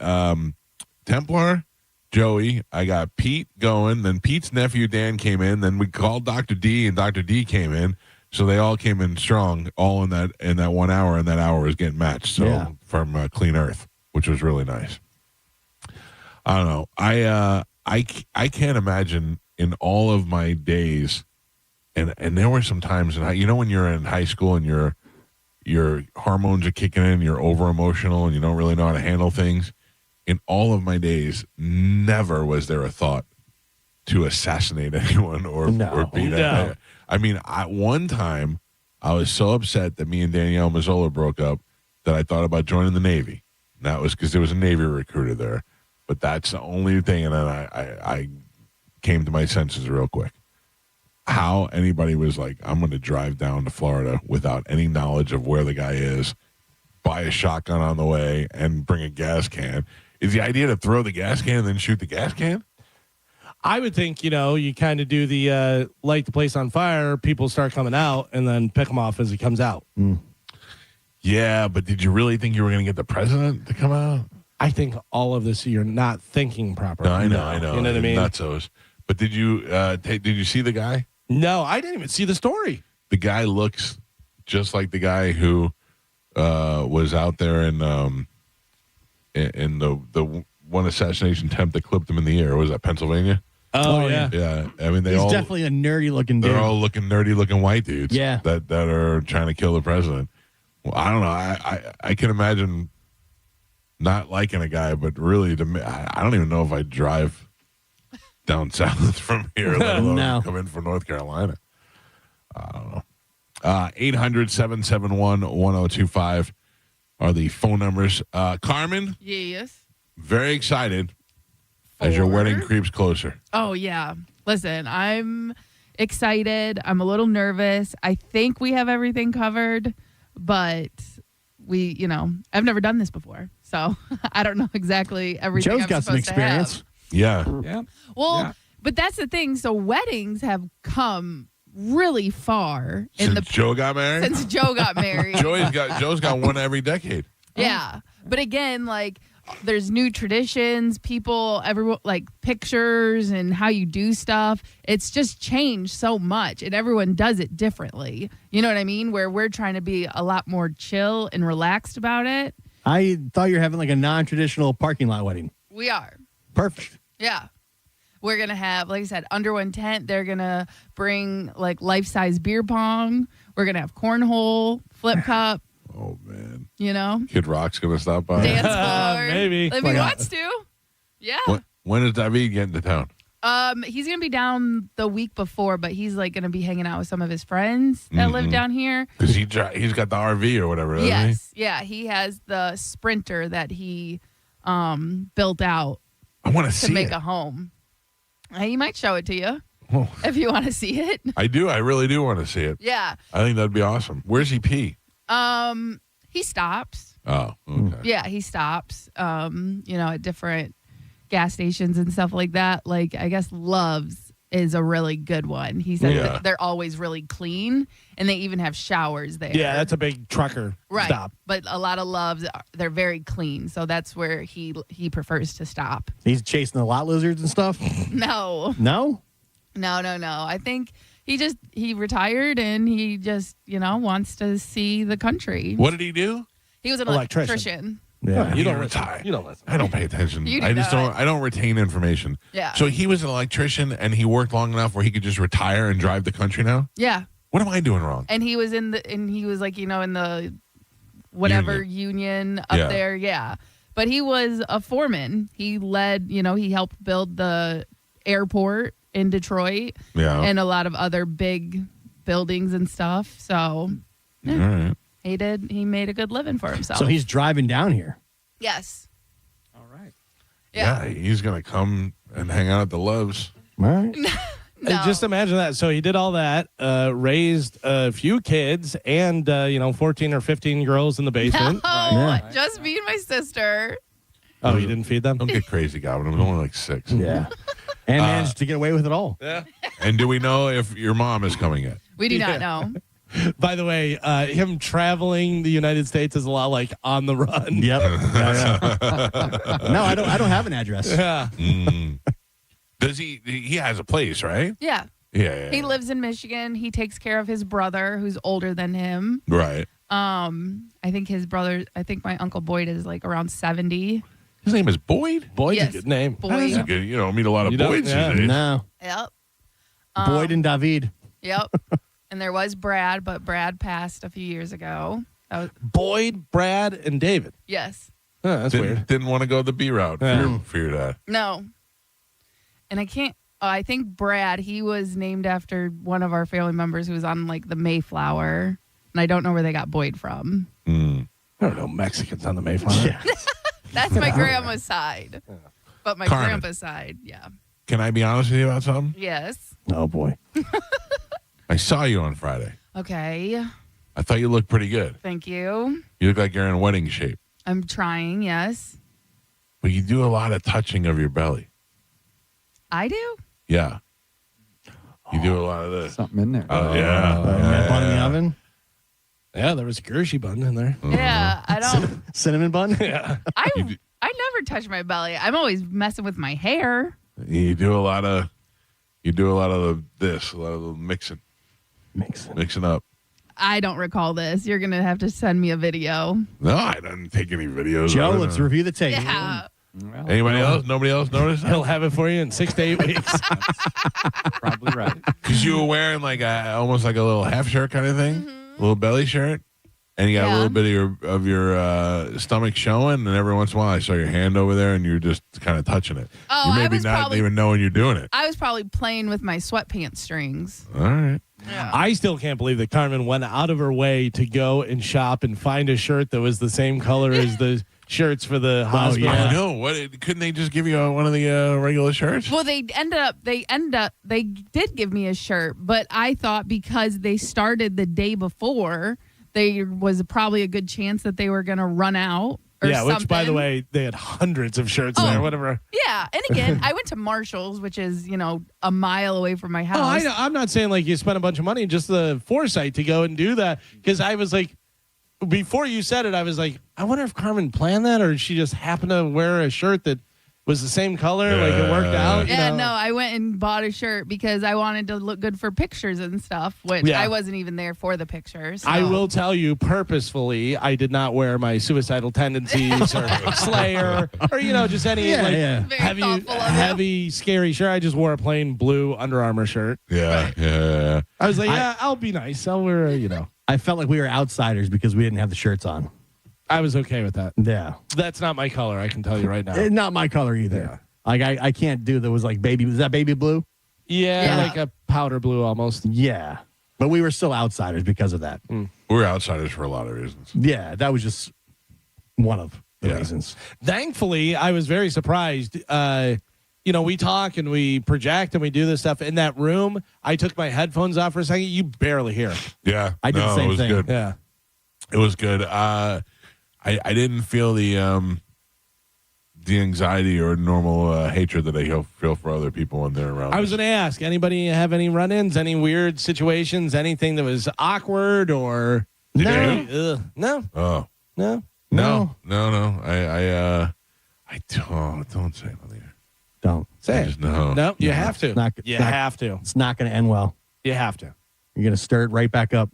Templar, Joey. I got Pete going. Then Pete's nephew Dan came in. Then we called Dr. D, and Dr. D came in. So they all came in strong, all in that 1 hour, and that hour was getting matched. So from Clean Earth, which was really nice. I don't know. I can't imagine in all of my days, and there were some times when you're in high school and your hormones are kicking in, you're over emotional, and you don't really know how to handle things. In all of my days, never was there a thought to assassinate anyone or beat anyone. I mean, one time I was so upset that me and Danielle Mazzola broke up that I thought about joining the Navy. And that was because there was a Navy recruiter there. But that's the only thing. And then I came to my senses real quick. How anybody was like, I'm going to drive down to Florida without any knowledge of where the guy is, buy a shotgun on the way, and bring a gas can. Is the idea to throw the gas can and then shoot the gas can? I would think, you kind of do the light the place on fire, people start coming out, and then pick them off as he comes out. Yeah, but did you really think you were going to get the president to come out? I think all of this, you're not thinking properly. No, I know. You know what I mean? Nutsos. But did you see the guy? No, I didn't even see the story. The guy looks just like the guy who was out there in the one assassination attempt that clipped him in the ear. Was that Pennsylvania? Oh yeah. Yeah. I mean, He's definitely a nerdy looking dude. They're all nerdy looking white dudes. Yeah. That are trying to kill the president. Well, I don't know. I can imagine not liking a guy, but really, I don't even know if I'd drive down south from here, let alone come in from North Carolina. I don't know. 800-771-1025 are the phone numbers. Carmen? Yes. Very excited as your wedding creeps closer. Oh, yeah. Listen, I'm excited. I'm a little nervous. I think we have everything covered, but I've never done this before. So I don't know exactly everything. Joe's I'm got some supposed to have. experience. Yeah. Well, but that's the thing. So weddings have come really far Since Joe got married? Since Joe got married. Joe's got one every decade. Yeah. But again, there's new traditions, everyone pictures and how you do stuff. It's just changed so much and everyone does it differently. You know what I mean? Where we're trying to be a lot more chill and relaxed about it. I thought you were having a non-traditional parking lot wedding. We are. Perfect. Yeah. We're going to have, like I said, under one tent. They're going to bring life-size beer pong. We're going to have cornhole, flip cup. Oh, man. Kid Rock's going to stop by. Dance floor. Maybe. If he wants to. Yeah. When is David getting to town? He's going to be down the week before, but he's going to be hanging out with some of his friends that live down here. Because he's got the RV or whatever, doesn't he? Yes. Yeah, he has the Sprinter that he built out I want to see make it. a home. He might show it to you Oh. if you want to see it. I do. I really do want to see it. Yeah. I think that'd be awesome. Where's he pee? He stops. Oh, okay. Yeah, he stops. At different gas stations and stuff like that. Like, I guess Love's is a really good one. He said that they're always really clean, and they even have showers there. Yeah, that's a big trucker stop. But a lot of Love's, they're very clean, so that's where he prefers to stop. He's chasing the lot lizards and stuff? No. No? No. I think he retired, and he just, wants to see the country. What did he do? He was an electrician. Yeah, you don't retire. You don't listen. I don't pay attention. You do I just not. don't. I don't retain information. Yeah. So he was an electrician, and he worked long enough where he could just retire and drive the country now. Yeah. What am I doing wrong? And he was in like, in the whatever union up there. Yeah. But he was a foreman. He led, he helped build the airport in Detroit. Yeah. And a lot of other big buildings and stuff. So All right. he made a good living for himself. So he's driving down here. Yes. All right. Yeah. He's gonna come and hang out at the Loves. All right. No. Just imagine that. So he did all that, raised a few kids and, 14 or 15 girls in the basement. No, just me and my sister. Oh, you didn't feed them? Don't get crazy, Goblin. It was only like 6. Yeah. And managed to get away with it all. Yeah. And do we know if your mom is coming yet? We do not know. By the way, him traveling the United States is a lot like On the Run. Yep. No, I don't have an address. Yeah. Does he has a place, right? Yeah. Yeah. He lives in Michigan. He takes care of his brother, who's older than him. Right. I think my Uncle Boyd is like around 70. His name is Boyd? Boyd's Yes, a good name. Boyd. That is a good, meet a lot of You don't- Boyds these yeah. days. No. Yep. Boyd and David. Yep. And there was Brad, but Brad passed a few years ago. That was, Boyd, Brad, and David. yes. Huh, that's weird. Didn't want to go the B route for your dad. No. And I think Brad, he was named after one of our family members who was on like the Mayflower. And I don't know where they got Boyd from. I don't know Mexicans on the Mayflower. Yeah. That's my grandma's side. But my Carmen. grandpa's side, yeah. Can I be honest with you about something? Yes. Oh, boy. I saw you on Friday. Okay. I thought you looked pretty good. Thank you. You look like you're in wedding shape. I'm trying, yes. But you do a lot of touching of your belly. I do? Yeah. You do a lot of this. Something in there. Oh, yeah. That bun in the oven. Yeah, there was a Gershie bun in there. Yeah, I don't. Cinnamon bun? Yeah. I never touch my belly. I'm always messing with my hair. You do a lot of this, a lot of the mixing up. I don't recall this. You're going to have to send me a video. No, I didn't take any videos. Joe, of it. let's review the tape. Yeah. Anybody else? Nobody else noticed? He'll have it for you in 6 to 8 weeks. Probably right. Because you were wearing like almost like a little half shirt kind of thing, a little belly shirt, and you got a little bit of your stomach showing, and every once in a while I saw your hand over there, and you're just kind of touching it. Oh, you I maybe was not probably- even knowing you're doing it. I was probably playing with my sweatpants strings. All right. Yeah. I still can't believe that Carmen went out of her way to go and shop and find a shirt that was the same color as the shirts for the hospital. I know. Couldn't they just give you one of the regular shirts? Well, they did give me a shirt, but I thought because they started the day before, there was probably a good chance that they were going to run out. Yeah, which, by the way, they had hundreds of shirts there, whatever. Yeah, and again, I went to Marshall's, which is, a mile away from my house. Oh, I know. I'm not saying like you spent a bunch of money, just the foresight to go and do that. Because I was like, before you said it, I was like, I wonder if Carmen planned that or she just happened to wear a shirt that was the same color, like it worked out. Yeah, no, I went and bought a shirt because I wanted to look good for pictures and stuff, which I wasn't even there for the pictures. I will tell you purposefully, I did not wear my suicidal tendencies or Slayer or, just any heavy, scary shirt. I just wore a plain blue Under Armour shirt. Yeah. I was like, I'll be nice. I'll wear, I felt like we were outsiders because we didn't have the shirts on. I was okay with that. Yeah. That's not my color, I can tell you right now. Not my color either. Yeah. Like I can't do that was like baby. Was that baby blue? Yeah, like a powder blue almost. Yeah. But we were still outsiders because of that. We're outsiders for a lot of reasons. Yeah, that was just one of the reasons. Thankfully, I was very surprised. We talk and we project and we do this stuff in that room. I took my headphones off for a second. You barely hear. Yeah. I did the same it was thing. Good. Yeah. It was good. I didn't feel the the anxiety or normal hatred that I feel for other people when they're around. I was going to ask, anybody have any run-ins, any weird situations, anything that was awkward or No. No. Oh. No. No. I don't say nothing. Don't say it. No. No, you have to. You have to. It's not going to end well. You have to. You're going to stir it right back up.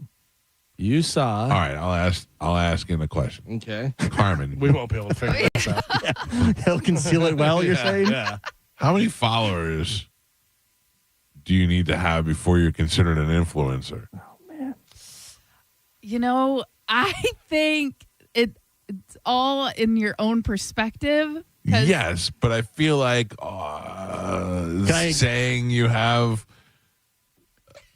You saw. All right, I'll ask him a question. Okay. Carmen. We won't be able to figure this out. He'll conceal it well, you're saying? Yeah. How many followers do you need to have before you're considered an influencer? You know, I think it's all in your own perspective. Yes, but I feel like saying you have,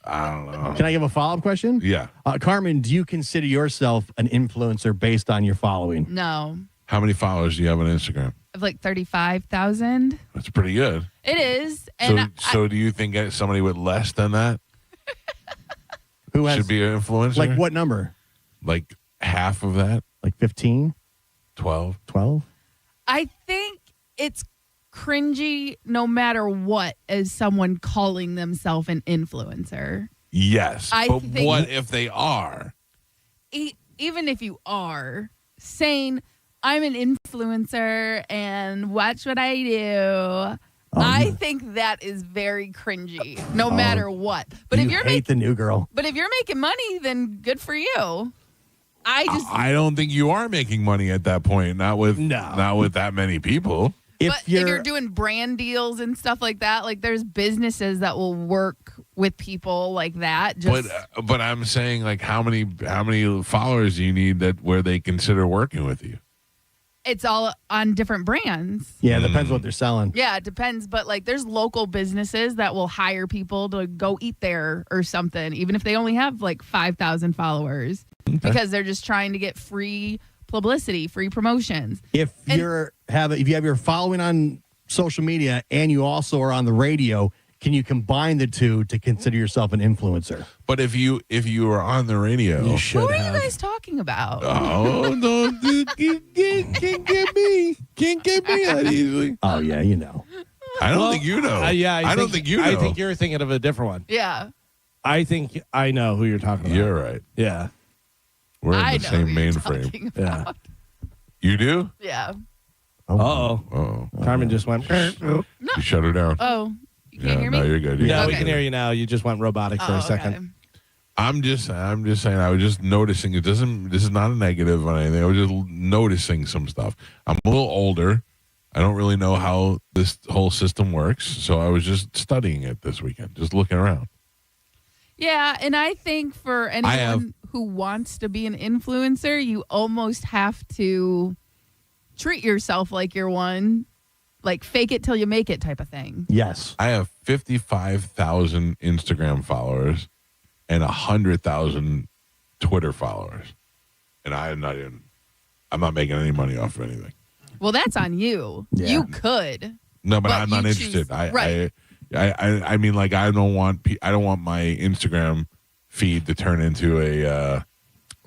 I don't know. Can I give a follow-up question? Yeah. Carmen, do you consider yourself an influencer based on your following? No. How many followers do you have on Instagram? I have like 35,000. That's pretty good. It is. And So do you think somebody with less than that Who has, should be an influencer? Like what number? Like half of that? Like 15? 12? 12? I think it's cringy no matter what as someone calling themselves an influencer. Yes. I But think- what if they are? Even if you are saying, I'm an influencer and watch what I do. I think that is very cringy, no matter what. But you if you're hate the new girl. But if you're making money, then good for you. I don't think you are making money at that point. Not with that many people. If you're doing brand deals and stuff like that, like there's businesses that will work with people like that. But I'm saying, like, how many followers do you need where they consider working with you? It's all on different brands. Yeah, it depends what they're selling. Yeah, it depends. But like there's local businesses that will hire people to go eat there or something, even if they only have like 5,000 followers, because they're just trying to get free publicity, free promotions. If you have your following on social media and you also are on the radio, can you combine the two to consider yourself an influencer? But if you are on the radio, you should Who are you guys talking about? Oh no! Can't get me that easily. Oh yeah, you know. I don't think you know. I don't think you know. I think you're thinking of a different one. Yeah. I think I know who you're talking about. You're right. Yeah. We're in I the know same who you're mainframe. talking about. You do? Yeah. Uh-oh. Carmen just went. You shut her down. Oh, you can't hear me? No, you're good. Yeah, we Okay. can hear you now. You just went robotic for a second. I'm just saying. I was just noticing. This is not a negative or anything. I was just noticing some stuff. I'm a little older. I don't really know how this whole system works, so I was just studying it this weekend, just looking around. Yeah, and I think for anyone who wants to be an influencer, you almost have to treat yourself like you're one, like fake it till you make it type of thing. Yes. I have 55,000 Instagram followers and 100,000 Twitter followers, and I'm not making any money off of anything. Well, that's on you. Yeah. You could. No, but I'm you not choose- interested. right. I mean, like, I don't want my Instagram feed to turn into an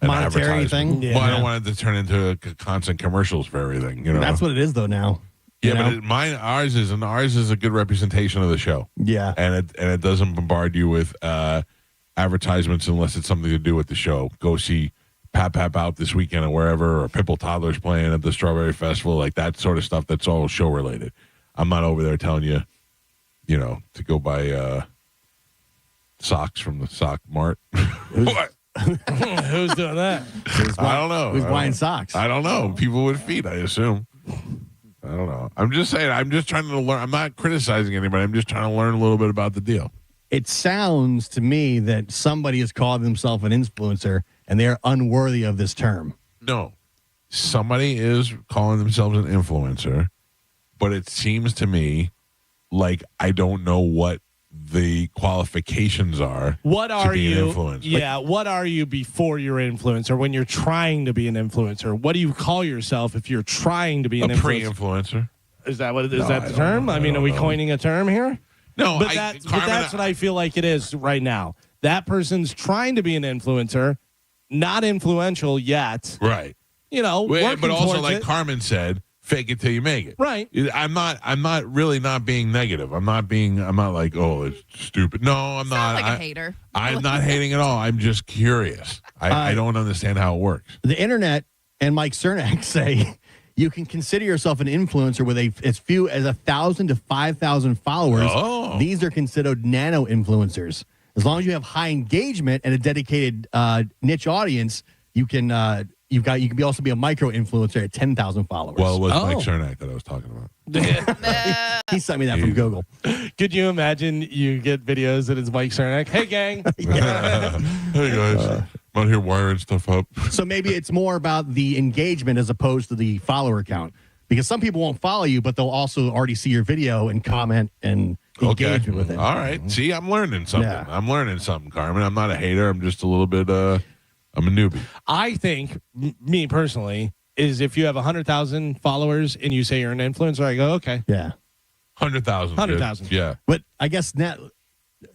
monetary advertisement. thing. Well, I don't want it to turn into constant commercials for everything. You know, That's what it is though now. Yeah, You know? but ours is a good representation of the show. Yeah, and it doesn't bombard you with advertisements unless it's something to do with the show. Go see Pap Out this weekend or wherever, or Pipple Toddler's playing at the Strawberry Festival, like that sort of stuff. That's all show related. I'm not over there telling you, to go buy socks from the sock mart. What? Who's doing that? I don't know. Who's buying socks? I don't know. People with feet, I assume. I don't know. I'm just saying. I'm just trying to learn. I'm not criticizing anybody. I'm just trying to learn a little bit about the deal. It sounds to me that somebody has called themselves an influencer and they're unworthy of this term. No, somebody is calling themselves an influencer, but it seems to me like I don't know what the qualifications are. What to are be you? An influencer. Yeah, what are you before you're an influencer? When you're trying to be an influencer, what do you call yourself if you're trying to be an A influencer? pre-influencer. Is that what? Is No, that I the don't term? know. I mean, I are we don't know. coining a term here? No, but that's what I feel like it is right now. That person's trying to be an influencer, not influential yet. Right. Working but also, towards like it. Carmen said, fake it till you make it. Right. I'm not really not being negative. I'm not like, oh, it's stupid. No, I'm not. Like a hater. I'm not hating at all. I'm just curious. I don't understand how it works. The internet and Mike Cernak say you can consider yourself an influencer with as few as 1,000 to 5,000 followers. Oh. These are considered nano influencers. As long as you have high engagement and a dedicated niche audience, you can also be a micro influencer at 10,000 followers. Well, it was Mike Cernak that I was talking about. He sent me that from Google. Could you imagine you get videos that it's Mike Cernak? Hey, gang. Hey, guys. I'm out here wiring stuff up. So maybe it's more about the engagement as opposed to the follower count. Because some people won't follow you, but they'll also already see your video and comment and engage with it. All right. See, I'm learning something. Yeah. I'm learning something, Carmen. I'm not a hater. I'm just a little bit, I'm a newbie. I think, me personally, is if you have 100,000 followers and you say you're an influencer, I go, okay. Yeah. 100,000. 100,000. Yeah. But I guess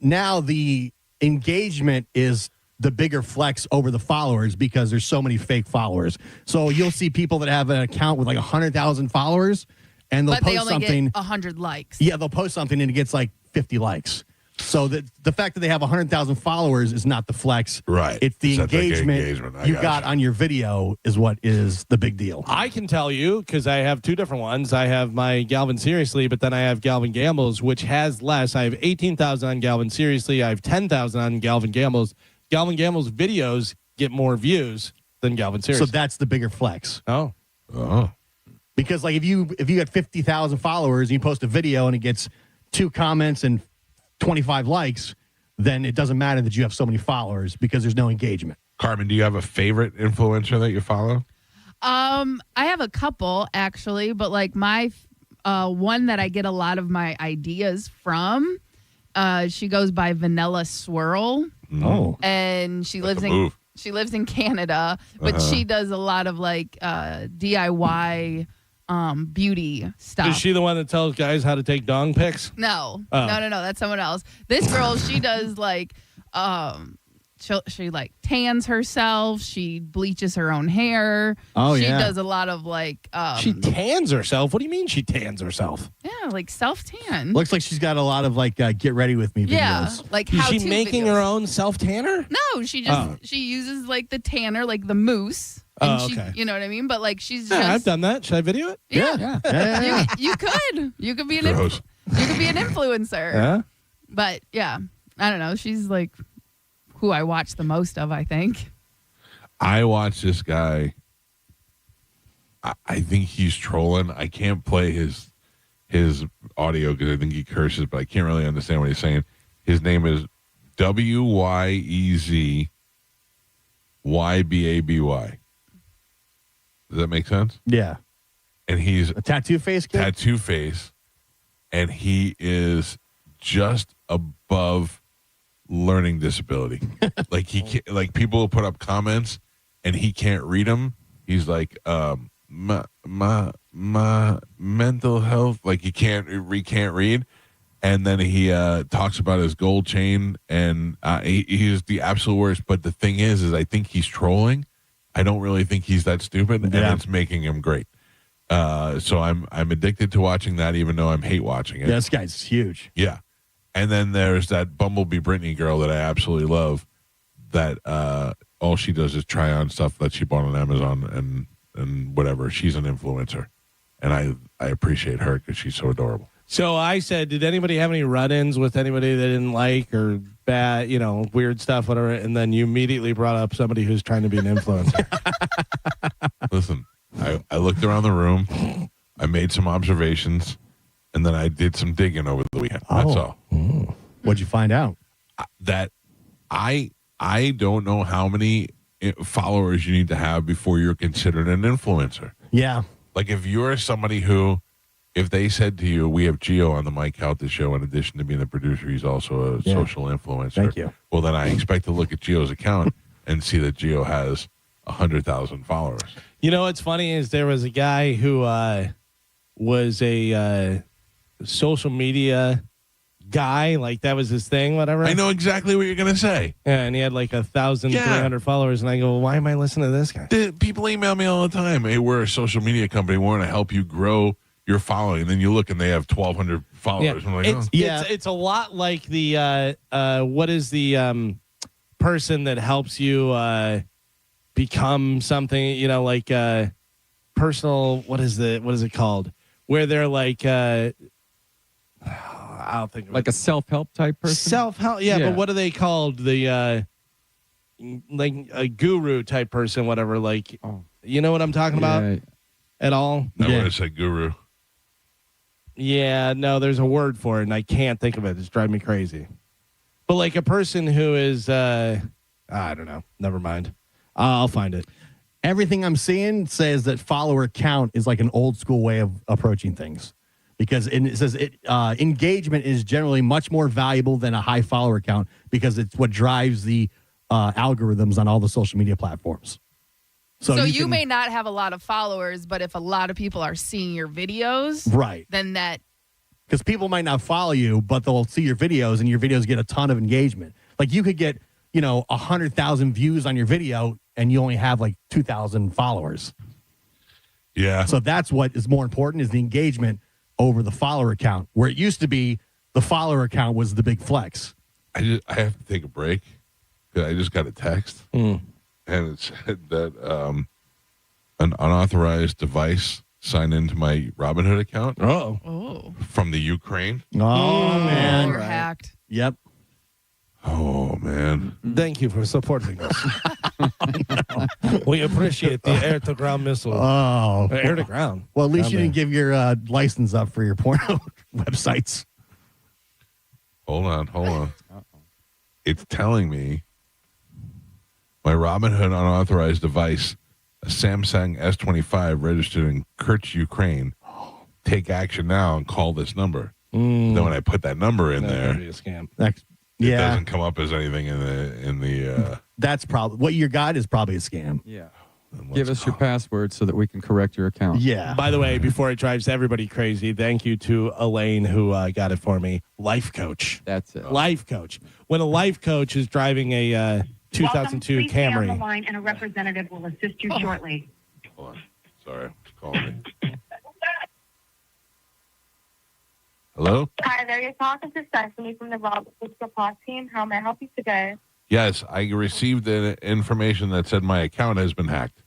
now the engagement is the bigger flex over the followers because there's so many fake followers. So you'll see people that have an account with like 100,000 followers and they'll But they post only something. get 100 likes. Yeah, they'll post something and it gets like 50 likes. So the fact that they have 100,000 followers is not the flex. Right. It's the It's that big engagement I you got got on your video is what is the big deal. I can tell you, because I have two different ones. I have my Galvin Seriously, but then I have Galvin Gambles, which has less. I have 18,000 on Galvin Seriously. I have 10,000 on Galvin Gambles. Galvin Gambles' videos get more views than Galvin Seriously. So that's the bigger flex. Oh. Because like if you got 50,000 followers and you post a video and it gets 2 comments and 25 likes, then it doesn't matter that you have so many followers because there's no engagement. Carmen, do you have a favorite influencer that you follow? I have a couple actually, but like my one that I get a lot of my ideas from, she goes by Vanilla Swirl. Oh. And she lives in Canada, but she does a lot of like DIY beauty stuff. Is she the one that tells guys how to take dong pics? No, Oh. no, that's someone else. This girl, she does like, she like tans herself. She bleaches her own hair. Oh, she yeah. does a lot of like, She tans herself? What do you mean she tans herself? yeah, like self tan. Looks like she's got a lot of like get ready with me videos. Yeah, like Is how she making her own self tanner? No, she just she uses like the tanner, like the mousse. And okay. you know what I mean? But like she's Yeah, just I've done that. Should I video it? yeah. You could be an Gross. you could be an influencer. Yeah. But yeah, I don't know. She's like who I watch the most of, I think. I watch this guy. I think he's trolling. I can't play his audio because I think he curses, but I can't really understand what he's saying. His name is WYEZYBABY. Does that make sense? Yeah. And he's A tattoo face kid? tattoo face, and he is just above learning disability. Like he can't, like people will put up comments and he can't read them. He's like, my mental health, like he can't read. And then he talks about his gold chain, and he's the absolute worst. But the thing is I think he's trolling. I don't really think he's that stupid, and it's making him great. So I'm addicted to watching that, even though I'm hate watching it. Yeah, this guy's huge. Yeah. And then there's that Bumblebee Britney girl that I absolutely love, that all she does is try on stuff that she bought on Amazon and whatever. She's an influencer, and I appreciate her because she's so adorable. So I said, did anybody have any run-ins with anybody they didn't like or bad, weird stuff, whatever? And then you immediately brought up somebody who's trying to be an influencer. Listen, I looked around the room, I made some observations, and then I did some digging over the weekend. That's all. What'd you find out? That I don't know how many followers you need to have before you're considered an influencer. Yeah. Like if you're somebody who, if they said to you, we have Gio on the Mike Calta show, in addition to being the producer, he's also a social influencer. Thank you. Well, then I expect to look at Gio's account and see that Gio has 100,000 followers. You know what's funny is there was a guy who was a social media guy, like that was his thing, whatever. I know exactly what you're gonna say. Yeah, and he had like 1,300 followers, and I go, well, why am I listening to this guy? People email me all the time. Hey, we're a social media company. We want to help you grow your following. And then you look and they have 1,200 followers. I'm like, it's a lot like the what is the person that helps you become something, you know, like personal, what is it called? Where they're like I'll think of like a self-help type person. Self-help, yeah, but what are they called? The like a guru type person, whatever. Like, you know what I'm talking about? At all? I would have said guru. Yeah, no, there's a word for it, and I can't think of it. It's driving me crazy. But like a person who is, I don't know. Never mind. I'll find it. Everything I'm seeing says that follower count is like an old school way of approaching things, because it says engagement is generally much more valuable than a high follower count because it's what drives the algorithms on all the social media platforms. So you may not have a lot of followers, but if a lot of people are seeing your videos, right, then that. Because people might not follow you, but they'll see your videos, and your videos get a ton of engagement. Like you could get, 100,000 views on your video, and you only have like 2,000 followers. Yeah. So that's what is more important, is the engagement over the follower count. Where it used to be, the follower count was the big flex. I have to take a break because I just got a text, and it said that an unauthorized device signed into my Robinhood account. Oh. From the Ukraine. Oh, man. We're hacked. Yep. Oh, man. Thank you for supporting us. We appreciate the air-to-ground missile. Oh. Air-to-ground. Well, at least you didn't give your license up for your porno websites. Hold on. It's telling me my Robinhood unauthorized device, a Samsung S25 registered in Kerch, Ukraine. Take action now and call this number. Then when I put that number in there, be a scam. It doesn't come up as anything in the. That's probably what you got is probably a scam. Yeah. Give us your password so that we can correct your account. Yeah. By the way, before it drives everybody crazy, thank you to Elaine who got it for me. Life coach. That's it. Life coach. When a life coach is driving a 2002 Please stay on the Camry. line and a representative will assist you shortly. Hold on. Sorry. Calling me. Hello? Hi there, you're talking to Stephanie from the Rob Support team. How may I help you today? Yes, I received information that said my account has been hacked.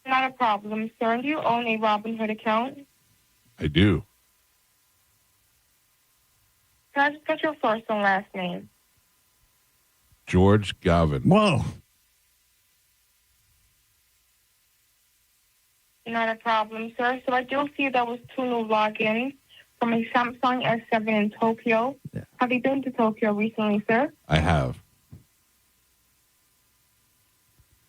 Not a problem, sir. Do you own a Robinhood account? I do. Can I just get your first and last name? George Gavin. Whoa. Not a problem, sir. So I do see there was 2 new logins from a Samsung S7 in Tokyo. Yeah. Have you been to Tokyo recently, sir? I have.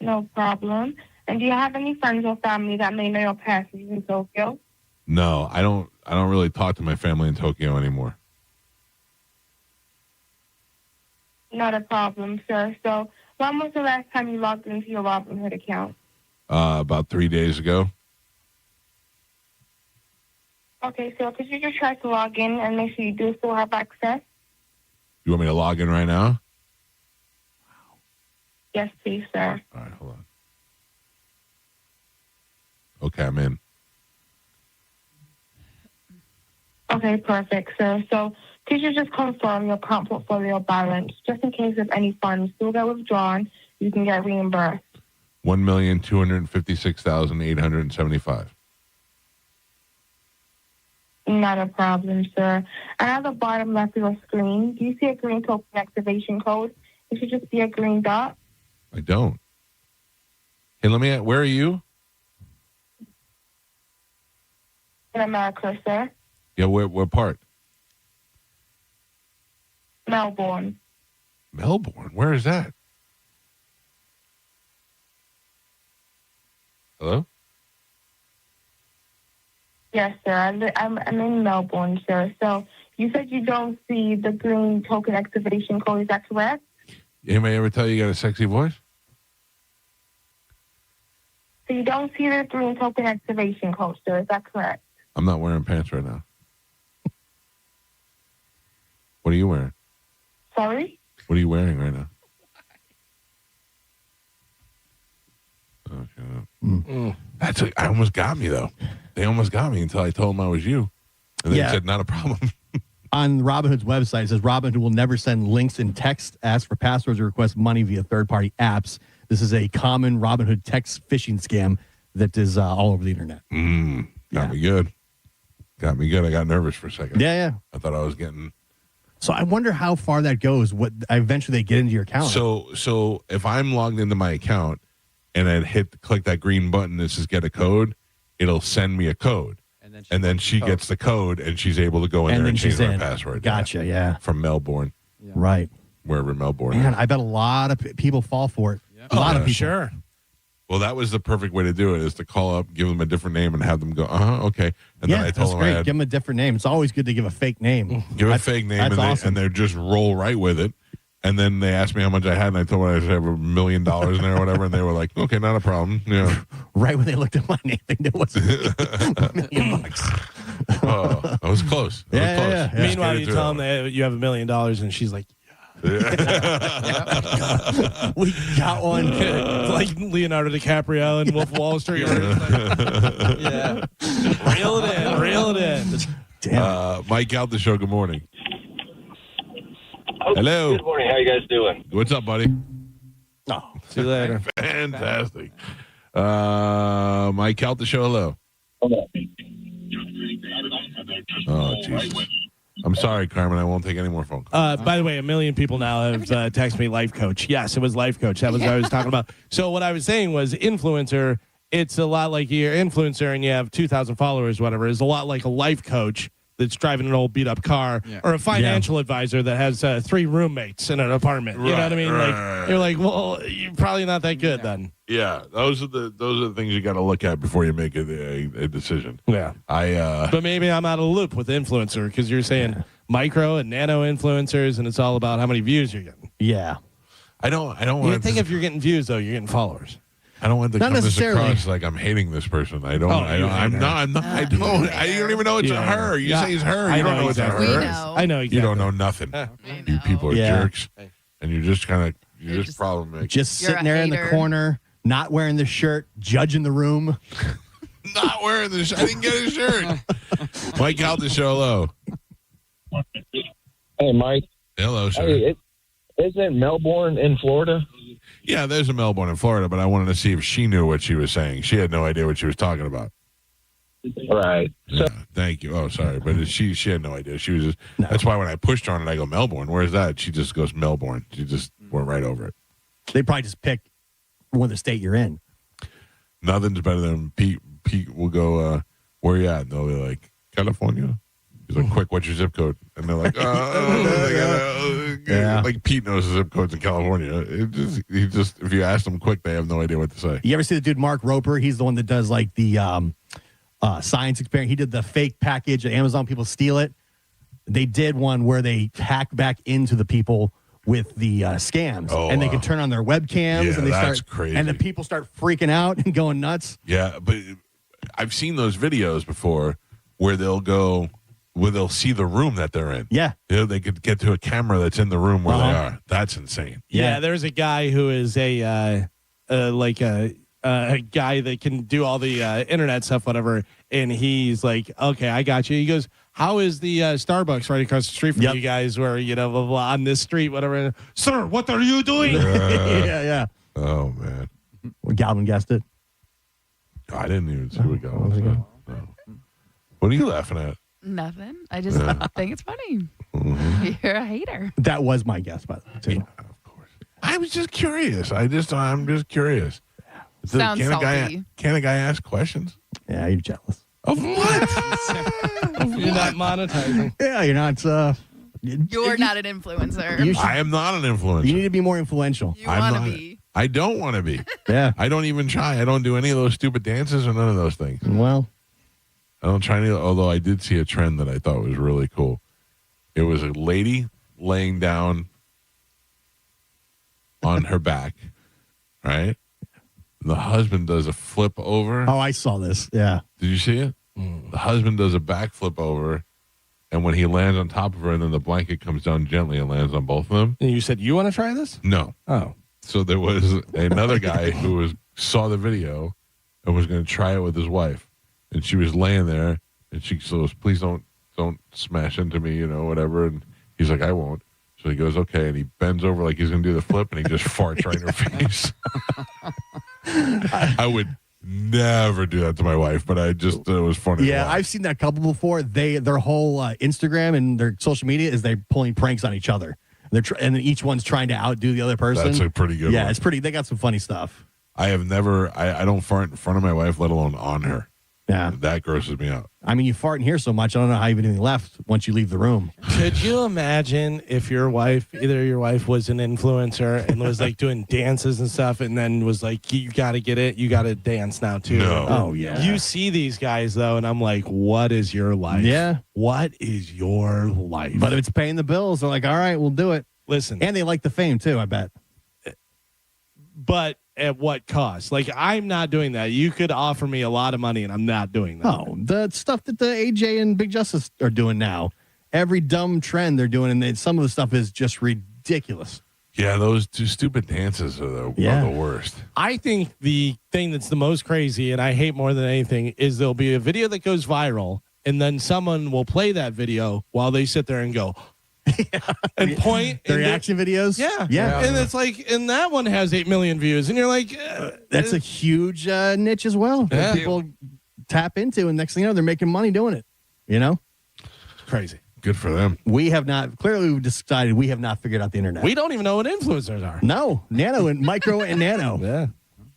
No problem. And do you have any friends or family that may know your passage in Tokyo? No, I don't really talk to my family in Tokyo anymore. Not a problem, sir. So when was the last time you logged into your Robinhood account? About 3 days ago. Okay, so could you just try to log in and make sure you do still have access? You want me to log in right now? Yes, please, sir. All right, hold on. Okay, I'm in. Okay, perfect, sir. So could you just confirm your current portfolio balance, just in case if any funds do get withdrawn, you can get reimbursed? $1,256,875. Not a problem, sir. And at the bottom left of your screen, do you see a green token activation code? It should just be a green dot. I don't. Hey, let me. Where are you? In America, sir. Yeah, what part? Melbourne. Melbourne. Where is that? Hello? Yes, sir. I'm in Melbourne, sir. So you said you don't see the green token activation code. Is that correct? Anybody ever tell you got a sexy voice? So you don't see the green token activation code, sir. Is that correct? I'm not wearing pants right now. What are you wearing? Sorry? What are you wearing right now? Okay. I almost got me though. They almost got me until I told them I was you, and they said not a problem. On Robinhood's website, it says Robinhood will never send links in text, ask for passwords, or request money via third-party apps. This is a common Robinhood text phishing scam that is all over the internet. Got me good. Got me good. I got nervous for a second. Yeah. I thought I was getting. So I wonder how far that goes. What eventually they get into your account. So if I'm logged into my account and I click that green button that says get a code, it'll send me a code. And then she gets the code and she's able to go in there and change my password. Gotcha, yeah. From Melbourne. Right. Wherever Melbourne Man, is. I bet a lot of people fall for it. A lot of people. Sure. Well, that was the perfect way to do it, is to call up, give them a different name, and have them go, okay. And then I that's told them great. I had, give them a different name. It's always good to give a fake name. give a fake name, and they just roll right with it. And then they asked me how much I had, and I told them I have $1 million in there or whatever, and they were like, okay, not a problem. Yeah. Right when they looked at my name, they knew it was $1 million. Oh, I was close. I was close. Yeah. Meanwhile, you tell them that you have $1 million, and she's like, we got one. Like Leonardo DiCaprio and Wolf of Wall Street. Yeah. Reel it in. Damn. Mike out the show. Good morning. Hello. Good morning. How you guys doing? What's up, buddy? Oh, see you later. Fantastic. Mike out the show. Hello. Oh, Jesus. I'm sorry, Carmen. I won't take any more phone calls. By the way, 1 million people now have texted me life coach. Yes, it was life coach. That was what I was talking about. So what I was saying was influencer. It's a lot like you're influencer and you have 2,000 followers, whatever. It's a lot like a life coach that's driving an old beat up car, or a financial advisor that has 3 roommates in an apartment. You know what I mean? Like you're like, well, you're probably not that good then. Yeah, those are the things you got to look at before you make a decision. Yeah, but maybe I'm out of the loop with influencer because you're saying micro and nano influencers, and it's all about how many views you're getting. Yeah, I don't You want. think if you're getting views though, you're getting followers. I don't want to Not come this necessarily. across like I'm hating this person. I don't. Oh, I'm not. I don't. You don't even know it's a her. You say it's her. You don't know it's a her. We know. I know exactly. You don't know nothing. You people are jerks, and you're just you're just problem making. Just You're sitting a there in the hater. corner, not wearing the shirt, judging the room. Not wearing the shirt. I didn't get a shirt. Mike out the show. Hello. Hey, Mike. Hello, sir. Hey, isn't Melbourne in Florida? Yeah, there's a Melbourne in Florida, but I wanted to see if she knew what she was saying. She had no idea what she was talking about. Right. Yeah, thank you. Oh, sorry, but she had no idea. She was just. That's why when I pushed her on it, I go Melbourne. Where's that? She just goes Melbourne. She just went right over it. They probably just pick one the state you're in. Nothing's better than Pete. Pete will go, where you at? And they'll be like, California. He's like, quick, what's your zip code? And they're like, like Pete knows the zip codes in California. If you ask them quick, they have no idea what to say. You ever see the dude Mark Roper? He's the one that does like the science experiment. He did the fake package at Amazon. People steal it. They did one where they hack back into the people with the scams, and they can turn on their webcams, Yeah, and they that's start crazy. and the people start freaking out and going nuts. Yeah, but I've seen those videos before where they'll see the room that they're in. Yeah. They could get to a camera that's in the room where they are. That's insane. Yeah, there's a guy who is a guy that can do all the internet stuff, whatever. And he's like, okay, I got you. He goes, how is the Starbucks right across the street from you guys where, blah, blah, blah, on this street, whatever. Sir, what are you doing? Yeah. Oh, man. Well, Galvin guessed it. I didn't even see what Galvin said. No. What are you laughing at? Nothing. I just think it's funny. Mm-hmm. You're a hater. That was my guess, by the way, too. Yeah, of course. I was just curious. I'm just curious. Sounds can salty. A guy ask questions? Yeah, you're jealous. Of what? You're not monetizing. Yeah, you're not. You're not an influencer. I am not an influencer. You need to be more influential. You want to be. I don't want to be. Yeah. I don't even try. I don't do any of those stupid dances or none of those things. Well, I don't try any. Although I did see a trend that I thought was really cool. It was a lady laying down on her back, right? And the husband does a flip over. Oh, I saw this. Yeah. Did you see it? The husband does a back flip over, And when he lands on top of her, and then the blanket comes down gently and lands on both of them. And you said, you want to try this? No. Oh. So there was another guy who saw the video and was going to try it with his wife. And she was laying there, and she goes, please don't smash into me, whatever. And he's like, I won't. So he goes, okay. And he bends over like he's going to do the flip, and he just farts right in her face. I would never do that to my wife, but it was funny. Yeah, I've seen that couple before. Their whole Instagram and their social media is they're pulling pranks on each other. And then each one's trying to outdo the other person. That's a pretty good one. Yeah, it's pretty. They got some funny stuff. I have never, I don't fart in front of my wife, let alone on her. Yeah. That grosses me out. I mean, you fart in here so much, I don't know how you have anything left once you leave the room. Could you imagine if either your wife was an influencer and was like doing dances and stuff, and then was like, you got to get it, you got to dance now too. No. Oh, yeah. You see these guys though, and I'm like, what is your life? Yeah. What is your life? But if it's paying the bills, they're like, all right, we'll do it. Listen. And they like the fame too, I bet. But at what cost? Like, I'm not doing that. You could offer me a lot of money, and I'm not doing that. Oh, the stuff that the AJ and Big Justice are doing now. Every dumb trend they're doing, and some of the stuff is just ridiculous. Yeah, those two stupid dances are the worst. I think the thing that's the most crazy, and I hate more than anything, is there'll be a video that goes viral, and then someone will play that video while they sit there and go, and point. The reaction videos? Yeah. And it's like, and that one has 8 million views, and you're like, that's a huge niche as well that people tap into, and next thing you know, they're making money doing it. Crazy. Good for them. We've decided we have not figured out the internet. We don't even know what influencers are. No, nano and micro and nano. Yeah.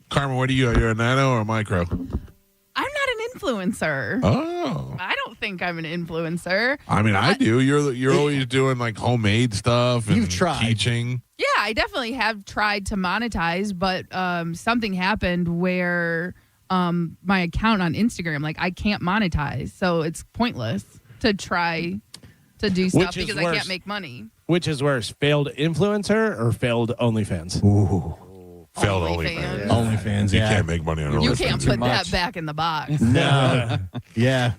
Carmen, what are you? You're a nano or a micro? I'm not an influencer. Oh. I don't think I'm an influencer. I mean, I do. You're always doing like homemade stuff and You've tried. teaching. Yeah, I definitely have tried to monetize, but something happened where my account on Instagram, like, I can't monetize, so it's pointless to try to do stuff because I can't make money. Which is worse, failed influencer or failed OnlyFans? Ooh. Failed OnlyFans. OnlyFans, You yeah. can't make money on OnlyFans. You can't put that back in the box. No. Yeah.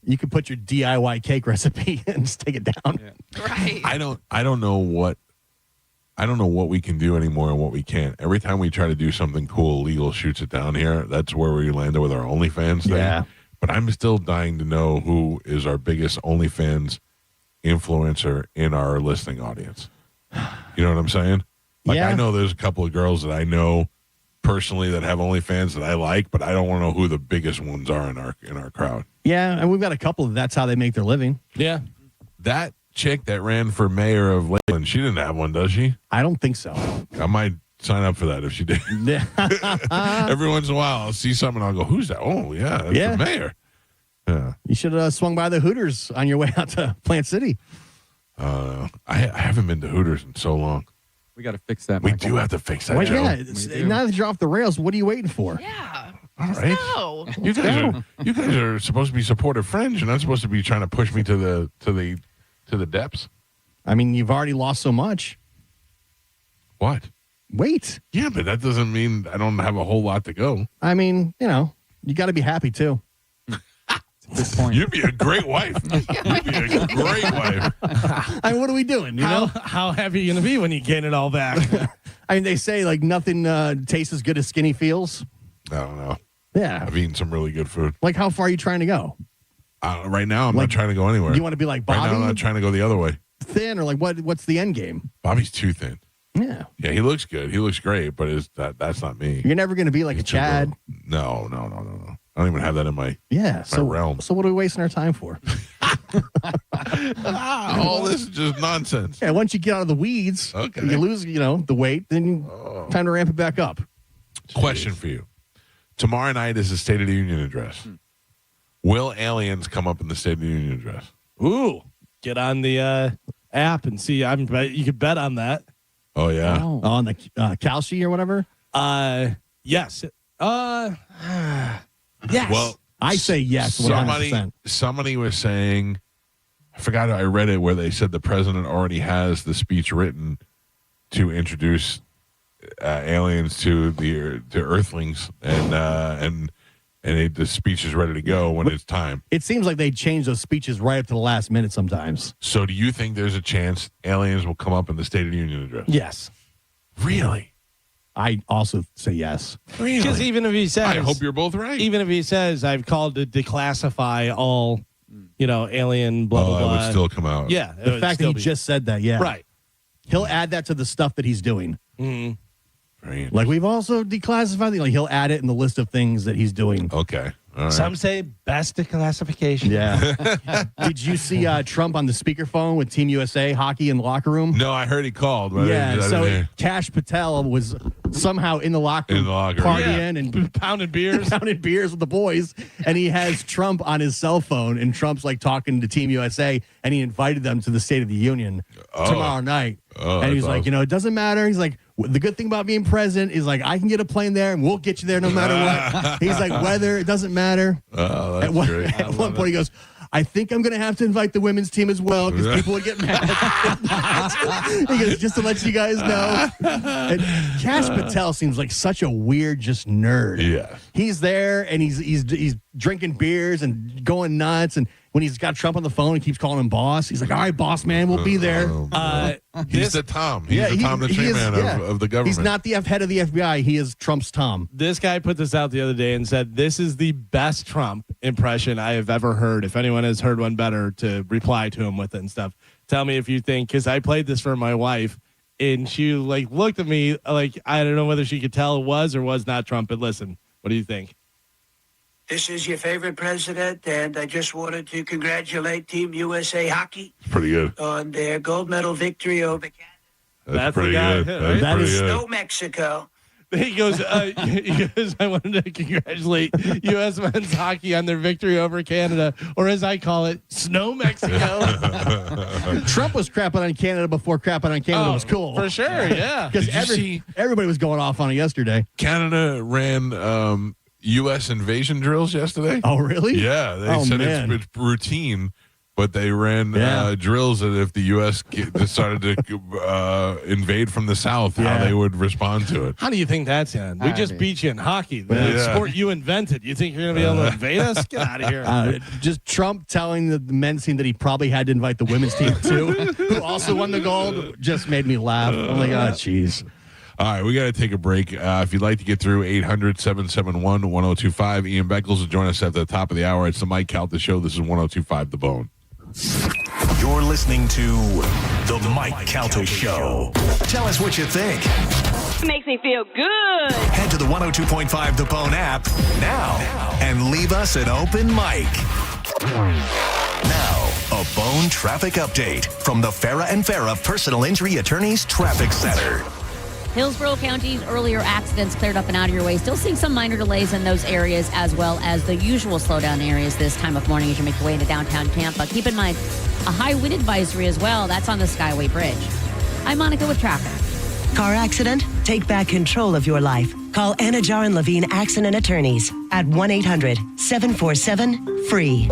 You can put your DIY cake recipe and just take it down. Yeah. Right. I don't know what we can do anymore and what we can't. Every time we try to do something cool, legal shoots it down here. That's where we landed with our OnlyFans thing. Yeah. But I'm still dying to know who is our biggest OnlyFans influencer in our listening audience. You know what I'm saying? Like, Yeah. I know there's a couple of girls that I know personally that have OnlyFans that I like, but I don't want to know who the biggest ones are in our crowd. Yeah, and we've got a couple of that's how they make their living. Yeah. That chick that ran for mayor of Lakeland, she didn't have one, does she? I don't think so. I might sign up for that if she did. Every once in a while, I'll see something and I'll go, who's that? Oh, yeah, that's the mayor. Yeah. You should have swung by the Hooters on your way out to Plant City. I haven't been to Hooters in so long. We got to fix that. We Michael. do have to fix that, Well, Joe. yeah, now that you're off the rails, what are you waiting for? Yeah. All right. No. You guys are supposed to be supportive friends. You're not supposed to be trying to push me to the depths. I mean, you've already lost so much. What? Wait. Yeah, but that doesn't mean I don't have a whole lot to go. I mean, you got to be happy too. Good point. You'd be a great wife. You'd be a great wife. I mean, what are we doing? How happy are you going to be when you gain it all back? I mean, they say like nothing tastes as good as skinny feels. I don't know. Yeah. I've eaten some really good food. Like, how far are you trying to go? Right now, I'm not trying to go anywhere. Do you want to be like Bobby? Right now, I'm not trying to go the other way. Thin, or like what's the end game? Bobby's too thin. Yeah. Yeah, he looks good. He looks great, but that's not me. You're never going to be like a Chad. No. I don't even have that in my realm. So what are we wasting our time for? All this is just nonsense. Yeah, once you get out of the weeds, Okay. you lose, the weight, then time to ramp it back up. Question for you. Tomorrow night is the State of the Union address. Will aliens come up in the State of the Union address? Ooh, get on the app and see. You could bet on that. Oh, yeah. Oh, on the Calci or whatever? Yes. Yes. Well, I say yes. 100%. Somebody was saying, I forgot, I read it where they said the president already has the speech written to introduce aliens to the Earthlings, and and the speech is ready to go when it's time. It seems like they change those speeches right up to the last minute sometimes. So do you think there's a chance aliens will come up in the State of the Union address? Yes. Really? I also say yes. Because even if he says, I hope you're both right. Even if he says, I've called to declassify all, alien blah blah blah, it would still come out. Yeah, The fact that he just said that, yeah, right. He'll add that to the stuff that he's doing. Very Like we've also declassified. Like he'll add it in the list of things that he's doing. Okay. All right. Some say best declassification. Yeah. Did you see Trump on the speakerphone with Team USA hockey in the locker room? No, I heard he called. But Yeah. I didn't So hear. Cash Patel was somehow in the locker room, partying and pounding beers, with the boys, and he has Trump on his cell phone, and Trump's like talking to Team USA, and he invited them to the State of the Union tomorrow night. And he's like, it doesn't matter. He's like, the good thing about being president is like I can get a plane there and we'll get you there no matter what. He's like, weather, it doesn't matter. Oh, that's great. At one point he goes, I think I'm going to have to invite the women's team as well because people would get mad. He goes, just to let you guys know. And Cash Patel seems like such a weird just nerd. Yeah. He's there and he's drinking beers and going nuts, and when he's got Trump on the phone, he keeps calling him boss. He's like, all right, boss man, we'll be there. He's the Tom. He's the Tom the Train Man of the government. He's not the head of the FBI. He is Trump's Tom. This guy put this out the other day and said, this is the best Trump impression I have ever heard. If anyone has heard one better, to reply to him with it and stuff. Tell me if you think, because I played this for my wife, and she looked at me like, I don't know whether she could tell it was or was not Trump, but listen, what do you think? This is your favorite president, and I just wanted to congratulate Team USA Hockey Pretty good. on their gold medal victory over Canada. That's pretty good. Right? That's pretty good. No Mexico. He goes, I wanted to congratulate U.S. men's hockey on their victory over Canada, or as I call it, Snow Mexico. Trump was crapping on Canada before crapping on Canada was cool. For sure, yeah. Because everybody was going off on it yesterday. Canada ran U.S. invasion drills yesterday. Oh, really? Yeah. They said it's routine, but they ran drills that if the U.S. decided to invade from the south, how they would respond to it. How do you think that's in? We just beat you in hockey, the sport you invented. You think you're going to be able to invade us? Get out of here. Just Trump telling the men's team that he probably had to invite the women's team too, who also won the gold, just made me laugh. I'm like, oh, jeez. All right, we got to take a break. If you'd like to get through, 800-771-1025. Ian Beckles will join us at the top of the hour. It's the Mike Calta Show. This is 102.5 The Bone. You're listening to The Mike Calta Show. Tell us what you think. Makes me feel good. Head to the 102.5 The Bone app now and leave us an open mic. Now, a Bone traffic update from the Farah and Farah Personal Injury Attorneys Traffic Center. Hillsborough County's earlier accidents cleared up and out of your way. Still seeing some minor delays in those areas, as well as the usual slowdown areas this time of morning as you make your way into downtown Tampa. Keep in mind, a high wind advisory as well. That's on the Skyway Bridge. I'm Monica with traffic. Car accident? Take back control of your life. Call Anna Jar and Levine Accident Attorneys at 1-800-747-FREE.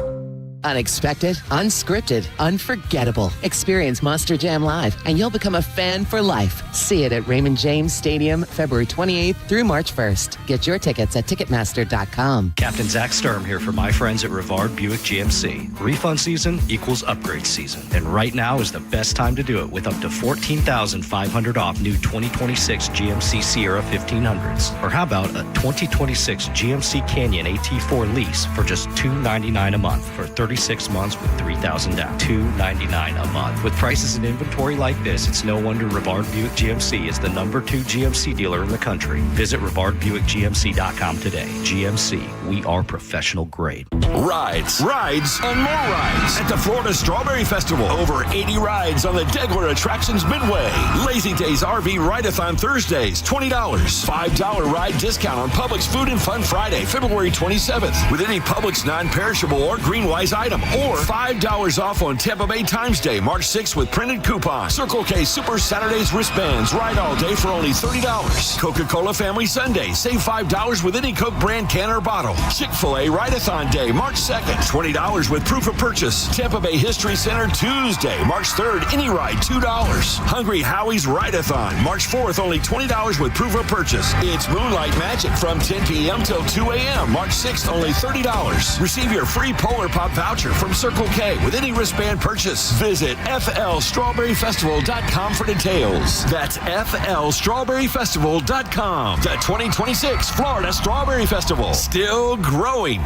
Unexpected, unscripted, unforgettable. Experience Monster Jam live, and you'll become a fan for life. See it at Raymond James Stadium, February 28th through March 1st. Get your tickets at Ticketmaster.com. Captain Zach Sturm here for my friends at Rivard Buick GMC. Refund season equals upgrade season, and right now is the best time to do it with up to $14,500 off new 2026 GMC Sierra 1500s. Or how about a 2026 GMC Canyon AT4 lease for just $299 a month for 36 months with $3,000 down. $299 a month. With prices and inventory like this, it's no wonder Rivard Buick GMC is the #2 GMC dealer in the country. Visit RivardBuickGMC.com today. GMC, we are professional grade. Rides, and more rides at the Florida Strawberry Festival. Over 80 rides on the Degler Attractions Midway. Lazy Days RV Ride-a-thon Thursdays, $20. $5 ride discount on Publix Food and Fun Friday, February 27th. With any Publix non-perishable or Greenwise item. Or $5 off on Tampa Bay Times Day, March 6th with printed coupons. Circle K Super Saturdays wristbands. Ride all day for only $30. Coca-Cola Family Sunday. Save $5 with any Coke brand can or bottle. Chick-fil-A Ride-a-thon Day, March 2nd. $20 with proof of purchase. Tampa Bay History Center Tuesday, March 3rd. Any ride, $2. Hungry Howie's Ride-a-thon, March 4th. Only $20 with proof of purchase. It's Moonlight Magic from 10 p.m. till 2 a.m. March 6th. Only $30. Receive your free Polar Pop voucher from Circle K with any wristband purchase. Visit flstrawberryfestival.com for details. That's flstrawberryfestival.com. The 2026 Florida Strawberry Festival. Still growing.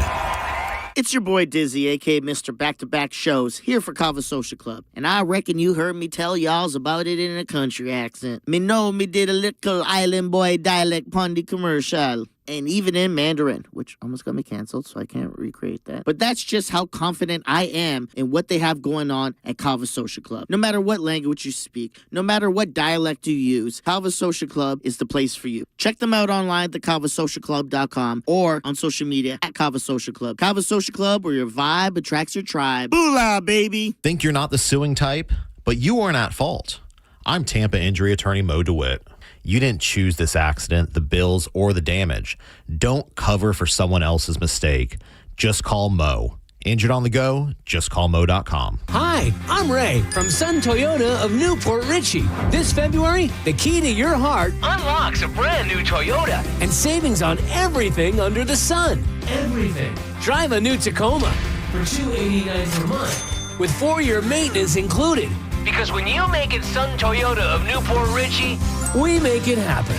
It's your boy Dizzy, a.k.a. Mr. Back-to-Back Shows, here for Kava Social Club. And I reckon you heard me tell y'alls about it in a country accent. Me know me did a little island boy dialect pondy commercial. And even in Mandarin, which almost got me canceled, so I can't recreate that. But that's just how confident I am in what they have going on at Kava Social Club. No matter what language you speak, no matter what dialect you use, Kava Social Club is the place for you. Check them out online at thekavasocialclub.com or on social media at Kava Social Club. Kava Social Club, where your vibe attracts your tribe. Boolah, baby! Think you're not the suing type? But you aren't at fault. I'm Tampa injury attorney Mo DeWitt. You didn't choose this accident, the bills, or the damage. Don't cover for someone else's mistake. Just call Mo. Injured on the go? Just call Mo.com. Hi, I'm Ray from Sun Toyota of Newport Richey. This February, the key to your heart unlocks a brand new Toyota and savings on everything under the sun. Everything. Drive a new Tacoma for $289 per month with 4-year maintenance included. Because when you make it Sun Toyota of Newport Richey, we make it happen.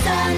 Sun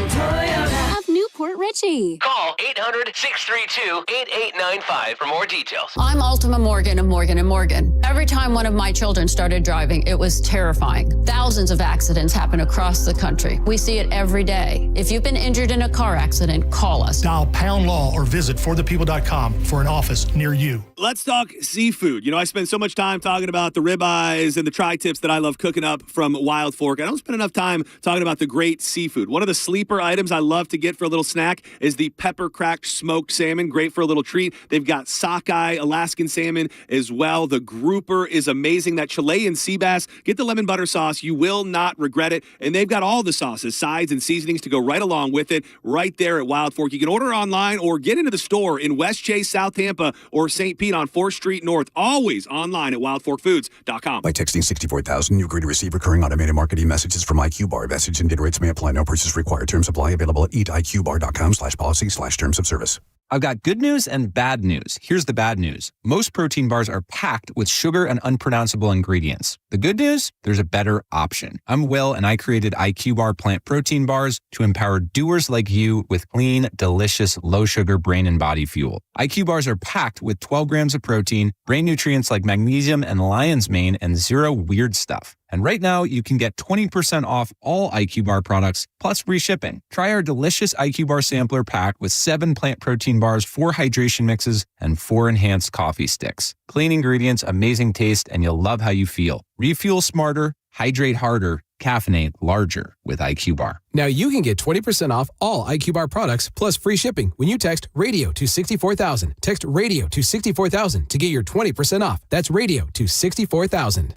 Toyota of Newport Richey. Call 800-632-8895 for more details. I'm Ultima Morgan of Morgan & Morgan. Every time one of my children started driving, it was terrifying. Thousands of accidents happen across the country. We see it every day. If you've been injured in a car accident, call us. Dial pound law or visit forthepeople.com for an office near you. Let's talk seafood. You know, I spend so much time talking about the ribeyes and the tri-tips that I love cooking up from Wild Fork. I don't spend enough time talking about the great seafood. One of the sleeper items I love to get for a little snack is the pepper cracked smoked salmon. Great for a little treat. They've got sockeye Alaskan salmon as well. The grouper is amazing. That Chilean sea bass. Get the lemon butter sauce. You will not regret it. And they've got all the sauces, sides, and seasonings to go right along with it right there at Wild Fork. You can order online or get into the store in West Chase, South Tampa, or St. Pete on 4th Street North. Always online at wildforkfoods.com. By texting 64,000, you agree to receive recurring automated marketing messages from IQ Bar. Message and data rates may apply. No purchase required. Terms apply. Available at eatiqbar.com/policy/terms of service. I've got good news and bad news. Here's the bad news. Most protein bars are packed with sugar and unpronounceable ingredients. The good news? There's a better option. I'm Will, and I created IQ Bar plant protein bars to empower doers like you with clean, delicious, low-sugar brain and body fuel. IQ bars are packed with 12 grams of protein, brain nutrients like magnesium and lion's mane, and zero weird stuff. And right now, you can get 20% off all IQ Bar products, plus free shipping. Try our delicious IQ Bar sampler pack with 7 plant protein bars, 4 hydration mixes, and 4 enhanced coffee sticks. Clean ingredients, amazing taste, and you'll love how you feel. Refuel smarter, hydrate harder, caffeinate larger with IQ Bar. Now you can get 20% off all IQ Bar products, plus free shipping when you text radio to 64,000. Text radio to 64,000 to get your 20% off. That's radio to 64,000.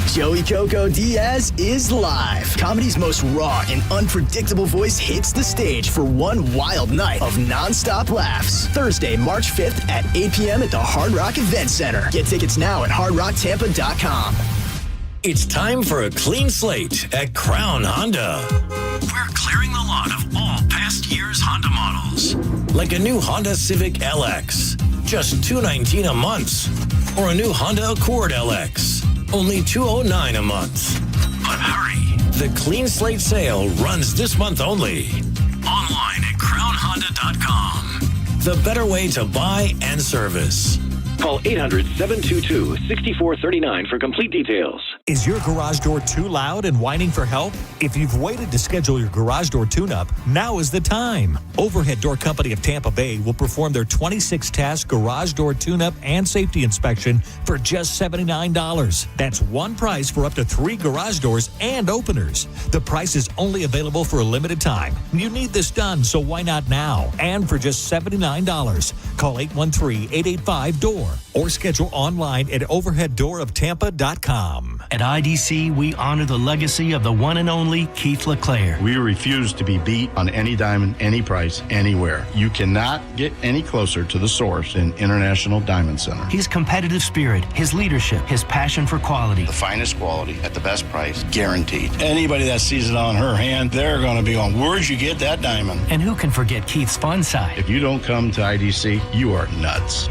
Joey Coco Diaz is live. Comedy's most raw and unpredictable voice hits the stage for one wild night of nonstop laughs. Thursday, March 5th at 8 p.m. at the Hard Rock Event Center. Get tickets now at hardrocktampa.com. It's time for a clean slate at Crown Honda. We're clearing the lot of all past year's Honda models. Like a new Honda Civic LX, just $219 a month. Or a new Honda Accord LX, only $209 a month. But hurry, the clean slate sale runs this month only. Online at crownhonda.com. The better way to buy and service. Call 800-722-6439 for complete details. Is your garage door too loud and whining for help? If you've waited to schedule your garage door tune-up, now is the time. Overhead Door Company of Tampa Bay will perform their 26-task garage door tune-up and safety inspection for just $79. That's one price for up to 3 garage doors and openers. The price is only available for a limited time. You need this done, so why not now? And for just $79. Call 813-885-DOOR or schedule online at overheaddooroptampa.com. At IDC, we honor the legacy of the one and only Keith LeClaire. We refuse to be beat on any diamond, any price, anywhere. You cannot get any closer to the source in International Diamond Center. His competitive spirit, his leadership, his passion for quality. The finest quality at the best price, guaranteed. Anybody that sees it on her hand, they're going to be going, where'd you get that diamond? And who can forget Keith's fun side? If you don't come to IDC, you are nuts.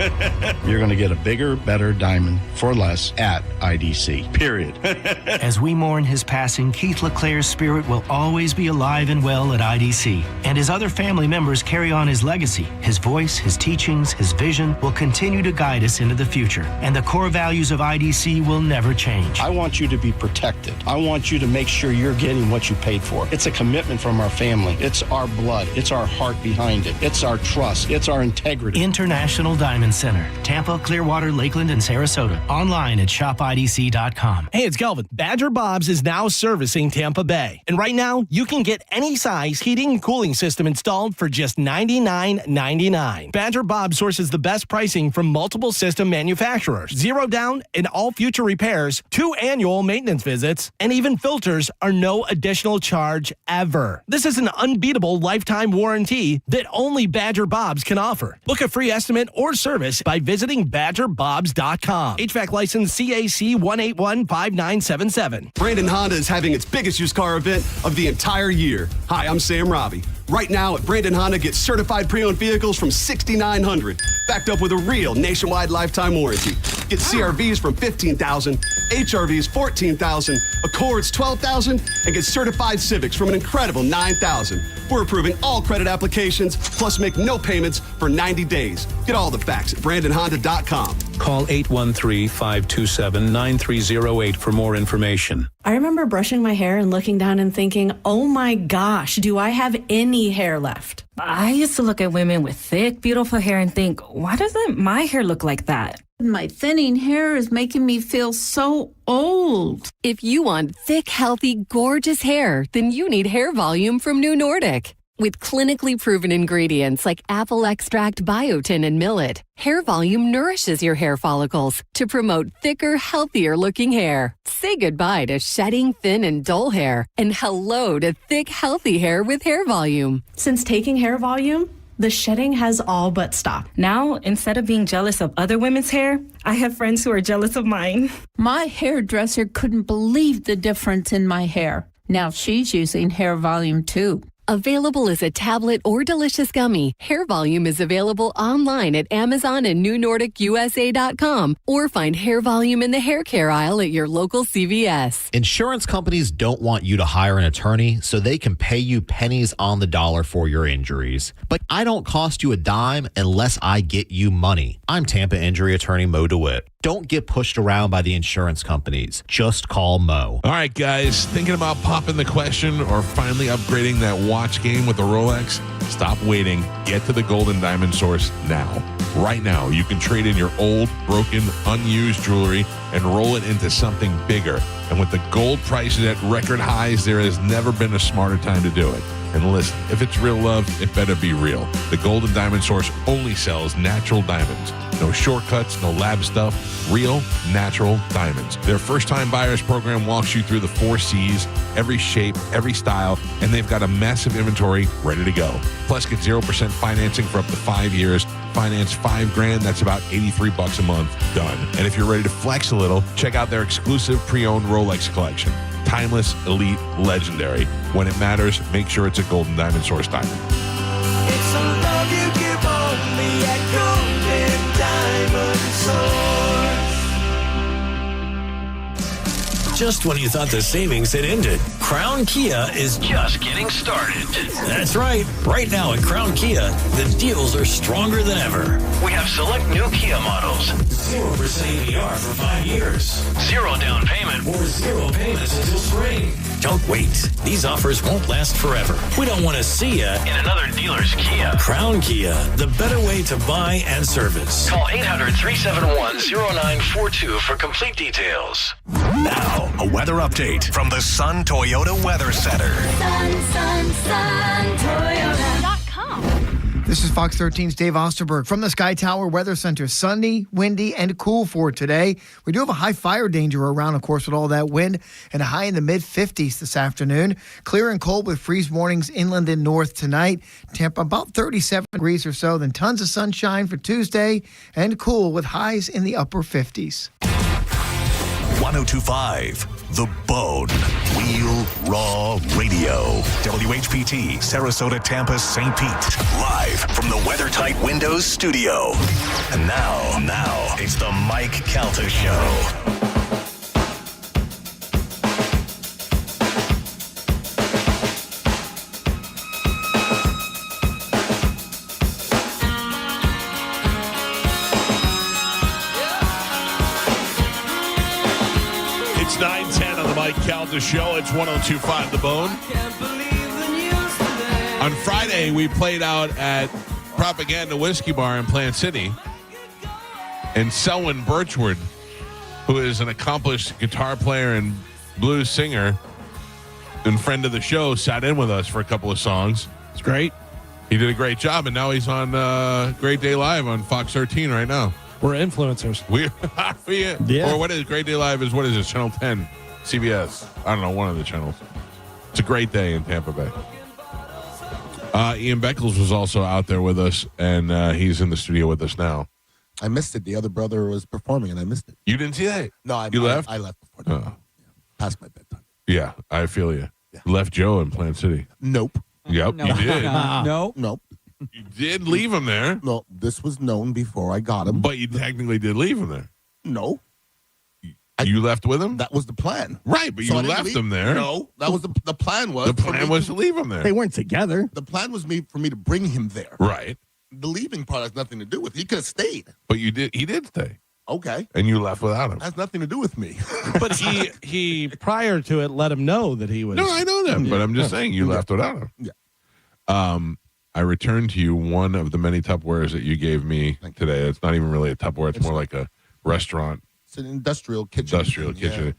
You're going to get a bigger, better diamond for less at IDC, period. As we mourn his passing, Keith LeClaire's spirit will always be alive and well at IDC. And his other family members carry on his legacy. His voice, his teachings, his vision will continue to guide us into the future. And the core values of IDC will never change. I want you to be protected. I want you to make sure you're getting what you paid for. It's a commitment from our family. It's our blood. It's our heart behind it. It's our trust. It's our integrity. International Diamond Center, Tampa, Clearwater, Lakeland, and Sarasota. Online at shopidc.com. Hey, it's Kelvin. Badger Bob's is now servicing Tampa Bay. And right now, you can get any size heating and cooling system installed for just $99.99. Badger Bob sources the best pricing from multiple system manufacturers. 0 down and all future repairs, 2 annual maintenance visits, and even filters are no additional charge ever. This is an unbeatable lifetime warranty that only Badger Bob's can offer. Book a free estimate or service by visiting BadgerBobs.com. HVAC license CAC 1815977. Brandon Honda is having its biggest used car event of the entire year. Hi, I'm Sam Robbie. Right now at Brandon Honda, get certified pre-owned vehicles from $6,900, backed up with a real nationwide lifetime warranty. Get CRVs from $15,000, HRVs $14,000, Accords $12,000, and get certified Civics from an incredible $9,000. We're approving all credit applications, plus make no payments for 90 days. Get all the facts at BrandonHonda.com. Call 813-527-9308 for more information. I remember brushing my hair and looking down and thinking, oh my gosh, do I have any hair left? I used to look at women with thick, beautiful hair and think, why doesn't my hair look like that? My thinning hair is making me feel so old. If you want thick, healthy, gorgeous hair, then you need Hair Volume from New Nordic. With clinically proven ingredients like apple extract, biotin, and millet, Hair Volume nourishes your hair follicles to promote thicker, healthier-looking hair. Say goodbye to shedding, thin, and dull hair, and hello to thick, healthy hair with Hair Volume. Since taking Hair Volume, the shedding has all but stopped. Now, instead of being jealous of other women's hair, I have friends who are jealous of mine. My hairdresser couldn't believe the difference in my hair. Now she's using Hair Volume too. Available as a tablet or delicious gummy, Hair Volume is available online at Amazon and NewNordicUSA.com, or find Hair Volume in the hair care aisle at your local CVS. Insurance companies don't want you to hire an attorney so they can pay you pennies on the dollar for your injuries. But I don't cost you a dime unless I get you money. I'm Tampa injury attorney Mo DeWitt. Don't get pushed around by the insurance companies. Just call Mo. All right, guys, thinking about popping the question or finally upgrading that watch game with a Rolex? Stop waiting. Get to the Gold and Diamond Source now. Right now, you can trade in your old, broken, unused jewelry and roll it into something bigger. And with the gold prices at record highs, there has never been a smarter time to do it. And listen, if it's real love, it better be real. The Gold and Diamond Source only sells natural diamonds. No shortcuts, no lab stuff. Real, natural diamonds. Their first-time buyers program walks you through the 4 C's, every shape, every style, and they've got a massive inventory ready to go. Plus, get 0% financing for up to 5 years. Finance $5,000, that's about $83 a month. Done. And if you're ready to flex a little, check out their exclusive pre-owned Rolex collection. Timeless, elite, legendary. When it matters, make sure it's a Gold and Diamond Source diamond. It's a love you give only at Gold and Diamond Source. Just when you thought the savings had ended, Crown Kia is just getting started. That's right. Right now at Crown Kia, the deals are stronger than ever. We have select new Kia models. 0% APR for 5 years. 0 down payment or 0 payments until spring. Don't wait. These offers won't last forever. We don't want to see you in another dealer's Kia. Crown Kia, the better way to buy and service. Call 800-371-0942 for complete details. Now, a weather update from the Sun Toyota Weather Center. Sun Toyota.com. This is Fox 13's Dave Osterberg from the Sky Tower Weather Center. Sunny, windy, and cool for today. We do have a high fire danger around, of course, with all that wind, and a high in the mid-50s this afternoon. Clear and cold with freeze warnings inland and north tonight. Tampa about 37 degrees or so. Then tons of sunshine for Tuesday, and cool with highs in the upper 50s. 1025 The Bone. Real Raw Radio. WHPT, Sarasota, Tampa, St. Pete. Live from the WeatherTight Windows studio. And now, it's the Mike Calta Show. It's 9:10 on the Mike Calta Show. It's 1025 The Bone. On Friday, we played out at Propaganda Whiskey Bar in Plant City. And Selwyn Birchwood, who is an accomplished guitar player and blues singer and friend of the show, sat in with us for a couple of songs. It's great. He did a great job, and now he's on Great Day Live on Fox 13 right now. We're influencers. Yeah. Or what is Great Day Live? What is this? Channel 10, CBS. I don't know, one of the channels. It's a great day in Tampa Bay. Ian Beckles was also out there with us, and he's in the studio with us now. I missed it. The other brother was performing, and I missed it. You didn't see that? No, I left? I left before that. Past my bedtime. Yeah, I feel you. Yeah. Left Joe in Plant City. Nope. Yep, No. you did. Nope. You did leave him there. No, this was known before I got him. But you technically did leave him there. No. You left with him? That was the plan. Right, but So you I didn't left leave- him there. No, that was the plan was. The plan was to leave him there. They weren't together. The plan was for me to bring him there. Right. The leaving part has nothing to do with it. He could have stayed. But he did stay. Okay. And you left without him. Has nothing to do with me. But he prior to it let him know that he was. No, I know that, but I'm just saying you left without him. Yeah. I returned to you one of the many Tupperwares that you gave me today. It's not even really a Tupperware. It's more like a restaurant. It's an industrial kitchen.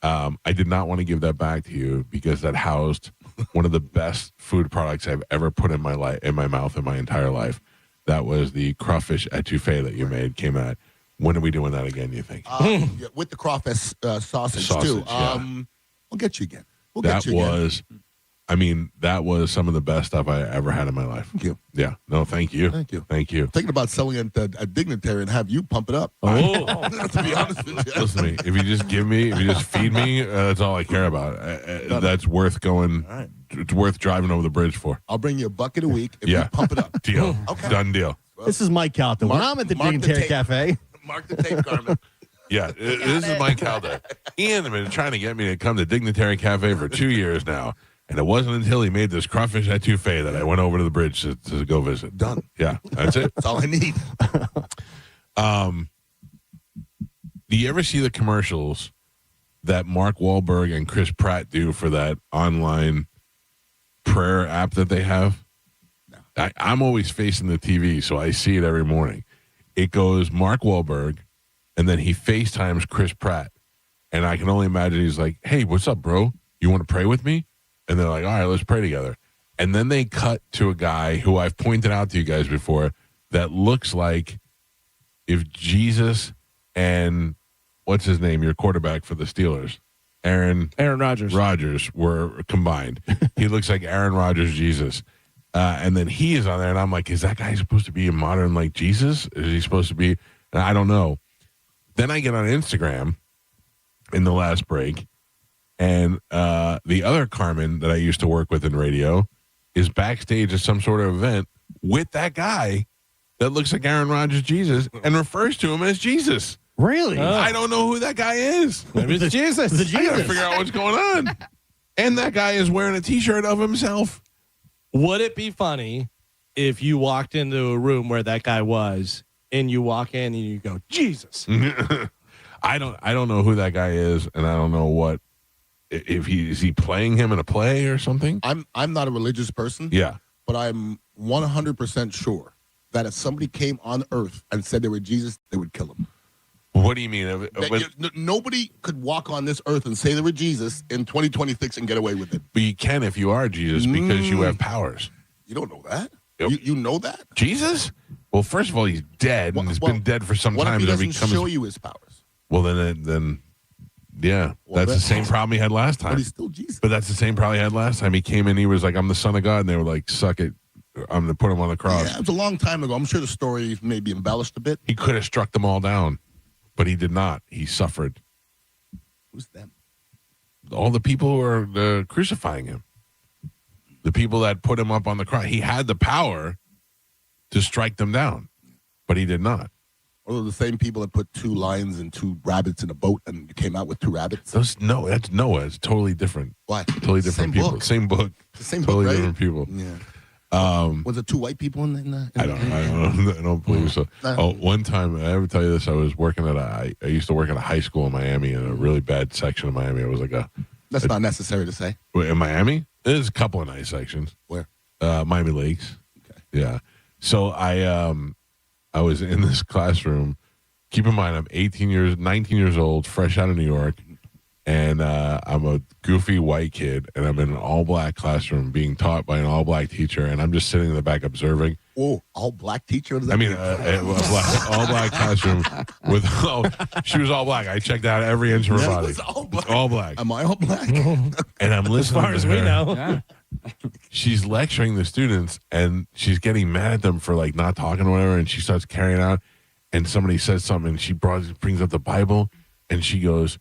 I did not want to give that back to you because that housed one of the best food products I've ever put in my mouth in my entire life. That was the crawfish etouffee that you made. Came out. When are we doing that again? You think? Yeah, with the crawfish sausage too. Yeah. We'll get you again. That was some of the best stuff I ever had in my life. Thank you. Yeah. No, thank you. Thank you. Thinking about selling it a Dignitary and have you pump it up. Oh. To be honest with you. Listen to me. If you just feed me, that's all I care about. That's worth going. Right. It's worth driving over the bridge for. I'll bring you a bucket a week if you pump it up. Deal. Okay. Done deal. This is Mike Calta. When I'm at the Dignitary Cafe. Mark the tape, Carmen. Yeah, this is Mike Calta. Ian has been trying to get me to come to Dignitary Cafe for 2 years now. And it wasn't until he made this crawfish etouffee that I went over to the bridge to go visit. Done. Yeah, that's it. That's all I need. Do you ever see the commercials that Mark Wahlberg and Chris Pratt do for that online prayer app that they have? No. I'm always facing the TV, so I see it every morning. It goes Mark Wahlberg, and then he FaceTimes Chris Pratt. And I can only imagine he's like, hey, what's up, bro? You want to pray with me? And they're like, all right, let's pray together. And then they cut to a guy who I've pointed out to you guys before that looks like if Jesus and what's his name, your quarterback for the Steelers, Aaron Rodgers were combined. He looks like Aaron Rodgers, Jesus. And then he is on there, and I'm like, is that guy supposed to be a modern like Jesus? Is he supposed to be? And I don't know. Then I get on Instagram in the last break, and the other Carmen that I used to work with in radio is backstage at some sort of event with that guy that looks like Aaron Rodgers, Jesus, and refers to him as Jesus. Really? I don't know who that guy is. Maybe it's Jesus. I got to figure out what's going on. And that guy is wearing a T-shirt of himself. Would it be funny if you walked into a room where that guy was, and you walk in and you go, Jesus? I don't know who that guy is, and I don't know what if is he playing him in a play or something. I'm not a religious person. Yeah, but I'm 100% sure that if somebody came on Earth and said they were Jesus, they would kill him. What do you mean? Nobody could walk on this earth and say they were Jesus in 2026 and get away with it. But you can if you are Jesus because you have powers. You don't know that. You know that? Jesus? Well, first of all, he's dead, and he's been dead for some what time. What if he doesn't show you his powers? Well, then yeah, Well, that's the same problem he had last time. But he's still Jesus. But that's the same problem he had last time. He came in, he was like, I'm the Son of God, and they were like, suck it. I'm going to put him on the cross. Yeah, it was a long time ago. I'm sure the story may be embellished a bit. He could have struck them all down, but he did not. He suffered. Who's them? All the people who are crucifying him. The people that put him up on the cross. He had the power to strike them down, but he did not. Or the same people that put 2 lions and 2 rabbits in a boat and you came out with 2 rabbits? That's Noah. It's totally different. Why? Totally different people. Book. Same book. The same totally book, right? different people. Yeah. Was it 2 white people in the I don't believe so. Oh, one time, I ever tell you this, I was working at I used to work at a high school in Miami, in a really bad section of Miami. It was like That's not necessary to say. In Miami? There's a couple of nice sections. Where? Miami Lakes. Okay. Yeah. So I was in this classroom. Keep in mind, I'm 19 years old, fresh out of New York, and I'm a goofy white kid, and I'm in an all-black classroom being taught by an all-black teacher, and I'm just sitting in the back observing. Oh, all-black teacher? What does that mean? All-black classroom with she was all black. I checked out every inch of her body. All black. Am I all black? And I'm listening as far as to we her. know. Yeah. She's lecturing the students, and she's getting mad at them for like not talking or whatever, and she starts carrying out, and somebody says something, and she brings up the Bible, and she goes,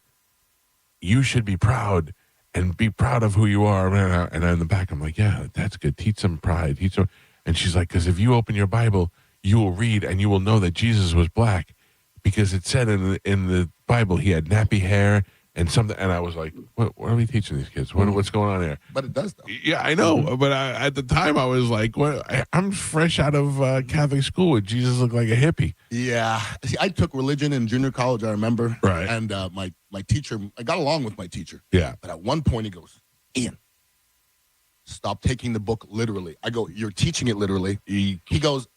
you should be proud and be proud of who you are. And in the back, I'm like, yeah, that's good. Teach them pride. Teach them. And she's like, because if you open your Bible, you will read and you will know that Jesus was black, because it said in the Bible he had nappy hair and something. And I was like, what are we teaching these kids? What's going on here? But it does, though. Yeah, I know. But at the time, I was like, I'm fresh out of Catholic school. And Jesus looked like a hippie. Yeah. See, I took religion in junior college, I remember. Right. And my teacher, I got along with my teacher. Yeah. But at one point he goes, Ian, stop taking the book literally. I go, you're teaching it literally. He goes,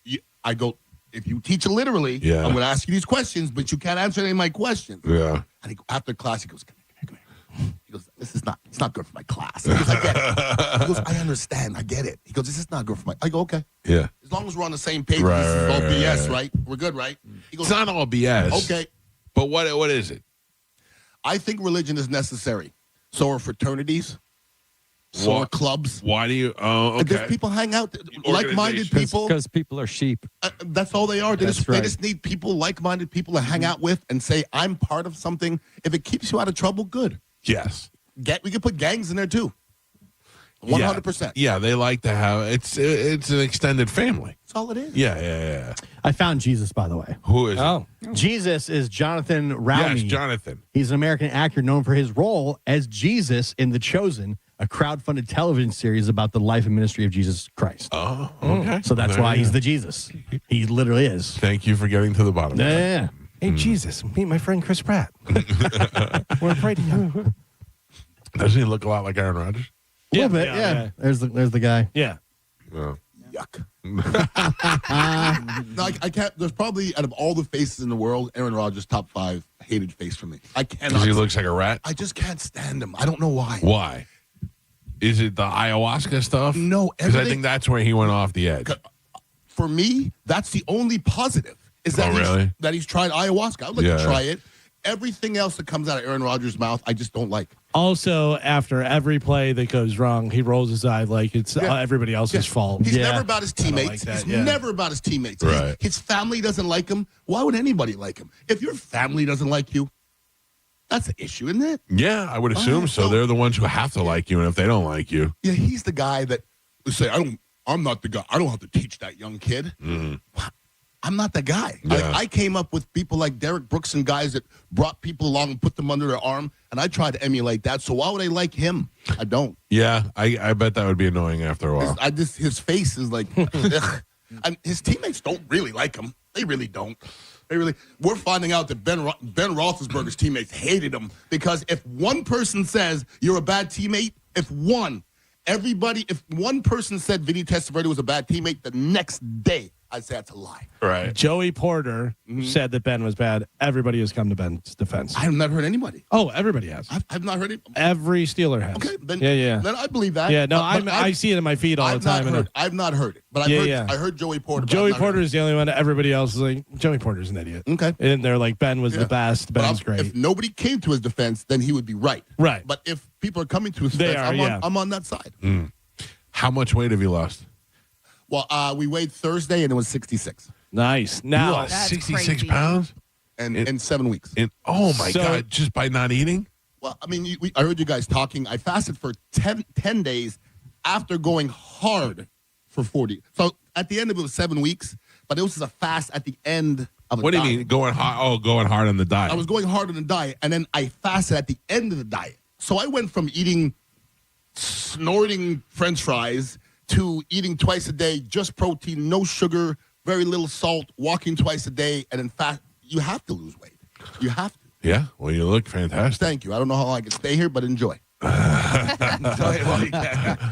I go, if you teach it literally, I'm going to ask you these questions, but you can't answer any of my questions. Yeah. And after class, he goes, come here. He goes, it's not good for my class. He goes, I get it. He goes, I understand. I get it. He goes, this is not good for my, I go, okay. Yeah. As long as we're on the same page, this is all BS, right? We're good, right? He goes, it's not all BS. Okay. But what is it? I think religion is necessary. So are fraternities. So are clubs. Why do you? Oh, okay. Because people hang out, like-minded people. Because people are sheep. That's all they are. They just need people, like-minded people to hang out with and say, I'm part of something. If it keeps you out of trouble, good. Yes. We can put gangs in there too. 100%. Yeah, they like to have it's an extended family. That's all it is. Yeah. I found Jesus, by the way. Who is it? Jesus is Jonathan Rowney. Yes, Jonathan. He's an American actor known for his role as Jesus in The Chosen, a crowd-funded television series about the life and ministry of Jesus Christ. Oh, okay. So that's why he's the Jesus. He literally is. Thank you for getting to the bottom of that. Yeah. Hey, Jesus, meet my friend Chris Pratt. We're afraid of him. Doesn't he look a lot like Aaron Rodgers? A little bit, yeah. There's the guy. Yeah. Oh. Yuck. No, I can't. There's probably, out of all the faces in the world, Aaron Rodgers, top 5 hated face for me. I cannot. Because he looks like a rat? I just can't stand him. I don't know why. Why? Is it the ayahuasca stuff? No. Because I think that's where he went off the edge. For me, that's the only positive. Is that that he's tried ayahuasca. I would like to try it. Everything else that comes out of Aaron Rodgers' mouth, I just don't like. Also, after every play that goes wrong, he rolls his eye like it's everybody else's fault. He's never about his teammates. He's never about his teammates. Right. His family doesn't like him. Why would anybody like him? If your family doesn't like you, that's an issue, isn't it? Yeah, I would assume so. They're the ones who have to like you, and if they don't like you. Yeah, he's the guy that would say, I'm not the guy. I don't have to teach that young kid. I'm not the guy. Yeah. I came up with people like Derek Brooks and guys that brought people along and put them under their arm, and I tried to emulate that. So why would I like him? I don't. Yeah, I bet that would be annoying after a while. His face is like, ugh. And his teammates don't really like him. They really don't. We're finding out that Ben Roethlisberger's teammates hated him because if one person says you're a bad teammate, if one person said Vinny Testaverde was a bad teammate, the next day I'd say that's a lie. Right. Joey Porter said that Ben was bad. Everybody has come to Ben's defense. I've never heard anybody. Oh, everybody has. I've not heard it. Every Steeler has. Okay, then, yeah. Then I believe that. Yeah, no, But I see it in my feed all the time. I've not heard it, but I heard Joey Porter. Joey Porter is the only one. Everybody else is like, Joey Porter's an idiot. Okay. And they're like, Ben was the best. Ben's great. If nobody came to his defense, then he would be right. Right. But if people are coming to his defense, I'm on that side. How much weight have you lost? Well, we weighed Thursday, and it was 66. Nice. Now, 66 pounds? In 7 weeks. Oh, my God. Just by not eating? Well, I mean, I heard you guys talking. I fasted for 10 days after going hard for 40. So at the end of it was 7 weeks, but it was just a fast at the end of a What do you diet. mean going hard? Oh, going hard on the diet. I was going hard on the diet, and then I fasted at the end of the diet. So I went from eating snorting French fries to eating twice a day, just protein, no sugar, very little salt, walking twice a day, and in fact, you have to lose weight. You have to. Yeah, well, you look fantastic. Thank you. I don't know how I can stay here, but enjoy.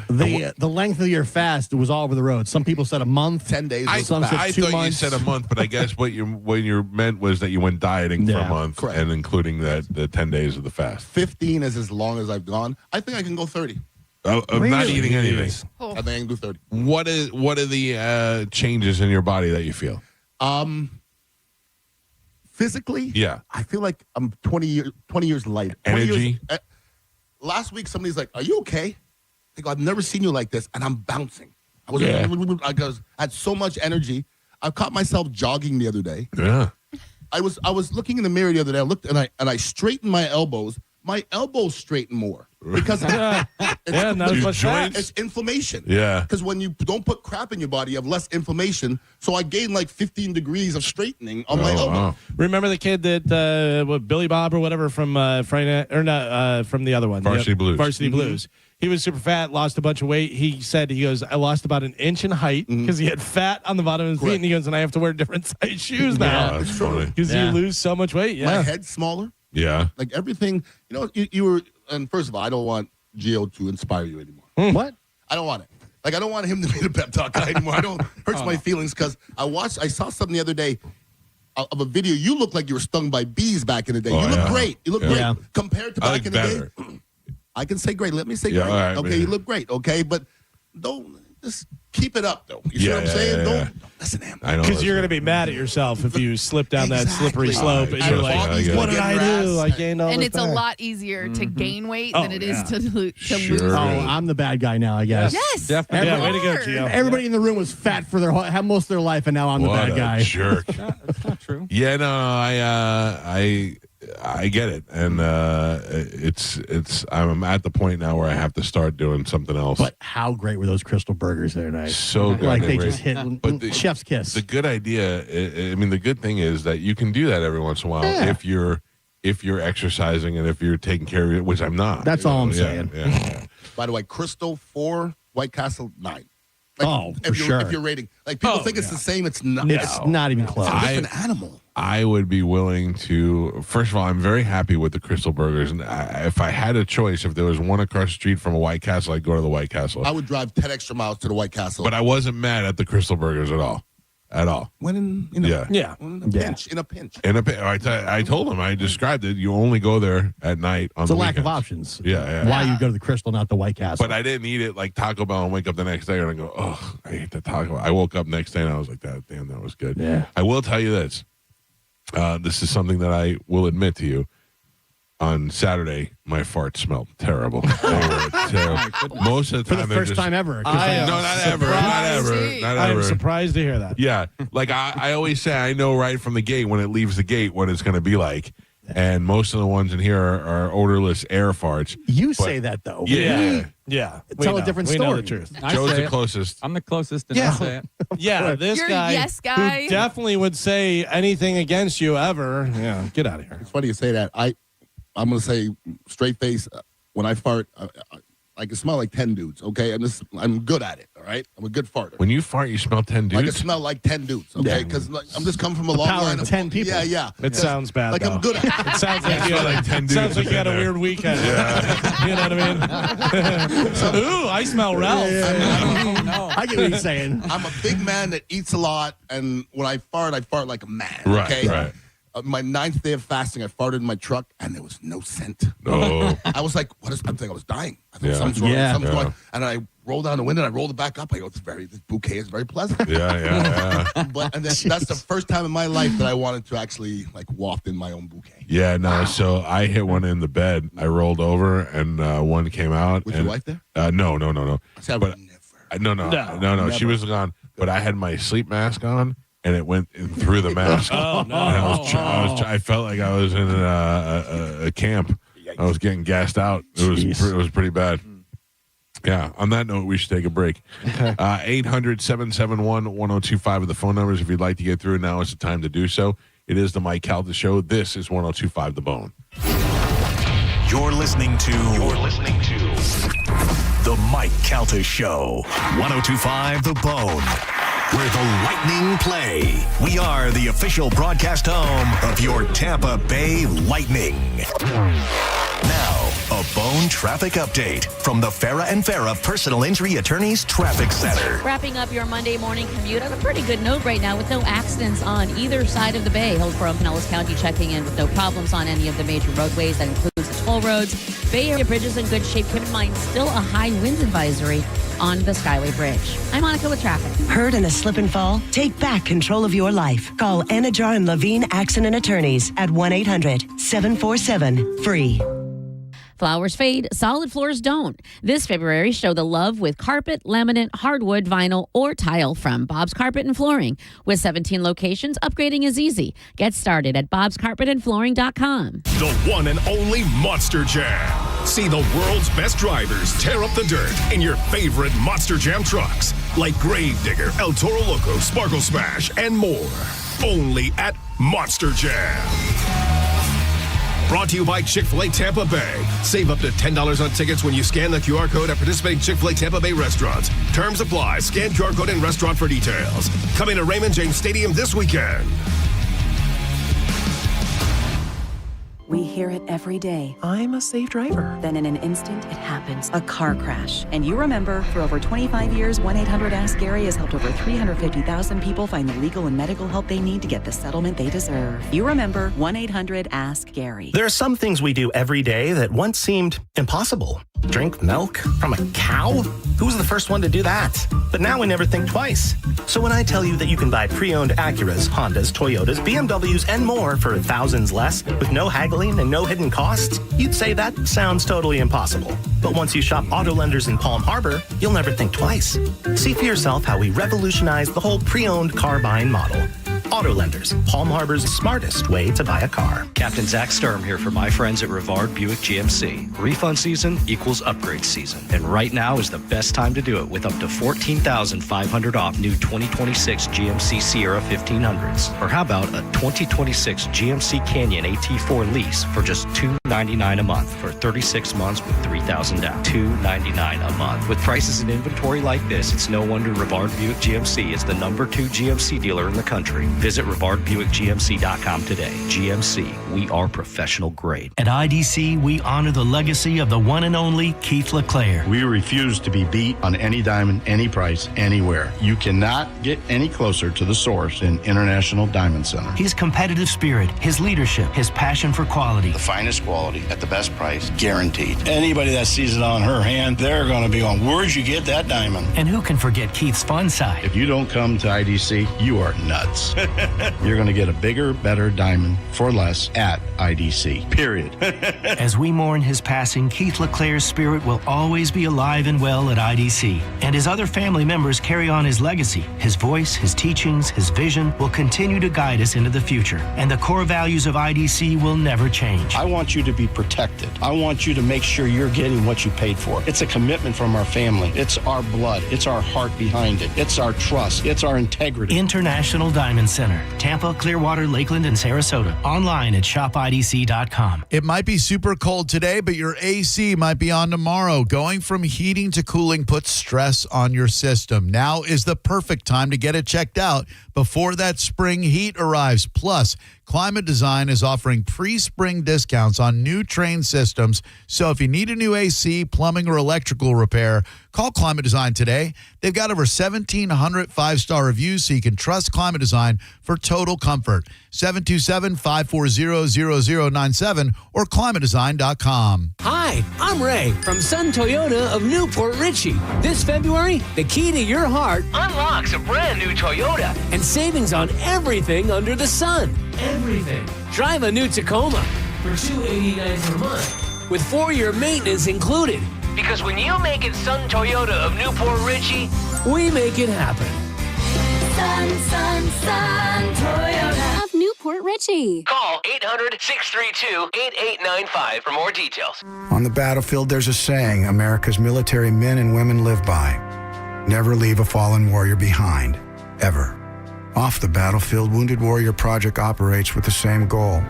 The length of your fast was all over the road. Some people said a month, 10 days. Some said I 2 thought months. you said a month, but I guess what you meant was that you went dieting for a month, correct. and including the 10 days of the fast. 15 is as long as I've gone. I think I can go 30. Of not eating anything. I think I can do 30. What are the changes in your body that you feel? Physically, Yeah. I feel like I'm 20 years lighter. 20 Energy? Years, last week, somebody's like, "Are you okay?" I go, "I've never seen you like this," and I'm bouncing. I had so much energy. I caught myself jogging the other day. Yeah. I was looking in the mirror the other day. I looked and I straightened my elbows. My elbows straighten more because not as much fat. it's inflammation. Yeah. Because when you don't put crap in your body, you have less inflammation. So I gained like 15 degrees of straightening on my elbow. Wow. remember the kid that Billy Bob or whatever from Friday or not from the other one, Varsity Blues. Varsity Blues. He was super fat, lost a bunch of weight. He said, I lost about an inch in height because he had fat on the bottom of his feet. And he goes, and I have to wear different size shoes now. Yeah, that's funny. Because you lose so much weight. Yeah. My head's smaller. Yeah. Like everything, you were, and first of all, I don't want Gio to inspire you anymore. What? I don't want it. Like, I don't want him to be the pep talk guy anymore. I don't, hurts my feelings because I saw something the other day of a video. You look like you were stung by bees back in the day. Oh, You look yeah. great. You look great. Yeah. Compared to I back look in the better. day. I can say great. Let me say Yeah, great. all right, okay, man. you look great. Okay, but don't just keep it up though. You see what I'm saying? yeah. Don't listen to him. I know. Because you're going to be mad at yourself if you slip down that slippery Exactly. slope and And you're like, Bobby's gonna what did get I your do? ass. I gained all And this it's a back. lot easier to gain weight Oh, than it is yeah. to lose Sure. Oh, weight. I'm the bad guy now, I guess. Yes. Definitely. Yeah, way to go, Gio. Everybody in the room was fat for most of their life, and now I'm the What bad a guy. jerk. That's not true. Yeah, no, I get it, and I'm at the point now where I have to start doing something else. But how great were those Crystal Burgers there tonight? So good. Like they Great. just hit But the- chef's kiss. The good idea, I mean, the good thing is that you can do that every once in a while if you're exercising and if you're taking care of it, which I'm not. That's all I'm Yeah, saying. yeah. By the way, Crystal 4, White Castle 9. Oh, for if sure. If you're rating, like people think it's the same, it's not. It's not even close. It's a different animal. I would be willing to. First of all, I'm very happy with the Crystal Burgers, and if I had a choice, if there was one across the street from a White Castle, I'd go to the White Castle. I would drive 10 extra miles to the White Castle. But I wasn't mad at the Crystal Burgers at all. When in a pinch. In a pinch. I told him, I described it. You only go there at night on It's the a lack of weekends. options. Yeah. Why you go to the Crystal, not the White Castle? But I didn't eat it like Taco Bell and wake up the next day and I go, oh, I ate the Taco Bell. I woke up next day and I was like, damn, that was good. Yeah. I will tell you this. This is something that I will admit to you. On Saturday, my farts smelled terrible. They were terrible. Most of the For time, the they're first just- time ever. No, not ever. Not ever. Not I am ever. surprised to hear that. Yeah. Like I always say, I know right from the gate when it leaves the gate what it's going to be like. And most of the ones in here are odorless air farts. You But- say that, though. Yeah. Yeah. Tell We a different We know story. the truth. I Joe's say the it. closest. I'm the closest, and I say it. Yeah, this You're a guy, yes guy. who definitely would say anything against you ever. Yeah, get out of here. It's funny you say that. I'm going to say straight face. When I fart, I I can smell like 10 dudes, okay? I'm good at it, all right? I'm a good farter. When you fart, you smell 10 dudes? I can smell like 10 dudes, okay? Because I'm just coming from a long power line of 10 people. Yeah. It sounds bad. Like though. I'm good at it. It sounds like you like 10 dudes. sounds like you had a weird weekend. You know what I mean? Ooh, I smell Ralph. I get what you're saying. I'm a big man that eats a lot, and when I fart like a man, Right, okay? right. My 9th day of fasting, I farted in my truck, and there was no scent. No. I was like, I'm thinking I was dying. I thought Yeah. something's wrong. Yeah. Something's Yeah. wrong. And I rolled down the window, and I rolled it back up. I go, this bouquet is very pleasant. Yeah. And that's the first time in my life that I wanted to actually like waft in my own bouquet. Yeah, no. So I hit one in the bed. I rolled over, and one came out. Was and, your wife there? No. I said, But no. Never. She was gone. But I had my sleep mask on, and it went in through the mask. Oh, no. And I felt like I was in a camp. I was getting gassed out. It was pretty bad. Yeah. On that note, we should take a break. 800-771-1025 are the phone numbers. If you'd like to get through, now is the time to do so. It is the Mike Calta Show. This is 1025 The Bone. You're listening to The Mike Calta Show. 1025 The Bone, where the Lightning play. We are the official broadcast home of your Tampa Bay Lightning. Now, a Bone traffic update from the Farah and Farah Personal Injury Attorneys Traffic Center. Wrapping up your Monday morning commute on a pretty good note right now with no accidents on either side of the bay. Hillsborough and Pinellas County checking in with no problems on any of the major roadways. That includes the toll roads. Bay Area bridges in good shape. Keep in mind, still a high wind advisory on the Skyway Bridge. I'm Monica with traffic. Hurt in a slip and fall? Take back control of your life. Call Anajar and Levine Accident Attorneys at 1-800-747-FREE. Flowers fade, solid floors don't. This February, show the love with carpet, laminate, hardwood, vinyl, or tile from Bob's Carpet and Flooring. With 17 locations, upgrading is easy. Get started at bobscarpetandflooring.com. The one and only Monster Jam. See the world's best drivers tear up the dirt in your favorite Monster Jam trucks, like Gravedigger, El Toro Loco, Sparkle Smash, and more. Only at Monster Jam. Brought to you by Chick-fil-A Tampa Bay. Save up to $10 on tickets when you scan the QR code at participating Chick-fil-A Tampa Bay restaurants. Terms apply. Scan QR code in restaurant for details. Coming to Raymond James Stadium this weekend. We hear it every day. I'm a safe driver. Then in an instant, it happens. A car crash. And you remember, for over 25 years, 1-800-ASK-GARY has helped over 350,000 people find the legal and medical help they need to get the settlement they deserve. You remember, 1-800-ASK-GARY. There are some things we do every day that once seemed impossible. Drink milk from a cow? Who was the first one to do that? But now we never think twice. So when I tell you that you can buy pre-owned Acuras, Hondas, Toyotas, BMWs, and more for thousands less with no haggling and no hidden costs, you'd say that sounds totally impossible. But once you shop Auto Lenders in Palm Harbor, you'll never think twice. See for yourself how we revolutionized the whole pre-owned car buying model. Auto Lenders, Palm Harbor's smartest way to buy a car. Captain Zach Sturm here for my friends at Rivard Buick GMC. Refund season equals upgrade season. And right now is the best time to do it with up to $14,500 off new 2026 GMC Sierra 1500s. Or how about a 2026 GMC Canyon AT4 lease for just $299 a month for 36 months with $3,000 down. $299 a month. With prices and inventory like this, it's no wonder Rivard Buick GMC is the #2 GMC dealer in the country. Visit RivardBuickGMC.com today. GMC, we are professional grade. At IDC, we honor the legacy of the one and only Keith LeClaire. We refuse to be beat on any diamond, any price, anywhere. You cannot get any closer to the source than International Diamond Center. His competitive spirit, his leadership, his passion for quality. The finest quality at the best price, guaranteed. Anybody that sees it on her hand, they're going to be on, where'd you get that diamond? And who can forget Keith's fun side? If you don't come to IDC, you are nuts. You're going to get a bigger, better diamond for less at IDC, period. As we mourn his passing, Keith LeClaire's spirit will always be alive and well at IDC. And his other family members carry on his legacy. His voice, his teachings, his vision will continue to guide us into the future. And the core values of IDC will never change. I want you to be protected. I want you to make sure you're getting what you paid for. It's a commitment from our family. It's our blood. It's our heart behind it. It's our trust. It's our integrity. International Diamond Center. Center, Tampa, Clearwater, Lakeland, and Sarasota. Online at shopidc.com. It might be super cold today, but your AC might be on tomorrow. Going from heating to cooling puts stress on your system. Now is the perfect time to get it checked out before that spring heat arrives. Plus, Climate Design is offering pre-spring discounts on new Trane systems. So if you need a new AC, plumbing, or electrical repair, call Climate Design today. They've got over 1,700 five-star reviews, so you can trust Climate Design for total comfort. 727-540-0097 or climatedesign.com. Hi, I'm Ray from Sun Toyota of Newport Richey. This February, the key to your heart unlocks a brand new Toyota and savings on everything under the sun. Everything. Drive a new Tacoma for $289 per month with 4-year maintenance included. Because when you make it Sun Toyota of Newport Richey, we make it happen. Sun Toyota of Newport Richey. Call 800-632-8895 for more details. On the battlefield, there's a saying America's military men and women live by. Never leave a fallen warrior behind, ever. Off the battlefield, Wounded Warrior Project operates with the same goal.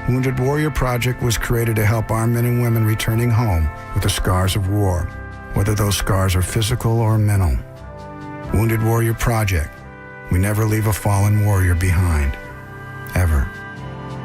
Wounded Warrior Project was created to help our men and women returning home with the scars of war, whether those scars are physical or mental. Wounded Warrior Project. We never leave a fallen warrior behind, ever.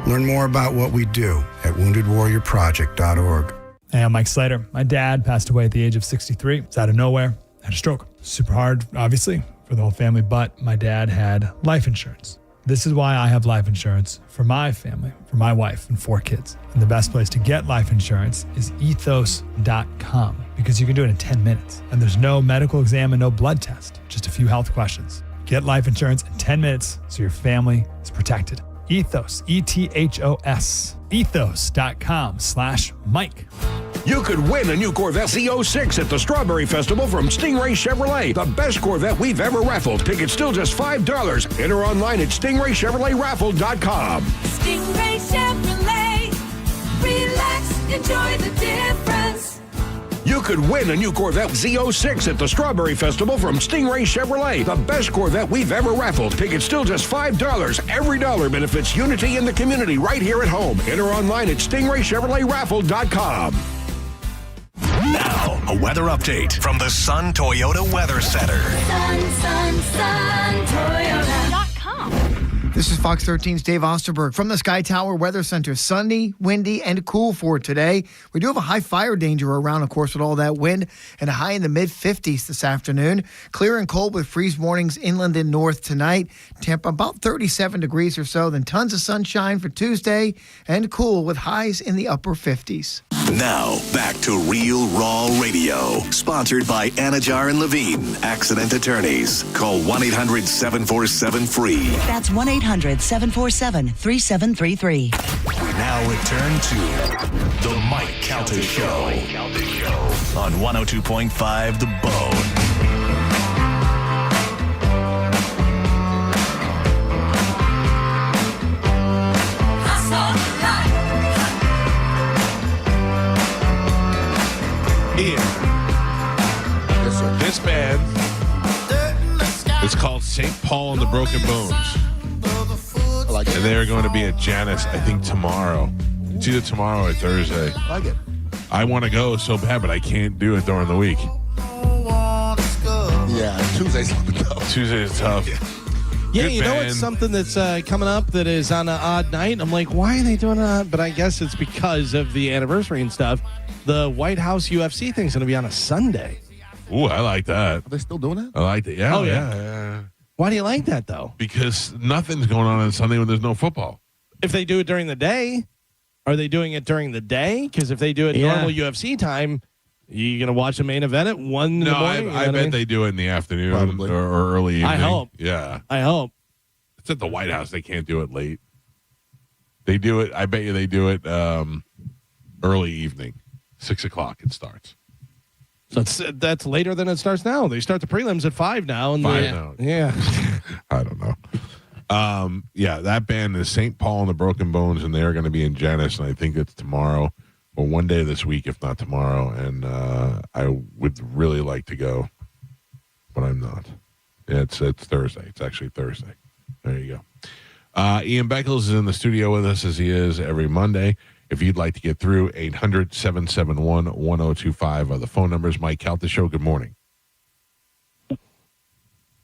Learn more about what we do at woundedwarriorproject.org. Hey, I'm Mike Slater. My dad passed away at the age of 63. It's out of nowhere. Had a stroke. Super hard, obviously, for the whole family, but my dad had life insurance. This is why I have life insurance for my family, for my wife and 4 kids. And the best place to get life insurance is ethos.com because you can do it in 10 minutes. And there's no medical exam and no blood test, just a few health questions. Get life insurance in 10 minutes so your family is protected. Ethos, ETHOS, ethos.com/Mike. You could win a new Corvette Z06 at the Strawberry Festival from Stingray Chevrolet, the best Corvette we've ever raffled. Tickets still just $5. Enter online at stingraychevroletraffle.com. Stingray Chevrolet. Relax, enjoy the difference. You could win a new Corvette Z06 at the Strawberry Festival from Stingray Chevrolet, the best Corvette we've ever raffled. Tickets still just $5. Every dollar benefits unity in the community right here at home. Enter online at stingraychevroletraffle.com. Now, a weather update from the Sun Toyota Weather Center. Sun Toyota.com. This is Fox 13's Dave Osterberg from the Sky Tower Weather Center. Sunny, windy, and cool for today. We do have a high fire danger around, of course, with all that wind, and a high in the mid-50s this afternoon. Clear and cold with freeze warnings inland and north tonight. Tampa about 37 degrees or so. Then tons of sunshine for Tuesday, and cool with highs in the upper 50s. Now, back to Real Raw Radio. Sponsored by Anajar and Levine, accident attorneys. Call 1-800-747-FREE. That's 1-800-747-3733. We now return to The Mike Calta Show on 102.5 The Bone. This band is called St. Paul and the Broken Bones. And they are going to be at Janus, I think, tomorrow. It's either tomorrow or Thursday. I like it. I want to go so bad, but I can't do it during the week. Yeah, Tuesday's tough. Tuesday is tough. Yeah, Good you know band. it's something that's coming up that is on an odd night. I'm like, why are they doing that? But I guess it's because of the anniversary and stuff. The White House UFC thing's going to be on a Sunday. Ooh, I like that. Are they still doing that? I like it. Yeah, Oh, yeah. yeah. Why do you like that, though? Because nothing's going on Sunday when there's no football. If they do it during the day, are they doing it during the day? Because if they do it normal UFC time, you going to watch the main event at 1 in the morning? I bet they do it in the afternoon Probably. or early evening. I hope. Yeah. I hope. It's at the White House. They can't do it late. They do it. I bet you they do it early evening. 6 o'clock it starts. So that's later than it starts now. They start the prelims at 5 now. And 5 now. Yeah. I don't know. Yeah, that band is St. Paul and the Broken Bones, and they're going to be in Janus, and I think it's tomorrow or one day this week, if not tomorrow. And I would really like to go, but I'm not. It's Thursday. It's actually Thursday. There you go. Ian Beckles is in the studio with us as he is every Monday. If you'd like to get through, 800-771-1025 are the phone numbers. Mike Calta Show, good morning.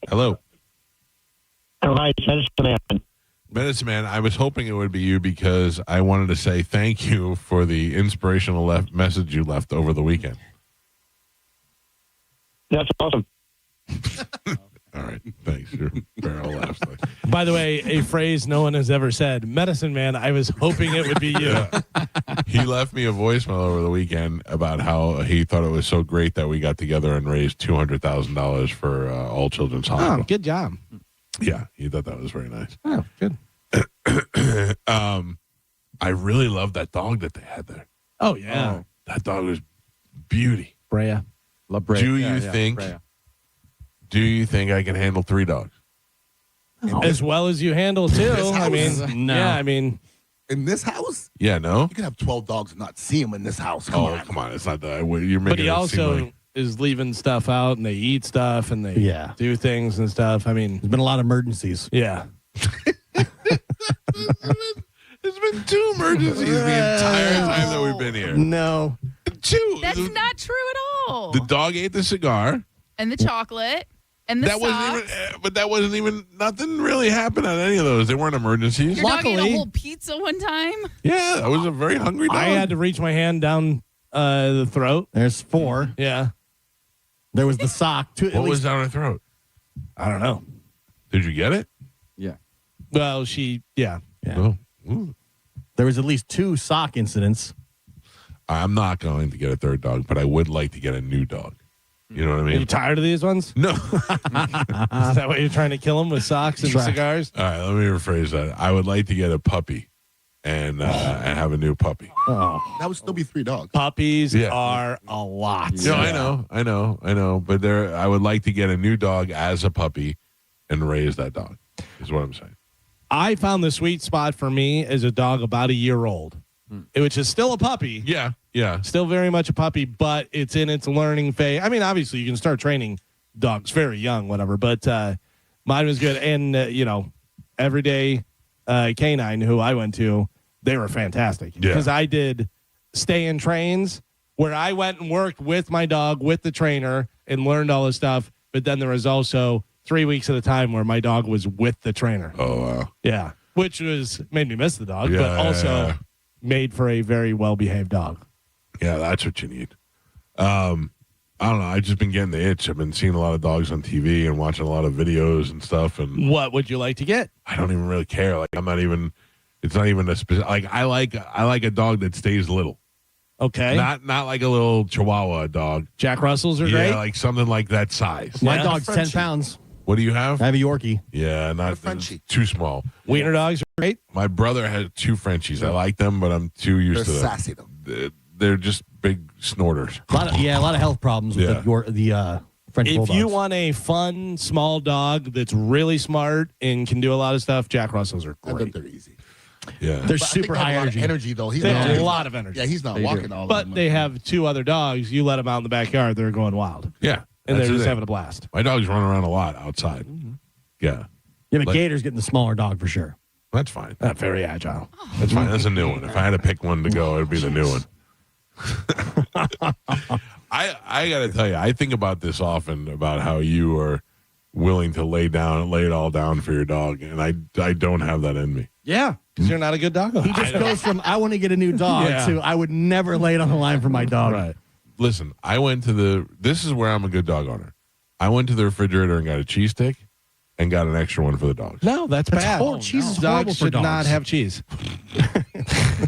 Hello. Oh, hi, Medicine Man. Medicine Man, I was hoping it would be you because I wanted to say thank you for the inspirational message you left over the weekend. That's awesome. All right. Thanks. Your barrel laughs. By the way, a phrase no one has ever said. Medicine Man, I was hoping it would be you. Yeah. He left me a voicemail over the weekend about how he thought it was so great that we got together and raised $200,000 for All Children's Hospital. Oh, good job. Yeah, he thought that was very nice. Oh, good. I really love that dog that they had there. Oh, yeah. Oh, that dog was beauty. Brea. Love Brea. Do you think? Brea. Do you think I can handle 3 dogs? As well as you handle 2. I mean, no. Yeah, I mean. In this house? Yeah, no? You can have 12 dogs and not see them in this house. Come on. It's not that. You're making But he it also seem like... is leaving stuff out, and they eat stuff, and they do things and stuff. I mean, there's been a lot of emergencies. Yeah. There's been 2 emergencies the entire time that we've been here. No. 2. That's not true at all. The dog ate the cigar. And the chocolate. And the That socks. wasn't even, but that wasn't even, nothing really happened on any of those. They weren't emergencies. Your dog ate a whole pizza one time. Yeah, I was a very hungry dog. I had to reach my hand down the throat. There's 4. Yeah. There was the sock. What was down her throat? I don't know. Did you get it? Yeah. Well, Yeah. Oh. Ooh. There was at least 2 sock incidents. I'm not going to get a 3rd dog, but I would like to get a new dog. You know what I mean? Are you tired of these ones? No. Is that why you're trying to kill them with socks and cigars? All right, let me rephrase that. I would like to get a puppy and have a new puppy. Oh. That would still be 3 dogs. Puppies are a lot. No, I know. But I would like to get a new dog as a puppy and raise that dog, is what I'm saying. I found the sweet spot for me as a dog about a year old, which is still a puppy. Yeah. Still very much a puppy, but it's in its learning phase. I mean, obviously, you can start training dogs very young, whatever, but mine was good. And, Everyday Canine, who I went to, they were fantastic. Because I did stay in trains where I went and worked with my dog, with the trainer, and learned all this stuff. But then there was also 3 weeks at a time where my dog was with the trainer. Oh, wow. Yeah, which made me miss the dog, Yeah, but also yeah. made for a very well-behaved dog. Yeah, that's what you need. I don't know. I've just been getting the itch. I've been seeing a lot of dogs on TV and watching a lot of videos and stuff. And what would you like to get? I don't even really care. Like, I'm not even. It's not even a specific. Like, I like a dog that stays little. Okay. Not like a little Chihuahua dog. Jack Russells are great. Yeah, like something like that size. My dog's 10 pounds. What do you have? I have a Yorkie. Yeah, not too small. Wiener dogs are great. My brother has 2 Frenchies. I like them, but I'm too used to them. They're sassy, though. They're just big snorters. A lot of health problems with the French If Bulldogs. you want a fun, small dog that's really smart and can do a lot of stuff, Jack Russells are I great. bet they're easy. Yeah. They're But I think super they have high a lot of energy. energy, though. He's They not have a walking- lot of energy. Yeah, he's not They walking do. all But that they much. have 2 other dogs. You let them out in the backyard, they're going wild. Yeah. And that's they're the just thing. having a blast. My dogs run around a lot outside. Yeah. Yeah, but Like- Gator's getting the smaller dog for sure. That's fine. Not very agile. That's fine. That's a new one. If I had to pick one to go, it would be the new one. I got to tell you, I think about this often about how you are willing to lay it all down for your dog, and I don't have that in me. Yeah, because you're not a good dog owner. He just goes from I want to get a new dog to I would never lay it on the line for my dog. Right. Listen, I went to this is where I'm a good dog owner. I went to the refrigerator and got a cheese stick and got an extra one for the dogs. No, that's bad. Cheese is horrible Dogs for should dogs. not have cheese.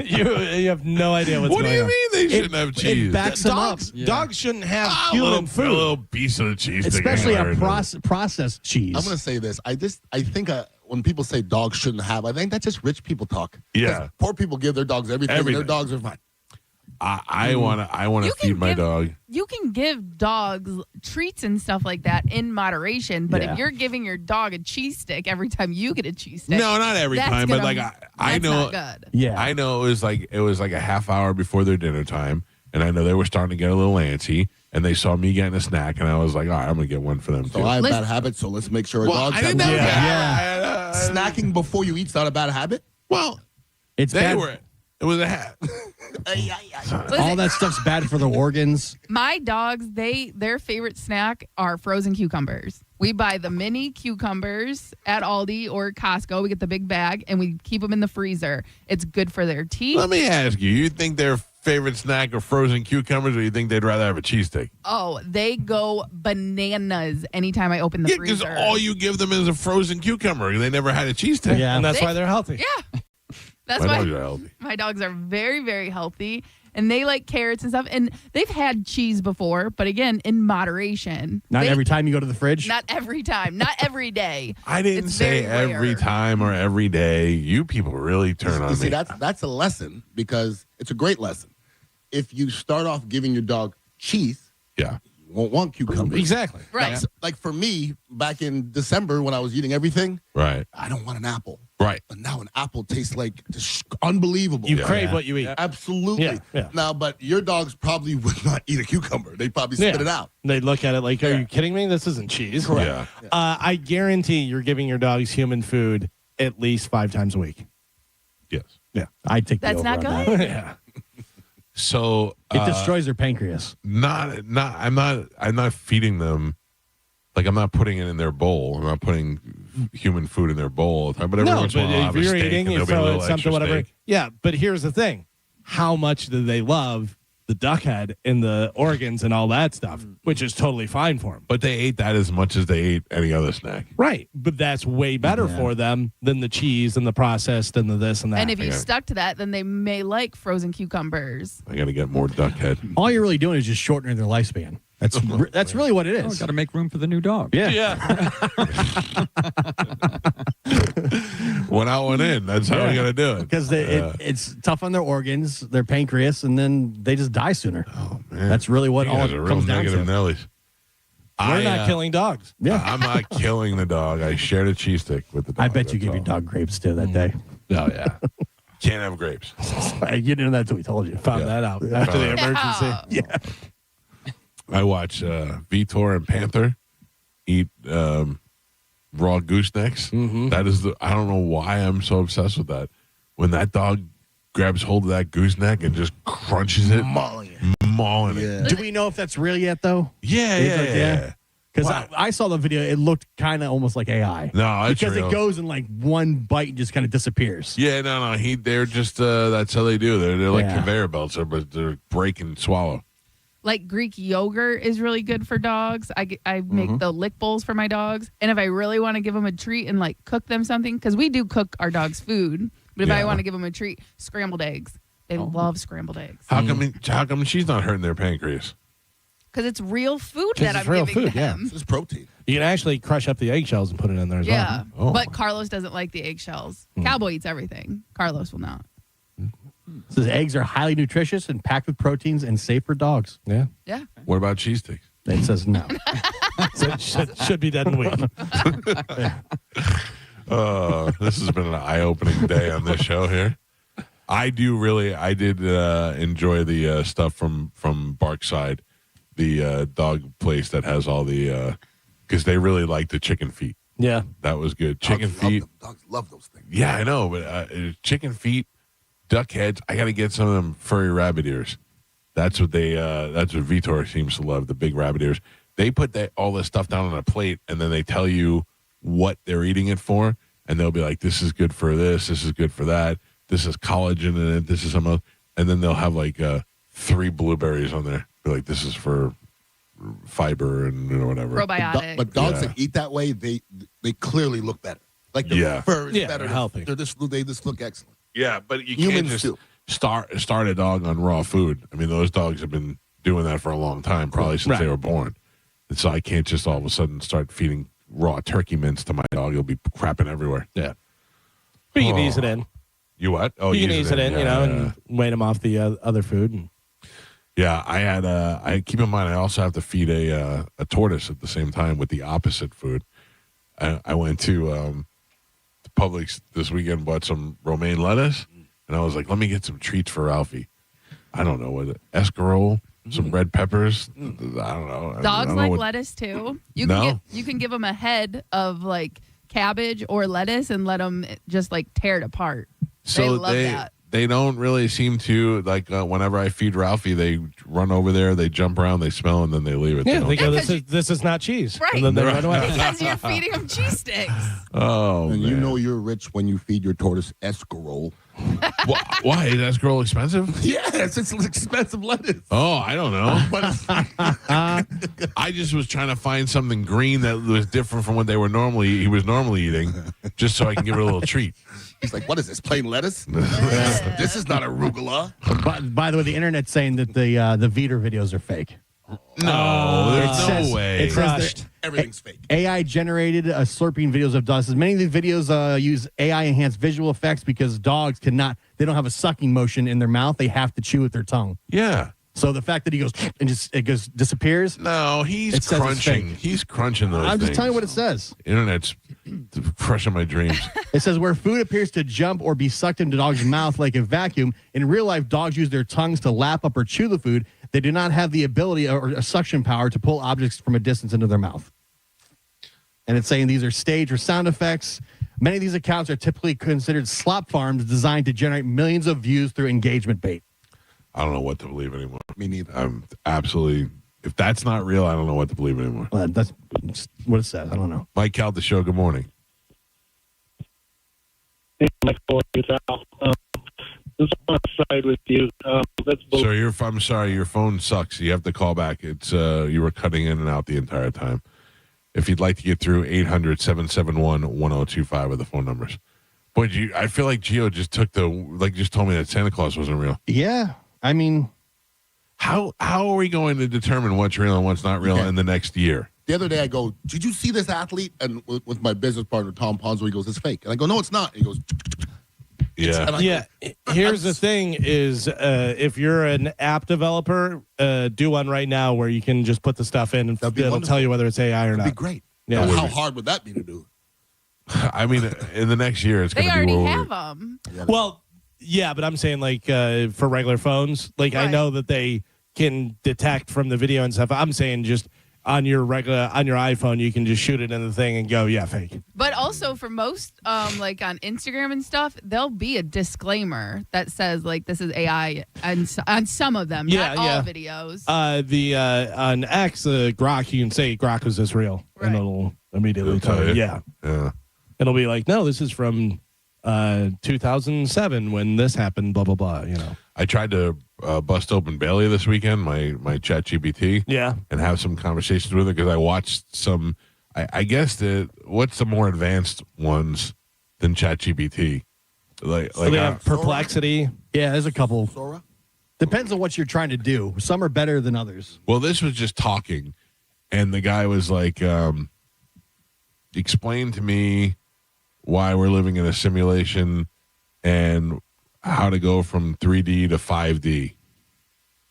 you have no idea what's What do going you on. mean they shouldn't have cheese? It backs them up. Dogs shouldn't have A human food. little piece of the cheese stick. Especially ain't a hurting. processed cheese. I'm going to say this. I think when people say dogs shouldn't have, I think that's just rich people talk. Yeah. 'Cause poor people give their dogs everything. And their dogs are fine. I want to You feed can my give- dog. You can give dogs treats and stuff like that in moderation, but Yeah. if you're giving your dog a cheese stick every time you get a cheese stick, No, not every that's time, but gonna- like I that's know. not good. Yeah. I know it was like a half hour before their dinner time, and I know they were starting to get a little antsy, and they saw me getting a snack, and I was like, all right, I'm gonna get one for them So too. I have bad habits, so let's make sure our Well, dogs I have didn't have good that. habits. snacking before you eat's not a bad habit? Well, It's bad. It was a hat. All that stuff's bad for the organs. My dogs, their favorite snack are frozen cucumbers. We buy the mini cucumbers at Aldi or Costco. We get the big bag and we keep them in the freezer. It's good for their teeth. Let me ask you, you think their favorite snack are frozen cucumbers, or you think they'd rather have a cheesesteak? Oh, they go bananas anytime I open the Because freezer. all you give them is a frozen cucumber. They never had a cheesesteak. Yeah. And that's why they're healthy. Yeah. That's My why dogs are healthy. my dogs are very, very healthy. And they like carrots and stuff. And they've had cheese before, but again, in moderation. Not every time you go to the fridge. Not every time. Not every day. I didn't It's say very every rare. time or every day. You people really turn on You see, me. that's a lesson because it's a great lesson. If you start off giving your dog cheese, Yeah. you won't want cucumbers. Exactly. Right. That's- like for me, back in December when I was eating everything, Right. I don't want an apple. Right. But now an apple tastes like just unbelievable. You crave what you eat. Absolutely. Yeah, yeah. Now, but your dogs probably would not eat a cucumber. They'd probably spit it out. They look at it like, are you kidding me? This isn't cheese. Yeah. I guarantee you're giving your dogs human food at least 5 times a week. Yes. Yeah, I take the That's over not on good. that. Yeah. So It destroys their pancreas. I'm not feeding them, like I'm not putting it in their bowl. I'm not putting human food in their bowl all the time. But every once in a while, I'll if have a you're steak eating, and you there'll be a throw little it something, extra whatever. steak. Yeah, but here's the thing: how much do they love the duck head and the organs and all that stuff, which is totally fine for them. But they ate that as much as they ate any other snack. Right, but that's way better for them than the cheese and the processed and the this and that. And if you stuck to that, then they may like frozen cucumbers. I got to get more duck head. All you're really doing is just shortening their lifespan. That's really what it is. Got to make room for the new dog. Yeah. One out, one in. That's how we got to do it. Because it's tough on their organs, their pancreas, and then they just die sooner. Oh, man. That's really what You all guys it are real comes down negative to. Nellies. We're not killing dogs. Yeah. I'm not killing the dog. I shared a cheese stick with the dog. I bet you That's gave your all. dog grapes too that day. Oh, yeah. Can't have grapes. You didn't know that until we told you. Found that out after the emergency. Yeah. I watch Vitor and Panther eat raw goosenecks. Mm-hmm. That is I don't know why I'm so obsessed with that. When that dog grabs hold of that gooseneck and just crunches it, mauling it. Do we know if that's real yet, though? Yeah. Because Wow. I saw the video. It looked kind of almost like AI. No, it's because real. it goes in like one bite and just kind of disappears. Yeah, no. They're just that's how they do. They're like Yeah. conveyor belts, but they're break and swallow. Like Greek yogurt is really good for dogs. I make the lick bowls for my dogs. And if I really want to give them a treat and like cook them something, because we do cook our dogs food, but if I want to give them a treat, scrambled eggs. They love scrambled eggs. How come she's not hurting their pancreas? Because it's real food 'Cause that it's I'm real giving food, yeah. them. It's protein. You can actually crush up the eggshells and put it in there as Yeah. well. But Carlos doesn't like the eggshells. Cowboy eats everything. Carlos will not. It says eggs are highly nutritious and packed with proteins and safe for dogs. Yeah. Yeah. What about cheese sticks? It says no. So it should be dead in a week. This has been an eye-opening day on this show here. I did enjoy the stuff from Barkside, the dog place that has all the, because they really like the chicken feet. Yeah. That was good. Chicken feet. Dogs love those things. Yeah, I know, but chicken feet, duck heads. I got to get some of them furry rabbit ears. That's what that's what Vitor seems to love. The big rabbit ears. They put all this stuff down on a plate, and then they tell you what they're eating it for, and they'll be like, "This is good for this. This is good for that. This is collagen in it. This is some," and then they'll have like 3 blueberries on there. They're like, "This is for fiber and whatever." Probiotic. But dogs that eat that way, they clearly look better. Like the fur is better. they're healthy. They just look excellent. Yeah, but you Humans can't just too. start a dog on raw food. I mean, those dogs have been doing that for a long time, probably since they were born. And so I can't just all of a sudden start feeding raw turkey mince to my dog. It'll be crapping everywhere. Yeah. But you can ease it in. You what? Oh, you can ease it in, Yeah, and weigh them off the other food. And yeah, I had. I keep in mind I also have to feed a tortoise at the same time with the opposite food. I went to Publix this weekend, bought some romaine lettuce, and I was like, let me get some treats for Ralphie. I don't know what escarole, some red peppers. I don't know. Dogs I don't like know lettuce too. No? You can give them a head of like cabbage or lettuce and let them just like tear it apart. So they love that. They don't really seem to like. Whenever I feed Ralphie, they run over there, they jump around, they smell, and then they leave it. Yeah, They they don't- go, this is not cheese. Right. And then they run away. Because you're feeding them cheese sticks. Oh, And man. you know you're rich when you feed your tortoise escarole. Why? Is escarole expensive? Yes, it's expensive lettuce. Oh, I don't know. But it's, I just was trying to find something green that was different from what he was normally eating, just so I can give it a little treat. he's like, what is this, plain lettuce? This is not arugula. By the way, the internet's saying that the Veeder videos are fake. No, there's no way. It says that Everything's fake. AI generated slurping videos of dogs. Many of these videos use AI enhanced visual effects because dogs they don't have a sucking motion in their mouth. They have to chew with their tongue. Yeah. So the fact that he goes and disappears. No, he's it says it's crunching. fake. He's crunching those I'm just things. telling you what it says. Internet's crushing my dreams. It says where food appears to jump or be sucked into dog's mouth like a vacuum. In real life, dogs use their tongues to lap up or chew the food. They do not have the ability or a suction power to pull objects from a distance into their mouth. And it's saying these are staged or sound effects. Many of these accounts are typically considered slop farms designed to generate millions of views through engagement bait. I don't know what to believe anymore. Me neither. I'm absolutely. If that's not real, I don't know what to believe anymore. That's what it says. I don't know. Mike Calta Show. Good morning. Just on the side with you. So I'm sorry, your phone sucks. You have to call back. It's you were cutting in and out the entire time. If you'd like to get through, 800-771-1025 are the phone numbers. Boy, I feel like Gio just just told me that Santa Claus wasn't real. Yeah, I mean, how are we going to determine what's real and what's not real in the next year? The other day I go, did you see this athlete? And with my business partner, Tom Ponzo, he goes, it's fake. And I go, no, it's not. And he goes, yeah. And I Yeah. Here's the thing is if you're an app developer, do one right now where you can just put the stuff in and it'll tell you whether it's AI or That'd not. be great. Yeah. How hard would that be to do? I mean, in the next year, it's going They to be already where have them. Well, yeah, but I'm saying like for regular phones, like I know that they can detect from the video and stuff. I'm saying just on your iPhone, you can just shoot it in the thing and go, yeah, fake. But also for most, like on Instagram and stuff, there'll be a disclaimer that says like this is AI on some of them, not all videos. On X, Grok, you can say Grok is this real, and it'll immediately tell you. Yeah. It'll be like, no, this is from 2007 when this happened. Blah blah blah. You know. I tried to bust open Bailey this weekend, my chat GPT. Yeah. And have some conversations with her because I watched some, I guess what's the more advanced ones than chat GPT? Like they have Perplexity. Yeah, there's a couple. Sora? Depends on what you're trying to do. Some are better than others. Well, this was just talking, and the guy was like, explain to me why we're living in a simulation and how to go from 3D to 5D.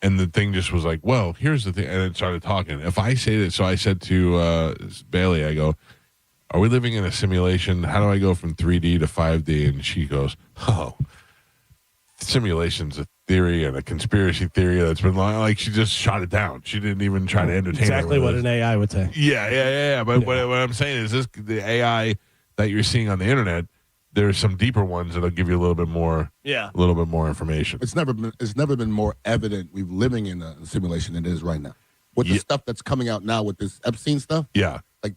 And the thing just was like, well, here's the thing. And it started talking. If I say that, so I said to Bailey, I go, are we living in a simulation? How do I go from 3D to 5D? And she goes, oh, simulation's a theory and a conspiracy theory that's been long. Like, she just shot it down. She didn't even try to entertain Exactly it. what an AI would say. Yeah. But what I'm saying is the AI that you're seeing on the internet, there's some deeper ones that'll give you a little bit more, a little bit more information. It's never been more evident we're living in a simulation than it is right now. With the stuff that's coming out now with this Epstein stuff, like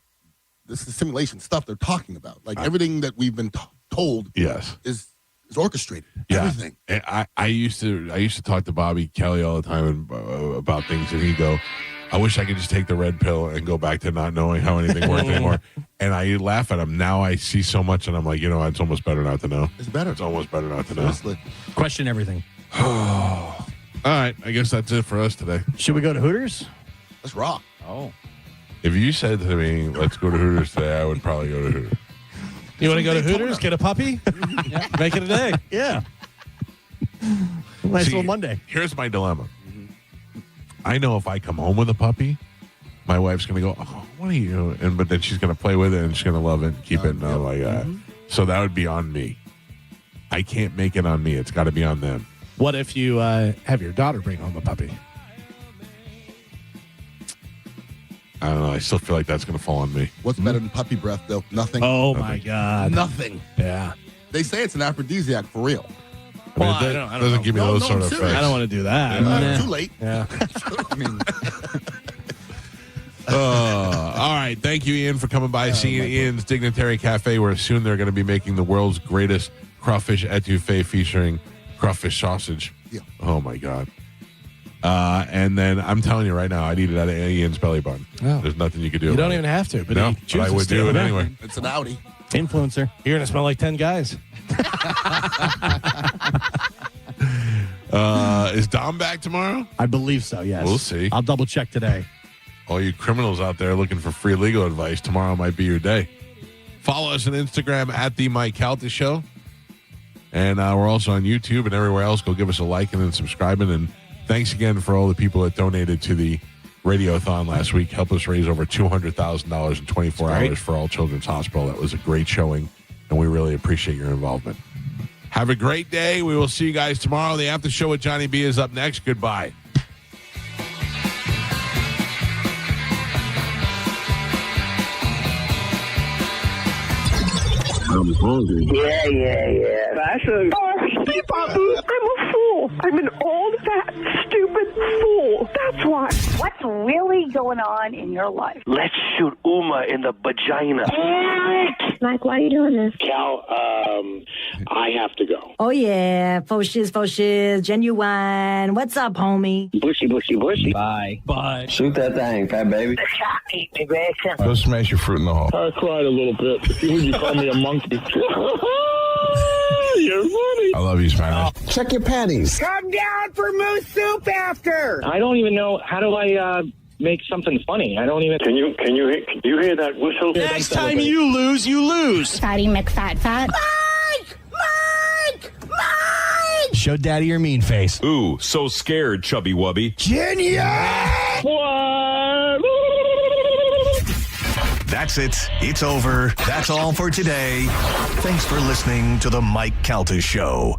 this is simulation stuff they're talking about. Like everything that we've been told, is orchestrated. Everything. And I used to talk to Bobby Kelly all the time about things, and he'd go, I wish I could just take the red pill and go back to not knowing how anything worked anymore. And I laugh at him. Now I see so much, and I'm like, it's almost better not to know. It's better. It's almost better not to know. Seriously. Question everything. All right. I guess that's it for us today. Should we go to Hooters? Let's rock. Oh. If you said to me, let's go to Hooters today, I would probably go to Hooters. You want to go to Hooters, get a puppy, make it a day? Yeah. Nice little Monday. Here's my dilemma. I know if I come home with a puppy, my wife's going to go, oh, what are you? But then she's going to play with it and she's going to love it and keep it and all like that. So that would be on me. I can't make it on me. It's got to be on them. What if you have your daughter bring home a puppy? I don't know. I still feel like that's going to fall on me. What's better than puppy breath, though? Nothing. Oh, my God. Nothing. Yeah. They say it's an aphrodisiac for real. I mean, it doesn't give me those sort of effects. I don't want to do that. Yeah. Too late. Yeah. All right. Thank you, Ian, for coming by. Seeing Ian's Dignitary Cafe, where soon they're going to be making the world's greatest crawfish etouffee featuring crawfish sausage. Yeah. Oh, my God. And then I'm telling you right now, I'd eat it out of Ian's belly button. Oh. There's nothing you could do. You don't about even have to, but no, he but I chooses would to. do it anyway. It's an Audi. Influencer. You're going to smell like 10 guys. Is Dom back tomorrow? I believe so, yes. We'll see. I'll double check today. All you criminals out there looking for free legal advice, tomorrow might be your day. Follow us on Instagram at The Mike Calta Show. And we're also on YouTube and everywhere else. Go give us a like and then subscribing. And thanks again for all the people that donated to the Radiothon last week. Helped us raise over $200,000 in 24 hours for All Children's Hospital. That was a great showing, and we really appreciate your involvement. Have a great day. We will see you guys tomorrow. The After Show with Johnny B is up next. Goodbye. I'm hungry. Yeah. Fashion. I'm a fool. I'm an old, fat, stupid fool. That's why. What's really going on in your life? Let's shoot Uma in the vagina. Mike, why are you doing this? Cal, I have to go. Oh, yeah. Faux shiz, genuine. What's up, homie? Bushy. Bye. Shoot that thing, fat baby. Eat me, Grayson. Go smash your fruit in the hole. I cried a little bit. You call me a monkey. You're funny. I love you, Spanish. Check your panties. Come down for moose soup after. I don't even know. How do I make something funny? I don't even. Can you hear that whistle? Next time you lose, you lose. Fatty McFat. Mike! Show daddy your mean face. Ooh, so scared, chubby wubby. Genius! What? That's it. It's over. That's all for today. Thanks for listening to The Mike Calta Show.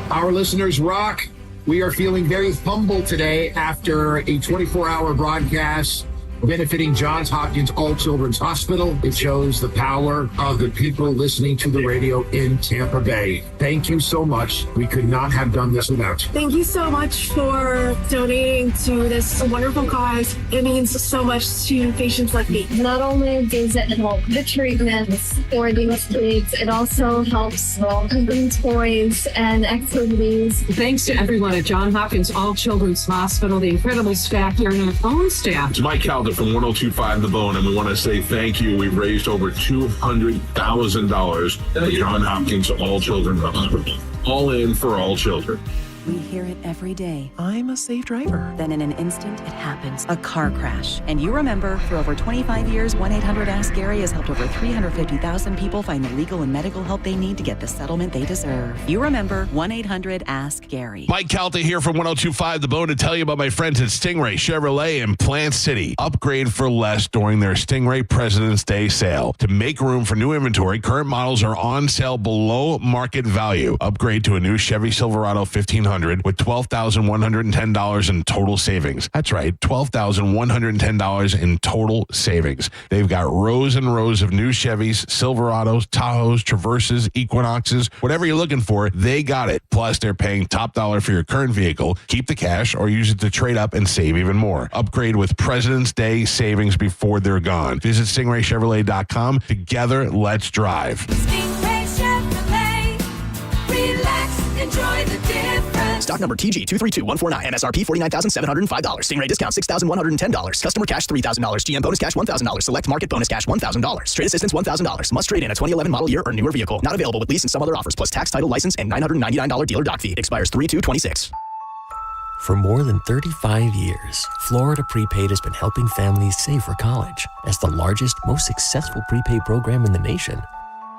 Our listeners rock. We are feeling very humble today after a 24-hour broadcast benefiting Johns Hopkins All Children's Hospital. It shows the power of the people listening to the radio in Tampa Bay. Thank you so much. We could not have done this without you. Thank you so much for donating to this wonderful cause. It means so much to patients like me. Not only does it help the treatments for these kids, it also helps with toys and activities. Thanks to everyone at Johns Hopkins All Children's Hospital, the incredible staff here, and our own staff. It's Mike Calta from 102.5 The Bone, and we want to say thank you. We've raised over $200,000 at Johns Hopkins All Children's Hospital. All in for all children. We hear it every day. I'm a safe driver. Then in an instant, it happens. A car crash. And you remember, for over 25 years, 1-800-ASK-GARY has helped over 350,000 people find the legal and medical help they need to get the settlement they deserve. You remember 1-800-ASK-GARY. Mike Calta here from 102.5 The Bone to tell you about my friends at Stingray Chevrolet in Plant City. Upgrade for less during their Stingray President's Day sale. To make room for new inventory, current models are on sale below market value. Upgrade to a new Chevy Silverado 1500 with $12,110 in total savings. That's right, $12,110 in total savings. They've got rows and rows of new Chevys, Silverados, Tahoes, Traverses, Equinoxes, whatever you're looking for, they got it. Plus, they're paying top dollar for your current vehicle. Keep the cash or use it to trade up and save even more. Upgrade with President's Day savings before they're gone. Visit StingrayChevrolet.com. Together, let's drive. Stingray Chevrolet. Relax, enjoy the difference. Stock number TG232149. MSRP $49,705. Stingray discount $6,110. Customer cash $3,000. GM bonus cash $1,000. Select market bonus cash $1,000. Trade assistance $1,000. Must trade in a 2011 model year or newer vehicle. Not available with lease and some other offers plus tax, title, license, and $999 dealer dock fee. Expires 3/2/26. For more than 35 years, Florida Prepaid has been helping families save for college. As the largest, most successful prepaid program in the nation,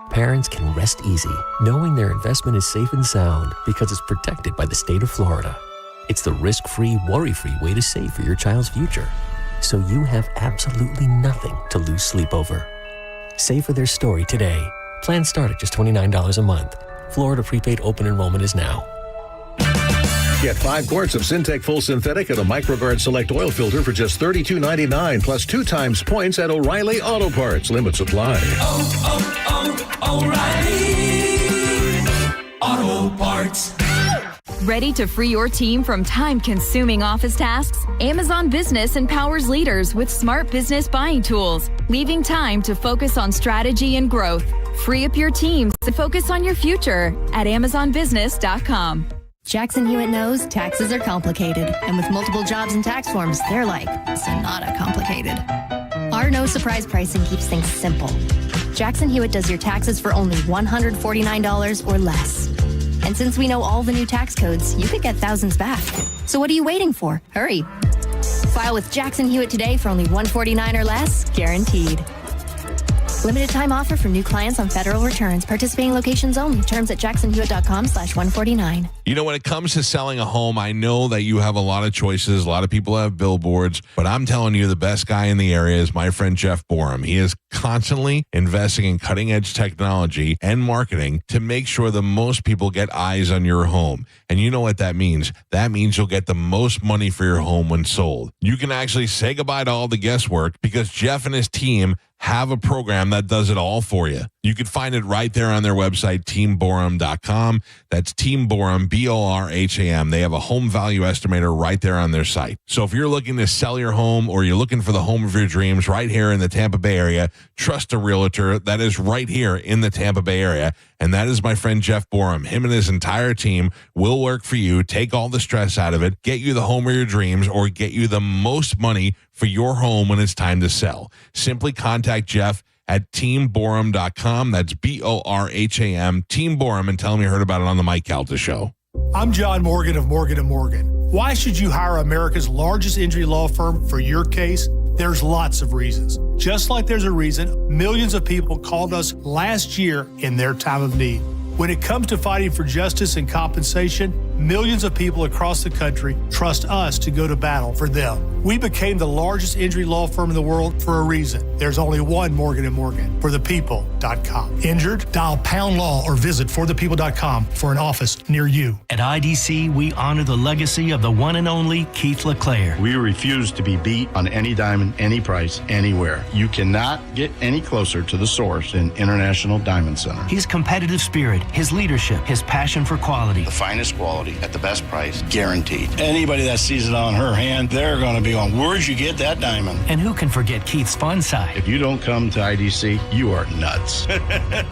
parents can rest easy knowing their investment is safe and sound because it's protected by the state of Florida. It's the risk-free, worry-free way to save for your child's future, so you have absolutely nothing to lose sleep over. Save for their story today. Plans start at just $29 a month. Florida Prepaid open enrollment is now. Get 5 quarts of Syntec Full Synthetic and a MicroGuard Select Oil Filter for just $32.99, plus 2 times points at O'Reilly Auto Parts. Limit supply. O'Reilly Auto Parts. Ready to free your team from time-consuming office tasks? Amazon Business empowers leaders with smart business buying tools, leaving time to focus on strategy and growth. Free up your teams to focus on your future at AmazonBusiness.com. Jackson Hewitt knows taxes are complicated, and with multiple jobs and tax forms, they're like Sonata complicated. Our no surprise pricing keeps things simple. Jackson Hewitt does your taxes for only $149 or less. And since we know all the new tax codes, you could get thousands back. So what are you waiting for? Hurry. File with Jackson Hewitt today for only $149 or less, guaranteed. Limited time offer for new clients on federal returns. Participating locations only. Terms at jacksonhewitt.com/149. You know, when it comes to selling a home, I know that you have a lot of choices. A lot of people have billboards, but I'm telling you, the best guy in the area is my friend Jeff Borum. He is constantly investing in cutting edge technology and marketing to make sure the most people get eyes on your home. And you know what that means? That means you'll get the most money for your home when sold. You can actually say goodbye to all the guesswork because Jeff and his team have a program that does it all for you. You can find it right there on their website, teamborum.com. That's Team Borum, B-O-R-H-A-M. They have a home value estimator right there on their site. So if you're looking to sell your home or you're looking for the home of your dreams right here in the Tampa Bay area, trust a realtor that is right here in the Tampa Bay area. And that is my friend Jeff Borum. Him and his entire team will work for you, take all the stress out of it, get you the home of your dreams, or get you the most money for your home when it's time to sell. Simply contact Jeff at teamborum.com. That's B-O-R-H-A-M, Team Borum, and tell him you heard about it on the Mike Calta Show. I'm John Morgan of Morgan & Morgan. Why should you hire America's largest injury law firm for your case? There's lots of reasons. Just like there's a reason millions of people called us last year in their time of need. When it comes to fighting for justice and compensation, millions of people across the country trust us to go to battle for them. We became the largest injury law firm in the world for a reason. There's only one Morgan & Morgan, forthepeople.com. Injured? Dial pound law or visit forthepeople.com for an office near you. At IDC, we honor the legacy of the one and only Keith LeClaire. We refuse to be beat on any diamond, any price, anywhere. You cannot get any closer to the source than International Diamond Center. His competitive spirit, his leadership, his passion for quality. The finest quality at the best price, guaranteed. Anybody that sees it on her hand, they're going to be on, where'd you get that diamond? And who can forget Keith's fun side? If you don't come to IDC, you are nuts.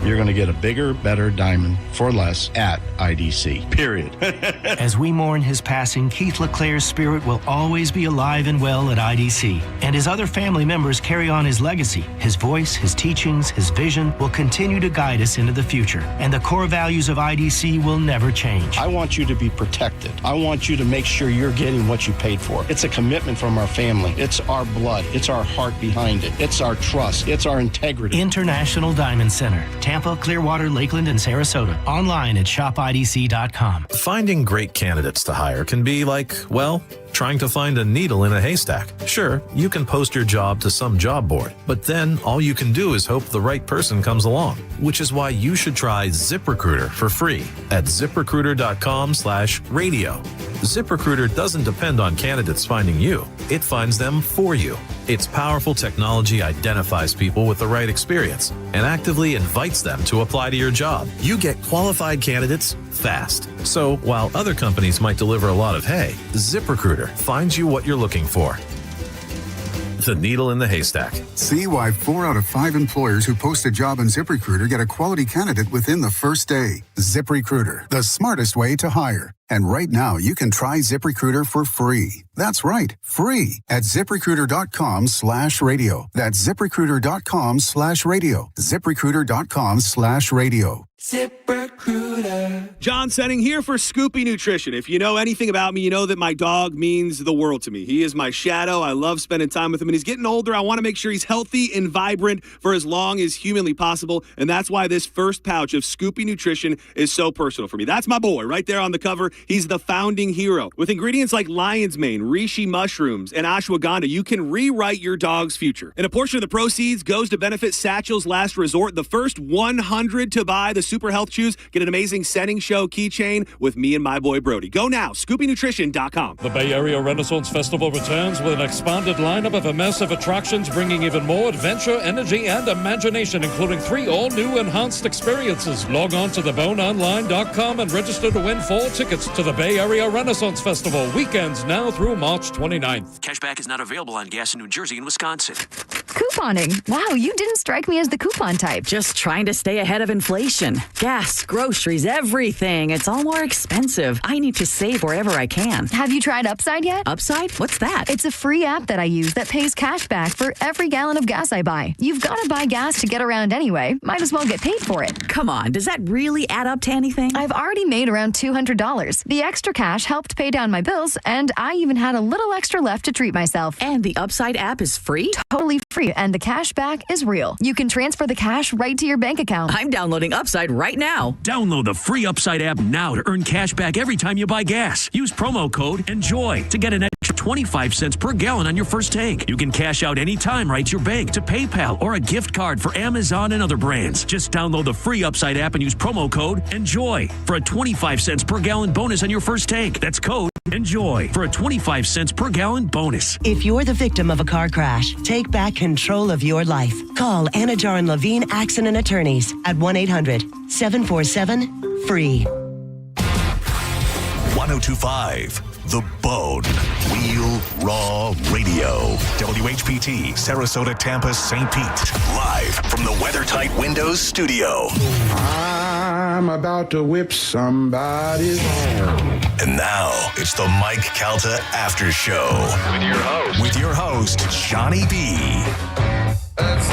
You're going to get a bigger, better diamond for less at IDC, period. As we mourn his passing, Keith LeClaire's spirit will always be alive and well at IDC. And his other family members carry on his legacy. His voice, his teachings, his vision will continue to guide us into the future. And the core values of IDC will never change. I want you to be protected. I want you to make sure you're getting what you paid for. It's a commitment from our family. It's our blood. It's our heart behind it. It's our trust. It's our integrity. International Diamond Center, Tampa, Clearwater, Lakeland, and Sarasota. Online at shopidc.com. Finding great candidates to hire can be like, well, trying to find a needle in a haystack. Sure, you can post your job to some job board, but then all you can do is hope the right person comes along, which is why you should try ZipRecruiter for free at ZipRecruiter.com/radio. ZipRecruiter doesn't depend on candidates finding you. It finds them for you. Its powerful technology identifies people with the right experience and actively invites them to apply to your job. You get qualified candidates fast. So while other companies might deliver a lot of hay, ZipRecruiter finds you what you're looking for. The needle in the haystack. See why 4 out of 5 employers who post a job on ZipRecruiter get a quality candidate within the first day. ZipRecruiter, the smartest way to hire. And right now, you can try ZipRecruiter for free. That's right, free at ZipRecruiter.com/radio. That's ZipRecruiter.com/radio. ZipRecruiter.com/radio. ZipRecruiter. John Senning here for Scoopy Nutrition. If you know anything about me, you know that my dog means the world to me. He is my shadow. I love spending time with him, and he's getting older. I want to make sure he's healthy and vibrant for as long as humanly possible, and that's why this first pouch of Scoopy Nutrition is so personal for me. That's my boy right there on the cover. he's the founding hero. With ingredients like lion's mane, reishi mushrooms, and ashwagandha, you can rewrite your dog's future. And a portion of the proceeds goes to benefit Satchel's Last Resort. The first 100 to buy the Super Health Chews get an amazing setting show keychain with me and my boy Brody. Go now, ScoopyNutrition.com. The Bay Area Renaissance Festival returns with an expanded lineup of immersive attractions bringing even more adventure, energy, and imagination, including 3 all-new enhanced experiences. Log on to theboneonline.com and register to win 4 tickets to the Bay Area Renaissance Festival, weekends now through March 29th. Cashback is not available on gas in New Jersey and Wisconsin. Couponing. Wow, you didn't strike me as the coupon type. Just trying to stay ahead of inflation. Gas, groceries, everything. It's all more expensive. I need to save wherever I can. Have you tried Upside yet? Upside? What's that? It's a free app that I use that pays cash back for every gallon of gas I buy. You've got to buy gas to get around anyway. Might as well get paid for it. Come on, does that really add up to anything? I've already made around $200. The extra cash helped pay down my bills, and I even had a little extra left to treat myself. And the Upside app is free? Totally free, and the cash back is real. You can transfer the cash right to your bank account. I'm downloading Upside right now. Download the free Upside app now to earn cash back every time you buy gas. Use promo code ENJOY to get an extra 25 cents per gallon on your first tank. You can cash out anytime right to your bank, to PayPal, or a gift card for Amazon and other brands. Just download the free Upside app and use promo code ENJOY for a 25 cents per gallon bonus on your first tank. That's code ENJOY for a 25 cents per gallon bonus. If you're the victim of a car crash, take back control of your life. Call Anajar and Levine Accident Attorneys at 1-800-747-FREE. 1025 The Bone. Real Raw Radio. WHPT, Sarasota, Tampa, St. Pete. Live from the WeatherTight Windows studio. I'm about to whip somebody's ass. And now it's the Mike Calta After Show. With your host, Johnny B. That's